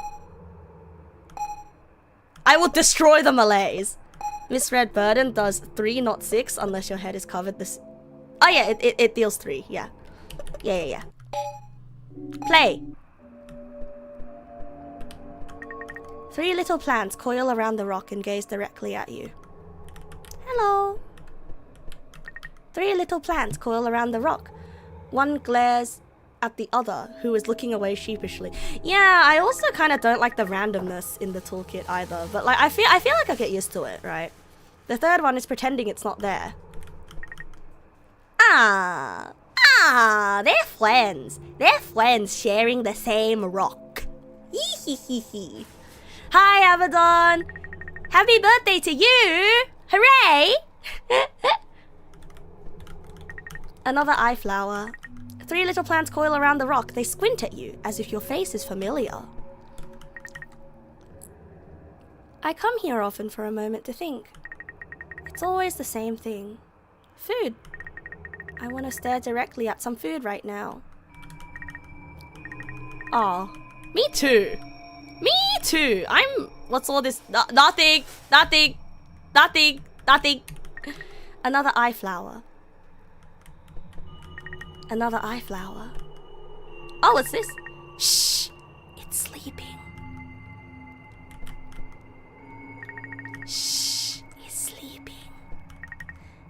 I will destroy the malaise. Misread burden does 3, not 6, unless your head is covered this... Oh yeah, it deals 3, yeah. Yeah. Play. 3 little plants coil around the rock and gaze directly at you. Hello. 3 little plants coil around the rock. One glares at the other, who is looking away sheepishly. Yeah, I also kind of don't like the randomness in the toolkit either, but like I feel like I get used to it, right? The third one is pretending it's not there. They're friends. They're friends sharing the same rock. Hee. Hi, Abaddon! Happy birthday to you! Hooray! Another eye flower. 3 little plants coil around the rock. They squint at you, as if your face is familiar. I come here often for a moment to think. It's always the same thing. Food. I want to stare directly at some food right now. Aw. Me too. Me too. What's all this? Nothing. Another eye flower. Another eye flower. Oh, what's this? Shh. It's sleeping. Shh. It's sleeping.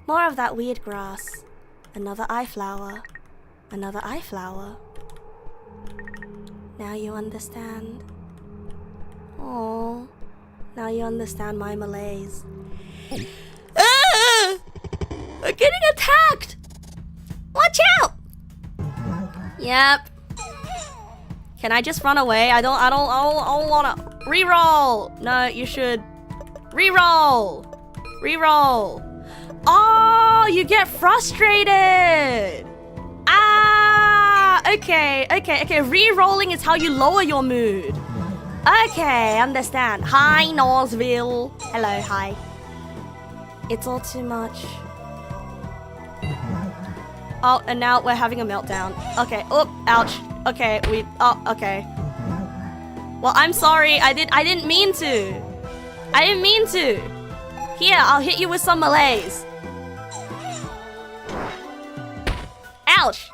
More of that weird grass. Another eye flower. Another eye flower. Now you understand. Oh, now you understand my malaise. I'm getting attacked! Watch out! Yep. Can I just run away? I don't wanna reroll. No, you should reroll. Reroll. Oh, you get frustrated. Okay. Rerolling is how you lower your mood. Okay, understand. Hi, Norsville. Hello, hi. It's all too much. Oh, and now we're having a meltdown. Okay. Oh, ouch. Okay, okay. Well, I'm sorry. I didn't mean to. I didn't mean to. Here, I'll hit you with some malaise. Ouch.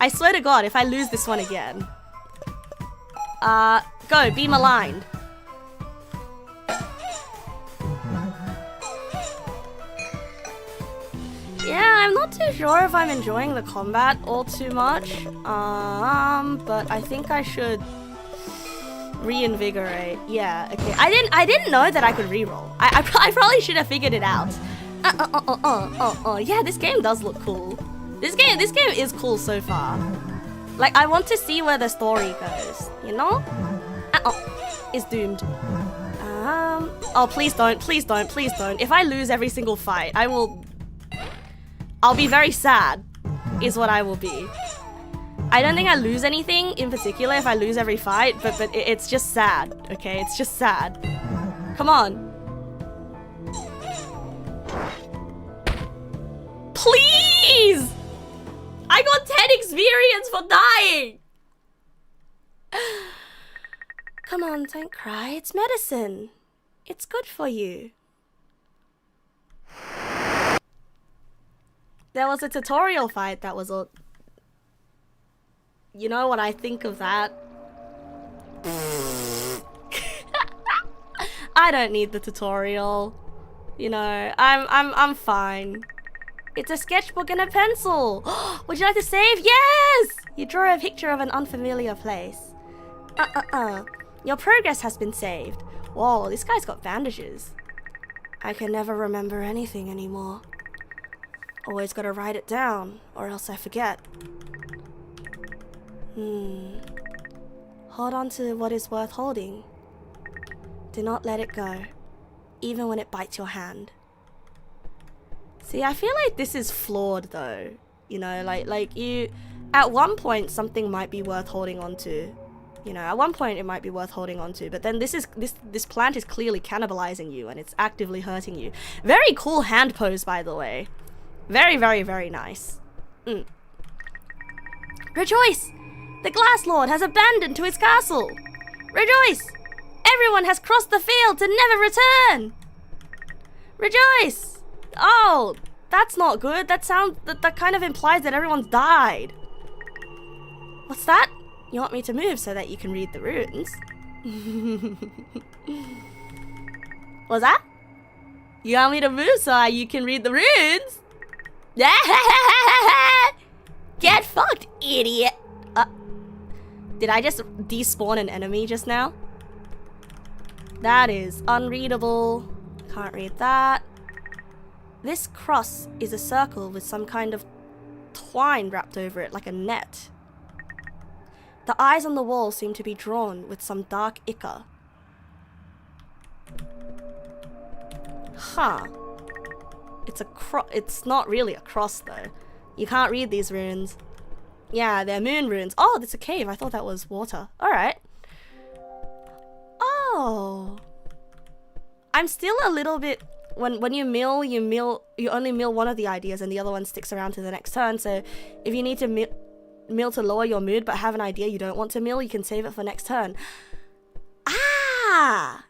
I swear to God, if I lose this one again. Go, be maligned. Yeah, I'm not too sure if I'm enjoying the combat all too much. But I think I should reinvigorate. Yeah, okay. I didn't know that I could reroll. I probably should have figured it out. Yeah, this game does look cool. This game is cool so far. Like, I want to see where the story goes, you know? It's doomed. Oh, please don't. If I lose every single fight, I'll be very sad, is what I will be. I don't think I lose anything in particular if I lose every fight, but it's just sad, okay? It's just sad. Come on. Please! I got 10 experience for dying! Come on, don't cry. It's medicine. It's good for you. there was a tutorial fight that was all... You know what I think of that? I don't need the tutorial. You know, I'm fine. It's a sketchbook and a pencil. Would you like to save? Yes! You draw a picture of an unfamiliar place. Your progress has been saved. Whoa, this guy's got bandages. I can never remember anything anymore. Always gotta write it down, or else I forget. Hold on to what is worth holding. Do not let it go, even when it bites your hand. See, I feel like this is flawed though. You know, like you... At one point, something might be worth holding on to. You know, at one point it might be worth holding on to, but then this plant is clearly cannibalizing you and it's actively hurting you. Very cool hand pose, by the way. Very, very, very nice. Rejoice! The Glass Lord has abandoned to his castle! Rejoice! Everyone has crossed the field to never return! Rejoice! Oh, that's not good. That kind of implies that everyone's died. What's that? You want me to move so that you can read the runes? What's that? You want me to move so you can read the runes? Get fucked, idiot! Did I just despawn an enemy just now? That is unreadable. Can't read that. This cross is a circle with some kind of twine wrapped over it like a net. The eyes on the wall seem to be drawn with some dark ichor. Huh. It's not really a cross though. You can't read these runes. Yeah, they're moon runes. Oh, that's a cave. I thought that was water. Alright. Oh. I'm still a little bit... When you mill, you only mill one of the ideas and the other one sticks around to the next turn. So if you need to mill to lower your mood but have an idea you don't want to mill, you can save it for next turn. Ah!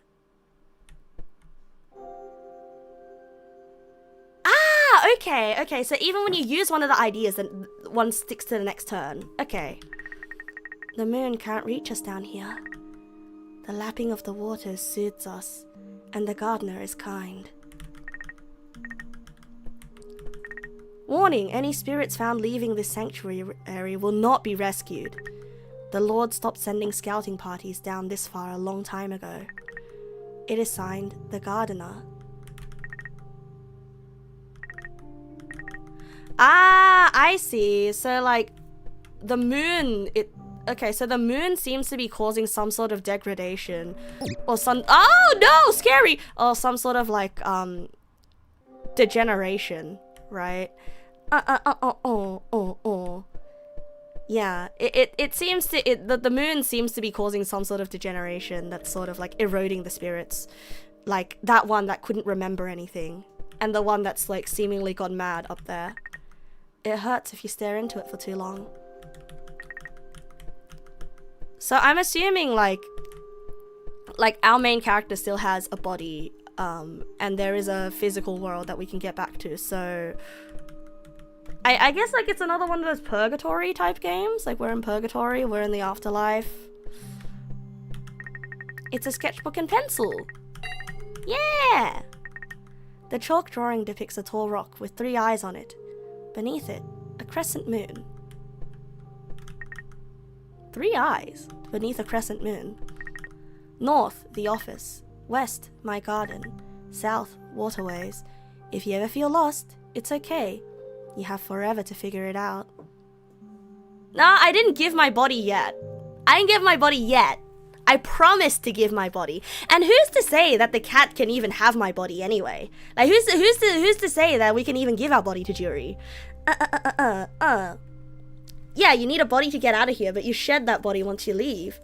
Okay, so even when you use one of the ideas, then one sticks to the next turn. Okay. The moon can't reach us down here. The lapping of the waters soothes us, and the gardener is kind. Warning, any spirits found leaving this sanctuary area will not be rescued. The Lord stopped sending scouting parties down this far a long time ago. It is signed, the Gardener. Ah, I see. So, like, the moon, okay, so the moon seems to be causing some sort of degradation. Or some, oh no, scary! Or some sort of, like, degeneration, right? Yeah, it seems to, the moon seems to be causing some sort of degeneration that's sort of, like, eroding the spirits. Like, that one that couldn't remember anything. And the one that's, like, seemingly gone mad up there. It hurts if you stare into it for too long. So I'm assuming like our main character still has a body, and there is a physical world that we can get back to. So I guess like it's another one of those purgatory type games. Like we're in purgatory, we're in the afterlife. It's a sketchbook and pencil. Yeah! The chalk drawing depicts a tall rock with 3 eyes on it. Beneath it, a crescent moon. 3 eyes beneath a crescent moon. North, the office. West, my garden. South, waterways. If you ever feel lost, it's okay. You have forever to figure it out. Nah, I didn't give my body yet. I didn't give my body yet. I promised to give my body. And who's to say that the cat can even have my body anyway? Like, who's to say that we can even give our body to Jury? Yeah, you need a body to get out of here, but you shed that body once you leave.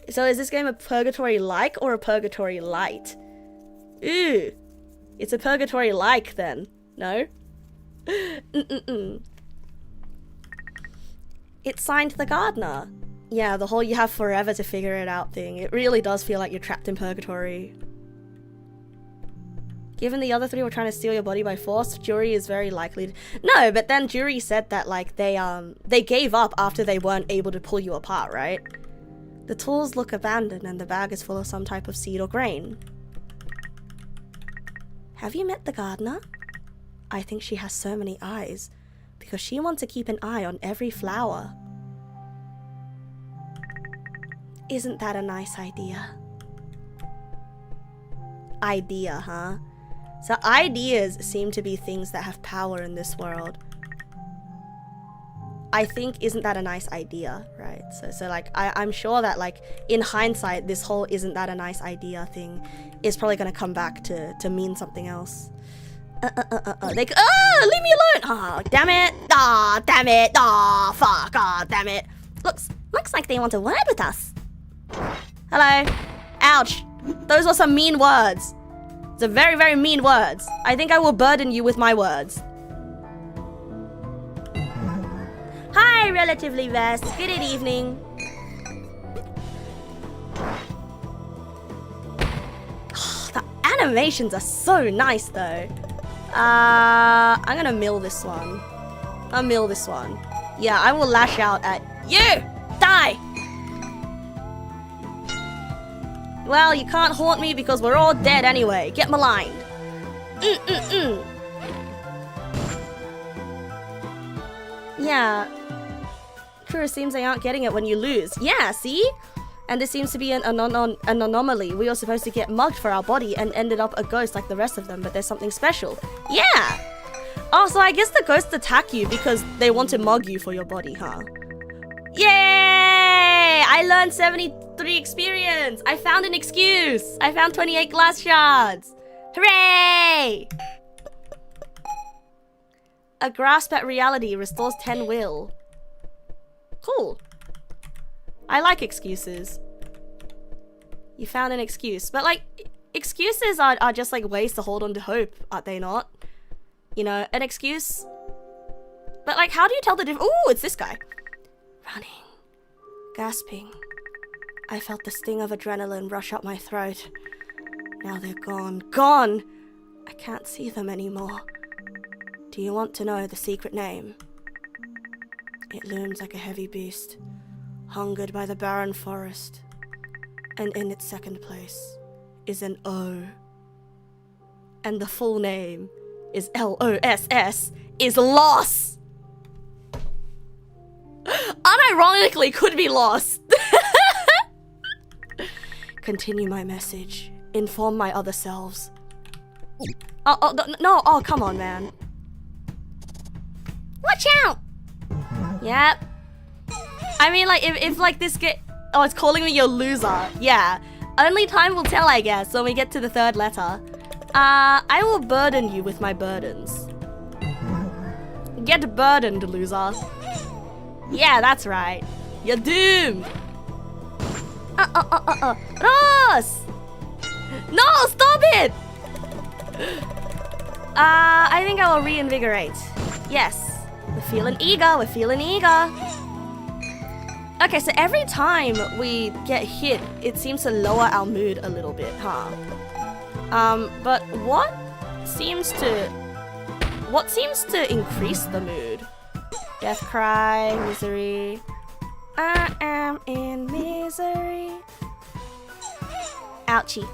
So is this game a purgatory-like or a purgatory-light? Ooh. It's a purgatory-like then. No? It's signed the Gardener. Yeah, the whole you have forever to figure it out thing. It really does feel like you're trapped in purgatory. Given the other 3 were trying to steal your body by force, Jury is very likely to... No, but then Jury said that, like, they gave up after they weren't able to pull you apart, right? The tools look abandoned and the bag is full of some type of seed or grain. Have you met the gardener? I think she has so many eyes because she wants to keep an eye on every flower. Isn't that a nice idea? Idea, huh? So ideas seem to be things that have power in this world. I think, isn't that a nice idea, right? So like, I'm sure that, like, in hindsight, this whole isn't that a nice idea thing is probably gonna come back to mean something else. Like, leave me alone! Oh, damn it! Ah, oh, damn it! Ah, oh, fuck! Ah, oh, damn it! Looks like they want to word with us. Hello. Ouch. Those are some mean words. Those are very, very mean words. I think I will burden you with my words. Hi, Relatively Vest. Good evening. The animations are so nice, though. I'm gonna mill this one. I'll mill this one. Yeah, I will lash out at you! Die! Well, you can't haunt me because we're all dead anyway. Get maligned. Yeah. True, seems they aren't getting it when you lose. Yeah, see? And this seems to be an anomaly. We were supposed to get mugged for our body and ended up a ghost like the rest of them, but there's something special. Yeah! Oh, so I guess the ghosts attack you because they want to mug you for your body, huh? Yay! I learned 73 experience! I found an excuse! I found 28 glass shards! Hooray! A grasp at reality restores 10 will. Cool. I like excuses. You found an excuse. But, like, excuses are just, like, ways to hold on to hope, aren't they not? You know, an excuse. But, like, how do you tell the difference? Ooh, it's this guy. Running. Gasping. I felt the sting of adrenaline rush up my throat. Now they're gone. Gone! I can't see them anymore. Do you want to know the secret name? It looms like a heavy beast, hungered by the barren forest. And in its second place is an O. And the full name is LOSS, is loss! Unironically could be lost. Continue my message. Inform my other selves. No, oh, come on, man. Watch out! Yep. I mean, like, if like this get... Oh, it's calling me your loser. Yeah. Only time will tell, I guess, when we get to the 3rd letter. I will burden you with my burdens. Get burdened, loser. Yeah, that's right. You're doomed. Ross! No, stop it! I think I will reinvigorate. Yes. We're feeling eager, we're feeling eager. Okay, so every time we get hit, it seems to lower our mood a little bit, huh? But what seems to increase the mood? Death cry, misery. I am in misery. Ouchie.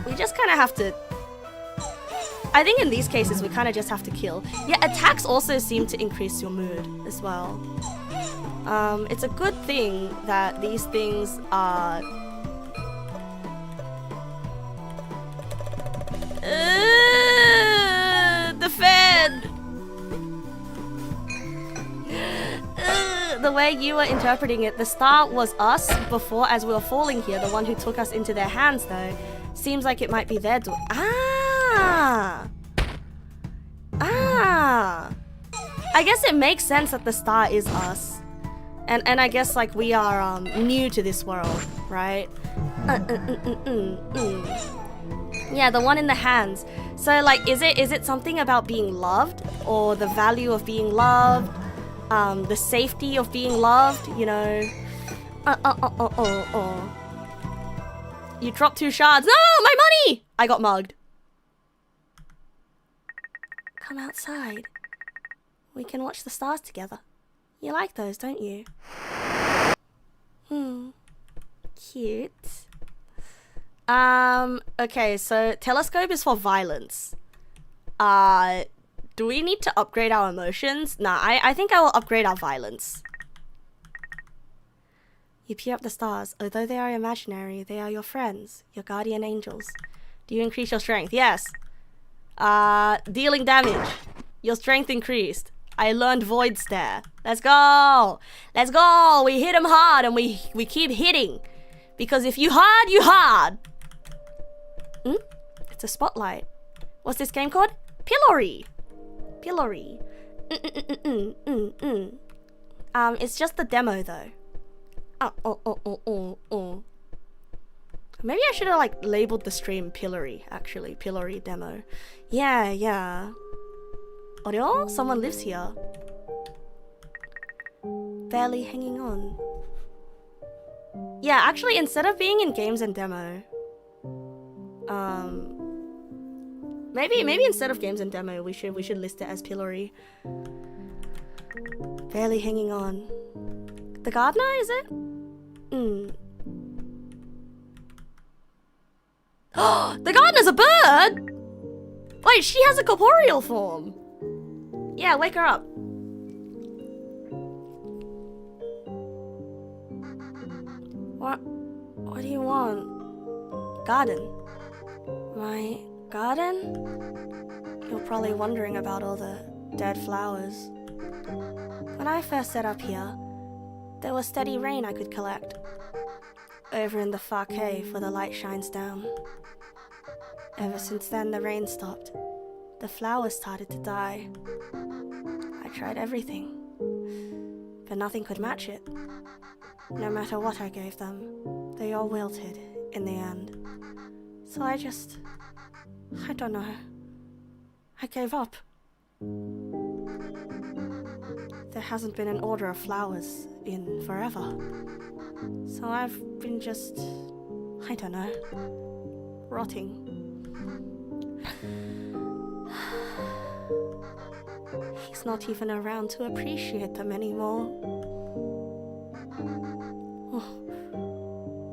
We just kind of have to... I think in these cases, we kind of just have to kill. Yeah, attacks also seem to increase your mood as well. It's a good thing that these things are... Defend! The way you were interpreting it, the star was us before as we were falling here. The one who took us into their hands, though. Seems like it might be their door. I guess it makes sense that the star is us. And I guess, like, we are new to this world, right? Yeah, the one in the hands. So, like, is it something about being loved? Or the value of being loved? The safety of being loved, you know? You dropped 2 shards. No, my money! I got mugged. Come outside. We can watch the stars together. You like those, don't you? Cute. Okay, so telescope is for violence. Do we need to upgrade our emotions? Nah, I think I will upgrade our violence. You peer up the stars. Although they are imaginary, they are your friends, your guardian angels. Do you increase your strength? Yes. Dealing damage. Your strength increased. I learned Void Stare. Let's go! Let's go! We hit him hard and we keep hitting. Because if you hard, you hard. It's a spotlight. What's this game called? Pillory. Pillory. It's just the demo though. Maybe I should have like labeled the stream Pillory, actually. Pillory demo. Yeah. Oreo? Someone lives here. Barely hanging on. Yeah, actually, instead of being in games and demo, maybe instead of games and demo, we should list it as Pillory. Barely hanging on. The gardener, is it? The gardener's a bird! Wait, she has a corporeal form. Yeah, wake her up. What do you want? Garden. My garden? You're probably wondering about all the dead flowers. When I first set up here, there was steady rain I could collect. Over in the far cave where the light shines down. Ever since then, the rain stopped. The flowers started to die. I tried everything, but nothing could match it. No matter what I gave them, they all wilted in the end. So I don't know. I gave up. There hasn't been an order of flowers in forever. So I've been just, I don't know, rotting. He's not even around to appreciate them anymore.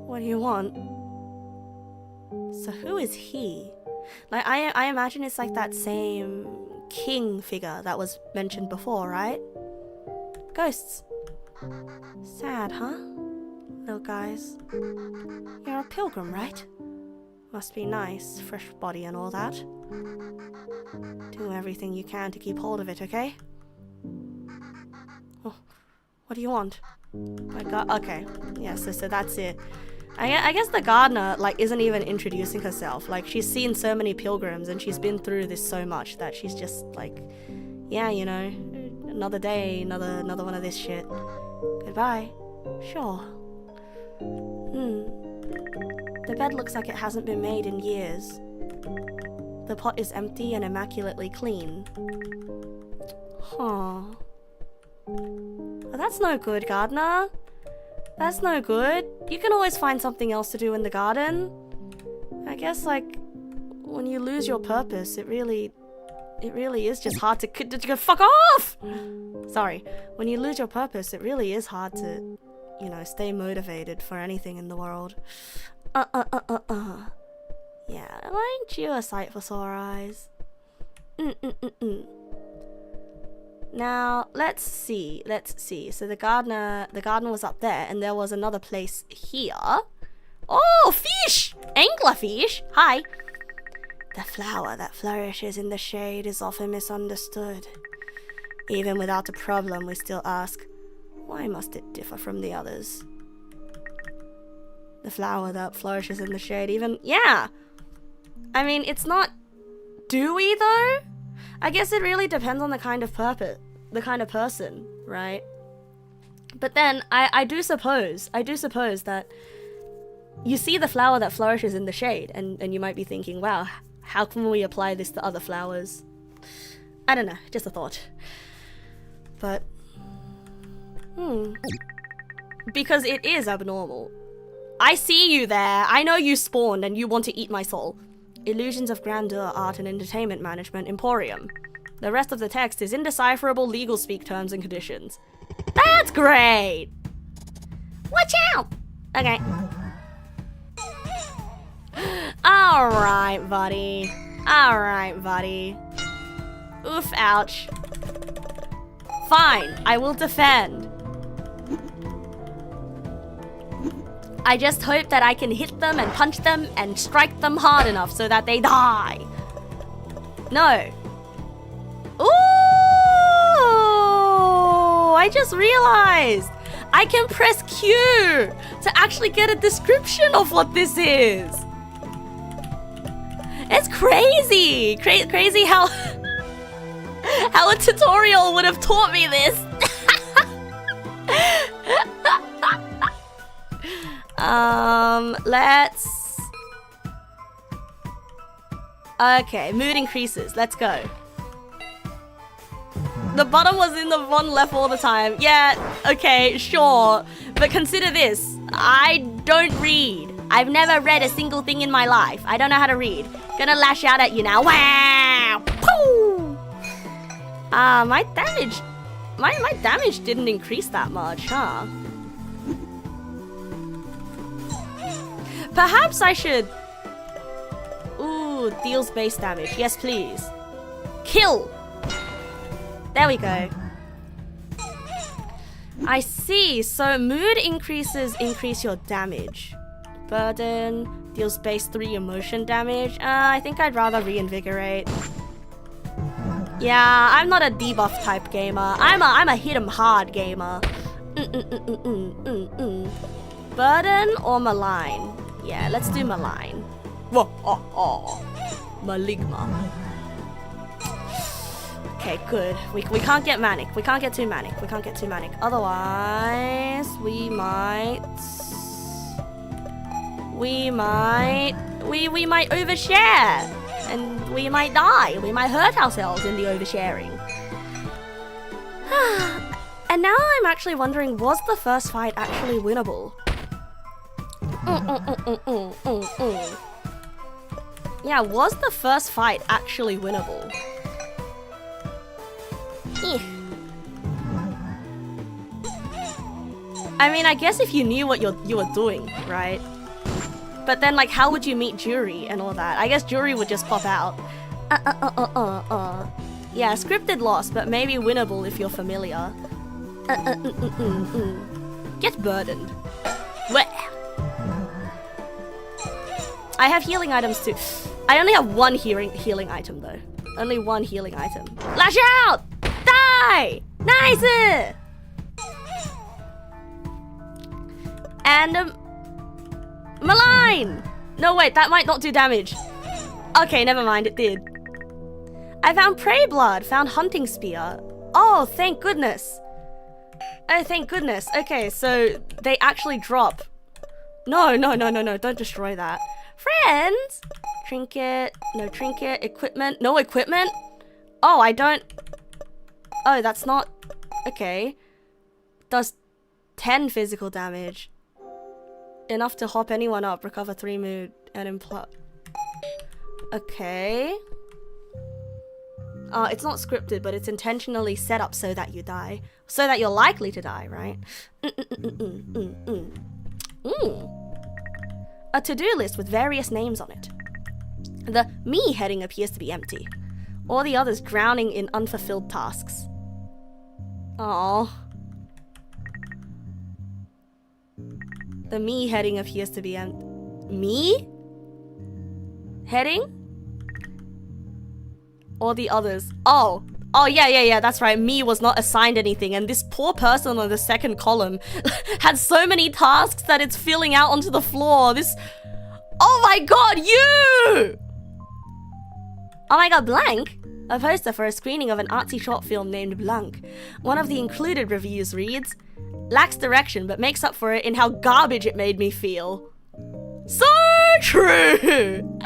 What do you want? So who is he? Like, I imagine it's like that same king figure that was mentioned before, right? Ghosts. Sad, huh? Little guys. You're a pilgrim, right? Must be nice, fresh body and all that. Do everything you can to keep hold of it, okay? Oh, what do you want? My god, okay. Yeah, so that's it. I guess the gardener, like, isn't even introducing herself. Like, she's seen so many pilgrims and she's been through this so much that she's just like, yeah, you know, another day, another one of this shit. Goodbye. Sure. The bed looks like it hasn't been made in years. The pot is empty and immaculately clean. Huh. Well, that's no good, gardener. That's no good. You can always find something else to do in the garden. I guess, like, when you lose your purpose, it really is just hard to fuck off! Sorry. When you lose your purpose, it really is hard to, you know, stay motivated for anything in the world. Yeah, aren't you a sight for sore eyes? Now, let's see. So the garden was up there, and there was another place here. Oh, fish! Anglerfish! Hi! The flower that flourishes in the shade is often misunderstood. Even without a problem, we still ask, why must it differ from the others? The flower that flourishes in the shade, yeah! I mean, it's not dewy though? I guess it really depends on the kind of person, right? But then, I do suppose that you see the flower that flourishes in the shade, and you might be thinking, wow, how can we apply this to other flowers? I don't know, just a thought. But, because it is abnormal. I see you there. I know you spawned and you want to eat my soul. Illusions of grandeur, art and entertainment management, Emporium. The rest of the text is indecipherable legal speak terms and conditions. That's great! Watch out! Okay. Alright, buddy. Alright, buddy. Oof, ouch. Fine, I will defend. I just hope that I can hit them and punch them and strike them hard enough so that they die. No. Ooh! I just realized I can press Q to actually get a description of what this is. It's crazy! Crazy how how a tutorial would have taught me this. Let's... Okay, mood increases. Let's go. The bottom was in the one left all the time. Yeah, okay, sure. But consider this. I don't read. I've never read a single thing in my life. I don't know how to read. Gonna lash out at you now. Wow! Pooh! My damage... My damage didn't increase that much, huh? Perhaps I should... Ooh, deals base damage. Yes, please. Kill! There we go. I see. So mood increases increase your damage. Burden deals base 3 emotion damage. I think I'd rather reinvigorate. Yeah, I'm not a debuff type gamer. I'm a hit 'em hard gamer. Burden or malign? Yeah, let's do malign. Maligma. Okay, good. We can't get manic. We can't get too manic. We can't get too manic. Otherwise, we might overshare. And we might die. We might hurt ourselves in the oversharing. And now I'm actually wondering, was the first fight actually winnable? Yeah, was the first fight actually winnable? I mean, I guess if you knew what you were doing, right? But then, like, how would you meet Jury and all that? I guess Jury would just pop out. Yeah, scripted loss, but maybe winnable if you're familiar. Get burdened. Where? I have healing items too. I only have one healing item though. Only one healing item. Lash out! Die! Nice! And malign! No wait, that might not do damage. Okay, never mind, it did. I found prey blood, found hunting spear. Oh, thank goodness. Oh, thank goodness. Okay, so they actually drop. No, don't destroy that. Friends! Trinket, no trinket, equipment, no equipment? Oh, I don't... Oh, that's not... Okay. Does 10 physical damage. Enough to hop anyone up, recover 3 mood, and imply... Okay. It's not scripted, but it's intentionally set up so that you die. So that you're likely to die, right? A to-do list with various names on it. The me heading appears to be empty. All the others drowning in unfulfilled tasks. Aww. The me heading appears to be empty. Me? Heading? All the others. Oh, yeah, that's right. Me was not assigned anything, and this poor person on the second column had so many tasks that it's filling out onto the floor. This... Oh my god, you! Oh my god, Blank? A poster for a screening of an artsy short film named Blank. One of the included reviews reads, lacks direction but makes up for it in how garbage it made me feel. So true!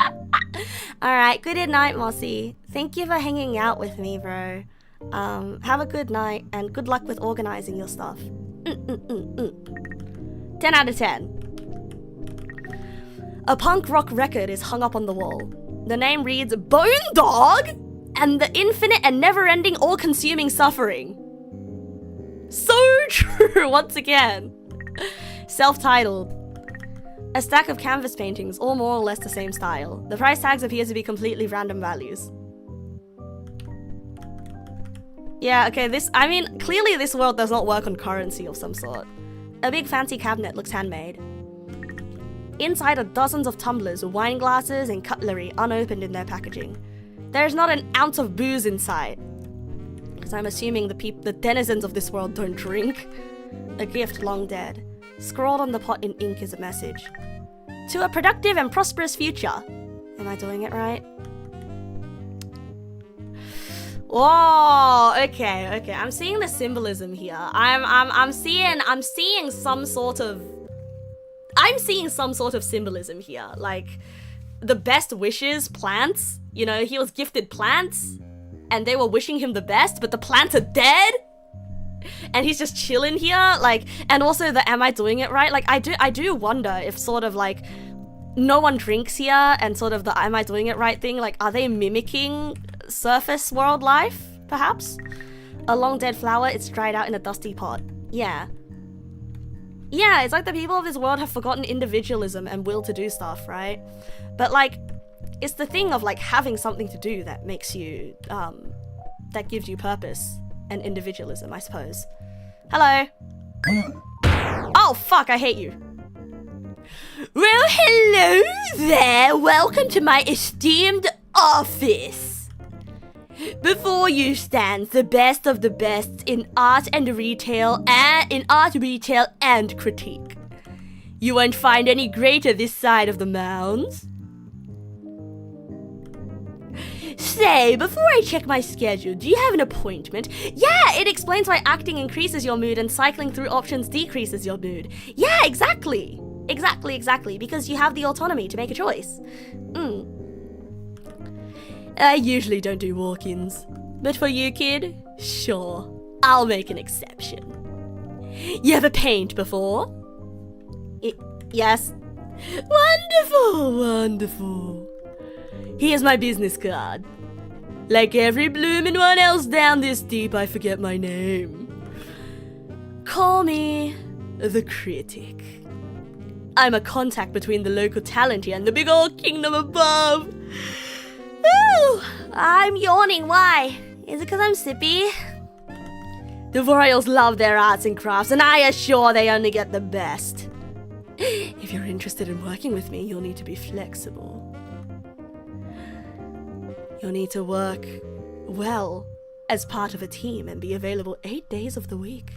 Alright, good night, Mossy. Thank you for hanging out with me, bro. Have a good night and good luck with organizing your stuff. 10 out of 10. A punk rock record is hung up on the wall. The name reads Bone Dog and the infinite and never-ending all-consuming suffering. So true, once again. Self-titled. A stack of canvas paintings, all more or less the same style. The price tags appear to be completely random values. Yeah, okay, clearly this world does not work on currency of some sort. A big fancy cabinet looks handmade. Inside are dozens of tumblers, wine glasses, and cutlery unopened in their packaging. There's not an ounce of booze inside. Because I'm assuming the denizens of this world don't drink. A gift long dead. Scrawled on the pot in ink is a message. To a productive and prosperous future. Am I doing it right? Oh, okay. I'm seeing the symbolism here. I'm seeing some sort of symbolism here. Like the best wishes, plants. You know, he was gifted plants, and they were wishing him the best, but the plants are dead, and he's just chilling here. Like, and also the am I doing it right? Like, I do wonder if sort of like no one drinks here, and sort of the am I doing it right thing. Like, are they mimicking surface world life, perhaps? A long dead flower, it's dried out in a dusty pot. Yeah, it's like the people of this world have forgotten individualism and will to do stuff, right? But like, it's the thing of like having something to do that makes you, that gives you purpose and individualism, I suppose. Hello. Oh fuck, I hate you. Well, hello there. Welcome to my esteemed office. Before you stands the best of the best in art retail and critique. You won't find any greater this side of the mounds. Say, before I check my schedule, do you have an appointment? Yeah, it explains why acting increases your mood and cycling through options decreases your mood. Yeah, exactly, because you have the autonomy to make a choice. I usually don't do walk-ins, but for you, kid, sure, I'll make an exception. You ever paint before? Yes. Wonderful. Here's my business card. Like every bloomin' one else down this deep, I forget my name. Call me the critic. I'm a contact between the local talent here and the big old kingdom above. Ooh, I'm yawning. Why? Is it because I'm sippy? The royals love their arts and crafts, and I assure they only get the best. If you're interested in working with me, you'll need to be flexible. You'll need to work well as part of a team and be available 8 days of the week.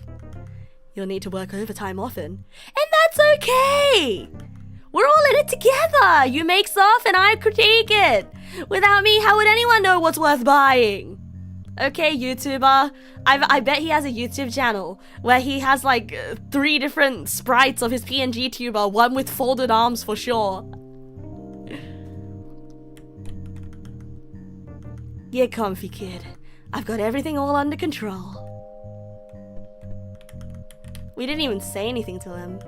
You'll need to work overtime often, and that's okay! We're all in it together! You make stuff and I critique it! Without me, how would anyone know what's worth buying? Okay, YouTuber. I bet he has a YouTube channel where he has like 3 different sprites of his PNG tuber, one with folded arms for sure. Get comfy, kid. I've got everything all under control. We didn't even say anything to him.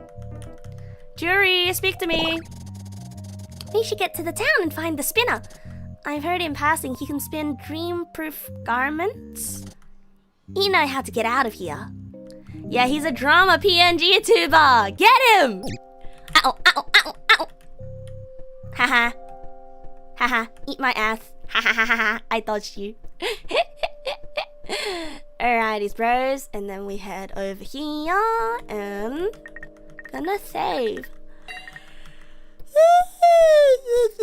Jury, speak to me. We should get to the town and find the spinner. I've heard in passing he can spin dream-proof garments. You know how to get out of here. Yeah, he's a drama PNG tuber. Get him! Ow, ow, ow, ow. Haha. Haha, eat my ass. Ha ha ha ha, I dodged you. Alrighties, bros. And then we head over here and gonna save.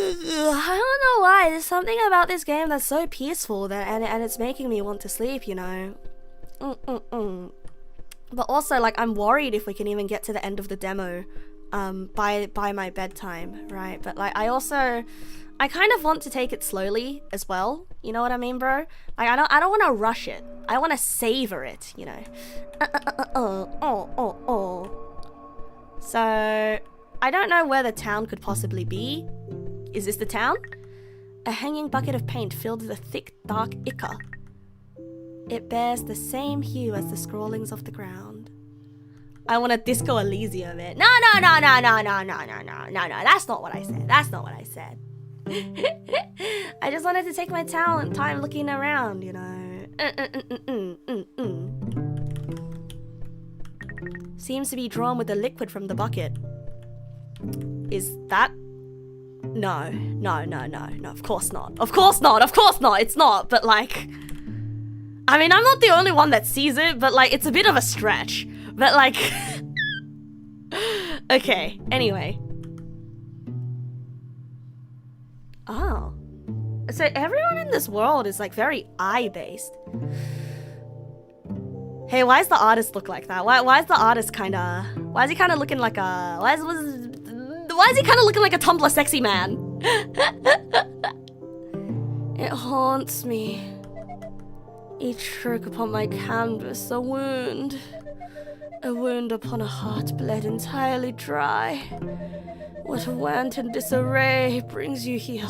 I don't know why. There's something about this game that's so peaceful that and it's making me want to sleep, you know. But also, like, I'm worried if we can even get to the end of the demo by my bedtime, right? But like, I kind of want to take it slowly as well. You know what I mean, bro? Like, I don't want to rush it. I want to savor it, you know. So I don't know where the town could possibly be. Is this the town? A hanging bucket of paint filled with a thick, dark ichor. It bears the same hue as the scrawlings of the ground. I want a Disco Elysium it. No, no, no, no, no, no, no, no, no, no, no. That's not what I said. That's not what I said. I just wanted to take my time looking around, you know. Seems to be drawn with the liquid from the bucket. Is that? No, no, no, no, no, of course not. Of course not, of course not, it's not, but like... I mean, I'm not the only one that sees it, but like, it's a bit of a stretch. But like... Okay, anyway. Oh. So everyone in this world is like very eye-based. Hey, why does the artist look like that? Why is the artist kinda... Why is he kinda looking like a... Why is he kinda looking like a Tumblr sexy man? It haunts me. Each stroke upon my canvas, a wound. A wound upon a heart bled entirely dry. What wanton disarray brings you here,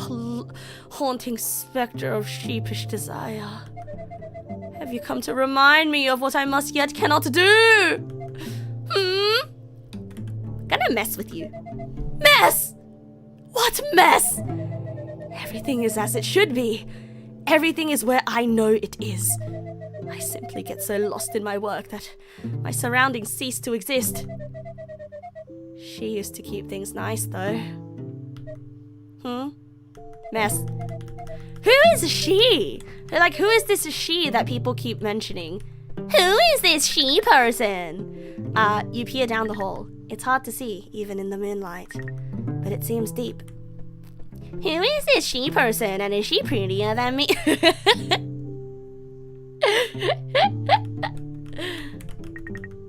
haunting spectre of sheepish desire? Have you come to remind me of what I must yet cannot do? Gonna mess with you. Mess! What mess? Everything is as it should be. Everything is where I know it is. I simply get so lost in my work that my surroundings cease to exist. She used to keep things nice, though. Mess. Who is she? Like, who is this she that people keep mentioning? Who is this she person? You peer down the hall. It's hard to see, even in the moonlight. But it seems deep. Who is this she person, and is she prettier than me?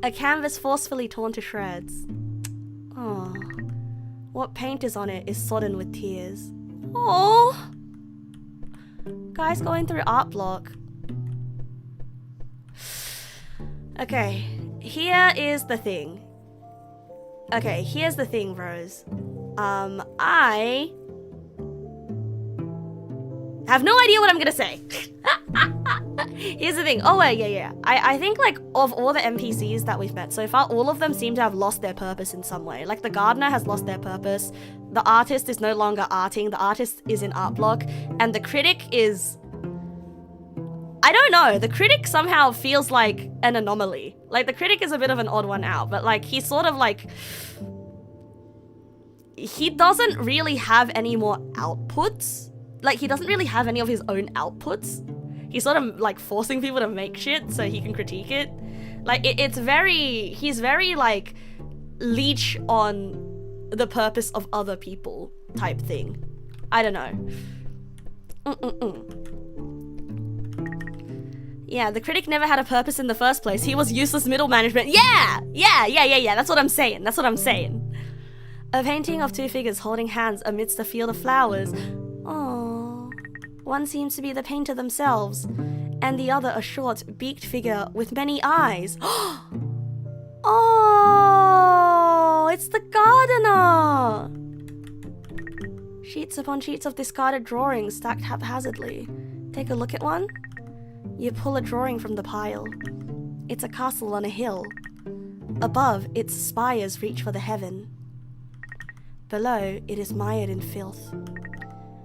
A canvas forcefully torn to shreds. Oh, what paint is on it is sodden with tears. Oh, guys going through art block. Okay, here is the thing. Okay, here's the thing, Rose. I have no idea what I'm gonna say. Here's the thing. Oh, wait, yeah. I think, like, of all the NPCs that we've met so far, all of them seem to have lost their purpose in some way. Like, the gardener has lost their purpose. The artist is no longer arting. The artist is in art block. And the critic is... I don't know. The critic somehow feels like an anomaly. Like, the critic is a bit of an odd one out. But, like, he's sort of, like... He doesn't really have any more outputs. Like, he doesn't really have any of his own outputs. He's sort of, like, forcing people to make shit so he can critique it. Like, it's very... He's very, like, leech on the purpose of other people type thing. I don't know. Yeah, the critic never had a purpose in the first place. He was useless middle management. Yeah! That's what I'm saying. A painting of two figures holding hands amidst a field of flowers. Oh, one seems to be the painter themselves, and the other a short, beaked figure with many eyes. Oh, it's the gardener! Sheets upon sheets of discarded drawings stacked haphazardly. Take a look at one. You pull a drawing from the pile. It's a castle on a hill. Above, its spires reach for the heaven. Below, it is mired in filth.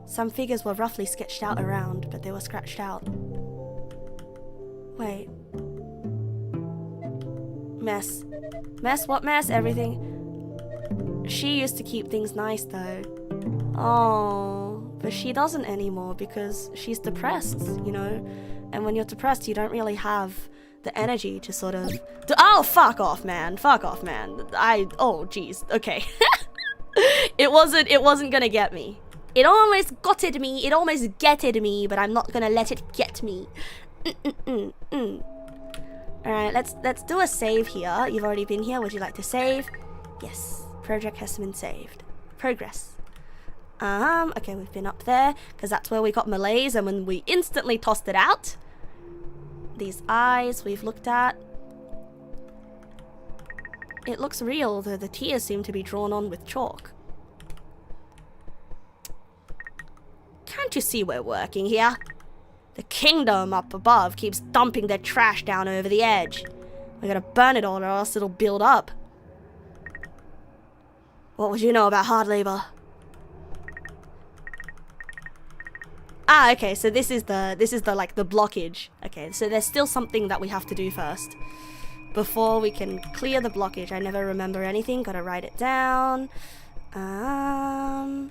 Some figures were roughly sketched out around, but they were scratched out. Wait. Mess. Mess? What mess? Everything. She used to keep things nice, though. Oh, but she doesn't anymore because she's depressed, you know? And when you're depressed, you don't really have the energy to sort of... Oh, fuck off, man. Fuck off, man. Oh, jeez. Okay. It wasn't gonna get me. It almost gotted me. It almost getted me, but I'm not gonna let it get me. Alright, let's do a save here. You've already been here. Would you like to save? Yes. Project has been saved. Progress. Okay, we've been up there, because that's where we got malaise, and when we instantly tossed it out. These eyes we've looked at. It looks real, though the tears seem to be drawn on with chalk. Can't you see we're working here? The kingdom up above keeps dumping their trash down over the edge. I gotta burn it all or else it'll build up. What would you know about hard labor? Ah, okay, so this is the like the blockage. Okay, so there's still something that we have to do first before we can clear the blockage. I never remember anything, gotta write it down. And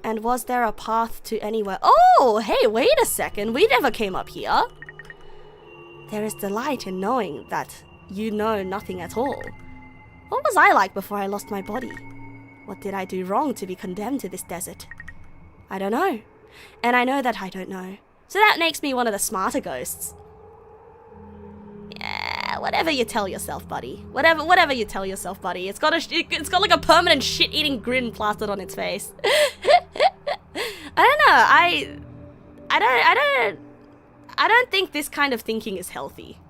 was there a path to anywhere? Oh, hey, wait a second, we never came up here. There is delight in knowing that you know nothing at all. What was I like before I lost my body? What did I do wrong to be condemned to this desert? I don't know. And I know that I don't know. So that makes me one of the smarter ghosts. Yeah, whatever you tell yourself, buddy. Whatever you tell yourself, buddy. It's got like a permanent shit-eating grin plastered on its face. I don't know. I don't think this kind of thinking is healthy.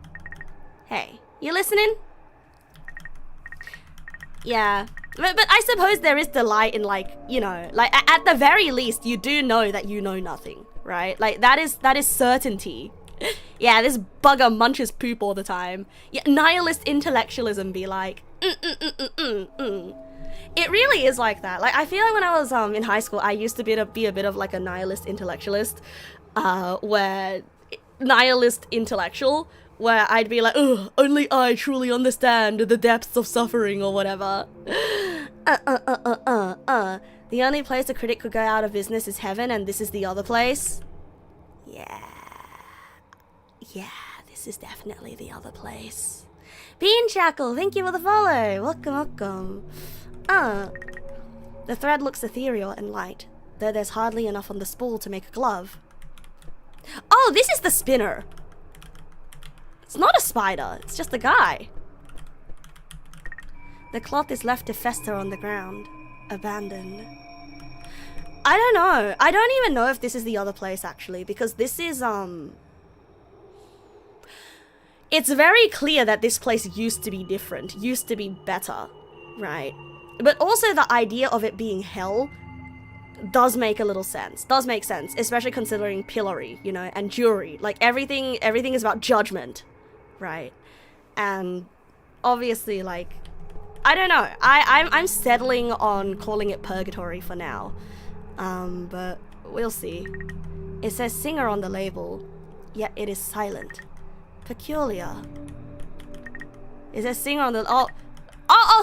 Hey, you listening? Yeah. But I suppose there is delight in, like, you know, like at the very least you do know that you know nothing, right? Like that is certainty. Yeah, this bugger munches poop all the time. Yeah, nihilist intellectualism be like, It really is like that. Like I feel like when I was in high school, I used to be a bit of like a nihilist intellectualist, where nihilist intellectual. Where I'd be like, ugh, only I truly understand the depths of suffering or whatever. The only place a critic could go out of business is heaven, and this is the other place. Yeah, this is definitely the other place. Bean Shackle, thank you for the follow. Welcome. The thread looks ethereal and light, though there's hardly enough on the spool to make a glove. Oh, this is the spinner. It's not a spider, it's just a guy. The cloth is left to fester on the ground, abandoned. I don't know. I don't even know if this is the other place, actually, because this is, it's very clear that this place used to be different, used to be better, right? But also the idea of it being hell does make a little sense, does make sense, especially considering pillory, you know, and jury. Like, everything is about judgment. Right, and obviously, like, I don't know. I'm settling on calling it purgatory for now, but we'll see. It says singer on the label, yet it is silent. Peculiar. It says singer on the oh,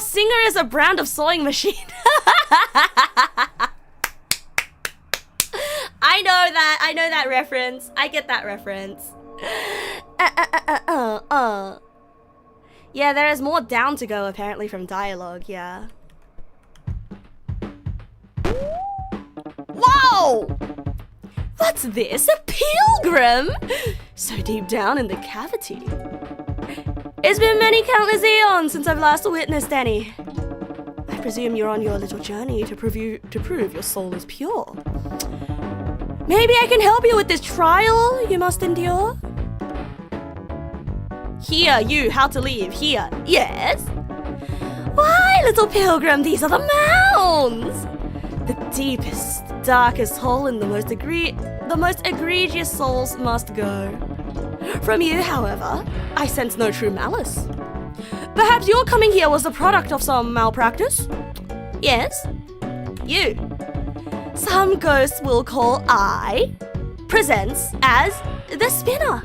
singer is a brand of sewing machine. I know that reference. I get that reference. Yeah, there is more down to go apparently from dialogue, yeah. Whoa! What's this? A pilgrim? So deep down in the cavity. It's been many countless eons since I've last witnessed any. I presume you're on your little journey to prove your soul is pure. Maybe I can help you with this trial you must endure? Here, you, how to leave, here, yes? Why, little pilgrim, these are the mounds! The deepest, darkest hole in the most egregious souls must go. From you, however, I sense no true malice. Perhaps your coming here was the product of some malpractice? Yes? You. Some ghosts will call I presents as the spinner.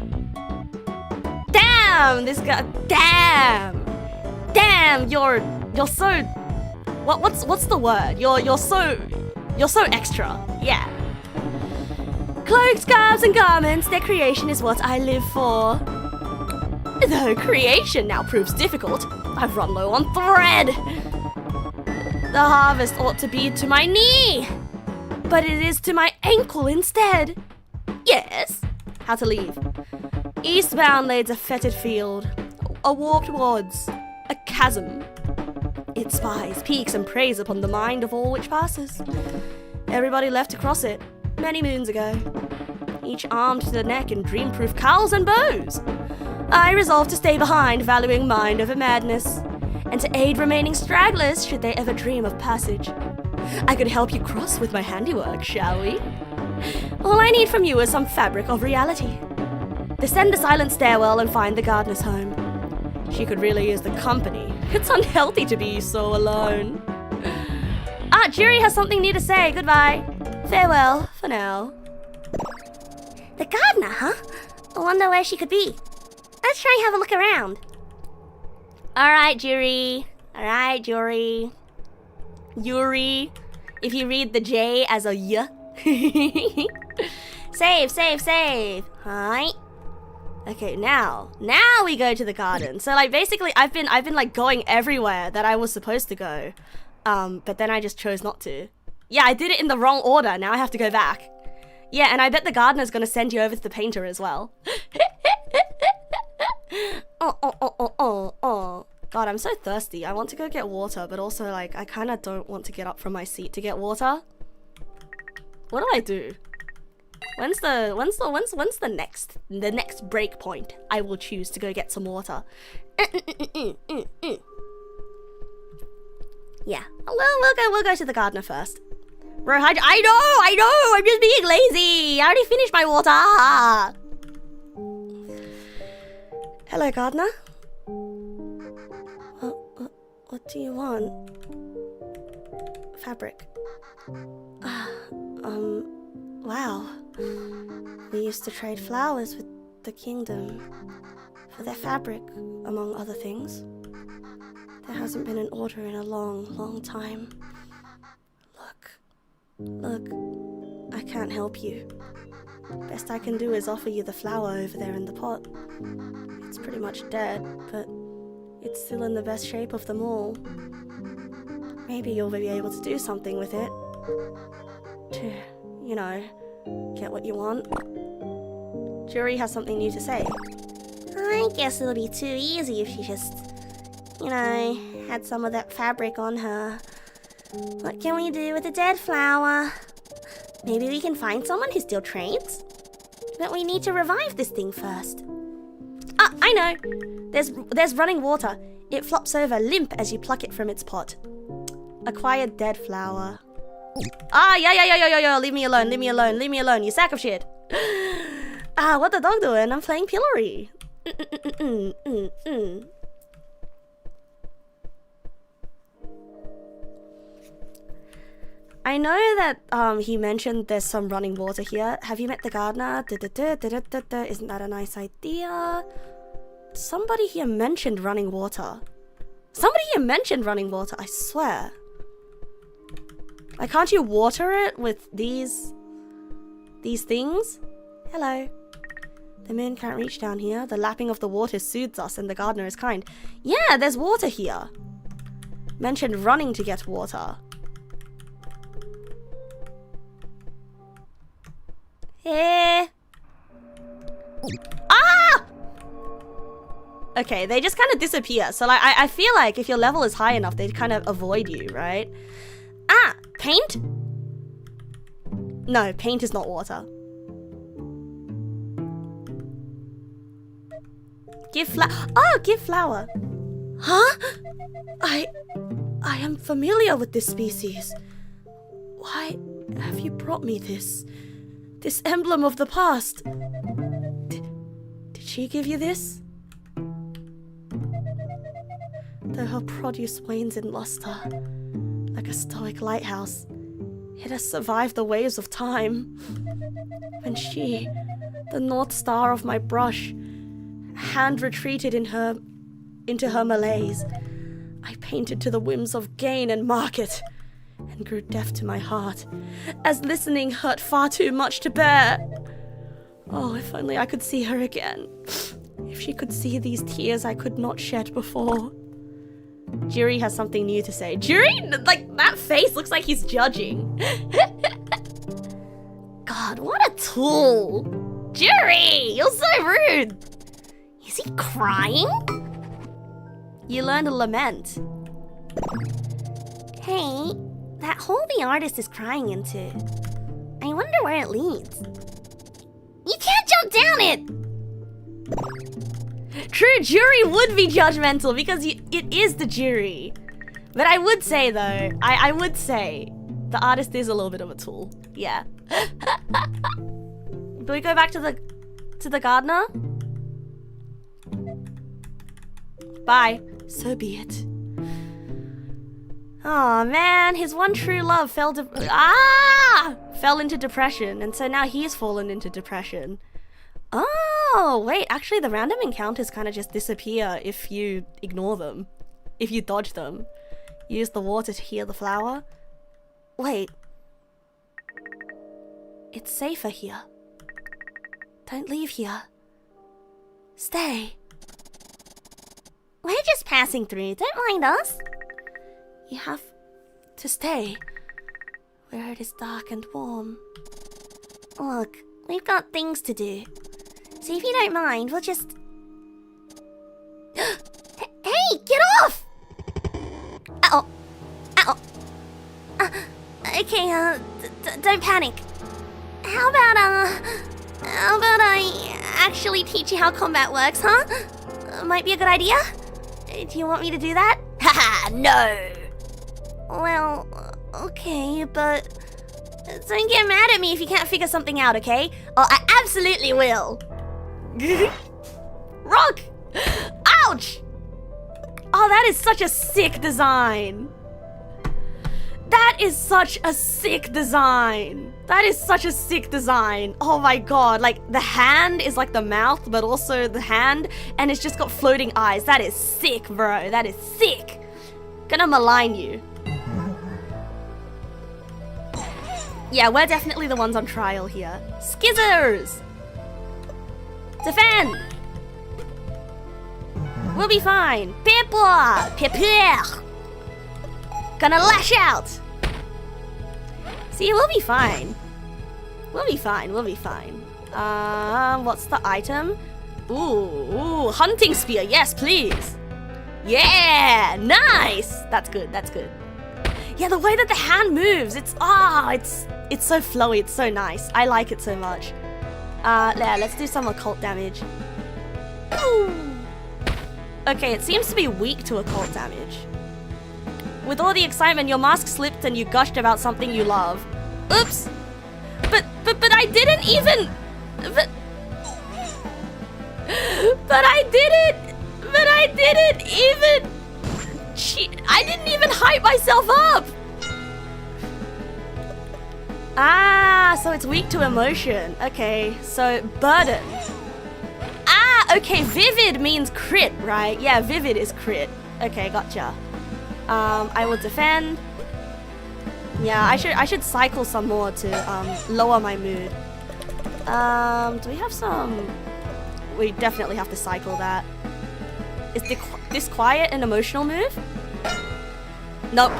Damn, this guy. Damn, you're so. What's the word? You're so extra. Yeah. Cloaks, scarves, and garments. Their creation is what I live for. Though creation now proves difficult, I've run low on thread. The harvest ought to be to my knee, but it is to my ankle instead. Yes. How to leave? Eastbound leads a fetid field, a warped wards, a chasm. It spies, peaks, and preys upon the mind of all which passes. Everybody left to cross it, many moons ago, each armed to the neck in dream-proof cowls and bows. I resolved to stay behind, valuing mind over madness, and to aid remaining stragglers should they ever dream of passage. I could help you cross with my handiwork, shall we? All I need from you is some fabric of reality. Descend the silent stairwell and find the gardener's home. She could really use the company. It's unhealthy to be so alone. Ah, Juri has something new to say. Goodbye. Farewell for now. The gardener, huh? I wonder where she could be. Let's try and have a look around. Alright, Juri. Alright, Juri. Yuri. If you read the J as a Y. Save. Hi. Okay, now we go to the garden. So like basically I've been like going everywhere that I was supposed to go. But then I just chose not to. Yeah, I did it in the wrong order. Now I have to go back. Yeah, and I bet the gardener's gonna send you over to the painter as well. Oh. God, I'm so thirsty. I want to go get water, but also like I kind of don't want to get up from my seat to get water. What do I do? When's the next break point? I will choose to go get some water. Yeah, we'll go to the gardener first. Bro, I know. I'm just being lazy. I already finished my water. Hello, gardener. What do you want? Fabric. Wow. We used to trade flowers with the kingdom for their fabric, among other things. There hasn't been an order in a long time. Look, I can't help you. Best I can do is offer you the flower over there in the pot. It's pretty much dead, but it's still in the best shape of them all. Maybe you'll be able to do something with it. To, you know, get what you want. Juri has something new to say. I guess it'll be too easy if she just, you know, had some of that fabric on her. What can we do with a dead flower? Maybe we can find someone who still trades? But we need to revive this thing first. Ah, I know! There's running water. It flops over limp as you pluck it from its pot. Acquired dead flower. Ah, yo, leave me alone, you sack of shit. Ah, what the dog doing? I'm playing pillory. I know that he mentioned there's some running water here. Have you met the gardener? Isn't that a nice idea? Somebody here mentioned running water. I swear. Like, can't you water it with these things? Hello. The moon can't reach down here. The lapping of the water soothes us and the gardener is kind. Yeah, there's water here. Mentioned running to get water. Eh. Ah! Okay, they just kind of disappear. So like, I feel like if your level is high enough, they'd kind of avoid you, right? Ah, paint? No, paint is not water. Give flower. Huh? I am familiar with this species. Why have you brought me this? This emblem of the past. Did she give you this? Though her produce wanes in luster, like a stoic lighthouse, it has survived the waves of time. When she, the North Star of my brush, hand retreated into her malaise, I painted to the whims of gain and market, and grew deaf to my heart, as listening hurt far too much to bear. Oh, if only I could see her again. If she could see these tears I could not shed before. Juri has something new to say. Juri? Like, that face looks like he's judging. God, what a tool. Juri, you're so rude. Is he crying? You learned a lament. Hey, that hole the artist is crying into. I wonder where it leads. You can't jump down it! True, Juri would be judgmental because it is the jury. But I would say though, I would say the artist is a little bit of a tool. Yeah. Do we go back to the gardener? Bye. So be it. Oh man, his one true love fell into depression, and so now he's fallen into depression. Oh, wait, actually the random encounters kind of just disappear if you ignore them. If you dodge them. Use the water to heal the flower. Wait. It's safer here. Don't leave here. Stay. We're just passing through, don't mind us. You have to stay where it is dark and warm. Look, we've got things to do. So if you don't mind, we'll just... Hey, get off! Uh-oh. Uh-oh. Okay, don't panic. How about I actually teach you how combat works, huh? Might be a good idea? Do you want me to do that? Haha, no! Well, okay, but... Don't get mad at me if you can't figure something out, okay? Oh, I absolutely will! Rock! Ouch! Oh, that is such a sick design! That is such a sick design! That is such a sick design! Oh my god, like, the hand is like the mouth, but also the hand, and it's just got floating eyes. That is sick, bro. That is sick! Gonna malign you. Yeah, we're definitely the ones on trial here. Skizzers! Defend! We'll be fine. Pepper! Pepper! Gonna lash out! See, we'll be fine. We'll be fine, we'll be fine. What's the item? Ooh, hunting spear. Yes, please. Yeah, nice! That's good, that's good. Yeah, the way that the hand moves, it's so flowy, it's so nice. I like it so much. Yeah, let's do some occult damage. Ooh. Okay, it seems to be weak to occult damage. With all the excitement, your mask slipped and you gushed about something you love. Oops! But I didn't even... But I didn't even... I didn't even hype myself up! Ah, so it's weak to emotion. Okay, so burden. Ah, okay, vivid means crit, right? Yeah, vivid is crit. Okay, gotcha. I will defend. Yeah, I should cycle some more to lower my mood. Do we have some? We definitely have to cycle that. Is disquiet an emotional move? Nope.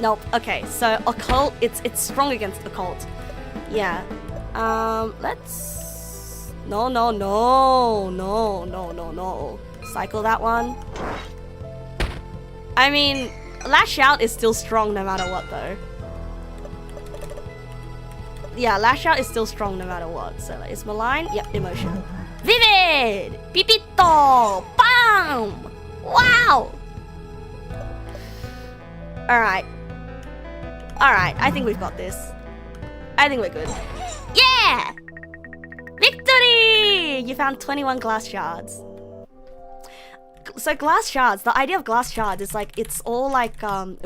Nope. Okay, so occult, it's strong against occult. Yeah. Let's... No. Cycle that one. I mean, lash out is still strong no matter what though. Yeah, lash out is still strong no matter what. So like, is malign? Yep, emotion. Vivid! Pipito! Bam! Wow! Alright. Alright, I think we've got this. I think we're good. Yeah! Victory! You found 21 glass shards. So glass shards, the idea of glass shards is like, it's all like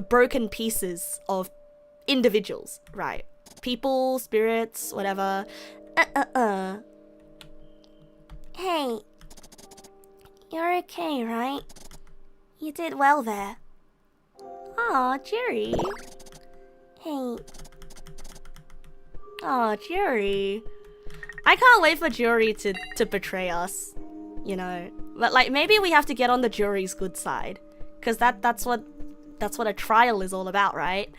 broken pieces of individuals, right? People, spirits, whatever. Hey. You're okay, right? You did well there. Aw, Jerry. Hey. Aw, Jerry. I can't wait for Jury to betray us, you know. But like, maybe we have to get on the jury's good side, because that's what a trial is all about, right?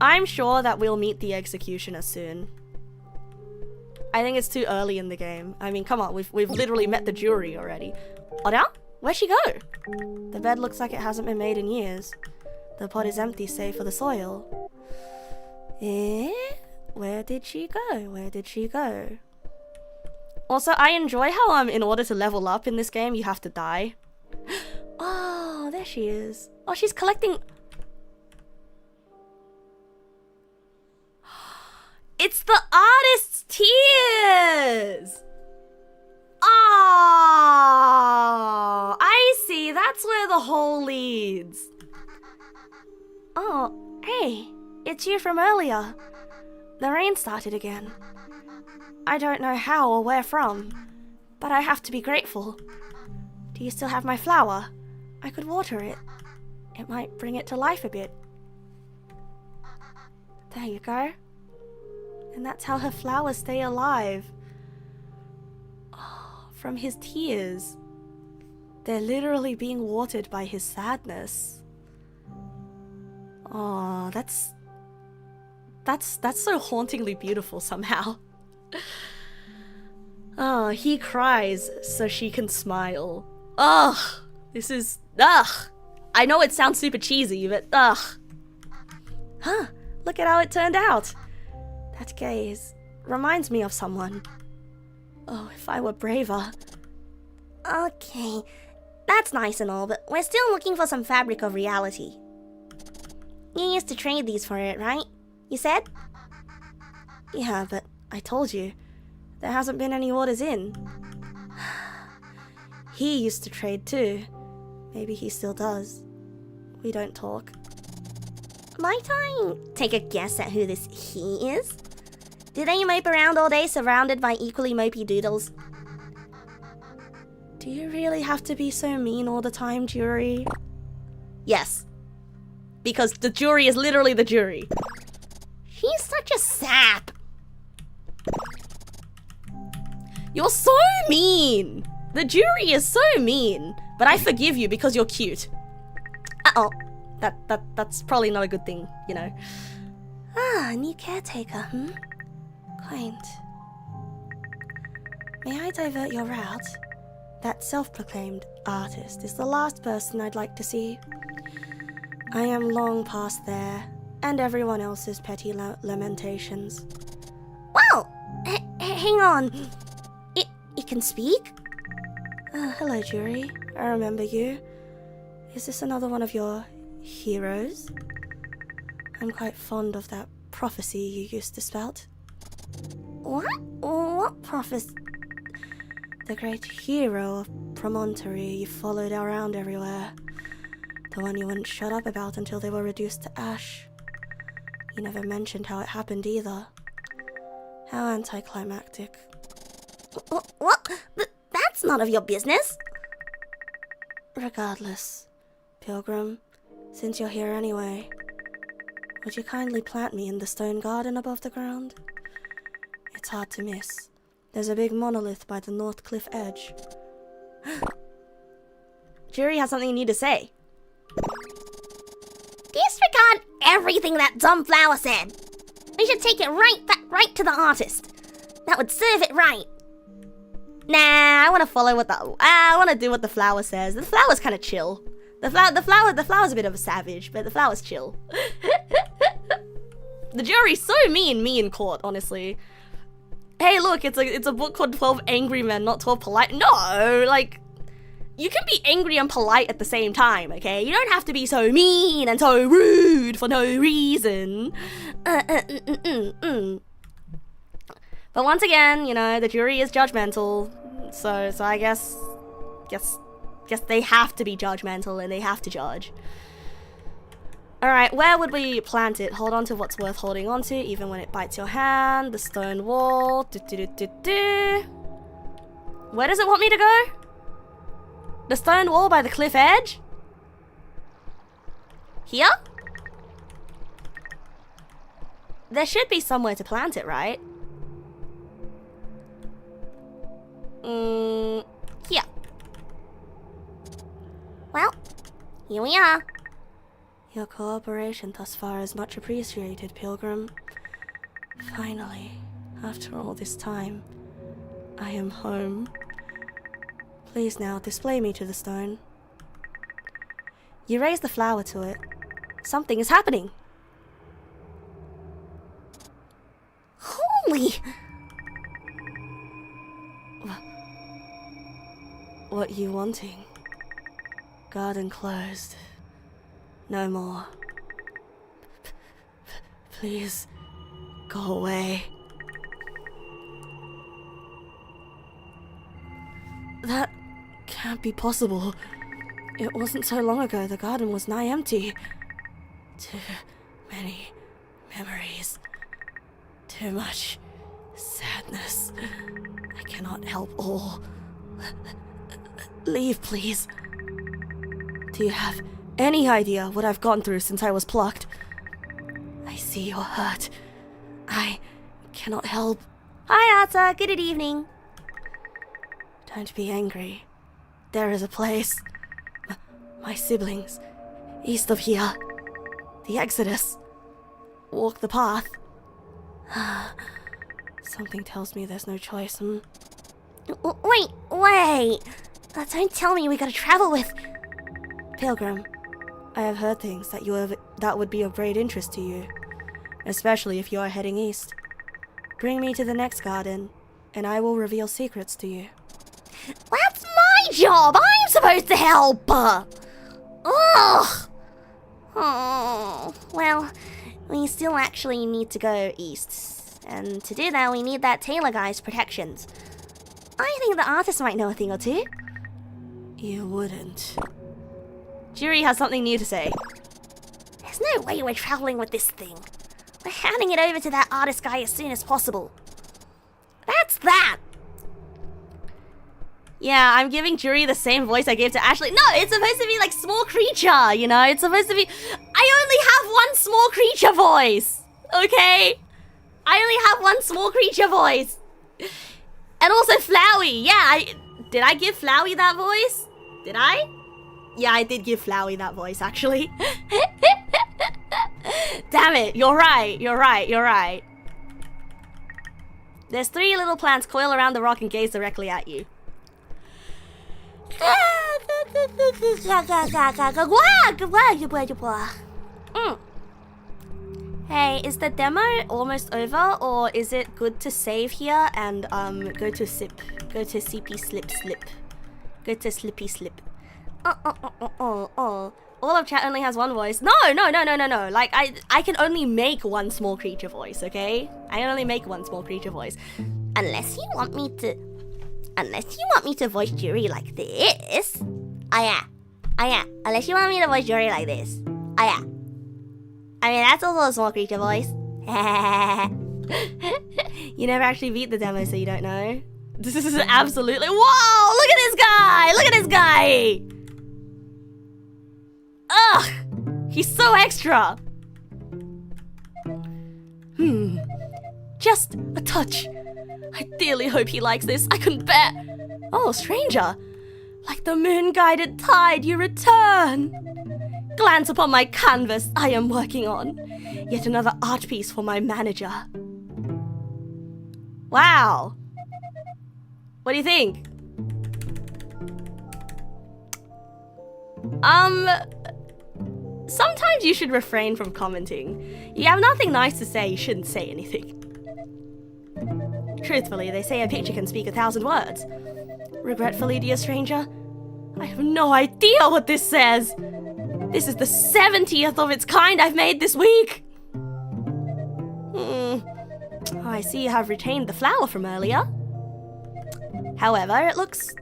I'm sure that we'll meet the executioner soon. I think it's too early in the game. I mean, come on, we've literally met the jury already. Oh, now? Where'd she go? The bed looks like it hasn't been made in years. The pot is empty, save for the soil. Eh? Where did she go? Where did she go? Also, I enjoy how in order to level up in this game, you have to die. Oh, there she is. Oh, she's collecting... It's the artist's tears! Ah! see, that's where the hole leads. Oh, hey, it's you from earlier. The rain started again. I don't know how or where from, but I have to be grateful. Do you still have my flower? I could water it. It might bring it to life a bit. There you go. And that's how her flowers stay alive. Oh, from his tears. They're literally being watered by his sadness. Oh, that's so hauntingly beautiful somehow. Oh, he cries so she can smile. Ugh, this is, ugh. I know it sounds super cheesy, but ugh. Huh, look at how it turned out. That gaze reminds me of someone. Oh, if I were braver. Okay, that's nice and all, but we're still looking for some fabric of reality. You used to trade these for it, right? You said? Yeah, but I told you, there hasn't been any orders in. He used to trade too. Maybe he still does. We don't talk. Might I take a guess at who this he is? Do they mope around all day surrounded by equally mopey doodles? Do you really have to be so mean all the time, jury? Yes. Because the jury is literally the jury. He's such a sap. You're so mean. The jury is so mean. But I forgive you because you're cute. Uh-oh. That's probably not a good thing, you know. Ah, new caretaker, Quaint. May I divert your route? That self-proclaimed artist is the last person I'd like to see. I am long past there, and everyone else's petty lamentations. Well, hang on. It can speak? Hello, jury. I remember you. Is this another one of your heroes? I'm quite fond of that prophecy you used to spout. What? What prophecy? The great hero of Promontory you followed around everywhere. The one you wouldn't shut up about until they were reduced to ash. You never mentioned how it happened either. How anticlimactic. What? That's none of your business. Regardless, Pilgrim, since you're here anyway, would you kindly plant me in the stone garden above the ground? It's hard to miss. There's a big monolith by the north cliff edge. Jury has something new to say. Disregard everything that dumb flower said. We should take it right to the artist. That would serve it right. Nah, I want to follow what I want to do what the flower says. The flower's kind of chill. The flower's a bit of a savage, but the flower's chill. The jury's so mean in court, honestly. Hey, look, it's a book called 12 Angry Men, not 12 Polite. No, like, you can be angry and polite at the same time, okay? You don't have to be so mean and so rude for no reason. But once again, you know, the jury is judgmental, so I guess they have to be judgmental and they have to judge. Alright, where would we plant it? Hold on to what's worth holding on to, even when it bites your hand. The stone wall. Where does it want me to go? The stone wall by the cliff edge? Here? There should be somewhere to plant it, right? Here. Well, here we are. Your cooperation thus far is much appreciated, Pilgrim. Finally, after all this time, I am home. Please now, display me to the stone. You raise the flower to it. Something is happening. Holy! What you wanting? Garden closed. No more. Please, go away. That can't be possible. It wasn't so long ago the garden was nigh empty. Too many memories. Too much sadness. I cannot help all. Leave, please. Do you have any idea what I've gone through since I was plucked? I see you're hurt. I cannot help. Hi, Ata. Good evening. Don't be angry. There is a place. My siblings. East of here. The Exodus. Walk the path. Something tells me there's no choice. Wait! Don't tell me we gotta travel with... Pilgrim, I have heard things that would be of great interest to you. Especially if you are heading east. Bring me to the next garden, and I will reveal secrets to you. That's my job! I'm supposed to help! Ugh! Oh, well, we still actually need to go east. And to do that, we need that tailor guy's protections. I think the artist might know a thing or two. You wouldn't. Juri has something new to say. There's no way we're traveling with this thing. We're handing it over to that artist guy as soon as possible. That's that! Yeah, I'm giving Juri the same voice I gave to Ashley. No, it's supposed to be like small creature, you know? It's supposed to be... I only have one small creature voice, okay? I only have one small creature voice. And also Flowey. Yeah, did I give Flowey that voice? Did I? Yeah, I did give Flowey that voice, actually. Damn it, you're right. There's 3 little plants coil around the rock and gaze directly at you. Hey, is the demo almost over, or is it good to save here and go to sippy slip? Go to slippy slip. All of chat only has one voice. No. Like, I can only make one small creature voice, okay? I can only make one small creature voice. Unless you want me to voice Juri like this. Oh yeah. Unless you want me to voice Juri like this. Oh yeah. I mean, that's also a small creature voice. You never actually beat the demo, so you don't know. This is absolutely... Whoa! Look at this guy! Ugh! He's so extra! Just a touch. I dearly hope he likes this. I couldn't bear... Oh, stranger. Like the moon-guided tide, you return. Glance upon my canvas I am working on. Yet another art piece for my manager. Wow. What do you think? Sometimes you should refrain from commenting. You have nothing nice to say, you shouldn't say anything. Truthfully, they say a picture can speak 1,000 words. Regretfully, dear stranger, I have no idea what this says. This is the 70th of its kind I've made this week. I see you have retained the flower from earlier. However, it looks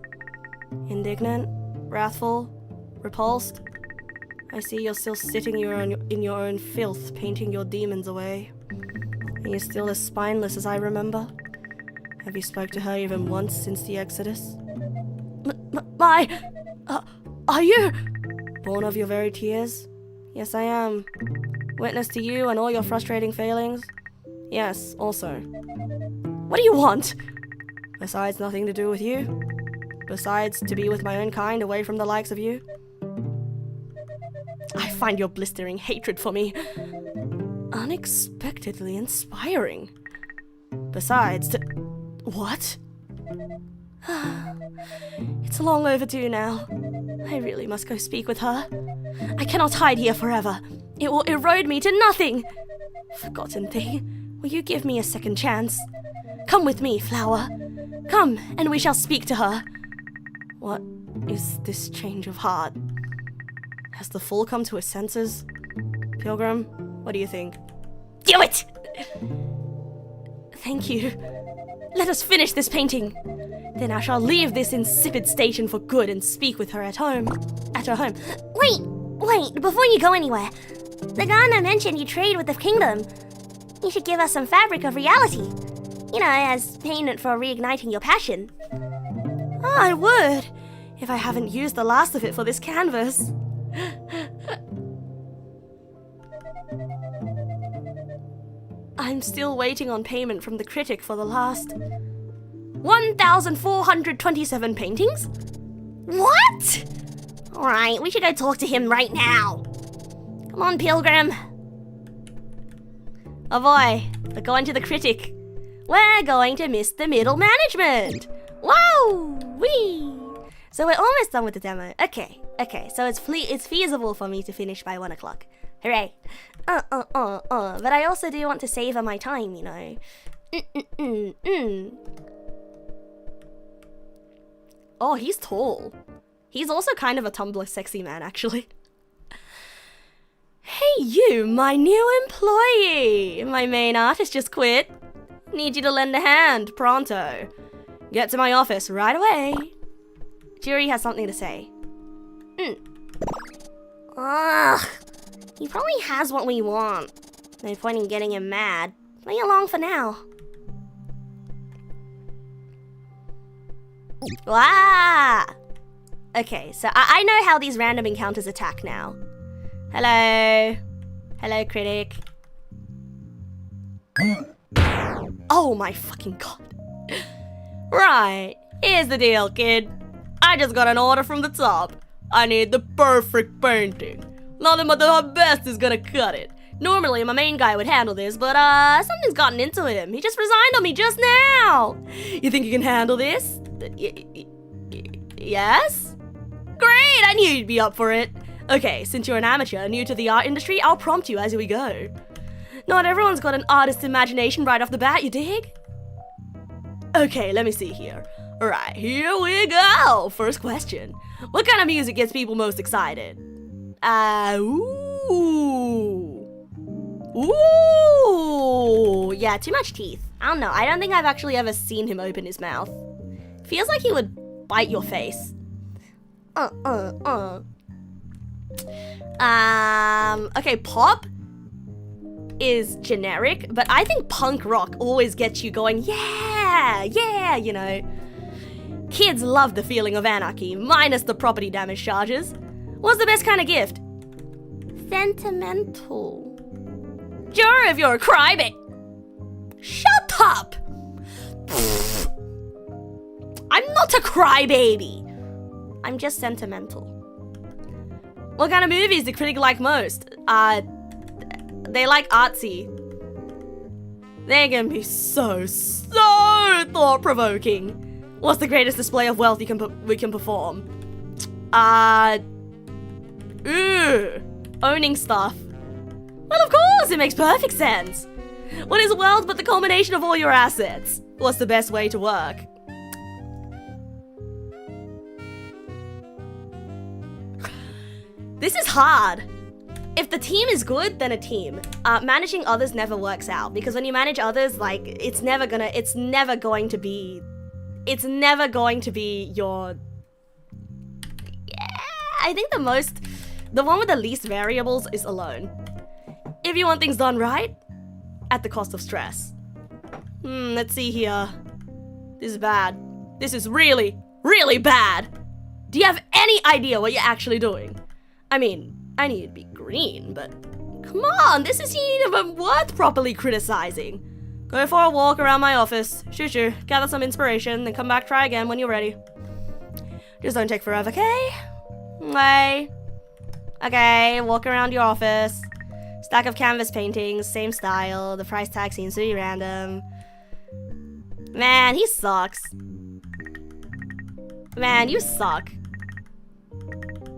indignant, wrathful, repulsed. I see you're still sitting in your own filth, painting your demons away. And you're still as spineless as I remember. Have you spoke to her even once since the Exodus? Are you? Born of your very tears? Yes, I am. Witness to you and all your frustrating failings? Yes, also. What do you want? Besides nothing to do with you? Besides to be with my own kind away from the likes of you? I find your blistering hatred for me unexpectedly inspiring. Besides, what? It's long overdue now. I really must go speak with her. I cannot hide here forever. It will erode me to nothing. Forgotten thing, will you give me a second chance? Come with me, Flower. Come, and we shall speak to her. What is this change of heart? Has the fool come to his senses? Pilgrim, what do you think? Do it! Thank you. Let us finish this painting. Then I shall leave this insipid station for good and speak with her at home, at your home. Wait, before you go anywhere. The gardener mentioned you trade with the kingdom. You should give us some fabric of reality. You know, as payment for reigniting your passion. Oh, I would, if I haven't used the last of it for this canvas. I'm still waiting on payment from the critic for the last 1,427 paintings? What? Alright, we should go talk to him right now. Come on, Pilgrim. Oh boy, we're going to the critic. We're going to miss the middle management. Wow! Wee! So we're almost done with the demo. Okay, so it's feasible for me to finish by 1 o'clock. Hooray. But I also do want to savor my time, you know. Oh, he's tall. He's also kind of a Tumblr sexy man, actually. Hey you, my new employee! My main artist just quit. Need you to lend a hand, pronto. Get to my office right away. Jury has something to say. Ugh. He probably has what we want. No point in getting him mad. Play along for now. Wah! Okay, so I know how these random encounters attack now. Hello. Hello, critic. Oh my fucking god. Right, here's the deal, kid. I just got an order from the top. I need the perfect painting. Nothing but the best is gonna cut it. Normally my main guy would handle this, but something's gotten into him. He just resigned on me just now. You think you can handle this? Yes? Great, I knew you'd be up for it. Okay, since you're an amateur new to the art industry, I'll prompt you as we go. Not everyone's got an artist's imagination right off the bat, you dig? Okay, let me see here. Alright, here we go! First question. What kind of music gets people most excited? Ooh! Yeah, too much teeth. I don't know, I don't think I've actually ever seen him open his mouth. Feels like he would bite your face. Okay, pop is generic, but I think punk rock always gets you going, yeah, you know. Kids love the feeling of anarchy, minus the property damage charges. What's the best kind of gift? Sentimental. Sure, if you're a crybaby. Shut up! I'm not a crybaby. I'm just sentimental. What kind of movies do critics like most? They like artsy. They can be so thought-provoking. What's the greatest display of wealth we can perform? Owning stuff. Well, of course, it makes perfect sense. What is wealth but the culmination of all your assets? What's the best way to work? This is hard. If the team is good, then a team. Managing others never works out because when you manage others, like, it's never going to be your... Yeah, I think the one with the least variables is alone. If you want things done right, at the cost of stress. Let's see here. This is bad. This is really, really bad. Do you have any idea what you're actually doing? I mean, I need to be green, but come on, this isn't even worth properly criticizing. Go for a walk around my office, sure, gather some inspiration, then come back, try again when you're ready. Just don't take forever, okay? Okay, walk around your office. Stack of canvas paintings, same style, the price tag seems to be random. Man, he sucks. Man, you suck.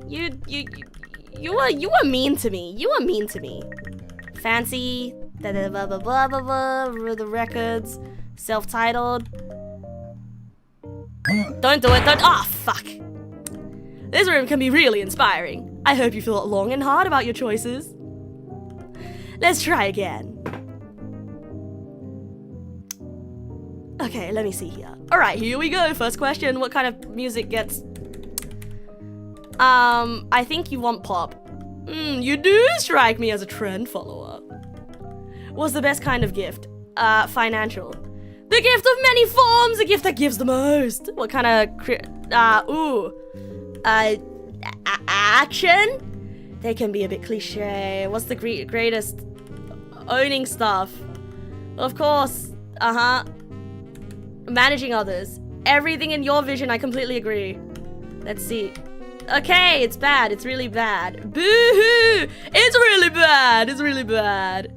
You were mean to me. You were mean to me. Fancy, blah blah blah blah blah blah. The records, self-titled. Don't do it. Don't. Ah, fuck. This room can be really inspiring. I hope you thought long and hard about your choices. Let's try again. Okay, let me see here. All right, here we go. First question: what kind of music gets? I think you want pop. You do strike me as a trend follower. What's the best kind of gift? Financial. The gift of many forms, the gift that gives the most. What kind of action? They can be a bit cliche. What's the greatest? Owning stuff. Of course. Managing others. Everything in your vision, I completely agree. Let's see. Okay, it's bad. It's really bad. Boo-hoo! It's really bad. It's really bad.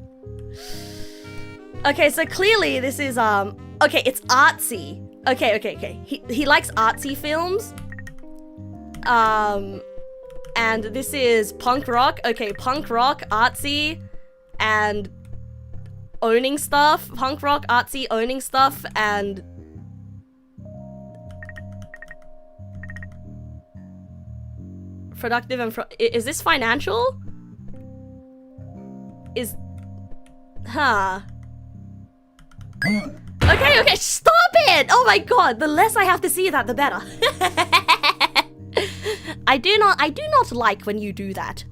Okay, so clearly this is, okay, it's artsy. Okay. He likes artsy films. And this is punk rock. Okay, punk rock, artsy, and owning stuff. Punk rock, artsy, owning stuff, and productive and is this financial? Okay, stop it! Oh my god, the less I have to see that, the better. I do not like when you do that.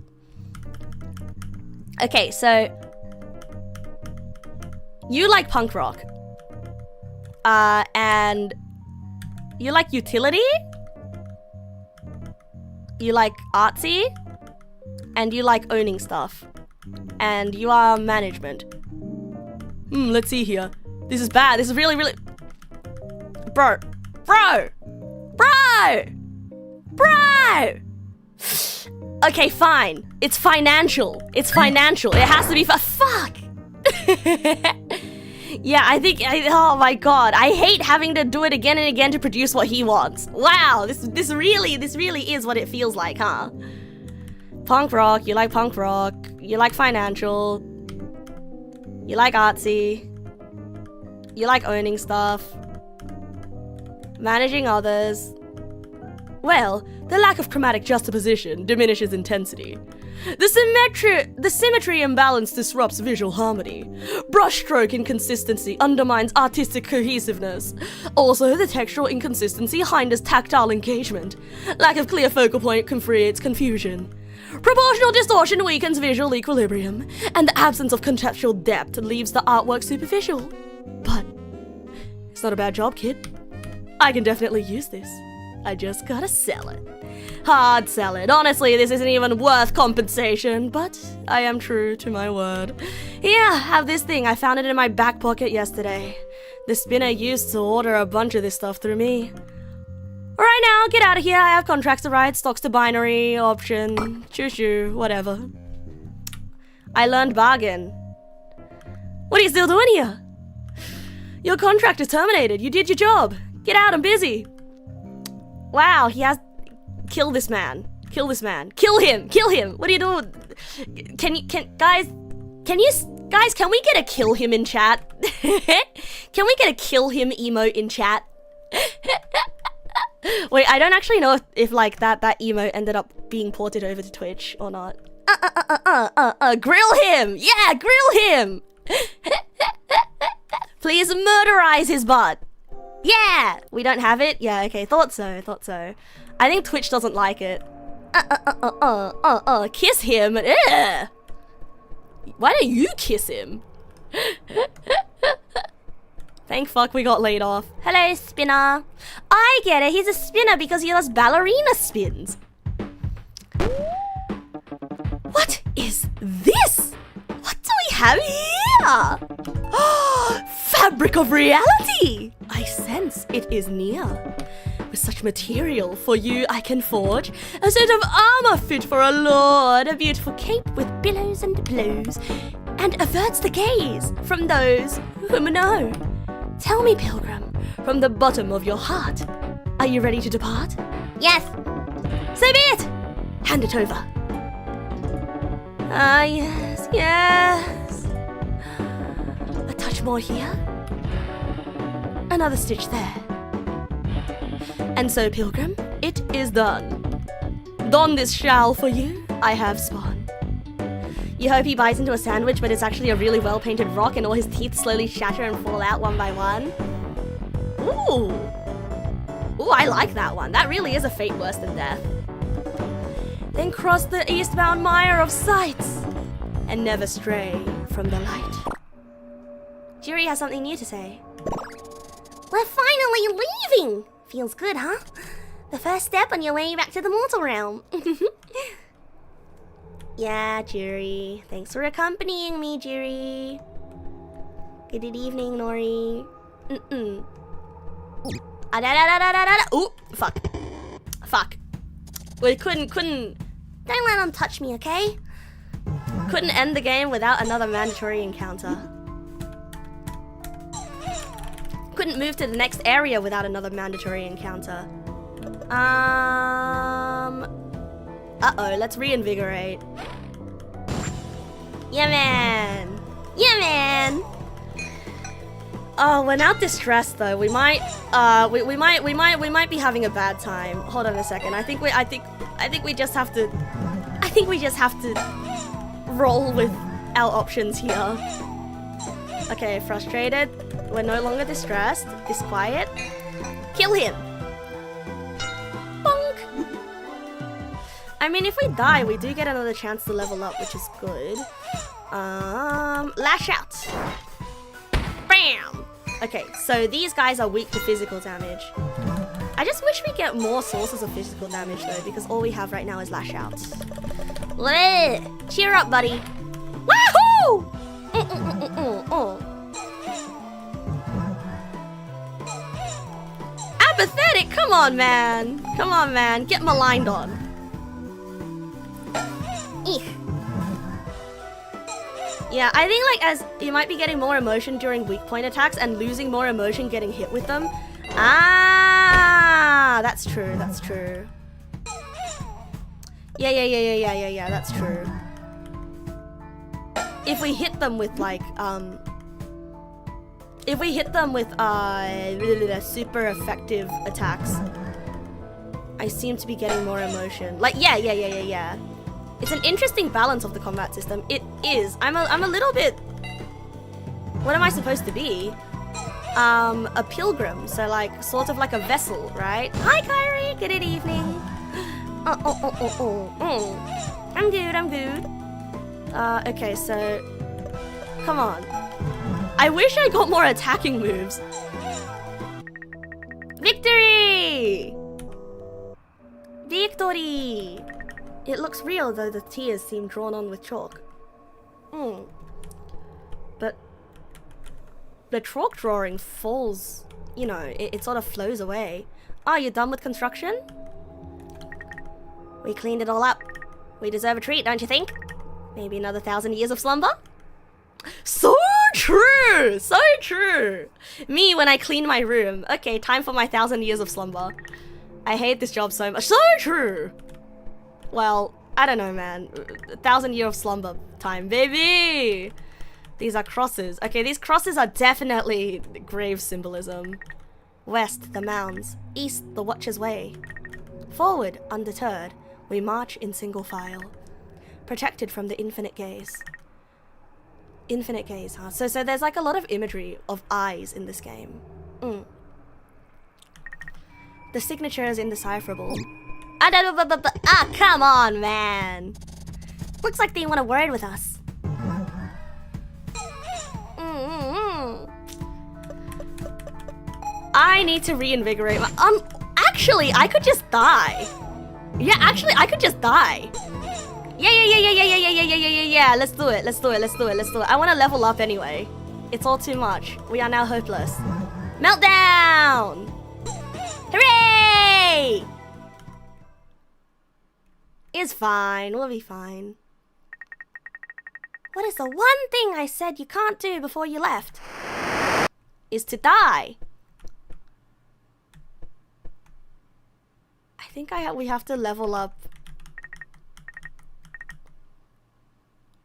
Okay, so you like punk rock. And you like utility? You like artsy? And you like owning stuff. And you are management. Let's see here. This is bad. This is really, really... Bro! Okay, fine. It's financial. It has to be fuck! Yeah, I think... oh my god. I hate having to do it again and again to produce what he wants. Wow, this really is what it feels like, huh? Punk rock, you like punk rock. You like financial. You like artsy. You like owning stuff. Managing others. Well, the lack of chromatic juxtaposition diminishes intensity. The symmetry imbalance disrupts visual harmony. Brushstroke inconsistency undermines artistic cohesiveness. Also, the textural inconsistency hinders tactile engagement. Lack of clear focal point creates confusion. Proportional distortion weakens visual equilibrium, and the absence of conceptual depth leaves the artwork superficial. But it's not a bad job, kid. I can definitely use this. I just gotta sell it. Hard sell it. Honestly, this isn't even worth compensation, but I am true to my word. Yeah, have this thing. I found it in my back pocket yesterday. The spinner used to order a bunch of this stuff through me. Alright now, get out of here. I have contracts to write, stocks to binary, option, shoo, whatever. I learned bargain. What are you still doing here? Your contract is terminated. You did your job. Get out, I'm busy. Wow, he has... Kill this man. Kill this man. Kill him! Kill him! What are you doing? Guys, can we get a kill him in chat? Can we get a kill him emote in chat? Wait, I don't actually know if like that emote ended up being ported over to Twitch or not. Grill him! Yeah, grill him! Please murderize his butt. Yeah! We don't have it? Yeah, okay, thought so. I think Twitch doesn't like it. Kiss him. Ugh. Why don't you kiss him? Thank fuck we got laid off. Hello, spinner. I get it, he's a spinner because he does ballerina spins. What is this? What do we have here? Fabric of reality! I sense it is near. With such material for you I can forge a suit of armor fit for a lord, a beautiful cape with billows and blows, and averts the gaze from those whom know. Tell me, pilgrim, from the bottom of your heart, are you ready to depart? Yes. So be it! Hand it over. Ah, yes. A touch more here. Another stitch there. And so, pilgrim, it is done. Don this shawl for you, I have spun. You hope he bites into a sandwich, but it's actually a really well-painted rock and all his teeth slowly shatter and fall out one by one. Ooh, I like that one. That really is a fate worse than death. then cross the eastbound mire of sights, and never stray from the light. Jiri has something new to say. We're finally leaving! Feels good, huh? The first step on your way back to the mortal realm. Yeah, Jiri. Thanks for accompanying me, Jiri. Good evening, Nori. Ooh, fuck. Fuck. We couldn't. Don't let them touch me, okay? Couldn't end the game without another mandatory encounter. Couldn't move to the next area without another mandatory encounter. Uh-oh, let's reinvigorate. Yeah, man. Yeah, man. Oh, we're now distressed though. We might be having a bad time. Hold on a second. I think we just have to roll with our options here. Okay, frustrated. We're no longer distressed. Disquiet. Kill him. Bonk. I mean, if we die, we do get another chance to level up, which is good. Lash out. Bam. Okay, so these guys are weak to physical damage. I just wish we get more sources of physical damage though, because all we have right now is lash out. Cheer up, buddy. Wahoo! Apathetic, come on, man. Come on, man. Get maligned on. Eek. Yeah, I think like as you might be getting more emotion during weak point attacks and losing more emotion getting hit with them. Ah, that's true. That's true. Yeah, that's true. If we hit them with like super effective attacks, I seem to be getting more emotion. Like yeah. It's an interesting balance of the combat system. It is. I'm a little bit. What am I supposed to be? A pilgrim. So like sort of like a vessel, right? Hi, Kyrie. Good evening. I'm good. Okay, so come on. I wish I got more attacking moves. Victory! Victory! It looks real, though the tears seem drawn on with chalk. But the chalk drawing falls, you know, it sort of flows away. Oh, you're done with construction? We cleaned it all up. We deserve a treat, don't you think? Maybe another 1,000 years of slumber? So true! So true! Me when I clean my room. Okay, time for my 1,000 years of slumber. I hate this job so much. So true! Well, I don't know, man. 1,000 year of slumber time, baby! These are crosses. Okay, these crosses are definitely grave symbolism. West, the mounds. East, the Watcher's Way. Forward, undeterred, we march in single file. Protected from the infinite gaze. Infinite gaze, huh? So there's like a lot of imagery of eyes in this game. The signature is indecipherable. Ah, come on, man. Looks like they want a word with us. I need to reinvigorate my... actually, I could just die. Yeah, actually, I could just die. Yeah. Let's do it. I want to level up anyway. It's all too much. We are now hopeless. Meltdown! Hooray! It's fine. We'll be fine. What is the one thing I said you can't do before you left? Is to die. I think we have to level up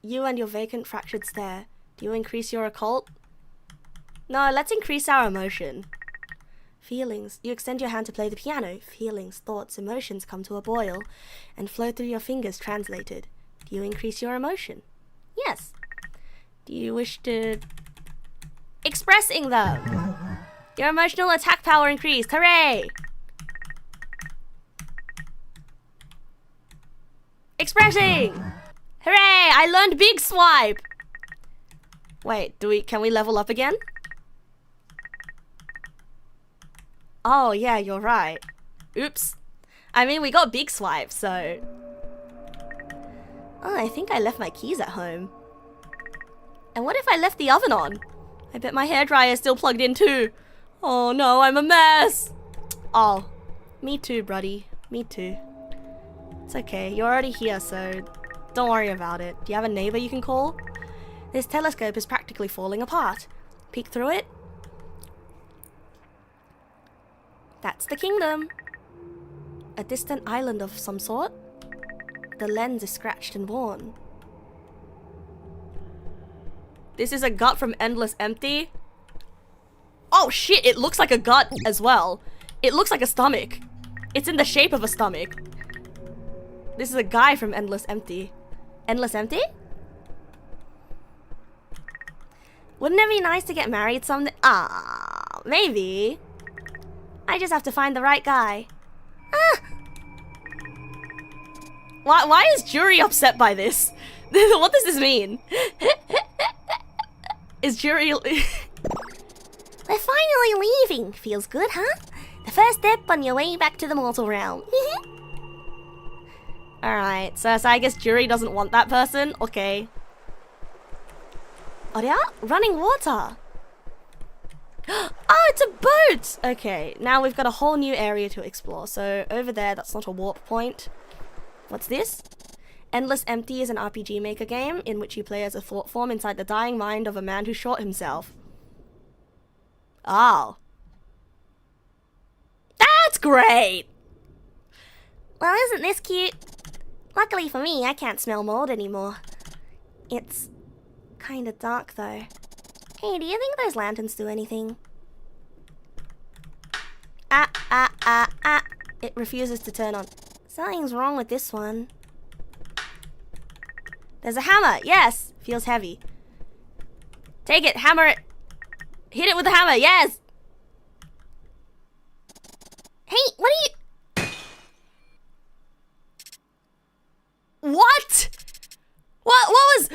you and your vacant fractured stare. Do you increase your occult? No, let's increase our emotion. Feelings. You extend your hand to play the piano. Feelings, thoughts, emotions come to a boil and flow through your fingers translated. Do you increase your emotion? Yes. Do you wish to... Expressing them. Your emotional attack power increased. Hooray! pressing! Hooray! I learned big swipe! Wait, can we level up again? Oh yeah, you're right. Oops. I mean, we got big swipe, so... Oh, I think I left my keys at home. And what if I left the oven on? I bet my hairdryer is still plugged in too. Oh no, I'm a mess. Oh, me too, buddy. Me too. It's okay, you're already here, so don't worry about it. Do you have a neighbor you can call? This telescope is practically falling apart. Peek through it. That's the kingdom. A distant island of some sort. The lens is scratched and worn. This is a gut from Endless Empty. Oh shit, it looks like a gut as well. It looks like a stomach. It's in the shape of a stomach. This is a guy from Endless Empty. Endless Empty? Wouldn't it be nice to get married someday? Ah, maybe. I just have to find the right guy. Ah! Why is Jury upset by this? What does this mean? Is Jury... We're finally leaving. Feels good, huh? The first step on your way back to the mortal realm. Alright, so I guess Jury doesn't want that person. Okay. Oh yeah? Running water. Oh, it's a boat! Okay, now we've got a whole new area to explore. So over there, that's not a warp point. What's this? Endless Empty is an RPG Maker game in which you play as a thought form inside the dying mind of a man who shot himself. Oh. That's great! Well, isn't this cute? Luckily for me, I can't smell mold anymore. It's kinda dark though. Hey, do you think those lanterns do anything? It refuses to turn on. Something's wrong with this one. There's a hammer. Yes. Feels heavy. Take it. Hammer it. Hit it with the hammer. Yes. Hey, what are you... What? What was...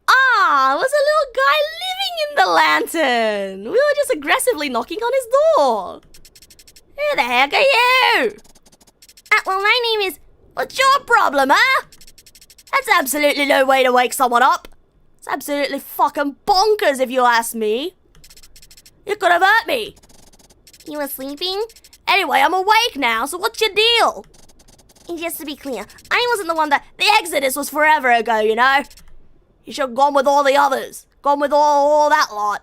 Ah, it was a little guy living in the lantern. We were just aggressively knocking on his door. Who the heck are you? Well, my name is... What's your problem, huh? That's absolutely no way to wake someone up. It's absolutely fucking bonkers if you ask me. You could have hurt me. You were sleeping? Anyway, I'm awake now, so what's your deal? And just to be clear, I wasn't the one that... The Exodus was forever ago, you know? You should have gone with all the others. Gone with all that lot.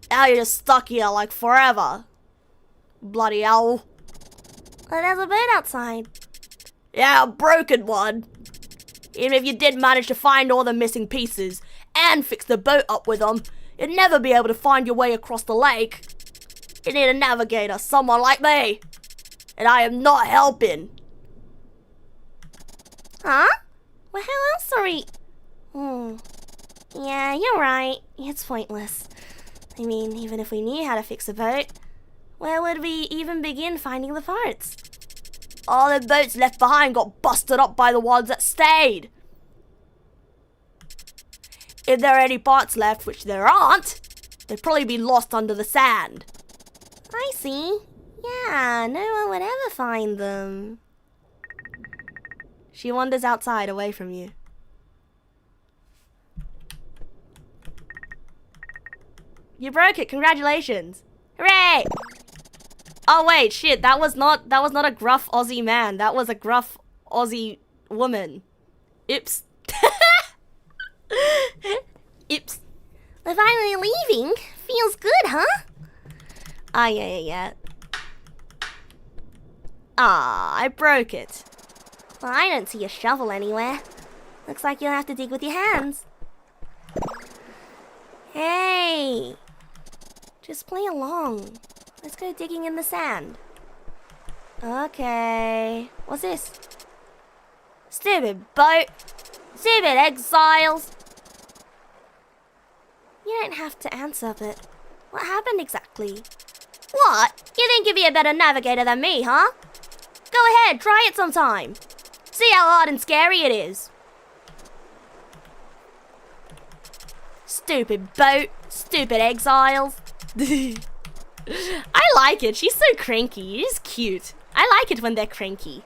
Now you're just stuck here like forever. Bloody hell. Well, there's a bird outside. Yeah, a broken one. Even if you did manage to find all the missing pieces and fix the boat up with them, you'd never be able to find your way across the lake. You need a navigator, someone like me. And I am not helping. Huh? Well, how else are we... Yeah, you're right. It's pointless. I mean, even if we knew how to fix a boat, where would we even begin finding the parts? All the boats left behind got busted up by the ones that stayed. If there are any parts left, which there aren't, they'd probably be lost under the sand. I see. Yeah, no one would ever find them. She wanders outside away from you. You broke it, congratulations. Hooray! Oh wait, shit, that was not a gruff Aussie man. That was a gruff Aussie woman. Oops. Oops. We're finally leaving. Feels good, huh? Ah, yeah. Ah, I broke it. Well, I don't see a shovel anywhere. Looks like you'll have to dig with your hands. Hey! Just play along. Let's go digging in the sand. Okay. What's this? Stupid boat. Stupid exiles. You don't have to answer, but what happened exactly? What? You think you'd be a better navigator than me, huh? Go ahead, try it sometime. See how hard and scary it is. Stupid boat, stupid exiles. I like it. She's so cranky. It is cute. I like it when they're cranky.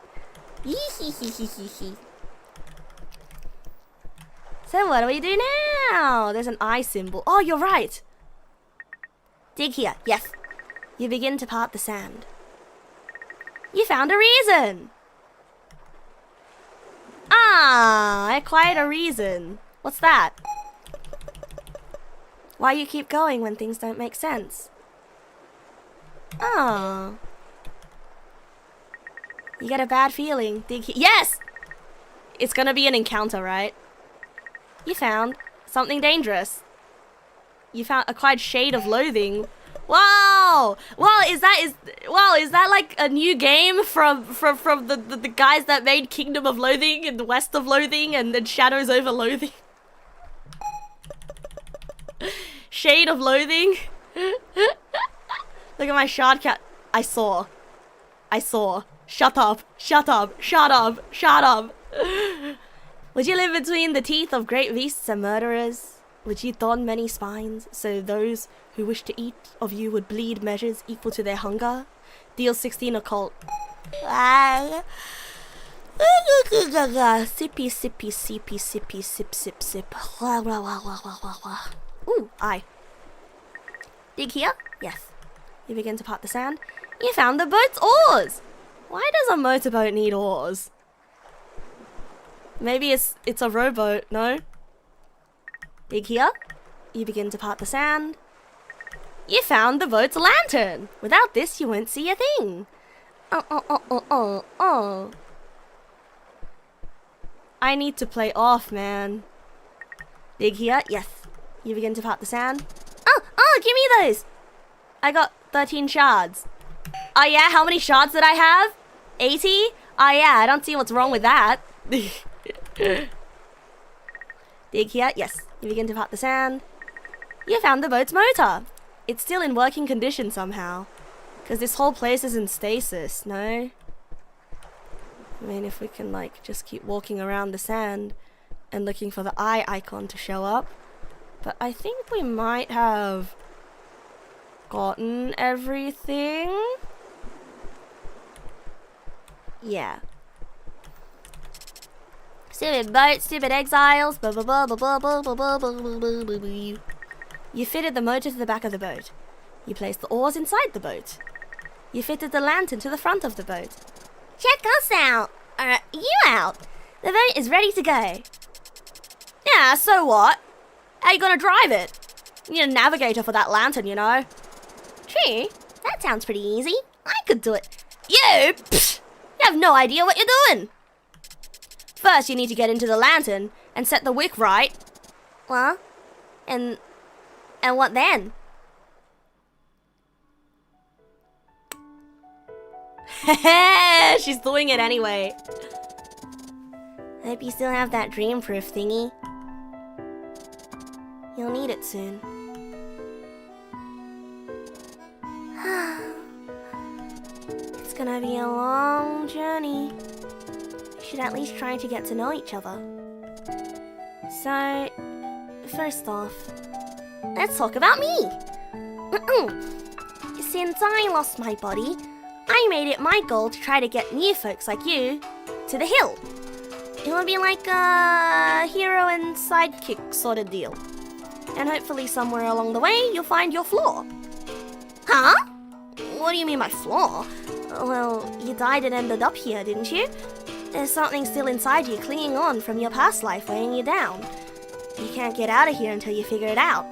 So what do we do now? There's an eye symbol. Oh, you're right. Dig here. Yes. You begin to part the sand. You found a reason. Ah, I acquired a reason. What's that? Why you keep going when things don't make sense? Ah. You get a bad feeling. Dig here. Yes! It's gonna be an encounter, right? You found something dangerous. You found acquired shade of loathing. Wow! Wow, is that like a new game from the guys that made Kingdom of Loathing and the West of Loathing and then Shadows over Loathing? Shade of Loathing. Look at my shard cat. I saw. Shut up. Would you live between the teeth of great beasts and murderers? Would you don many spines, so those who wish to eat of you would bleed measures equal to their hunger? Deal 16 occult. Sippy, sip. Ooh, eye. Dig here? Yes. You begin to part the sand. You found the boat's oars! Why does a motorboat need oars? Maybe it's a rowboat, no? Dig here. You begin to part the sand. You found the boat's lantern. Without this, you won't see a thing. I need to play off, man. Dig here. Yes. You begin to part the sand. Give me those. I got 13 shards. Oh yeah, how many shards did I have? 80? Oh yeah, I don't see what's wrong with that. Dig here. Yes. You begin to part the sand. You found the boat's motor. It's still in working condition somehow. Because this whole place is in stasis, no? I mean, if we can, like, just keep walking around the sand and looking for the eye icon to show up. But I think we might have gotten everything. Yeah. Stupid boat, stupid exiles. You fitted the motor to the back of the boat. You placed the oars inside the boat. You fitted the lantern to the front of the boat. Check us out. You out. The boat is ready to go. Yeah, so what? How you gonna drive it? You need a navigator for that lantern, you know. True. That sounds pretty easy. I could do it. You? Pfft, you have no idea what you're doing. First, you need to get into the lantern and set the wick right. Well, and what then? She's doing it anyway. Hope you still have that dream-proof thingy. You'll need it soon. It's gonna be a long journey. We should at least try to get to know each other. So, first off, let's talk about me. Since I lost my body, I made it my goal to try to get new folks like you to the hill. It will be like a hero and sidekick sort of deal. And hopefully somewhere along the way, you'll find your flaw. Huh? What do you mean by flaw? Well, you died and ended up here, didn't you? There's something still inside you clinging on from your past life weighing you down. You can't get out of here until you figure it out.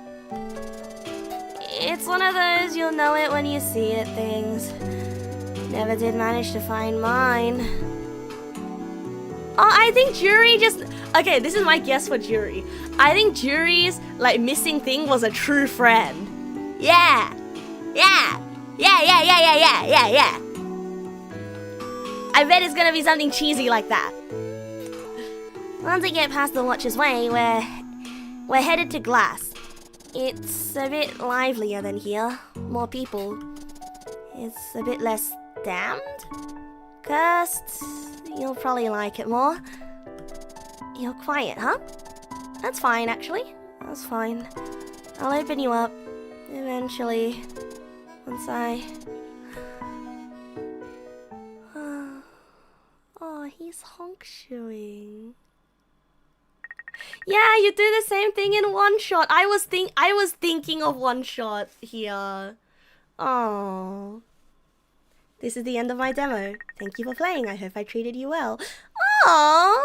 It's one of those you'll know it when you see it things. Never did manage to find mine. Oh, I think Jury just... Okay, this is my guess for Jury. I think Jury's, like, missing thing was a true friend. Yeah! Yeah! Yeah! I bet it's gonna be something cheesy like that. Once we get past the Watcher's Way, we're headed to Glass. It's a bit livelier than here. More people. It's a bit less damned? First, you'll probably like it more. You're quiet, huh? That's fine, actually. That's fine. I'll open you up eventually. Once I... Oh, he's honk-shoeing. Yeah, you do the same thing in one shot. I was thinking of one shot here. Oh. This is the end of my demo. Thank you for playing. I hope I treated you well. Oh,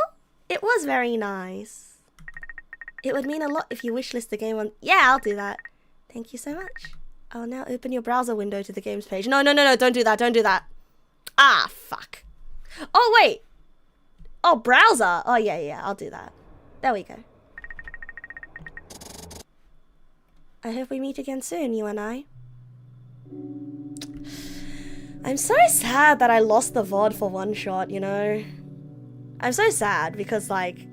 it was very nice. It would mean a lot if you wishlist the game on... Yeah, I'll do that. Thank you so much. I'll now open your browser window to the games page. No, don't do that, don't do that. Ah, fuck. Oh, wait. Oh, browser. Oh, yeah, I'll do that. There we go. I hope we meet again soon, you and I. I'm so sad that I lost the VOD for one shot, you know? I'm so sad because, like,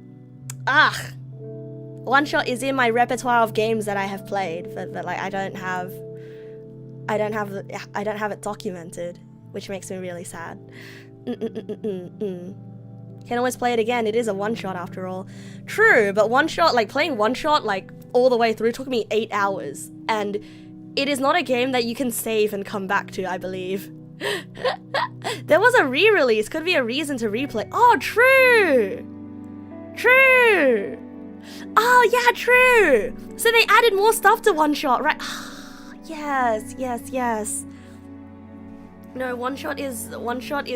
one shot is in my repertoire of games that I have played, but like I don't have it documented, which makes me really sad. Can always play it again. It is a one shot after all. True, but one shot, like playing one shot like all the way through took me 8 hours, and it is not a game that you can save and come back to, I believe. There was a re-release, could be a reason to replay. Oh, true! True! Oh, yeah, true! So they added more stuff to one shot, right? Yes. No, one shot is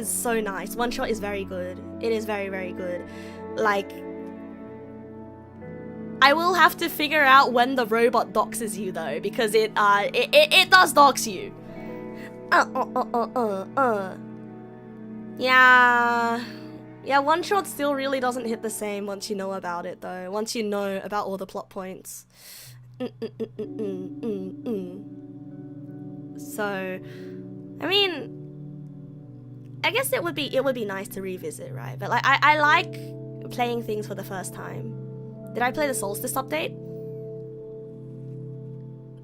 so nice. One shot is very good. It is very, very good. Like, I will have to figure out when the robot doxes you though, because it does dox you. Yeah, one shot still really doesn't hit the same once you know about it though. Once you know about all the plot points. So, I mean, I guess it would be nice to revisit, right? But like, I like playing things for the first time. Did I play the Solstice update?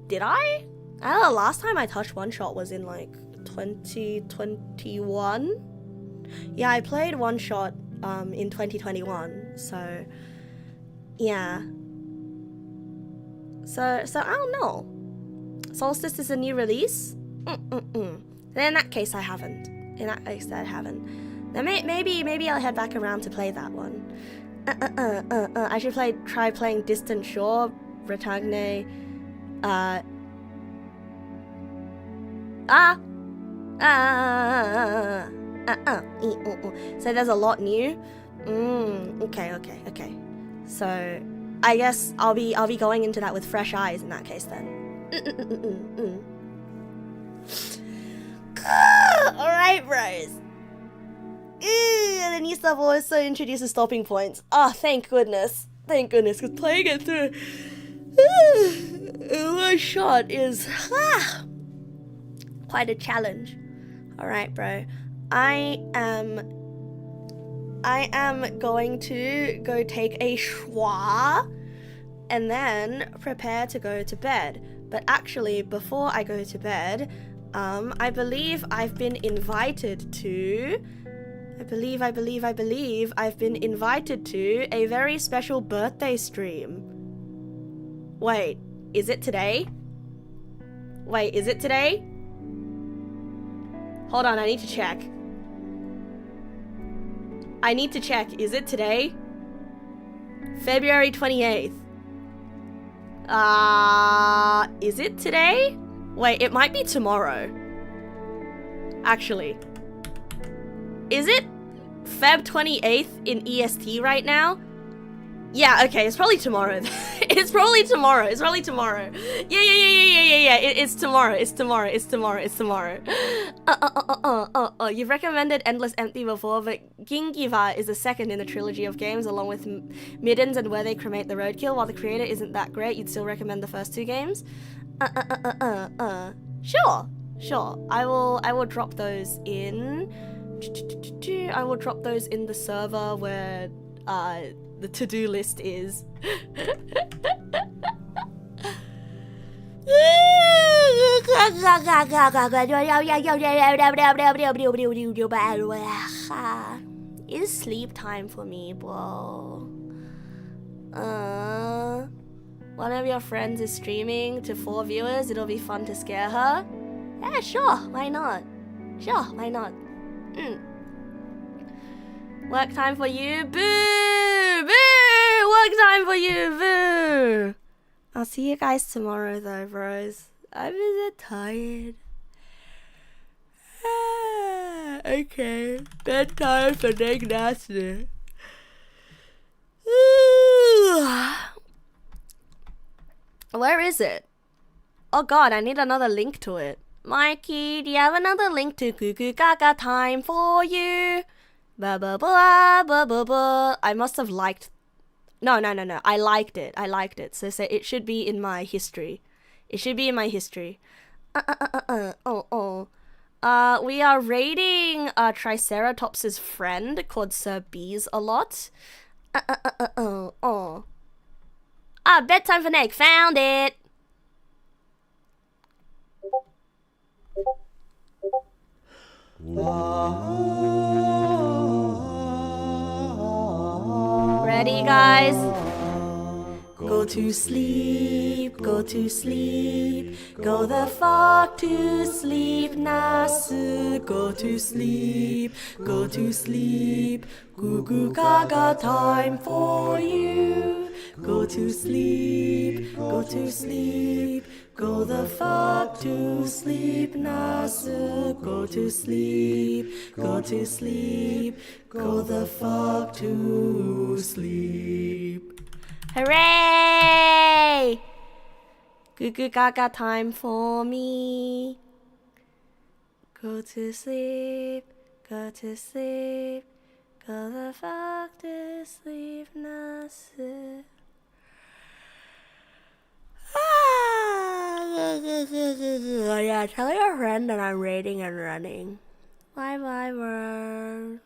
Did I? I don't know, last time I touched one shot was in like 2021. Yeah, I played one shot in 2021. So yeah. So I don't know. Solstice is a new release? Then in that case I haven't. Then maybe I'll head back around to play that one. I should try playing Distant Shore, Bretagne, So there's a lot new. Okay. So I guess I'll be going into that with fresh eyes in that case then. Alright, bros. The new stuff also introduces stopping points. Oh, thank goodness. Because playing it through one shot is quite a challenge. Alright, bro. I am going to go take a shower and then prepare to go to bed. But actually, before I go to bed, I believe I've been invited to... I've been invited to a very special birthday stream. Wait, is it today? Hold on, I need to check. Is it today? February 28th. Is it today? Wait, it might be tomorrow. Actually. Is it Feb 28th in EST right now? Yeah, okay, it's probably tomorrow. It's probably tomorrow. Yeah. It's tomorrow. You've recommended Endless Empty before, but Gingiva is the second in the trilogy of games, along with Middens and Where They Cremate the Roadkill. While the creator isn't that great, you'd still recommend the first two games? Sure. I will drop those in. I will drop those in the server where the to-do list is. It's sleep time for me, bro. One of your friends is streaming to 4 viewers. It'll be fun to scare her. Yeah, sure. Why not? Sure, why not? Work time for you. Boo! Boo! Work time for you. Boo! I'll see you guys tomorrow though, bros. I'm a bit tired. Okay. Bedtime for Neg Nass. Where is it? Oh god, I need another link to it. Mikey, do you have another link to Cuckoo Gaga Time for you? Blah blah blah blah blah blah. I must have liked. No. I liked it. So it should be in my history. It should be in my history. We are raiding Triceratops's friend called Sir Bees a lot. Bedtime for Neg. Found it. Ready, guys? Go to sleep, go to sleep, go the fuck to sleep, Nasu. Go to sleep, go to sleep, goo goo gaga time for you. Go to sleep, go to sleep, go the fuck to sleep, Nasu. Go to sleep, go to sleep, go the fuck to sleep. Hooray! Goo goo gaga time for me. Go to sleep, go to sleep, go the fuck to sleep, Nasu. Yeah, tell your friend that I'm raiding and running. Bye bye, bro.